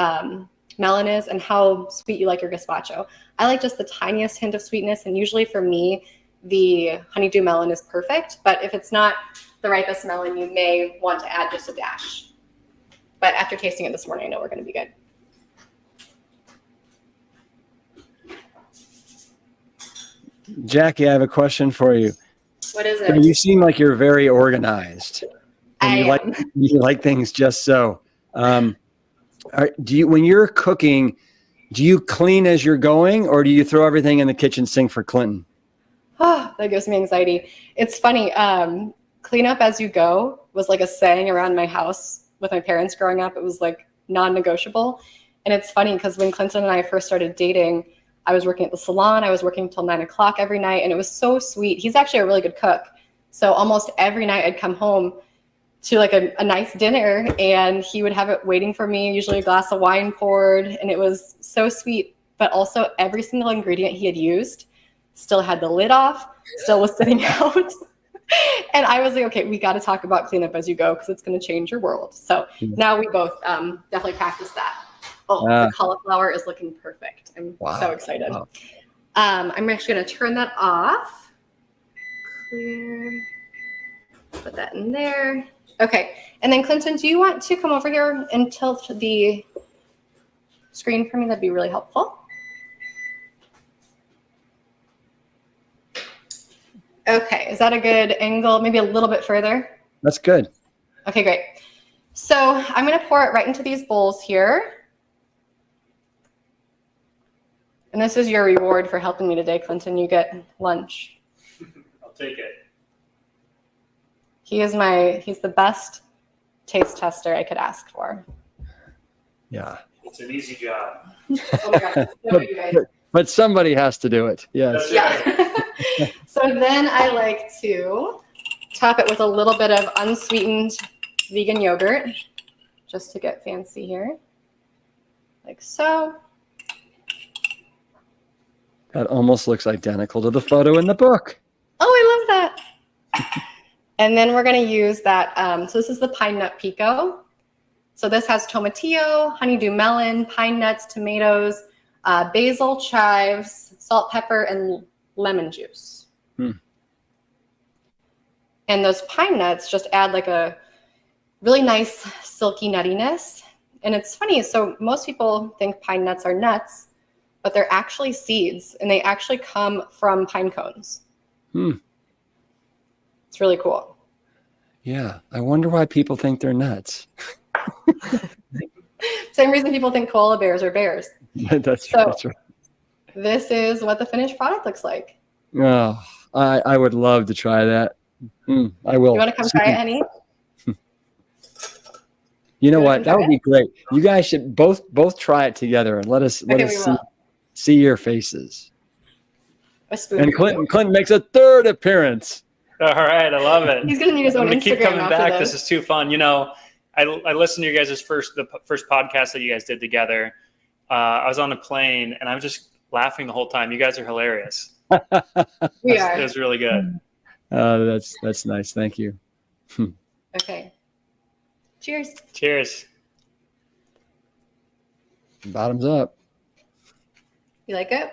Speaker 13: melon is and how sweet you like your gazpacho. I like just the tiniest hint of sweetness, and usually for me, the honeydew melon is perfect. But if it's not the ripest melon, you may want to add just a dash. But after tasting it this morning, I know we're going to be good.
Speaker 5: Jackie, I have a question for you.
Speaker 13: What is
Speaker 5: So
Speaker 13: it?
Speaker 5: you seem like you're very organized. And you like things just so. When you're cooking, do you clean as you're going, or do you throw everything in the kitchen sink for Clinton?
Speaker 13: Oh, that gives me anxiety. It's funny. Clean up as you go was like a saying around my house with my parents growing up. It was like non-negotiable. And it's funny because when Clinton and I first started dating, I was working at the salon. I was working till 9 o'clock every night, and it was so sweet. He's actually a really good cook. So almost every night I'd come home to like a nice dinner, and he would have it waiting for me, usually a glass of wine poured, and it was so sweet. But also every single ingredient he had used still had the lid off, still was sitting out. And I was like, okay, we got to talk about cleanup as you go, because it's going to change your world. So now we both definitely practice that. Oh, the cauliflower is looking perfect. I'm so excited.
Speaker 5: Wow.
Speaker 13: I'm actually going to turn that off. Clear. Put that in there. Okay. And then Clinton, do you want to come over here and tilt the screen for me? That'd be really helpful. Okay, is that a good angle? Maybe a little bit further?
Speaker 5: That's good.
Speaker 13: Okay, great. So I'm gonna pour it right into these bowls here. And this is your reward for helping me today, Clinton. You get lunch.
Speaker 6: I'll take it.
Speaker 13: He's the best taste tester I could ask for.
Speaker 5: Yeah.
Speaker 6: It's an easy job.
Speaker 13: Oh my God, so good, you guys.
Speaker 5: But somebody has to do it. Yes.
Speaker 13: Yeah. So then I like to top it with a little bit of unsweetened vegan yogurt, just to get fancy here, like so.
Speaker 5: That almost looks identical to the photo in the book.
Speaker 13: Oh, I love that. And then we're going to use that. So this is the pine nut pico. So this has tomatillo, honeydew melon, pine nuts, tomatoes, basil, chives, salt, pepper, and lemon juice. And those pine nuts just add like a really nice silky nuttiness. And it's funny, so most people think pine nuts are nuts, but they're actually seeds, and they actually come from pine cones. It's really cool.
Speaker 5: Yeah, I wonder why people think they're nuts.
Speaker 13: Same reason people think koala bears are bears.
Speaker 5: That's
Speaker 13: So
Speaker 5: right.
Speaker 13: this is what the finished product looks like.
Speaker 5: Oh, I would love to try that. I will.
Speaker 13: You want to come try it, honey?
Speaker 5: You know what? That would be great. You guys should both try it together and let us see your faces. And Clinton makes a third appearance.
Speaker 6: All right, I love it.
Speaker 13: He's gonna need his own
Speaker 6: I'm gonna keep
Speaker 13: Instagram
Speaker 6: coming
Speaker 13: after
Speaker 6: back.
Speaker 13: this.
Speaker 6: This is too fun. You know, I listened to you guys' first podcast that you guys did together. I was on a plane and I'm just laughing the whole time. You guys are hilarious.
Speaker 13: We are.
Speaker 6: It was really good.
Speaker 5: That's nice. Thank you.
Speaker 13: Okay. Cheers.
Speaker 6: Cheers.
Speaker 5: Bottoms up.
Speaker 13: You like it?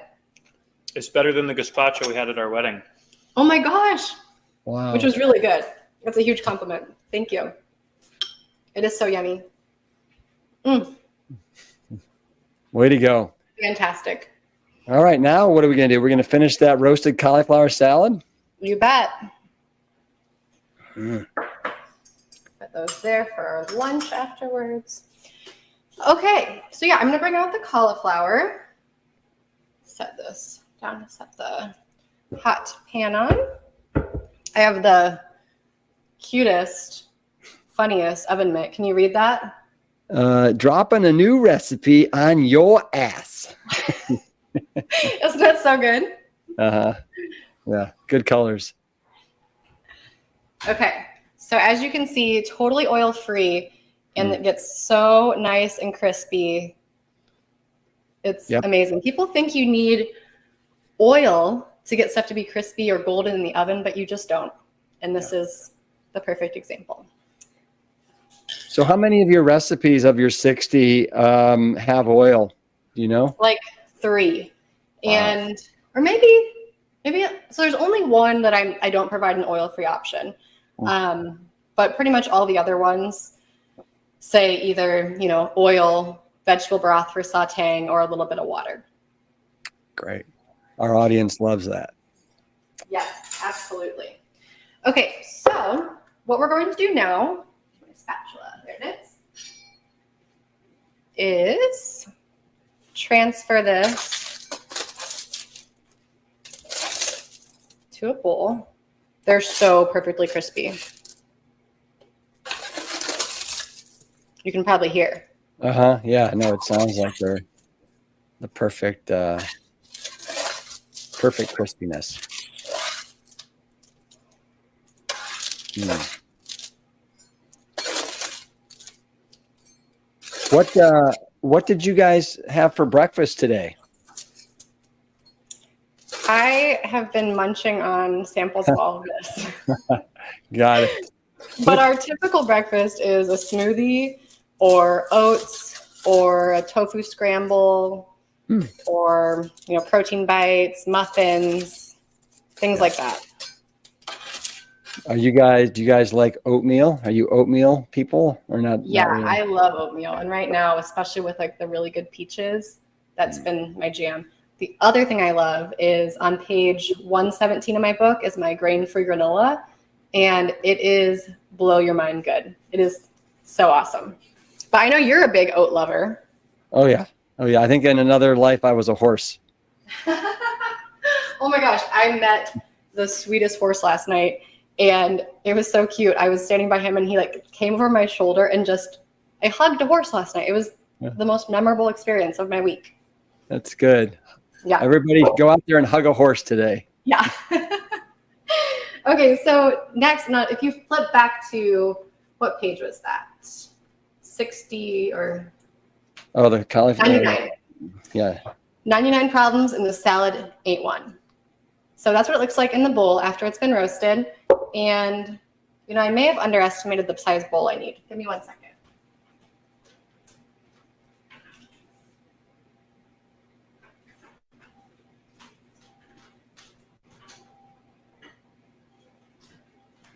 Speaker 6: It's better than the gazpacho we had at our wedding.
Speaker 13: Oh my gosh.
Speaker 5: Wow.
Speaker 13: Which was really good. That's a huge compliment. Thank you. It is so yummy.
Speaker 5: Way to go.
Speaker 13: Fantastic.
Speaker 5: All right, now what are we going to do? We're going to finish that roasted cauliflower salad?
Speaker 13: You bet. Put those there for our lunch afterwards. Okay, so yeah, I'm gonna bring out the cauliflower. Set this down, set the hot pan on. I have the cutest, funniest oven mitt. Can you read that?
Speaker 5: dropping a new recipe on your ass.
Speaker 13: Isn't that so good?
Speaker 5: Uh-huh. Yeah, good colors.
Speaker 13: Okay, so as you can see, totally oil-free, and it gets so nice and crispy. It's amazing. People think you need oil to get stuff to be crispy or golden in the oven, but you just don't. And this is the perfect example.
Speaker 5: So how many of your recipes of your 60 have oil? Do you know?
Speaker 13: Like 3. And, or maybe, so there's only one that I don't provide an oil-free option. But pretty much all the other ones say either, you know, oil, vegetable broth for sauteing, or a little bit of water.
Speaker 5: Great. Our audience loves that.
Speaker 13: Yes, absolutely. Okay, so what we're going to do now, my spatula, there it is transfer this to a bowl. They're so perfectly crispy. You can probably hear.
Speaker 5: Uh-huh. Yeah, no, it sounds like they're the perfect perfect crispiness. What did you guys have for breakfast today?
Speaker 13: I have been munching on samples of all of this.
Speaker 5: Got it.
Speaker 13: But our typical breakfast is a smoothie or oats or a tofu scramble or, you know, protein bites, muffins, things like that.
Speaker 5: Do you guys like oatmeal? Are you oatmeal people or not?
Speaker 13: Yeah,
Speaker 5: not really?
Speaker 13: I love oatmeal. And right now, especially with like the really good peaches, that's been my jam. The other thing I love is on page 117 of my book is my grain-free granola. And it is blow your mind good. It is so awesome. But I know you're a big oat lover.
Speaker 5: Oh yeah. I think in another life I was a horse.
Speaker 13: Oh my gosh, I met the sweetest horse last night, and it was so cute. I was standing by him, and he like came over my shoulder and I hugged a horse last night. It was the most memorable experience of my week.
Speaker 5: That's good.
Speaker 13: Yeah.
Speaker 5: Everybody go out there and hug a horse today.
Speaker 13: Yeah. Okay, so next, now if you flip back to, what page was that? 60 or?
Speaker 5: Oh, the cauliflower.
Speaker 13: 99.
Speaker 5: Yeah.
Speaker 13: 99 problems and the salad ain't one. So that's what it looks like in the bowl after it's been roasted. And, you know, I may have underestimated the size bowl I need. Give me 1 second.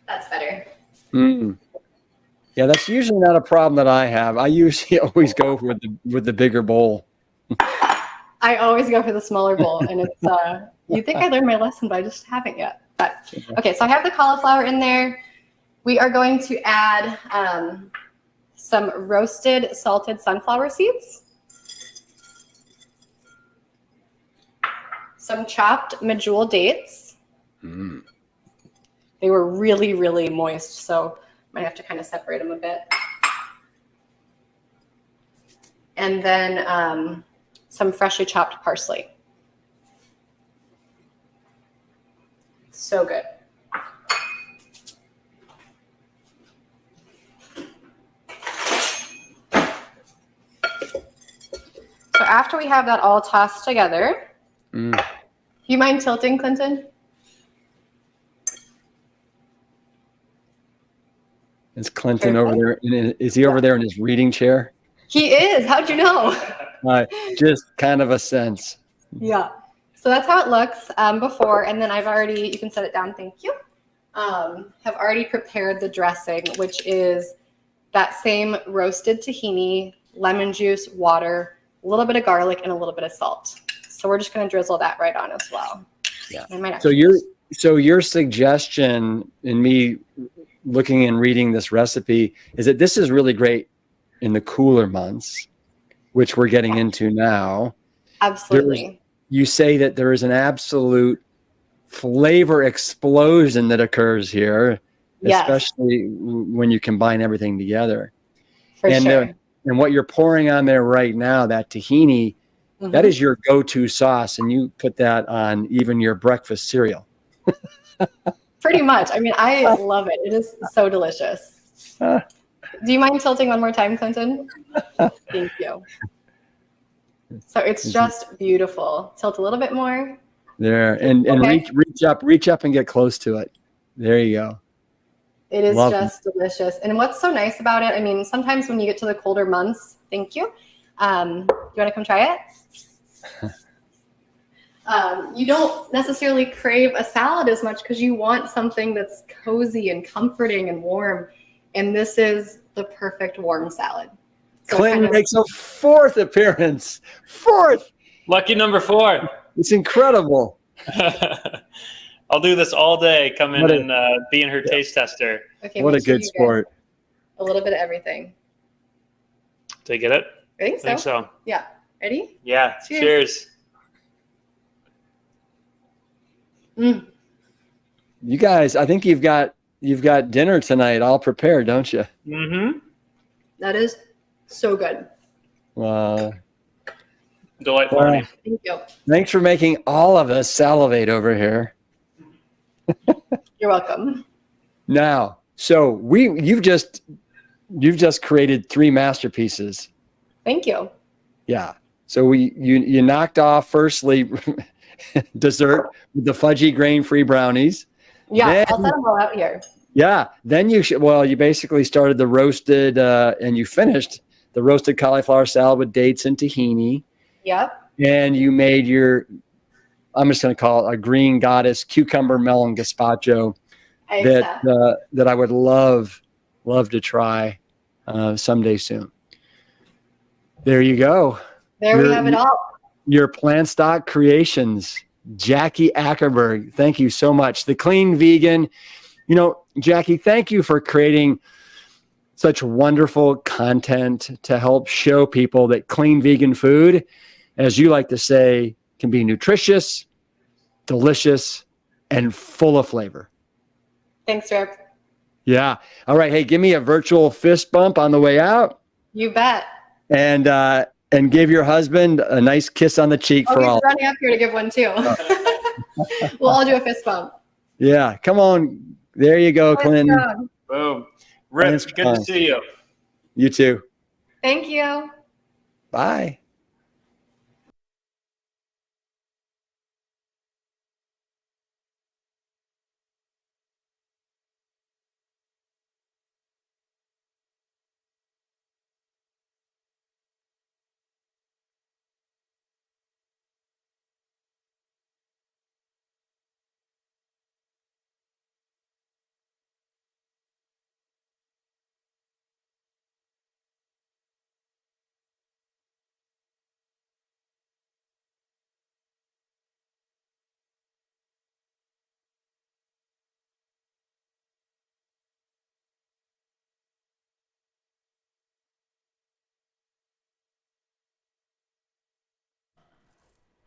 Speaker 13: That's better.
Speaker 5: Yeah, that's usually not a problem that I have. I usually always go with the bigger bowl.
Speaker 13: I always go for the smaller bowl, and it's you think I learned my lesson, but I just haven't yet. But okay, so I have the cauliflower in there. We are going to add some roasted salted sunflower seeds, some chopped medjool dates. They were really, really moist, so might have to kind of separate them a bit. And then some freshly chopped parsley. So good. So after we have that all tossed together, do you mind tilting, Clinton?
Speaker 5: Is Clinton over there? Is he over there in his reading chair?
Speaker 13: He is. How'd you know?
Speaker 5: Just kind of a sense.
Speaker 13: Yeah. So that's how it looks before. And then I've already, you can set it down. Thank you. Have already prepared the dressing, which is that same roasted tahini, lemon juice, water, a little bit of garlic, and a little bit of salt. So we're just going to drizzle that right on as well.
Speaker 5: Yeah. So your suggestion in me looking and reading this recipe is that this is really great in the cooler months, which we're getting into now.
Speaker 13: Absolutely.
Speaker 5: You say that there is an absolute flavor explosion that occurs here, especially when you combine everything together.
Speaker 13: For sure.
Speaker 5: And what you're pouring on there right now, that tahini, that is your go-to sauce, and you put that on even your breakfast cereal.
Speaker 13: Pretty much. I mean, I love it. It is so delicious. Do you mind tilting one more time, Clinton? Thank you. So it's just beautiful. Tilt a little bit more.
Speaker 5: There, and reach up and get close to it. There you go.
Speaker 13: It is just delicious. And what's so nice about it, I mean, sometimes when you get to the colder months, thank you. You want to come try it? You don't necessarily crave a salad as much because you want something that's cozy and comforting and warm. And this is the perfect warm salad. So
Speaker 5: Clinton makes a 4th appearance. 4th.
Speaker 6: Lucky number 4.
Speaker 5: It's incredible.
Speaker 6: I'll do this all day. Come in and being her taste tester.
Speaker 13: Okay,
Speaker 5: what a good sport.
Speaker 13: A little bit of everything.
Speaker 6: Did I get it?
Speaker 13: I think so. Yeah. Ready?
Speaker 6: Yeah. Cheers.
Speaker 5: You guys, I think you've got dinner tonight all prepared, don't you?
Speaker 6: Mm-hmm.
Speaker 13: That is so good.
Speaker 5: Wow.
Speaker 6: Delightful.
Speaker 13: Thank you.
Speaker 5: Thanks for making all of us salivate over here.
Speaker 13: You're welcome.
Speaker 5: Now, so you've just created 3 masterpieces.
Speaker 13: Thank you.
Speaker 5: Yeah. So you knocked off firstly dessert with the fudgy grain-free brownies.
Speaker 13: Yeah, I'll set them all out here.
Speaker 5: Yeah. Then you basically started the roasted and you finished the roasted cauliflower salad with dates and tahini.
Speaker 13: Yep.
Speaker 5: And you made I'm just going to call it a green goddess cucumber melon gazpacho that I would love to try someday soon. There you go.
Speaker 13: There we have it all.
Speaker 5: Your Plant Stock Creations, Jackie Ackerberg. Thank you so much. The clean vegan. Jackie, thank you for creating such wonderful content to help show people that clean vegan food, as you like to say, can be nutritious, delicious, and full of flavor.
Speaker 13: Thanks, Rick.
Speaker 5: Yeah. All right. Hey, give me a virtual fist bump on the way out.
Speaker 13: You bet.
Speaker 5: And give your husband a nice kiss on the cheek for all.
Speaker 13: He's running up here to give one too. We'll all do a fist bump.
Speaker 5: Yeah. Come on. There you go, Clinton.
Speaker 6: Boom. Rick, good to see you.
Speaker 5: You too.
Speaker 13: Thank you.
Speaker 5: Bye.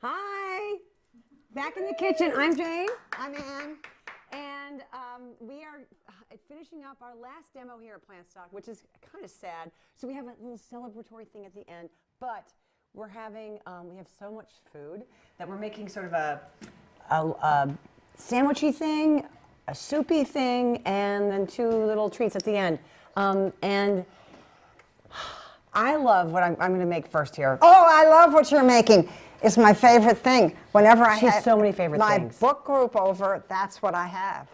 Speaker 2: Hi, back in the kitchen. I'm Jane. I'm Ann. And we are finishing up our last demo here at Plant Stock, which is kind of sad. So we have a little celebratory thing at the end, but we're having, we have so much food that we're making sort of a sandwichy thing, a soupy thing, and then 2 little treats at the end. And I love what I'm going to make first here. Oh, I love what you're making. It's my favorite thing. Whenever I have
Speaker 12: so many favorite things.
Speaker 2: My book group over, that's what I have.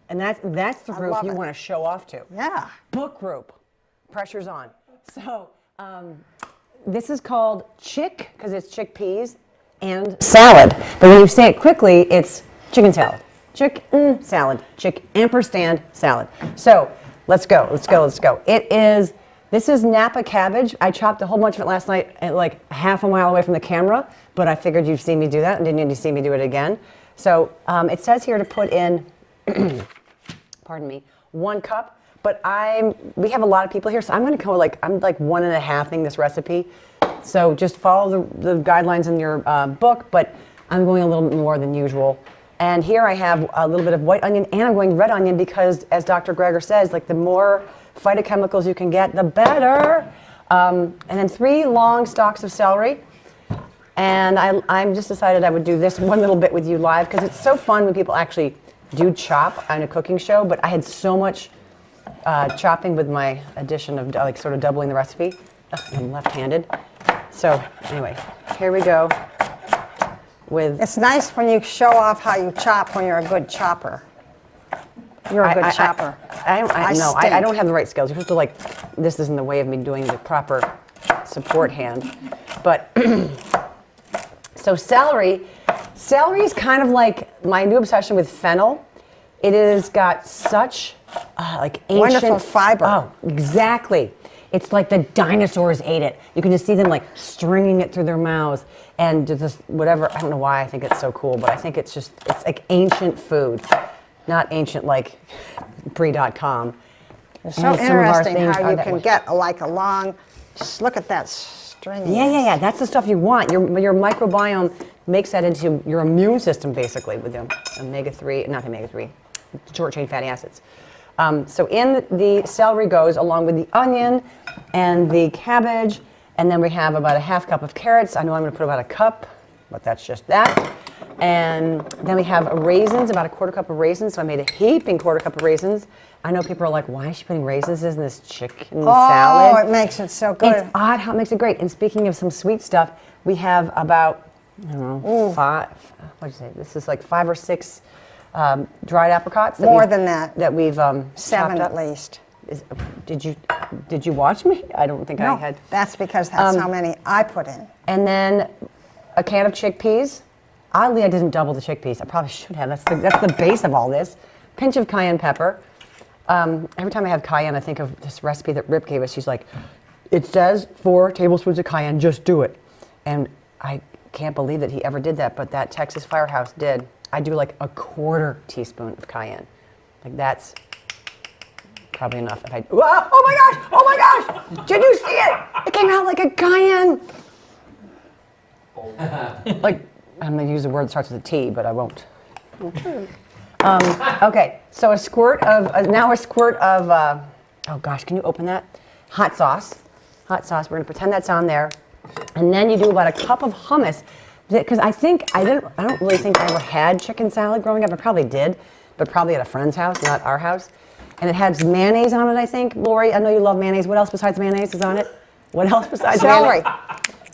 Speaker 12: And that's the group you want to show off to.
Speaker 2: Yeah.
Speaker 12: Book group. Pressure's on. So this is called chick, because it's chickpeas, and salad. But when you say it quickly, it's chicken salad. Chicken salad. Chick ampersand salad. So let's go. This is Napa cabbage. I chopped a whole bunch of it last night at like half a mile away from the camera, but I figured you've seen me do that and didn't need to see me do it again. So it says here to put in, pardon me, 1 cup, but we have a lot of people here, so I'm gonna go I'm 1.5ing this recipe. So just follow the guidelines in your book, but I'm going a little bit more than usual. And here I have a little bit of white onion, and I'm going red onion because, as Dr. Greger says, the more phytochemicals you can get, the better.
Speaker 14: And then 3 long stalks of celery. And I'm just decided I would do this one little bit with you live because it's so fun when people actually do chop on a cooking show. But I had so much chopping with my addition of like sort of doubling the recipe. Ugh, I'm left-handed. So anyway, here we go.
Speaker 2: It's nice when you show off how you chop when you're a good chopper. You're a good chopper.
Speaker 14: I don't have the right skills. You're supposed to like, this isn't the way of me doing the proper support hand. But, so celery is kind of like my new obsession with fennel. It has got such like ancient.
Speaker 2: Wonderful fiber.
Speaker 14: Oh, exactly. It's like the dinosaurs ate it. You can just see them like stringing it through their mouths and just whatever. I don't know why I think it's so cool, but I think it's like ancient food. Not ancient like pre.com.
Speaker 2: It's so interesting how you can get like a long, just look at that string.
Speaker 14: Yeah. That's the stuff you want. Your microbiome makes that into your immune system basically with the omega-3, short chain fatty acids. So in the celery goes along with the onion and the cabbage, and then we have about a half cup of carrots. I know I'm going to put about a cup, but that's just that. And then we have raisins, about a quarter cup of raisins. So I made a heaping quarter cup of raisins. I know people are like, why is she putting raisins in this chicken salad?
Speaker 2: Oh, it makes it so good.
Speaker 14: It's odd how it makes it great. And speaking of some sweet stuff, we have about, I don't know, 5, what did you say? This is like 5 or 6 dried apricots.
Speaker 2: More than that.
Speaker 14: That we've
Speaker 2: 7 at least.
Speaker 14: Did you watch me? I don't think I had.
Speaker 2: That's because that's how many I put in.
Speaker 14: And then a can of chickpeas. Oddly, I didn't double the chickpeas. I probably should have. That's the base of all this. Pinch of cayenne pepper. Every time I have cayenne, I think of this recipe that Rip gave us. She's like, it says 4 tablespoons of cayenne, just do it. And I can't believe that he ever did that, but that Texas Firehouse did. I do like a 1/4 teaspoon of cayenne. Like that's probably enough. If I, oh my gosh! Did you see it? It came out like a cayenne. Like, I'm gonna use a word that starts with a T, but I won't. Okay, so a squirt of, oh gosh, can you open that? Hot sauce. We're gonna pretend that's on there. And then you do about a cup of hummus. Because I don't really think I ever had chicken salad growing up. I probably did, but probably at a friend's house, not our house. And it has mayonnaise on it, I think. Lori, I know you love mayonnaise. What else besides mayonnaise is on it? What else besides
Speaker 2: celery?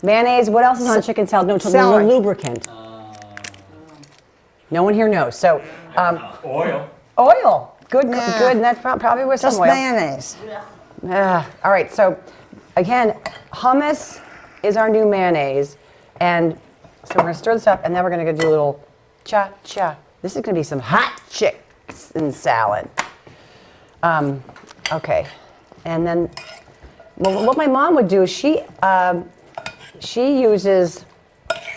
Speaker 14: Mayonnaise. What else is on chicken salad? No, it's a little lubricant. No one here knows. So,
Speaker 6: Oil.
Speaker 14: Oil. Good. And that's probably with some
Speaker 2: Just
Speaker 14: oil.
Speaker 2: mayonnaise.
Speaker 14: All right. So, again, hummus is our new mayonnaise, and so we're gonna stir this up, and then we're gonna do a little cha-cha. This is gonna be some hot chicken salad. Okay, and then what my mom would do is she uses,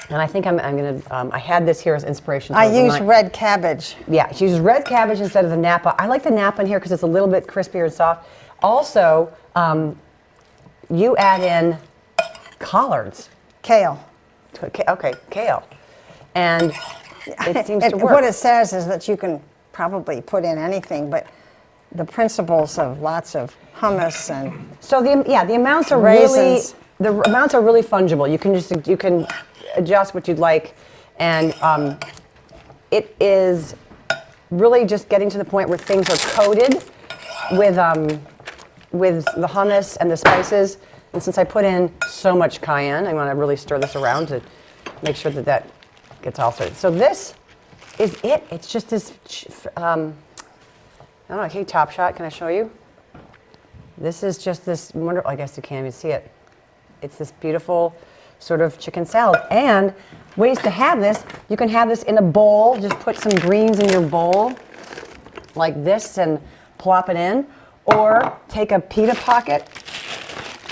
Speaker 14: and I think I'm gonna, I had this here as inspiration.
Speaker 2: I use red cabbage.
Speaker 14: Yeah, she uses red cabbage instead of the napa. I like the napa in here because it's a little bit crispier and soft. Also, you add in collards.
Speaker 2: Kale.
Speaker 14: Okay, kale. And it seems to work.
Speaker 2: What it says is that you can probably put in anything, but the principles of lots of hummus and
Speaker 14: so the amounts are
Speaker 2: raisins.
Speaker 14: The amounts are really fungible. You can adjust what you'd like, and it is really just getting to the point where things are coated with the hummus and the spices. And since I put in so much cayenne, I want to really stir this around to make sure that gets all sorted. So this is it. It's just this, I don't know, hey, Top Shot, can I show you? This is just this wonderful, I guess you can't even see it. It's this beautiful sort of chicken salad. And ways to have this, you can have this in a bowl. Just put some greens in your bowl like this and plop it in. Or take a pita pocket.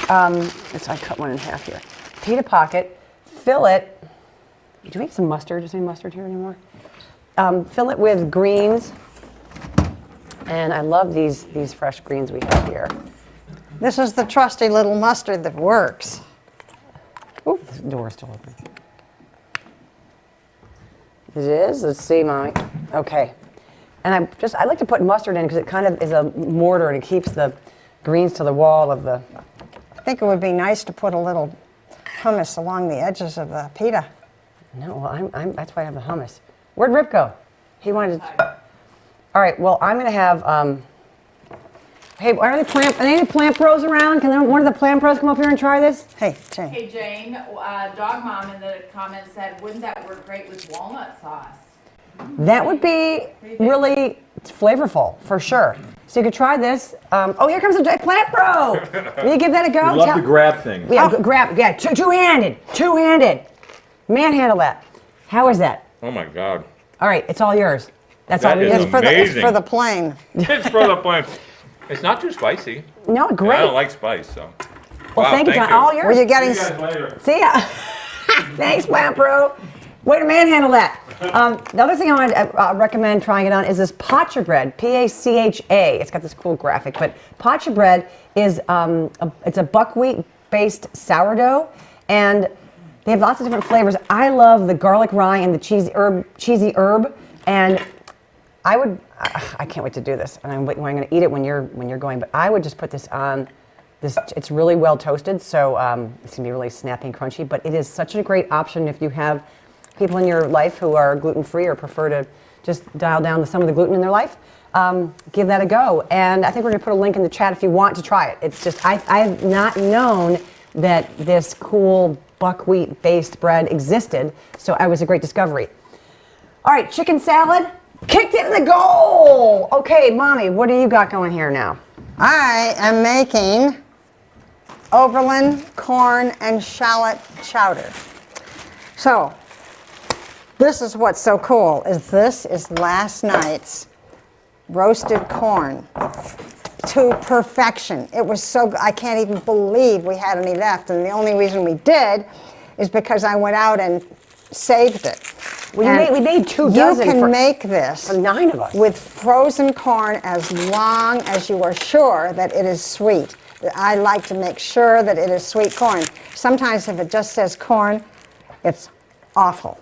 Speaker 14: So I cut one in half here. Pita pocket, fill it. Do we have some mustard? Is there any mustard here anymore? Fill it with greens. And I love these fresh greens we have here.
Speaker 2: This is the trusty little mustard that works.
Speaker 14: Oh, the door is still open. It is? Let's see, Mommy. Okay. And I like to put mustard in because it kind of is a mortar and it keeps the greens to the wall of the
Speaker 2: think it would be nice to put a little hummus along the edges of the pita.
Speaker 14: No, well, that's why I have the hummus. Where'd Rip go? He wanted. All right. Well, I'm gonna have. Hey, are any plant pros around? Can one of the plant pros come up here and try this?
Speaker 2: Hey, Jane.
Speaker 3: Hey Jane, Dog Mom in the comments said, wouldn't that work great with walnut sauce?
Speaker 14: That would be really flavorful for sure. So you could try this. Oh, here comes a plant pro. Will you give that a go?
Speaker 15: We love to grab things.
Speaker 14: Yeah, grab. Yeah, two-handed. Manhandle that. How is that?
Speaker 15: Oh my God.
Speaker 14: All right, it's all yours. That's
Speaker 15: That
Speaker 14: all we
Speaker 15: is
Speaker 14: need.
Speaker 15: amazing.
Speaker 2: It's for the plane.
Speaker 15: It's for the plane. It's not too spicy.
Speaker 14: No, great.
Speaker 15: I don't like spice, so.
Speaker 14: Well,
Speaker 15: Wow,
Speaker 14: thank you, John. All yours.
Speaker 2: Were you getting?
Speaker 15: See you guys later.
Speaker 14: See ya. Thanks, Plant Pro. Way to manhandle that. The other thing I want to recommend trying it on is this pacha bread, P-A-C-H-A. It's got this cool graphic, but pacha bread is it's a buckwheat-based sourdough, and they have lots of different flavors. I love the garlic rye and the cheesy herb, and I can't wait to do this, and I'm going to eat it when you're going. But I would just put this on. It's really well toasted, so it's gonna be really snappy and crunchy. But it is such a great option if you have people in your life who are gluten-free or prefer to just dial down some of the gluten in their life. Give that a go. And I think we're gonna put a link in the chat if you want to try it. It's just I've not known that this cool buckwheat-based bread existed, so it was a great discovery. All right, chicken salad. Kicked it in the goal! Okay, Mommy, what do you got going here now?
Speaker 2: I am making Oberlin corn and shallot chowder. So, this is what's so cool, this is last night's roasted corn to perfection. It was so good, I can't even believe we had any left, and the only reason we did is because I went out and saved it.
Speaker 14: We made 2 dozen.
Speaker 2: You can make this
Speaker 14: for 9 of us
Speaker 2: with frozen corn as long as you are sure that it is sweet. I like to make sure that it is sweet corn. Sometimes if it just says corn, it's awful.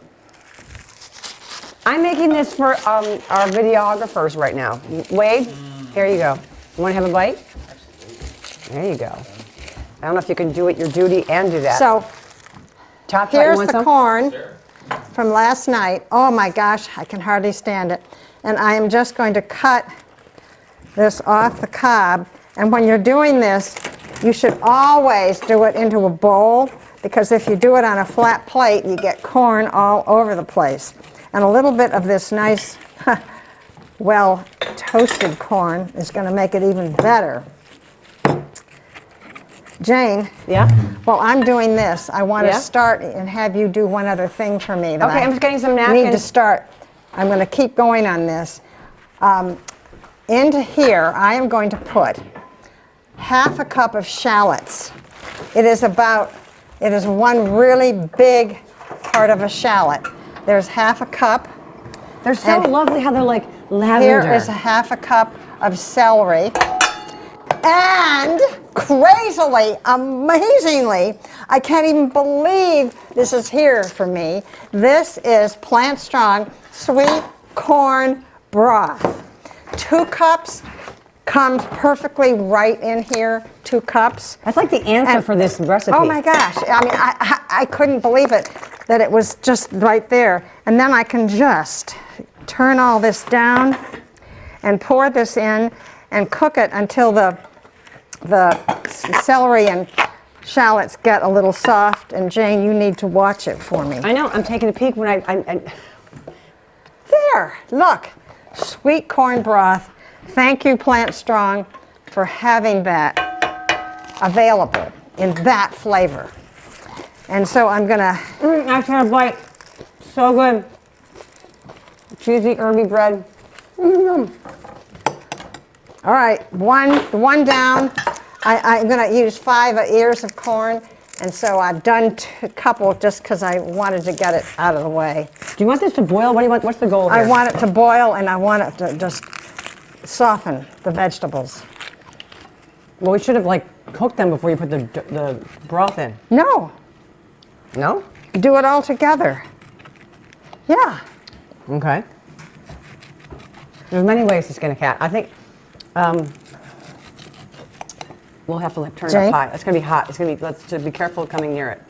Speaker 14: I'm making this for our videographers right now. Wade, here you go. You want to have a bite? There you go. I don't know if you can do it your duty and do that.
Speaker 2: So
Speaker 14: Top
Speaker 2: here's the corn from last night. Oh my gosh, I can hardly stand it. And I am just going to cut this off the cob. And when you're doing this, you should always do it into a bowl, because if you do it on a flat plate, you get corn all over the place. And a little bit of this nice, well toasted corn is going to make it even better. Jane.
Speaker 14: Yeah?
Speaker 2: While I'm doing this, I want to
Speaker 14: Yeah?
Speaker 2: start and have you do one other thing for me.
Speaker 14: Okay, I'm just getting some napkins.
Speaker 2: Need to start. I'm going to keep going on this. Into here, I am going to put half a cup of shallots. It is one really big part of a shallot. There's half a cup.
Speaker 14: They're so lovely how they're like lavender.
Speaker 2: Here is a half a cup of celery. And crazily, amazingly, I can't even believe this is here for me. This is Plant Strong sweet corn broth. 2 cups comes perfectly right in here. 2 cups.
Speaker 14: That's like the answer for this recipe.
Speaker 2: Oh my gosh! I mean, I couldn't believe it that it was just right there. And then I can just turn all this down and pour this in and cook it until the celery and shallots get a little soft. And Jane, you need to watch it for me.
Speaker 14: I know. I'm taking a peek when I
Speaker 2: There, look, sweet corn broth. Thank you, Plant Strong, for having that available in that flavor. And so I'm gonna.
Speaker 14: I had a bite. So good. Cheesy, herby bread.
Speaker 2: All right, one down. I'm going to use 5 ears of corn, and so I've done a couple just because I wanted to get it out of the way.
Speaker 14: Do you want this to boil? What do you want? What's the goal here?
Speaker 2: I want it to boil, and I want it to just soften the vegetables.
Speaker 14: Well, we should have cooked them before you put the broth in.
Speaker 2: No.
Speaker 14: No?
Speaker 2: Do it all together. Yeah.
Speaker 14: Okay. There's many ways to skin a cat. I think We'll have to turn it
Speaker 2: Jake?
Speaker 14: up high. It's gonna be hot. It's gonna be. Let's just be careful of coming near it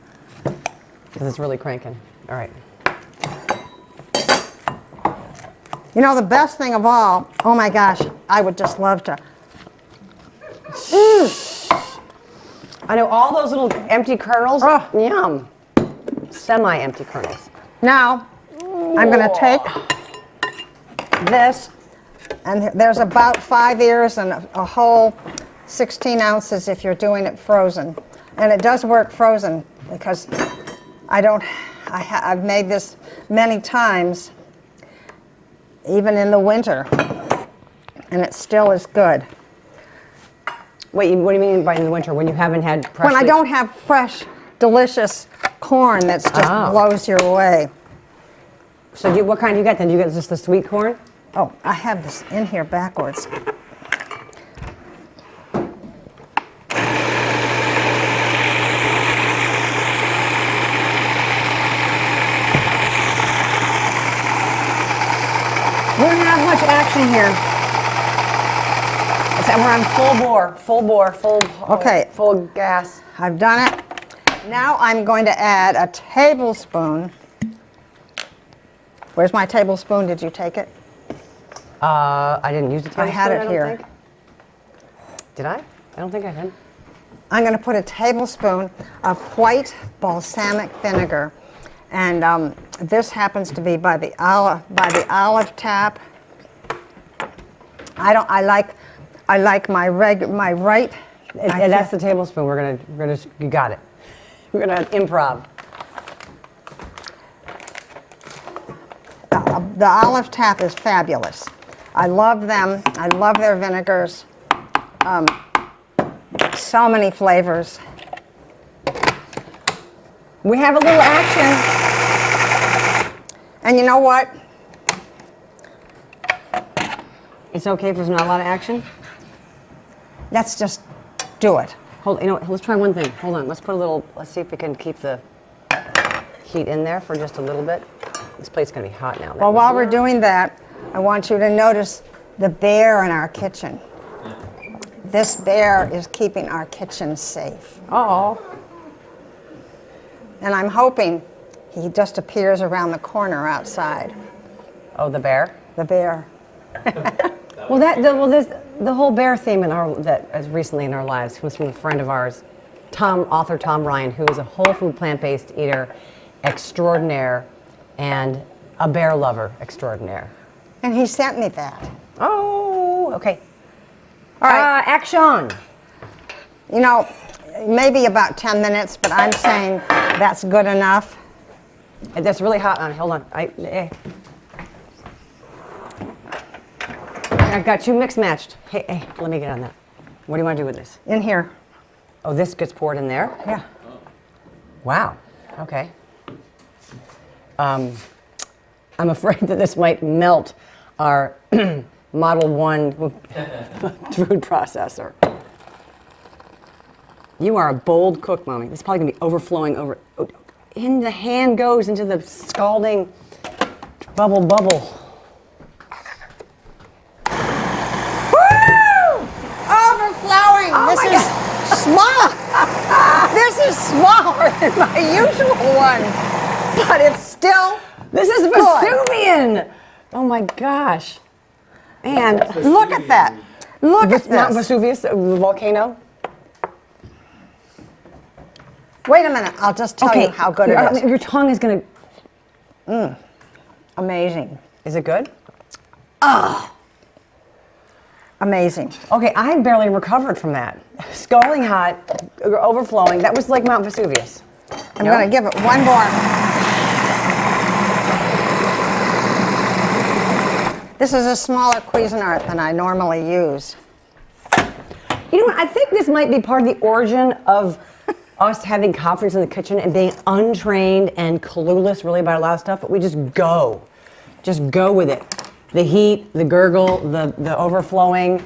Speaker 14: because it's really cranking. All right.
Speaker 2: You know, the best thing of all, oh my gosh, I would just love to.
Speaker 14: I know all those little empty kernels.
Speaker 2: Oh.
Speaker 14: Yum. Semi-empty kernels.
Speaker 2: Now, I'm going to take this, and there's about 5 ears and a whole 16 ounces if you're doing it frozen. And it does work frozen because I've made this many times, even in the winter, and it still is good.
Speaker 14: Wait, what do you mean by in the winter? When you haven't had
Speaker 2: When I don't have fresh, delicious corn that's just blows your way.
Speaker 14: So what kind do you get then? Do you get just the sweet corn?
Speaker 2: Oh, I have this in here backwards.
Speaker 14: We don't have much action here. We're on full gas.
Speaker 2: I've done it. Now I'm going to add a tablespoon. Where's my tablespoon? Did you take it?
Speaker 14: I didn't use the tablespoon.
Speaker 2: I had it
Speaker 14: don't
Speaker 2: here.
Speaker 14: think. Did I? I don't think I did.
Speaker 2: I'm going to put a tablespoon of white balsamic vinegar, and this happens to be by the olive tap. I like my right.
Speaker 14: And that's the tablespoon. We're gonna. You got it. We're gonna improv.
Speaker 2: The olive tap is fabulous. I love them. I love their vinegars. So many flavors.
Speaker 14: We have a little action.
Speaker 2: And you know what?
Speaker 14: It's okay if there's not a lot of action.
Speaker 2: Let's just do it.
Speaker 14: Hold. You know what? Let's try one thing. Hold on. Let's put a little. Let's see if we can keep the heat in there for just a little bit. This plate's gonna be hot now.
Speaker 2: Well, while we're doing that, I want you to notice the bear in our kitchen. This bear is keeping our kitchen safe.
Speaker 14: Oh.
Speaker 2: And I'm hoping he just appears around the corner outside.
Speaker 14: Oh, the bear.
Speaker 2: The bear.
Speaker 14: The whole bear theme that is recently in our lives was from a friend of ours, author Tom Ryan, who is a whole food plant-based eater extraordinaire and a bear lover extraordinaire.
Speaker 2: And he sent me that.
Speaker 14: Oh, okay.
Speaker 2: All right.
Speaker 14: Action.
Speaker 2: You know, maybe about 10 minutes, but I'm saying that's good enough.
Speaker 14: That's really hot. Hold on. I've got two mix matched. Hey, let me get on that. What do you want to do with this?
Speaker 2: In here.
Speaker 14: Oh, this gets poured in there?
Speaker 2: Yeah.
Speaker 14: Wow. Okay. I'm afraid that this might melt our Model 1 food processor. You are a bold cook, Mommy. This is probably going to be overflowing over. In the hand goes into the scalding bubble.
Speaker 2: Overflowing. This is small. This is smaller than my usual one, but it's still.
Speaker 14: This is Vesuvian. Oh my gosh. And
Speaker 2: look at that. Look at this.
Speaker 14: Mount Vesuvius, the volcano.
Speaker 2: Wait a minute. I'll just tell you how good it is.
Speaker 14: Your tongue is going to.
Speaker 2: Amazing.
Speaker 14: Is it good?
Speaker 2: Amazing.
Speaker 14: Okay, I barely recovered from that. Scalding hot, overflowing. That was like Mount Vesuvius.
Speaker 2: I'm going to give it one more. This is a smaller Cuisinart than I normally use.
Speaker 14: You know what? I think this might be part of the origin of us having confidence in the kitchen and being untrained and clueless really about a lot of stuff, but we just go. Just go with it. The heat, the gurgle, the overflowing,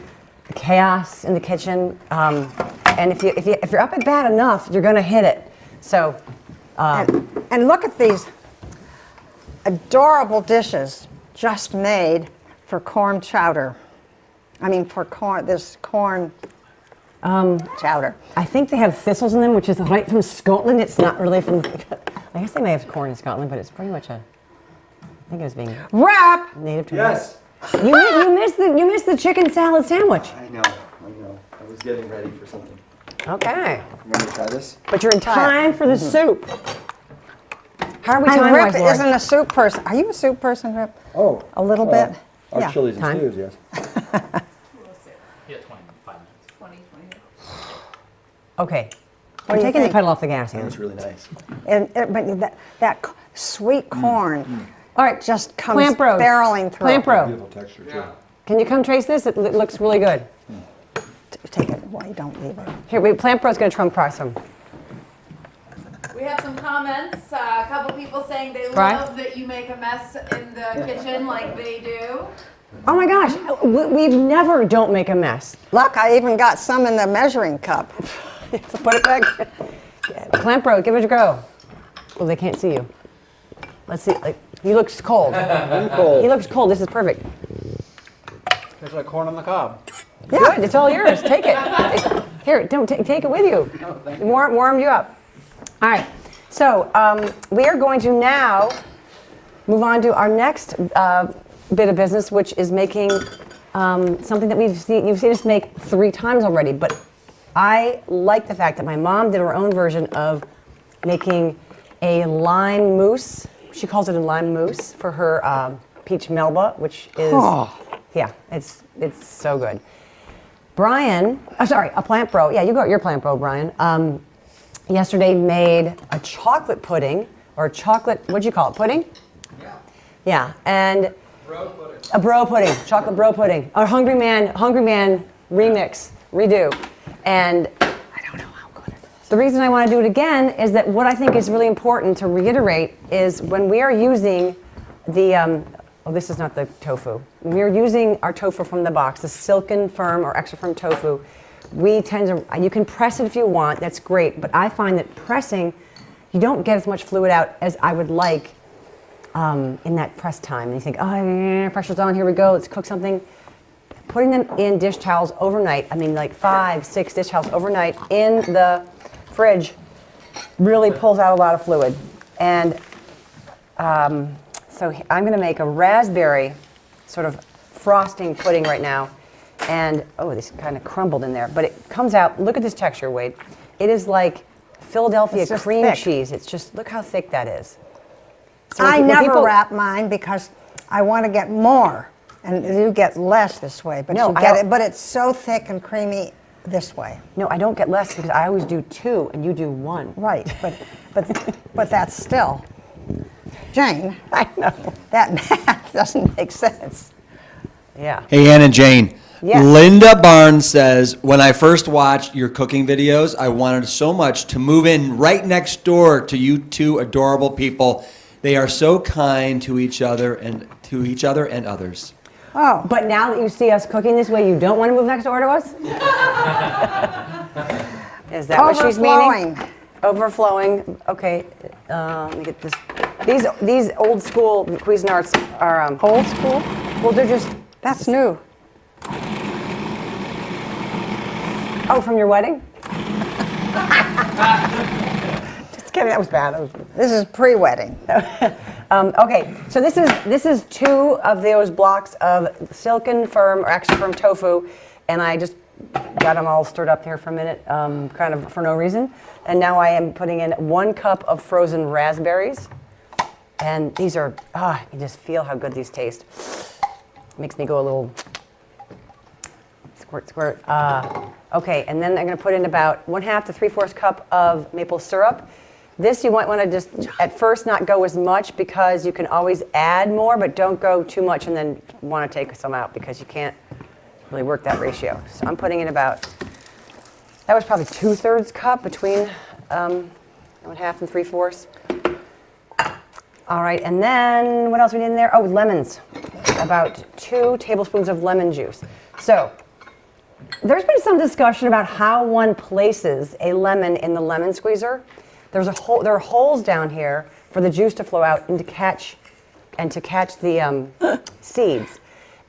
Speaker 14: the chaos in the kitchen. And if you're up at bat enough, you're going to hit it. So,
Speaker 2: and look at these adorable dishes just made for corn chowder. I mean, for corn. This corn. chowder.
Speaker 14: I think they have thistles in them, which is right from Scotland. It's not really from. I guess they may have corn in Scotland, but it's pretty much a. I think it was being
Speaker 2: Wrap.
Speaker 14: native to.
Speaker 1: Yes.
Speaker 14: You missed the chicken salad sandwich.
Speaker 1: I know. I was getting ready for something.
Speaker 14: Okay.
Speaker 1: You want me to try this?
Speaker 14: But you're in time for the soup. How are we
Speaker 2: And
Speaker 14: time-wise,
Speaker 2: Rip
Speaker 14: Laura?
Speaker 2: isn't a soup person. Are you a soup person, Rip?
Speaker 1: Oh.
Speaker 2: A little bit?
Speaker 1: Our
Speaker 2: Yeah.
Speaker 1: chilies and
Speaker 14: Time?
Speaker 1: stews, yes.
Speaker 3: Yeah, 25 minutes. 20.
Speaker 14: Okay.
Speaker 2: What
Speaker 14: I'm
Speaker 2: do you
Speaker 14: taking the
Speaker 2: think?
Speaker 14: pedal off the gas
Speaker 1: That
Speaker 14: here.
Speaker 1: was really nice.
Speaker 2: But that sweet corn
Speaker 14: All right,
Speaker 2: just comes
Speaker 14: Plant Bros.
Speaker 2: barreling through.
Speaker 14: Plant Bro.
Speaker 15: Beautiful texture too.
Speaker 14: Can you come trace this? It looks really good.
Speaker 2: Take it. Why you don't leave it?
Speaker 14: Here, wait, Plant Bro's going to trunk price them.
Speaker 3: We have some comments. A couple people saying they
Speaker 14: Right.
Speaker 3: love that you make a mess in the kitchen like they do.
Speaker 14: Oh my gosh, we've never don't make a mess.
Speaker 2: Look, I even got some in the measuring cup.
Speaker 14: So put it back. Plant Bro, give it a go. Well, they can't see you. Let's see. Like, he looks cold. He looks cold. This is perfect.
Speaker 11: Tastes like corn on the cob.
Speaker 14: Good. It's all yours. Take it. Here, don't take it with you. Warm you up. All right. So we are going to now move on to our next bit of business, which is making something that you've seen us make 3 times already. But I like the fact that my mom did her own version of making a lime mousse. She calls it a lime mousse for her peach melba, which is yeah, it's so good. Brian, I'm sorry, a Plant Bro. Yeah, you got your Plant Bro, Brian. Yesterday made a chocolate pudding, or chocolate, what'd you call it, pudding? Yeah. Yeah, and a bro pudding, chocolate bro pudding. A Hungry Man remix, redo. And I don't know how good it is. The reason I want to do it again is that what I think is really important to reiterate is when we are using the, this is not the tofu. When we are using our tofu from the box, the silken firm or extra firm tofu, we tend to, you can press it if you want, that's great, but I find that pressing, you don't get as much fluid out as I would like in that press time. And you think, oh, yeah, pressure's on, here we go, let's cook something. Putting them in dish towels overnight, I mean like 5, 6 dish towels overnight in the fridge really pulls out a lot of fluid. And so I'm gonna make a raspberry sort of frosting pudding right now. And, oh, this kind of crumbled in there, but it comes out, look at this texture, Wade. It is like Philadelphia
Speaker 2: It's just
Speaker 14: cream
Speaker 2: thick.
Speaker 14: cheese. It's just, look how thick that is. So
Speaker 2: I
Speaker 14: when
Speaker 2: never
Speaker 14: people-
Speaker 2: wrap mine because I want to get more, and you get less this way. But
Speaker 14: No,
Speaker 2: you
Speaker 14: I
Speaker 2: get
Speaker 14: don't-
Speaker 2: it. But it's so thick and creamy this way.
Speaker 14: No, I don't get less because I always do 2 and you do 1.
Speaker 2: Right, but that's still, Jane.
Speaker 14: I know.
Speaker 2: That math doesn't make sense.
Speaker 14: Yeah.
Speaker 5: Hey, Ann and Jane.
Speaker 14: Yes.
Speaker 5: Linda Barnes says, when I first watched your cooking videos, I wanted so much to move in right next door to you 2 adorable people. They are so kind to each other and others.
Speaker 2: Oh,
Speaker 14: But now that you see us cooking this way, you don't want to move next door to us? Is that what she's meaning? Overflowing. Okay. Let me get this. These old school Cuisinarts are
Speaker 2: old school?
Speaker 14: well, they're just.
Speaker 2: That's new.
Speaker 14: Oh, from your wedding? Just kidding. That was bad.
Speaker 2: This is pre-wedding.
Speaker 14: Okay, so this is 2 of those blocks of silken firm or extra firm tofu, and I just got them all stirred up here for a minute, kind of for no reason. And now I am putting in 1 cup of frozen raspberries, and these are you can just feel how good these taste. Makes me go a little squirt, squirt. Okay, and then I'm going to put in about 1/2 to 3/4 cup of maple syrup. This you might want to just at first not go as much because you can always add more, but don't go too much and then want to take some out because you can't really work that ratio. So I'm putting in about, that was probably 2/3 cup between 1/2 and 3/4. All right, and then what else we need in there? Oh, lemons. About 2 tablespoons of lemon juice. So there's been some discussion about how one places a lemon in the lemon squeezer. There are holes down here for the juice to flow out and to catch the seeds.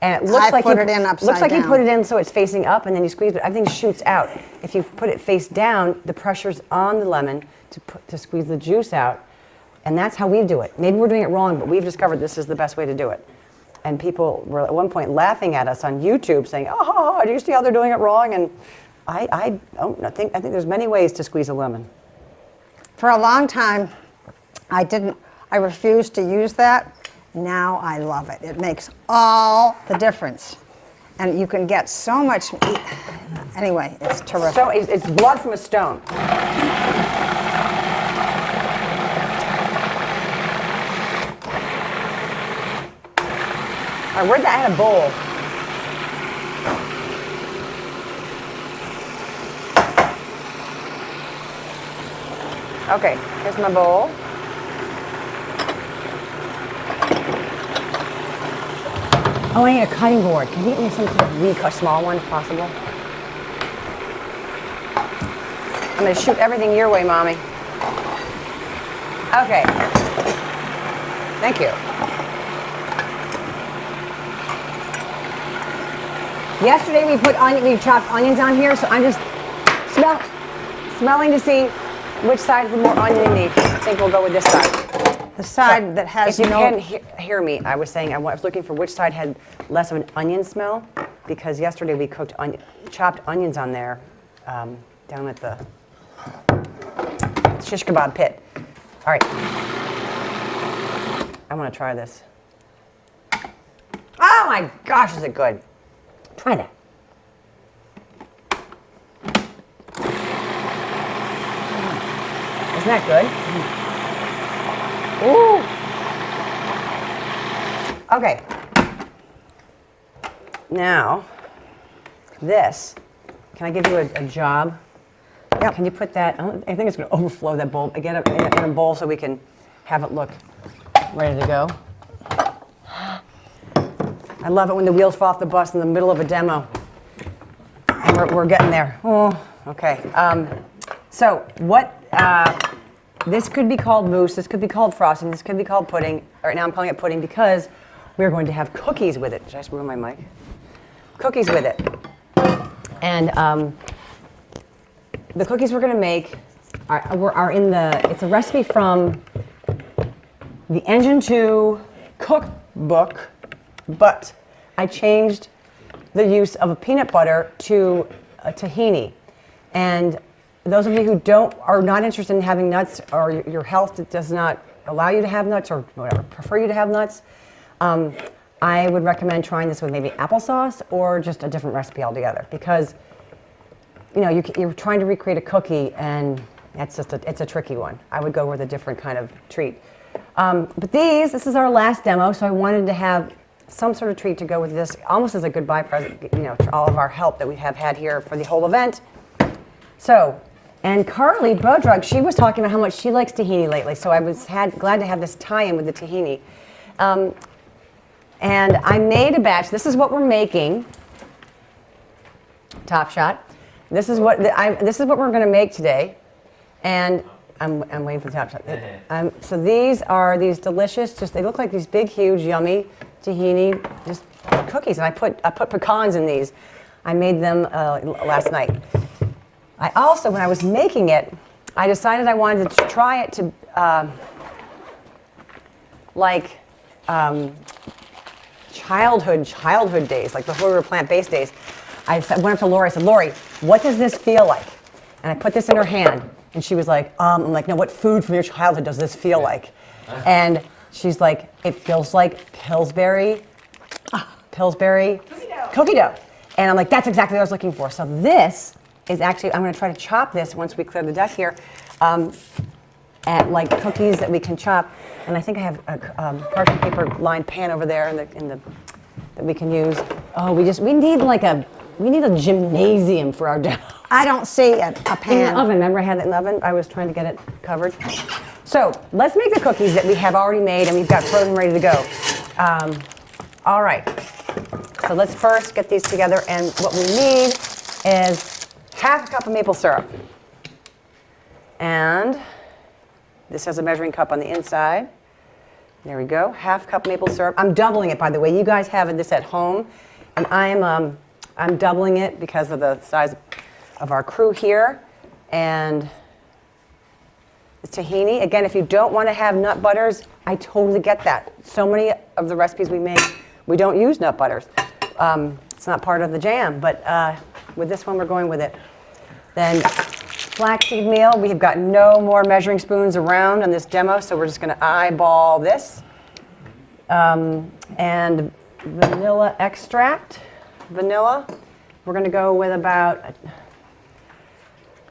Speaker 14: And it looks
Speaker 2: I
Speaker 14: like
Speaker 2: put it in upside
Speaker 14: looks like you
Speaker 2: down.
Speaker 14: put it in so it's facing up, and then you squeeze it. Everything shoots out. If you put it face down, the pressure's on the lemon to squeeze the juice out, and that's how we do it. Maybe we're doing it wrong, but we've discovered this is the best way to do it. And people were at one point laughing at us on YouTube, saying, "Oh, do you see how they're doing it wrong?" And I think there's many ways to squeeze a lemon.
Speaker 2: For a long time, I refused to use that. Now I love it. It makes all the difference. And you can get so much, anyway, it's terrific.
Speaker 14: So it's blood from a stone. All right, where'd that? I had a bowl. Okay, here's my bowl. Oh, I need a cutting board. Can you get me some kind of a small one if possible? I'm going to shoot everything your way, Mommy. Okay. Thank you. Yesterday we chopped onions on here, so I'm just smelling to see which side is the more onion need. I think we'll go with this side.
Speaker 2: The side that has
Speaker 14: if you
Speaker 2: no...
Speaker 14: can hear me, I was saying I was looking for which side had less of an onion smell, because yesterday we cooked chopped onions on there down at the shish kebab pit. All right. I want to try this. Oh my gosh, is it good? Try that. Isn't that good? Ooh. Okay. Now, this. Can I give you a job? Yeah. Can you put that? I think it's going to overflow that bowl. Get it in a bowl so we can have it look ready to go. I love it when the wheels fall off the bus in the middle of a demo. And we're getting there. Oh, okay. So what? This could be called mousse, this could be called frosting, this could be called pudding. Right now I'm calling it pudding because we're going to have cookies with it. Did I just ruin my mic? Cookies with it. And the cookies we're going to make are in it's a recipe from the Engine 2 cookbook, but I changed the use of a peanut butter to a tahini. And those of you who are not interested in having nuts, or your health does not allow you to have nuts, or whatever, prefer you to have nuts, I would recommend trying this with maybe applesauce or just a different recipe altogether, because you're trying to recreate a cookie, and it's a tricky one. I would go with a different kind of treat. But this is our last demo, so I wanted to have some sort of treat to go with this, almost as a goodbye present, to all of our help that we have had here for the whole event. So. And Carly Bodrug, she was talking about how much she likes tahini lately, so I was glad to have this tie-in with the tahini. And I made a batch. This is what we're making. Top shot. This is what we're going to make today, and I'm waiting for the top shot. So these are these delicious. They look like these big, huge, yummy tahini just cookies, and I put pecans in these. I made them last night. I also, when I was making it, I decided I wanted to try it to childhood days, like before we were plant-based days. I went up to Lori, I said, "Lori, what does this feel like?" And I put this in her hand, and she was like, I'm like, "No, what food from your childhood does this feel like?" And she's like, "It feels like Pillsbury cookie dough." And I'm like, "That's exactly what I was looking for." So this is actually, I'm going to try to chop this once we clear the deck here, at like cookies that we can chop. And I think I have a parchment paper lined pan over there that we can use. Oh, we need a gymnasium for our demo.
Speaker 2: I don't see a pan.
Speaker 14: In the oven, remember I had it in the oven? I was trying to get it covered. So let's make the cookies that we have already made and we've got frozen ready to go. All right, so let's first get these together, and what we need is half a cup of maple syrup. And this has a measuring cup on the inside. There we go. Half cup maple syrup. I'm doubling it, by the way. You guys have this at home, and I'm doubling it because of the size of our crew here. And the tahini. Again, if you don't want to have nut butters, I totally get that. So many of the recipes we make, we don't use nut butters. It's not part of the jam, but with this one, we're going with it. Then flaxseed meal. We have got no more measuring spoons around on this demo, so we're just going to eyeball this. And vanilla extract. Vanilla. We're going to go with about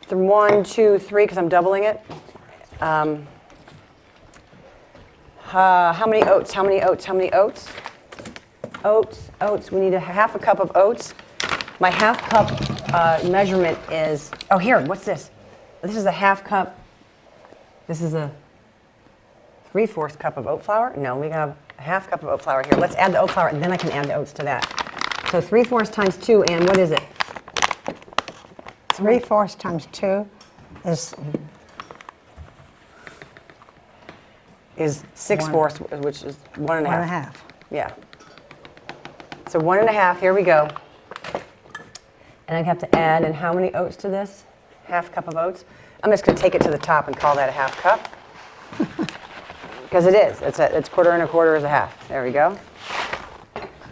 Speaker 14: 1, 2, 3, because I'm doubling it. How many oats? How many oats? How many oats? Oats. We need a half a cup of oats. My half cup measurement is, oh, here, what's this? This is a half cup. This is a 3/4 cup of oat flour. No, we have a half cup of oat flour here. Let's add the oat flour, and then I can add the oats to that. So 3/4 times 2, and what is it?
Speaker 2: 3/4 times 2 is
Speaker 14: 6/4, which is 1 1/2.
Speaker 2: 1 1/2.
Speaker 14: Yeah. So 1 1/2, here we go. And I'd have to add, and how many oats to this? Half cup of oats. I'm just going to take it to the top and call that a half cup. Because it is. It's quarter and a quarter is a half. There we go.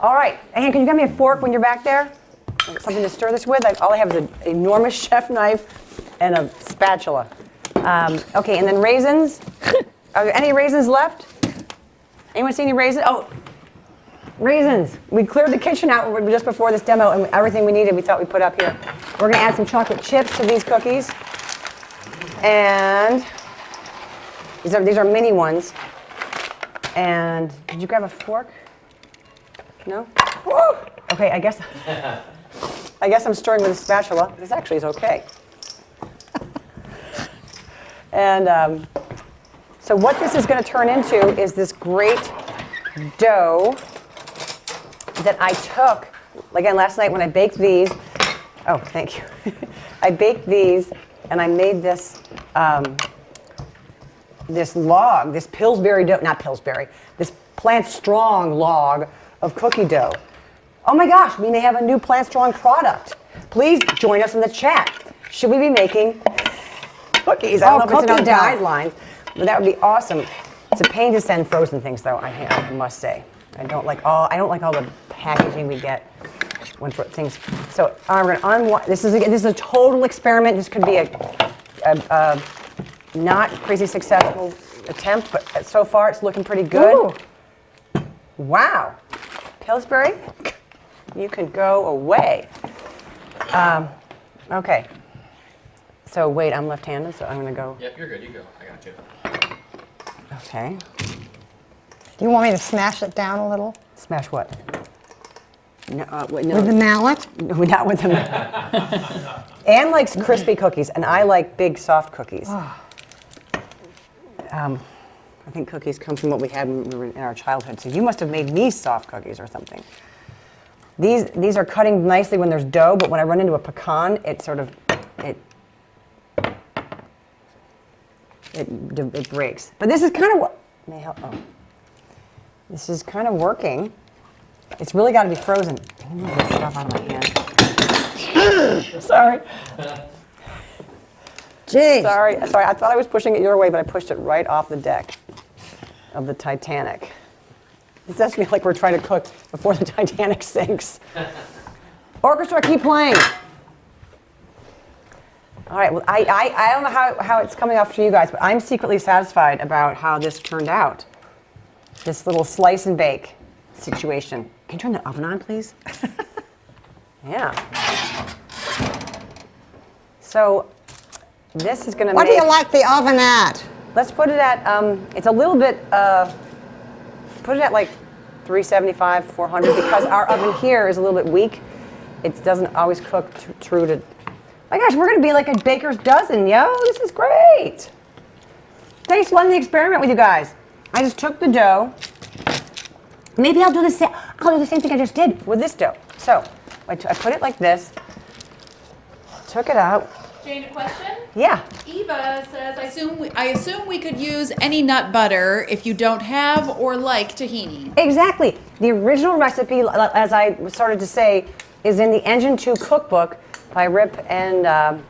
Speaker 14: All right. Ann, can you get me a fork when you're back there? Something to stir this with? All I have is an enormous chef knife and a spatula. Okay, and then raisins. Are there any raisins left? Anyone see any raisins? Oh, raisins. We cleared the kitchen out just before this demo, and everything we needed we thought we'd put up here. We're going to add some chocolate chips to these cookies. And these are mini ones. And did you grab a fork? No? Woo! Okay, I guess I'm stirring with a spatula. This actually is okay. And so what this is going to turn into is this great dough that I took, again, last night when I baked these. Oh, thank you. I baked these, and I made this this log, this Pillsbury dough, not Pillsbury, this Plant Strong log of cookie dough. Oh my gosh, we may have a new Plant Strong product. Please join us in the chat. Should we be making cookies? I don't know if it's in our guidelines, but that would be awesome. It's a pain to send frozen things, though. I must say, I don't like all the packaging we get when things. So we're going to unwind. This is a total experiment. This could be a not crazy successful attempt, but so far it's looking pretty good. Ooh. Wow, Pillsbury, you can go away. Okay. So wait, I'm left-handed, so I'm going to go.
Speaker 16: Yep, you're good. You go. I got you.
Speaker 14: Okay.
Speaker 2: Do you want me to smash it down a little?
Speaker 14: Smash what? No, no.
Speaker 2: With the mallet?
Speaker 14: No, not with the mallet. Anne likes crispy cookies, and I like big, soft cookies. I think cookies come from what we had when we were in our childhood, so you must have made me soft cookies or something. These are cutting nicely when there's dough, but when I run into a pecan, it breaks. But this is kind of what may help. Oh, this is kind of working. It's really got to be frozen. I need this stuff out of my hand. Sorry.
Speaker 2: Jeez.
Speaker 14: Sorry. I thought I was pushing it your way, but I pushed it right off the deck of the Titanic. It's actually like we're trying to cook before the Titanic sinks. Orchestra, keep playing. All right. Well, I don't know how it's coming off for you guys, but I'm secretly satisfied about how this turned out. This little slice and bake situation. Can you turn the oven on, please? Yeah. So this is going to
Speaker 2: What do you like the oven at?
Speaker 14: Let's put it at, it's a little bit, put it at like 375, 400, because our oven here is a little bit weak. It doesn't always cook true to, my gosh, we're going to be like a baker's dozen, yo. This is great. Thanks for letting me experiment with you guys. I just took the dough. Maybe I'll do the same thing I just did with this dough. So I put it like this, took it out.
Speaker 3: Jane, a question?
Speaker 14: Yeah.
Speaker 3: Eva says, I assume we could use any nut butter if you don't have or like tahini.
Speaker 14: Exactly. The original recipe, as I started to say, is in the Engine 2 cookbook by Rip and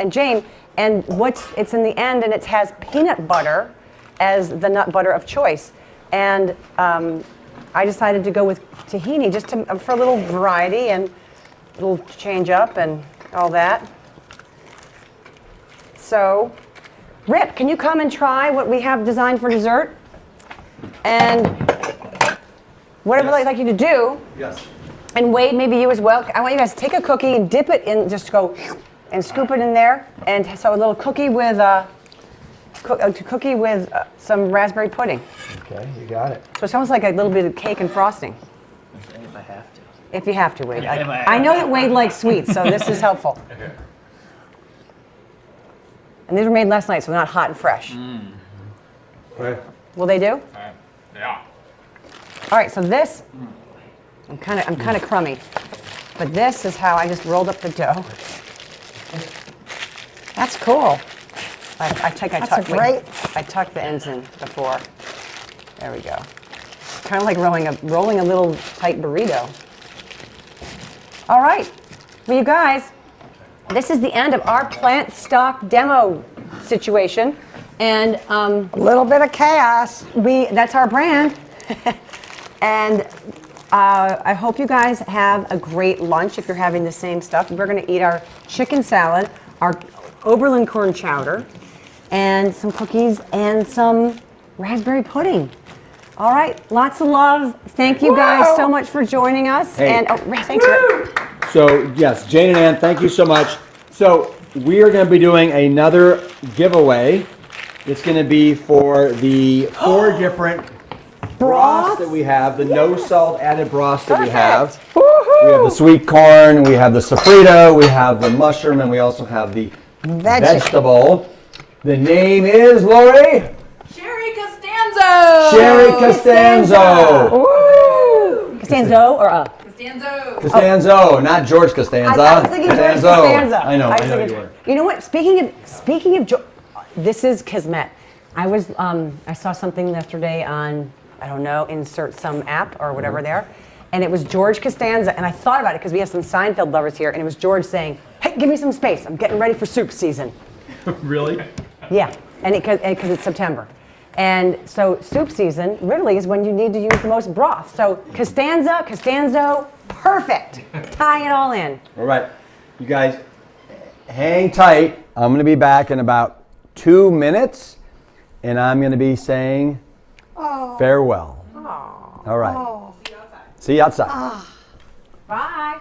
Speaker 14: Jane. And it's in the end, and it has peanut butter as the nut butter of choice. And I decided to go with tahini just for a little variety and a little change up and all that. So, Rip, can you come and try what we have designed for dessert? And whatever I'd like you to do.
Speaker 1: Yes.
Speaker 14: And Wade, maybe you as well. I want you guys to take a cookie and dip it in, just go and scoop it in there. And so a little cookie with some raspberry pudding.
Speaker 1: Okay, you got it.
Speaker 14: So it's almost like a little bit of cake and frosting.
Speaker 16: If I have to.
Speaker 14: If you have to, Wade.
Speaker 16: If I have
Speaker 14: I know
Speaker 16: to.
Speaker 14: that Wade likes sweets, so this is helpful. And these were made last night, so they're not hot and fresh.
Speaker 1: Okay.
Speaker 14: Will they do?
Speaker 15: Yeah.
Speaker 14: All right, so this, I'm kind of crummy, but this is how I just rolled up the dough. That's cool. I tucked the ends in before. There we go. Kind of like rolling a little tight burrito. All right, well, you guys, this is the end of our plant stock demo situation, and
Speaker 2: A little bit of chaos.
Speaker 14: that's our brand. And I hope you guys have a great lunch if you're having the same stuff. We're going to eat our chicken salad, our Oberlin corn chowder, and some cookies and some raspberry pudding. All right, lots of love. Thank you guys so much for joining us.
Speaker 1: Hey.
Speaker 14: And thanks, Rick.
Speaker 1: So, yes, Jane and Ann, thank you so much. So, we are going to be doing another giveaway. It's going to be for the 4 different broths that we have, the no salt added broths that we have. We have the sweet corn, we have the sofrito, we have the mushroom, and we also have the vegetable. The name is, Lori?
Speaker 3: Sherry Costanzo!
Speaker 1: Sherry Costanzo.
Speaker 14: Costanzo or
Speaker 3: Costanzo.
Speaker 1: Costanzo, not George Costanza.
Speaker 14: I was thinking George Costanza.
Speaker 1: I know
Speaker 14: was
Speaker 1: you
Speaker 14: thinking-
Speaker 1: were.
Speaker 14: You know what? Speaking of this is Kismet. I saw something yesterday on, I don't know, insert some app or whatever there, and it was George Costanza, and I thought about it because we have some Seinfeld lovers here, and it was George saying, "Hey, give me some space. I'm getting ready for soup season."
Speaker 1: Really?
Speaker 14: Yeah, and because it's September. And so soup season really is when you need to use the most broth. So Costanzo, perfect. Tying it all in.
Speaker 1: All right, you guys, hang tight. I'm going to be back in about 2 minutes, and I'm going to be saying farewell. All right. See you outside.
Speaker 14: Bye.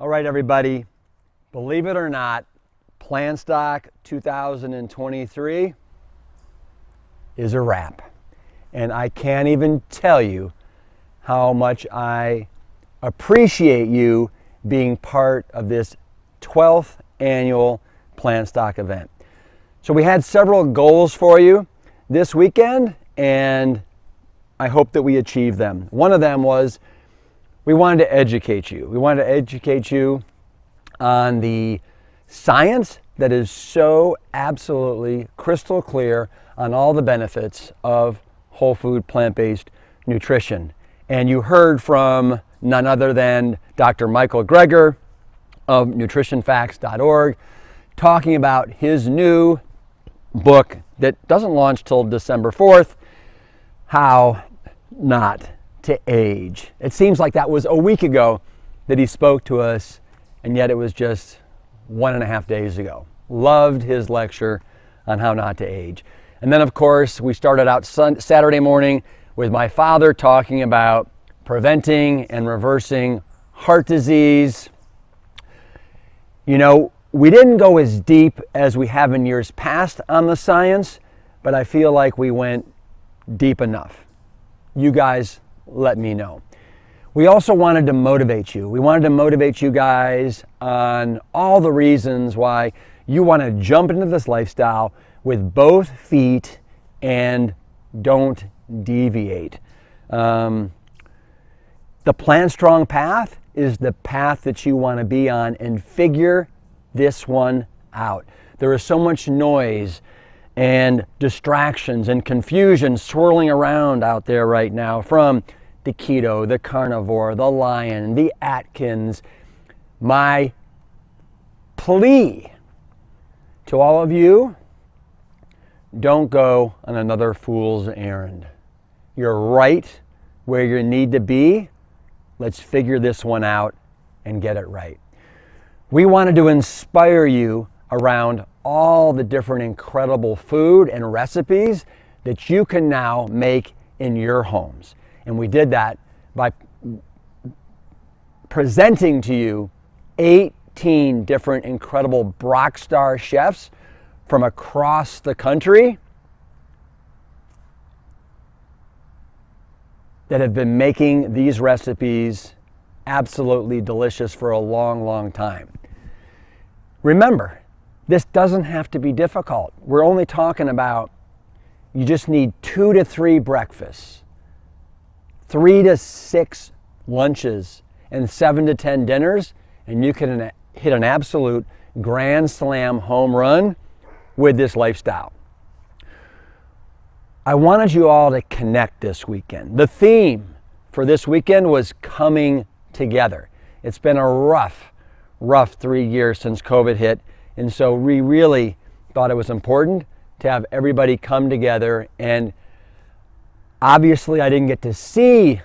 Speaker 1: All right, everybody. Believe it or not, Plan Stock 2023 is a wrap. And I can't even tell you how much I appreciate you being part of this 12th annual Plant Stock event. So we had several goals for you this weekend, and I hope that we achieved them. One of them was we wanted to educate you. We wanted to educate you on the science that is so absolutely crystal clear on all the benefits of whole food plant-based nutrition. And you heard from none other than Dr. Michael Greger of nutritionfacts.org talking about his new book that doesn't launch till December 4th, How Not to Age. It seems like that was a week ago that he spoke to us, and yet it was just 1.5 days ago. Loved his lecture on how not to age. And then, of course, we started out Saturday morning with my father talking about preventing and reversing heart disease. You know, we didn't go as deep as we have in years past on the science, but I feel like we went deep enough. You guys let me know. We also wanted to motivate you. We wanted to motivate you guys on all the reasons why you want to jump into this lifestyle with both feet and don't deviate. The Plant Strong path is the path that you want to be on, and figure this one out. There is so much noise and distractions and confusion swirling around out there right now, from the keto, the carnivore, the Lion, the Atkins. My plea to all of you, don't go on another fool's errand. You're right where you need to be. Let's figure this one out and get it right. We wanted to inspire you around all the different incredible food and recipes that you can now make in your homes. And we did that by presenting to you 18 different incredible Brock Star chefs from across the country that have been making these recipes absolutely delicious for a long, long time. Remember, this doesn't have to be difficult. We're only talking about, you just need 2 to 3 breakfasts, 3 to 6 lunches, and 7 to 10 dinners, and you can hit an absolute grand slam home run with this lifestyle. I wanted you all to connect this weekend. The theme for this weekend was coming together. It's been a rough 3 years since COVID hit, and so we really thought it was important to have everybody come together. And obviously I didn't get to see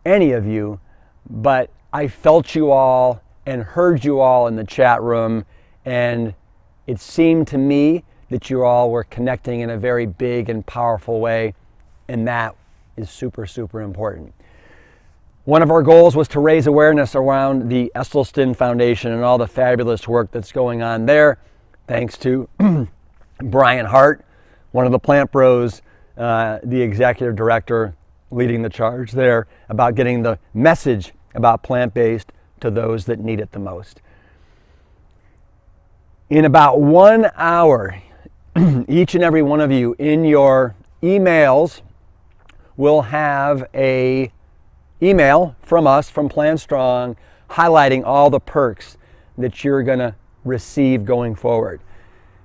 Speaker 1: any of you, but I felt you all and heard you all in the chat room, and it seemed to me that you all were connecting in a very big and powerful way, and that is super, super important. One of our goals was to raise awareness around the Esselstyn Foundation and all the fabulous work that's going on there, thanks to Brian Hart, one of the Plant Bros, the executive director, leading the charge there about getting the message about plant-based to those that need it the most. In about 1 hour, each and every one of you in your emails will have a email from us, from Plant Strong, highlighting all the perks that you're going to receive going forward.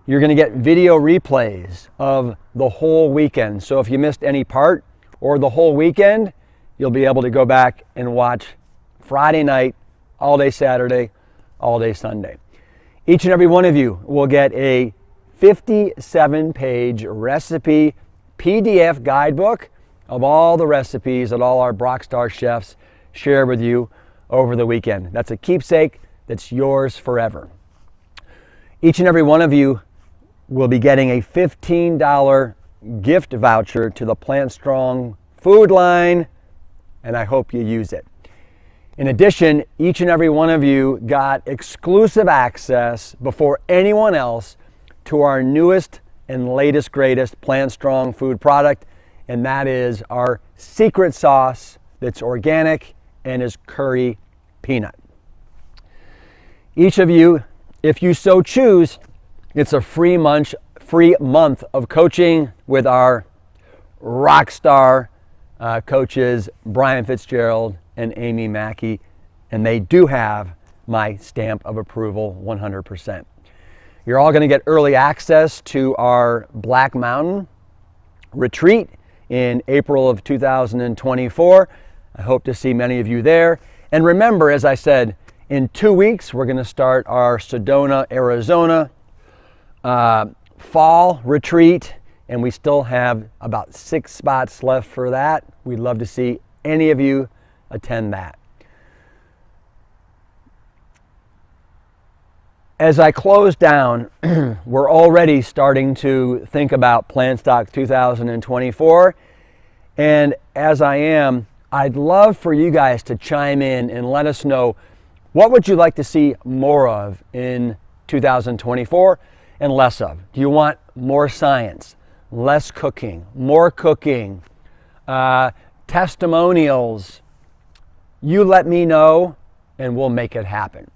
Speaker 1: You're going to get video replays of the whole weekend. So if you missed any part or the whole weekend, you'll be able to go back and watch Friday night, all day Saturday, all day Sunday. Each and every one of you will get a 57-page recipe PDF guidebook of all the recipes that all our Brock Star chefs share with you over the weekend. That's a keepsake that's yours forever. Each and every one of you will be getting a $15 gift voucher to the Plant Strong food line, and I hope you use it. In addition, each and every one of you got exclusive access before anyone else to our newest and latest, greatest Plant Strong food product, and that is our secret sauce that's organic and is curry peanut. Each of you, if you so choose, it's a free month of coaching with our rock star coaches, Brian FitzGerald and Amy Mackey, and they do have my stamp of approval 100%. You're all going to get early access to our Black Mountain retreat in April of 2024. I hope to see many of you there. And remember, as I said, in 2 weeks, we're going to start our Sedona, Arizona fall retreat, and we still have about 6 spots left for that. We'd love to see any of you attend that. As I close down, we're already starting to think about Plant Stock 2024, and as I am, I'd love for you guys to chime in and let us know what would you like to see more of in 2024 and less of. Do you want more science, less cooking, more cooking, testimonials? You let me know and we'll make it happen.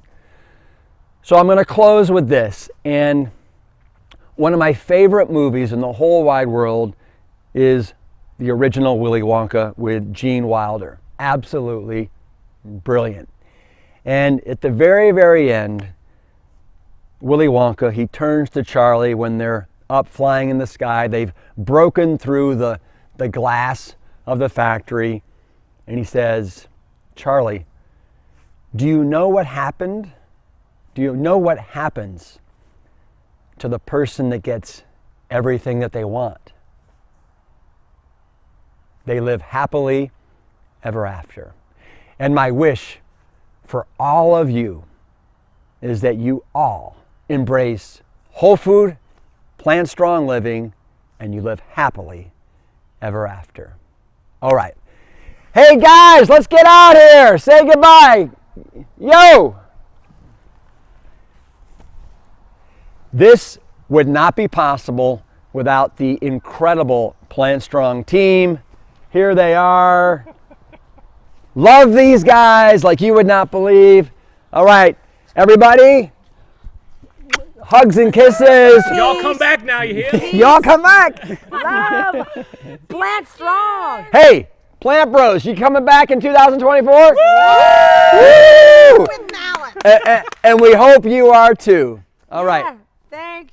Speaker 1: So I'm going to close with this, and one of my favorite movies in the whole wide world is the original Willy Wonka with Gene Wilder. Absolutely brilliant. And at the very, very end, Willy Wonka, he turns to Charlie when they're up flying in the sky. They've broken through the glass of the factory, and he says, "Charlie, do you know what happened? Do you know what happens to the person that gets everything that they want? They live happily ever after." And my wish for all of you is that you all embrace whole food, plant strong living, and you live happily ever after. All right. Hey guys, let's get out here. Say goodbye. Yo! This would not be possible without the incredible Plant Strong team. Here they are. Love these guys like you would not believe. All right, everybody, hugs and kisses.
Speaker 8: Y'all come back now, you hear?
Speaker 1: Y'all come back.
Speaker 14: Love. Plant Strong.
Speaker 1: Hey, Plant Bros, you coming back in 2024? Woo! And we hope you are too. All right.
Speaker 14: Thank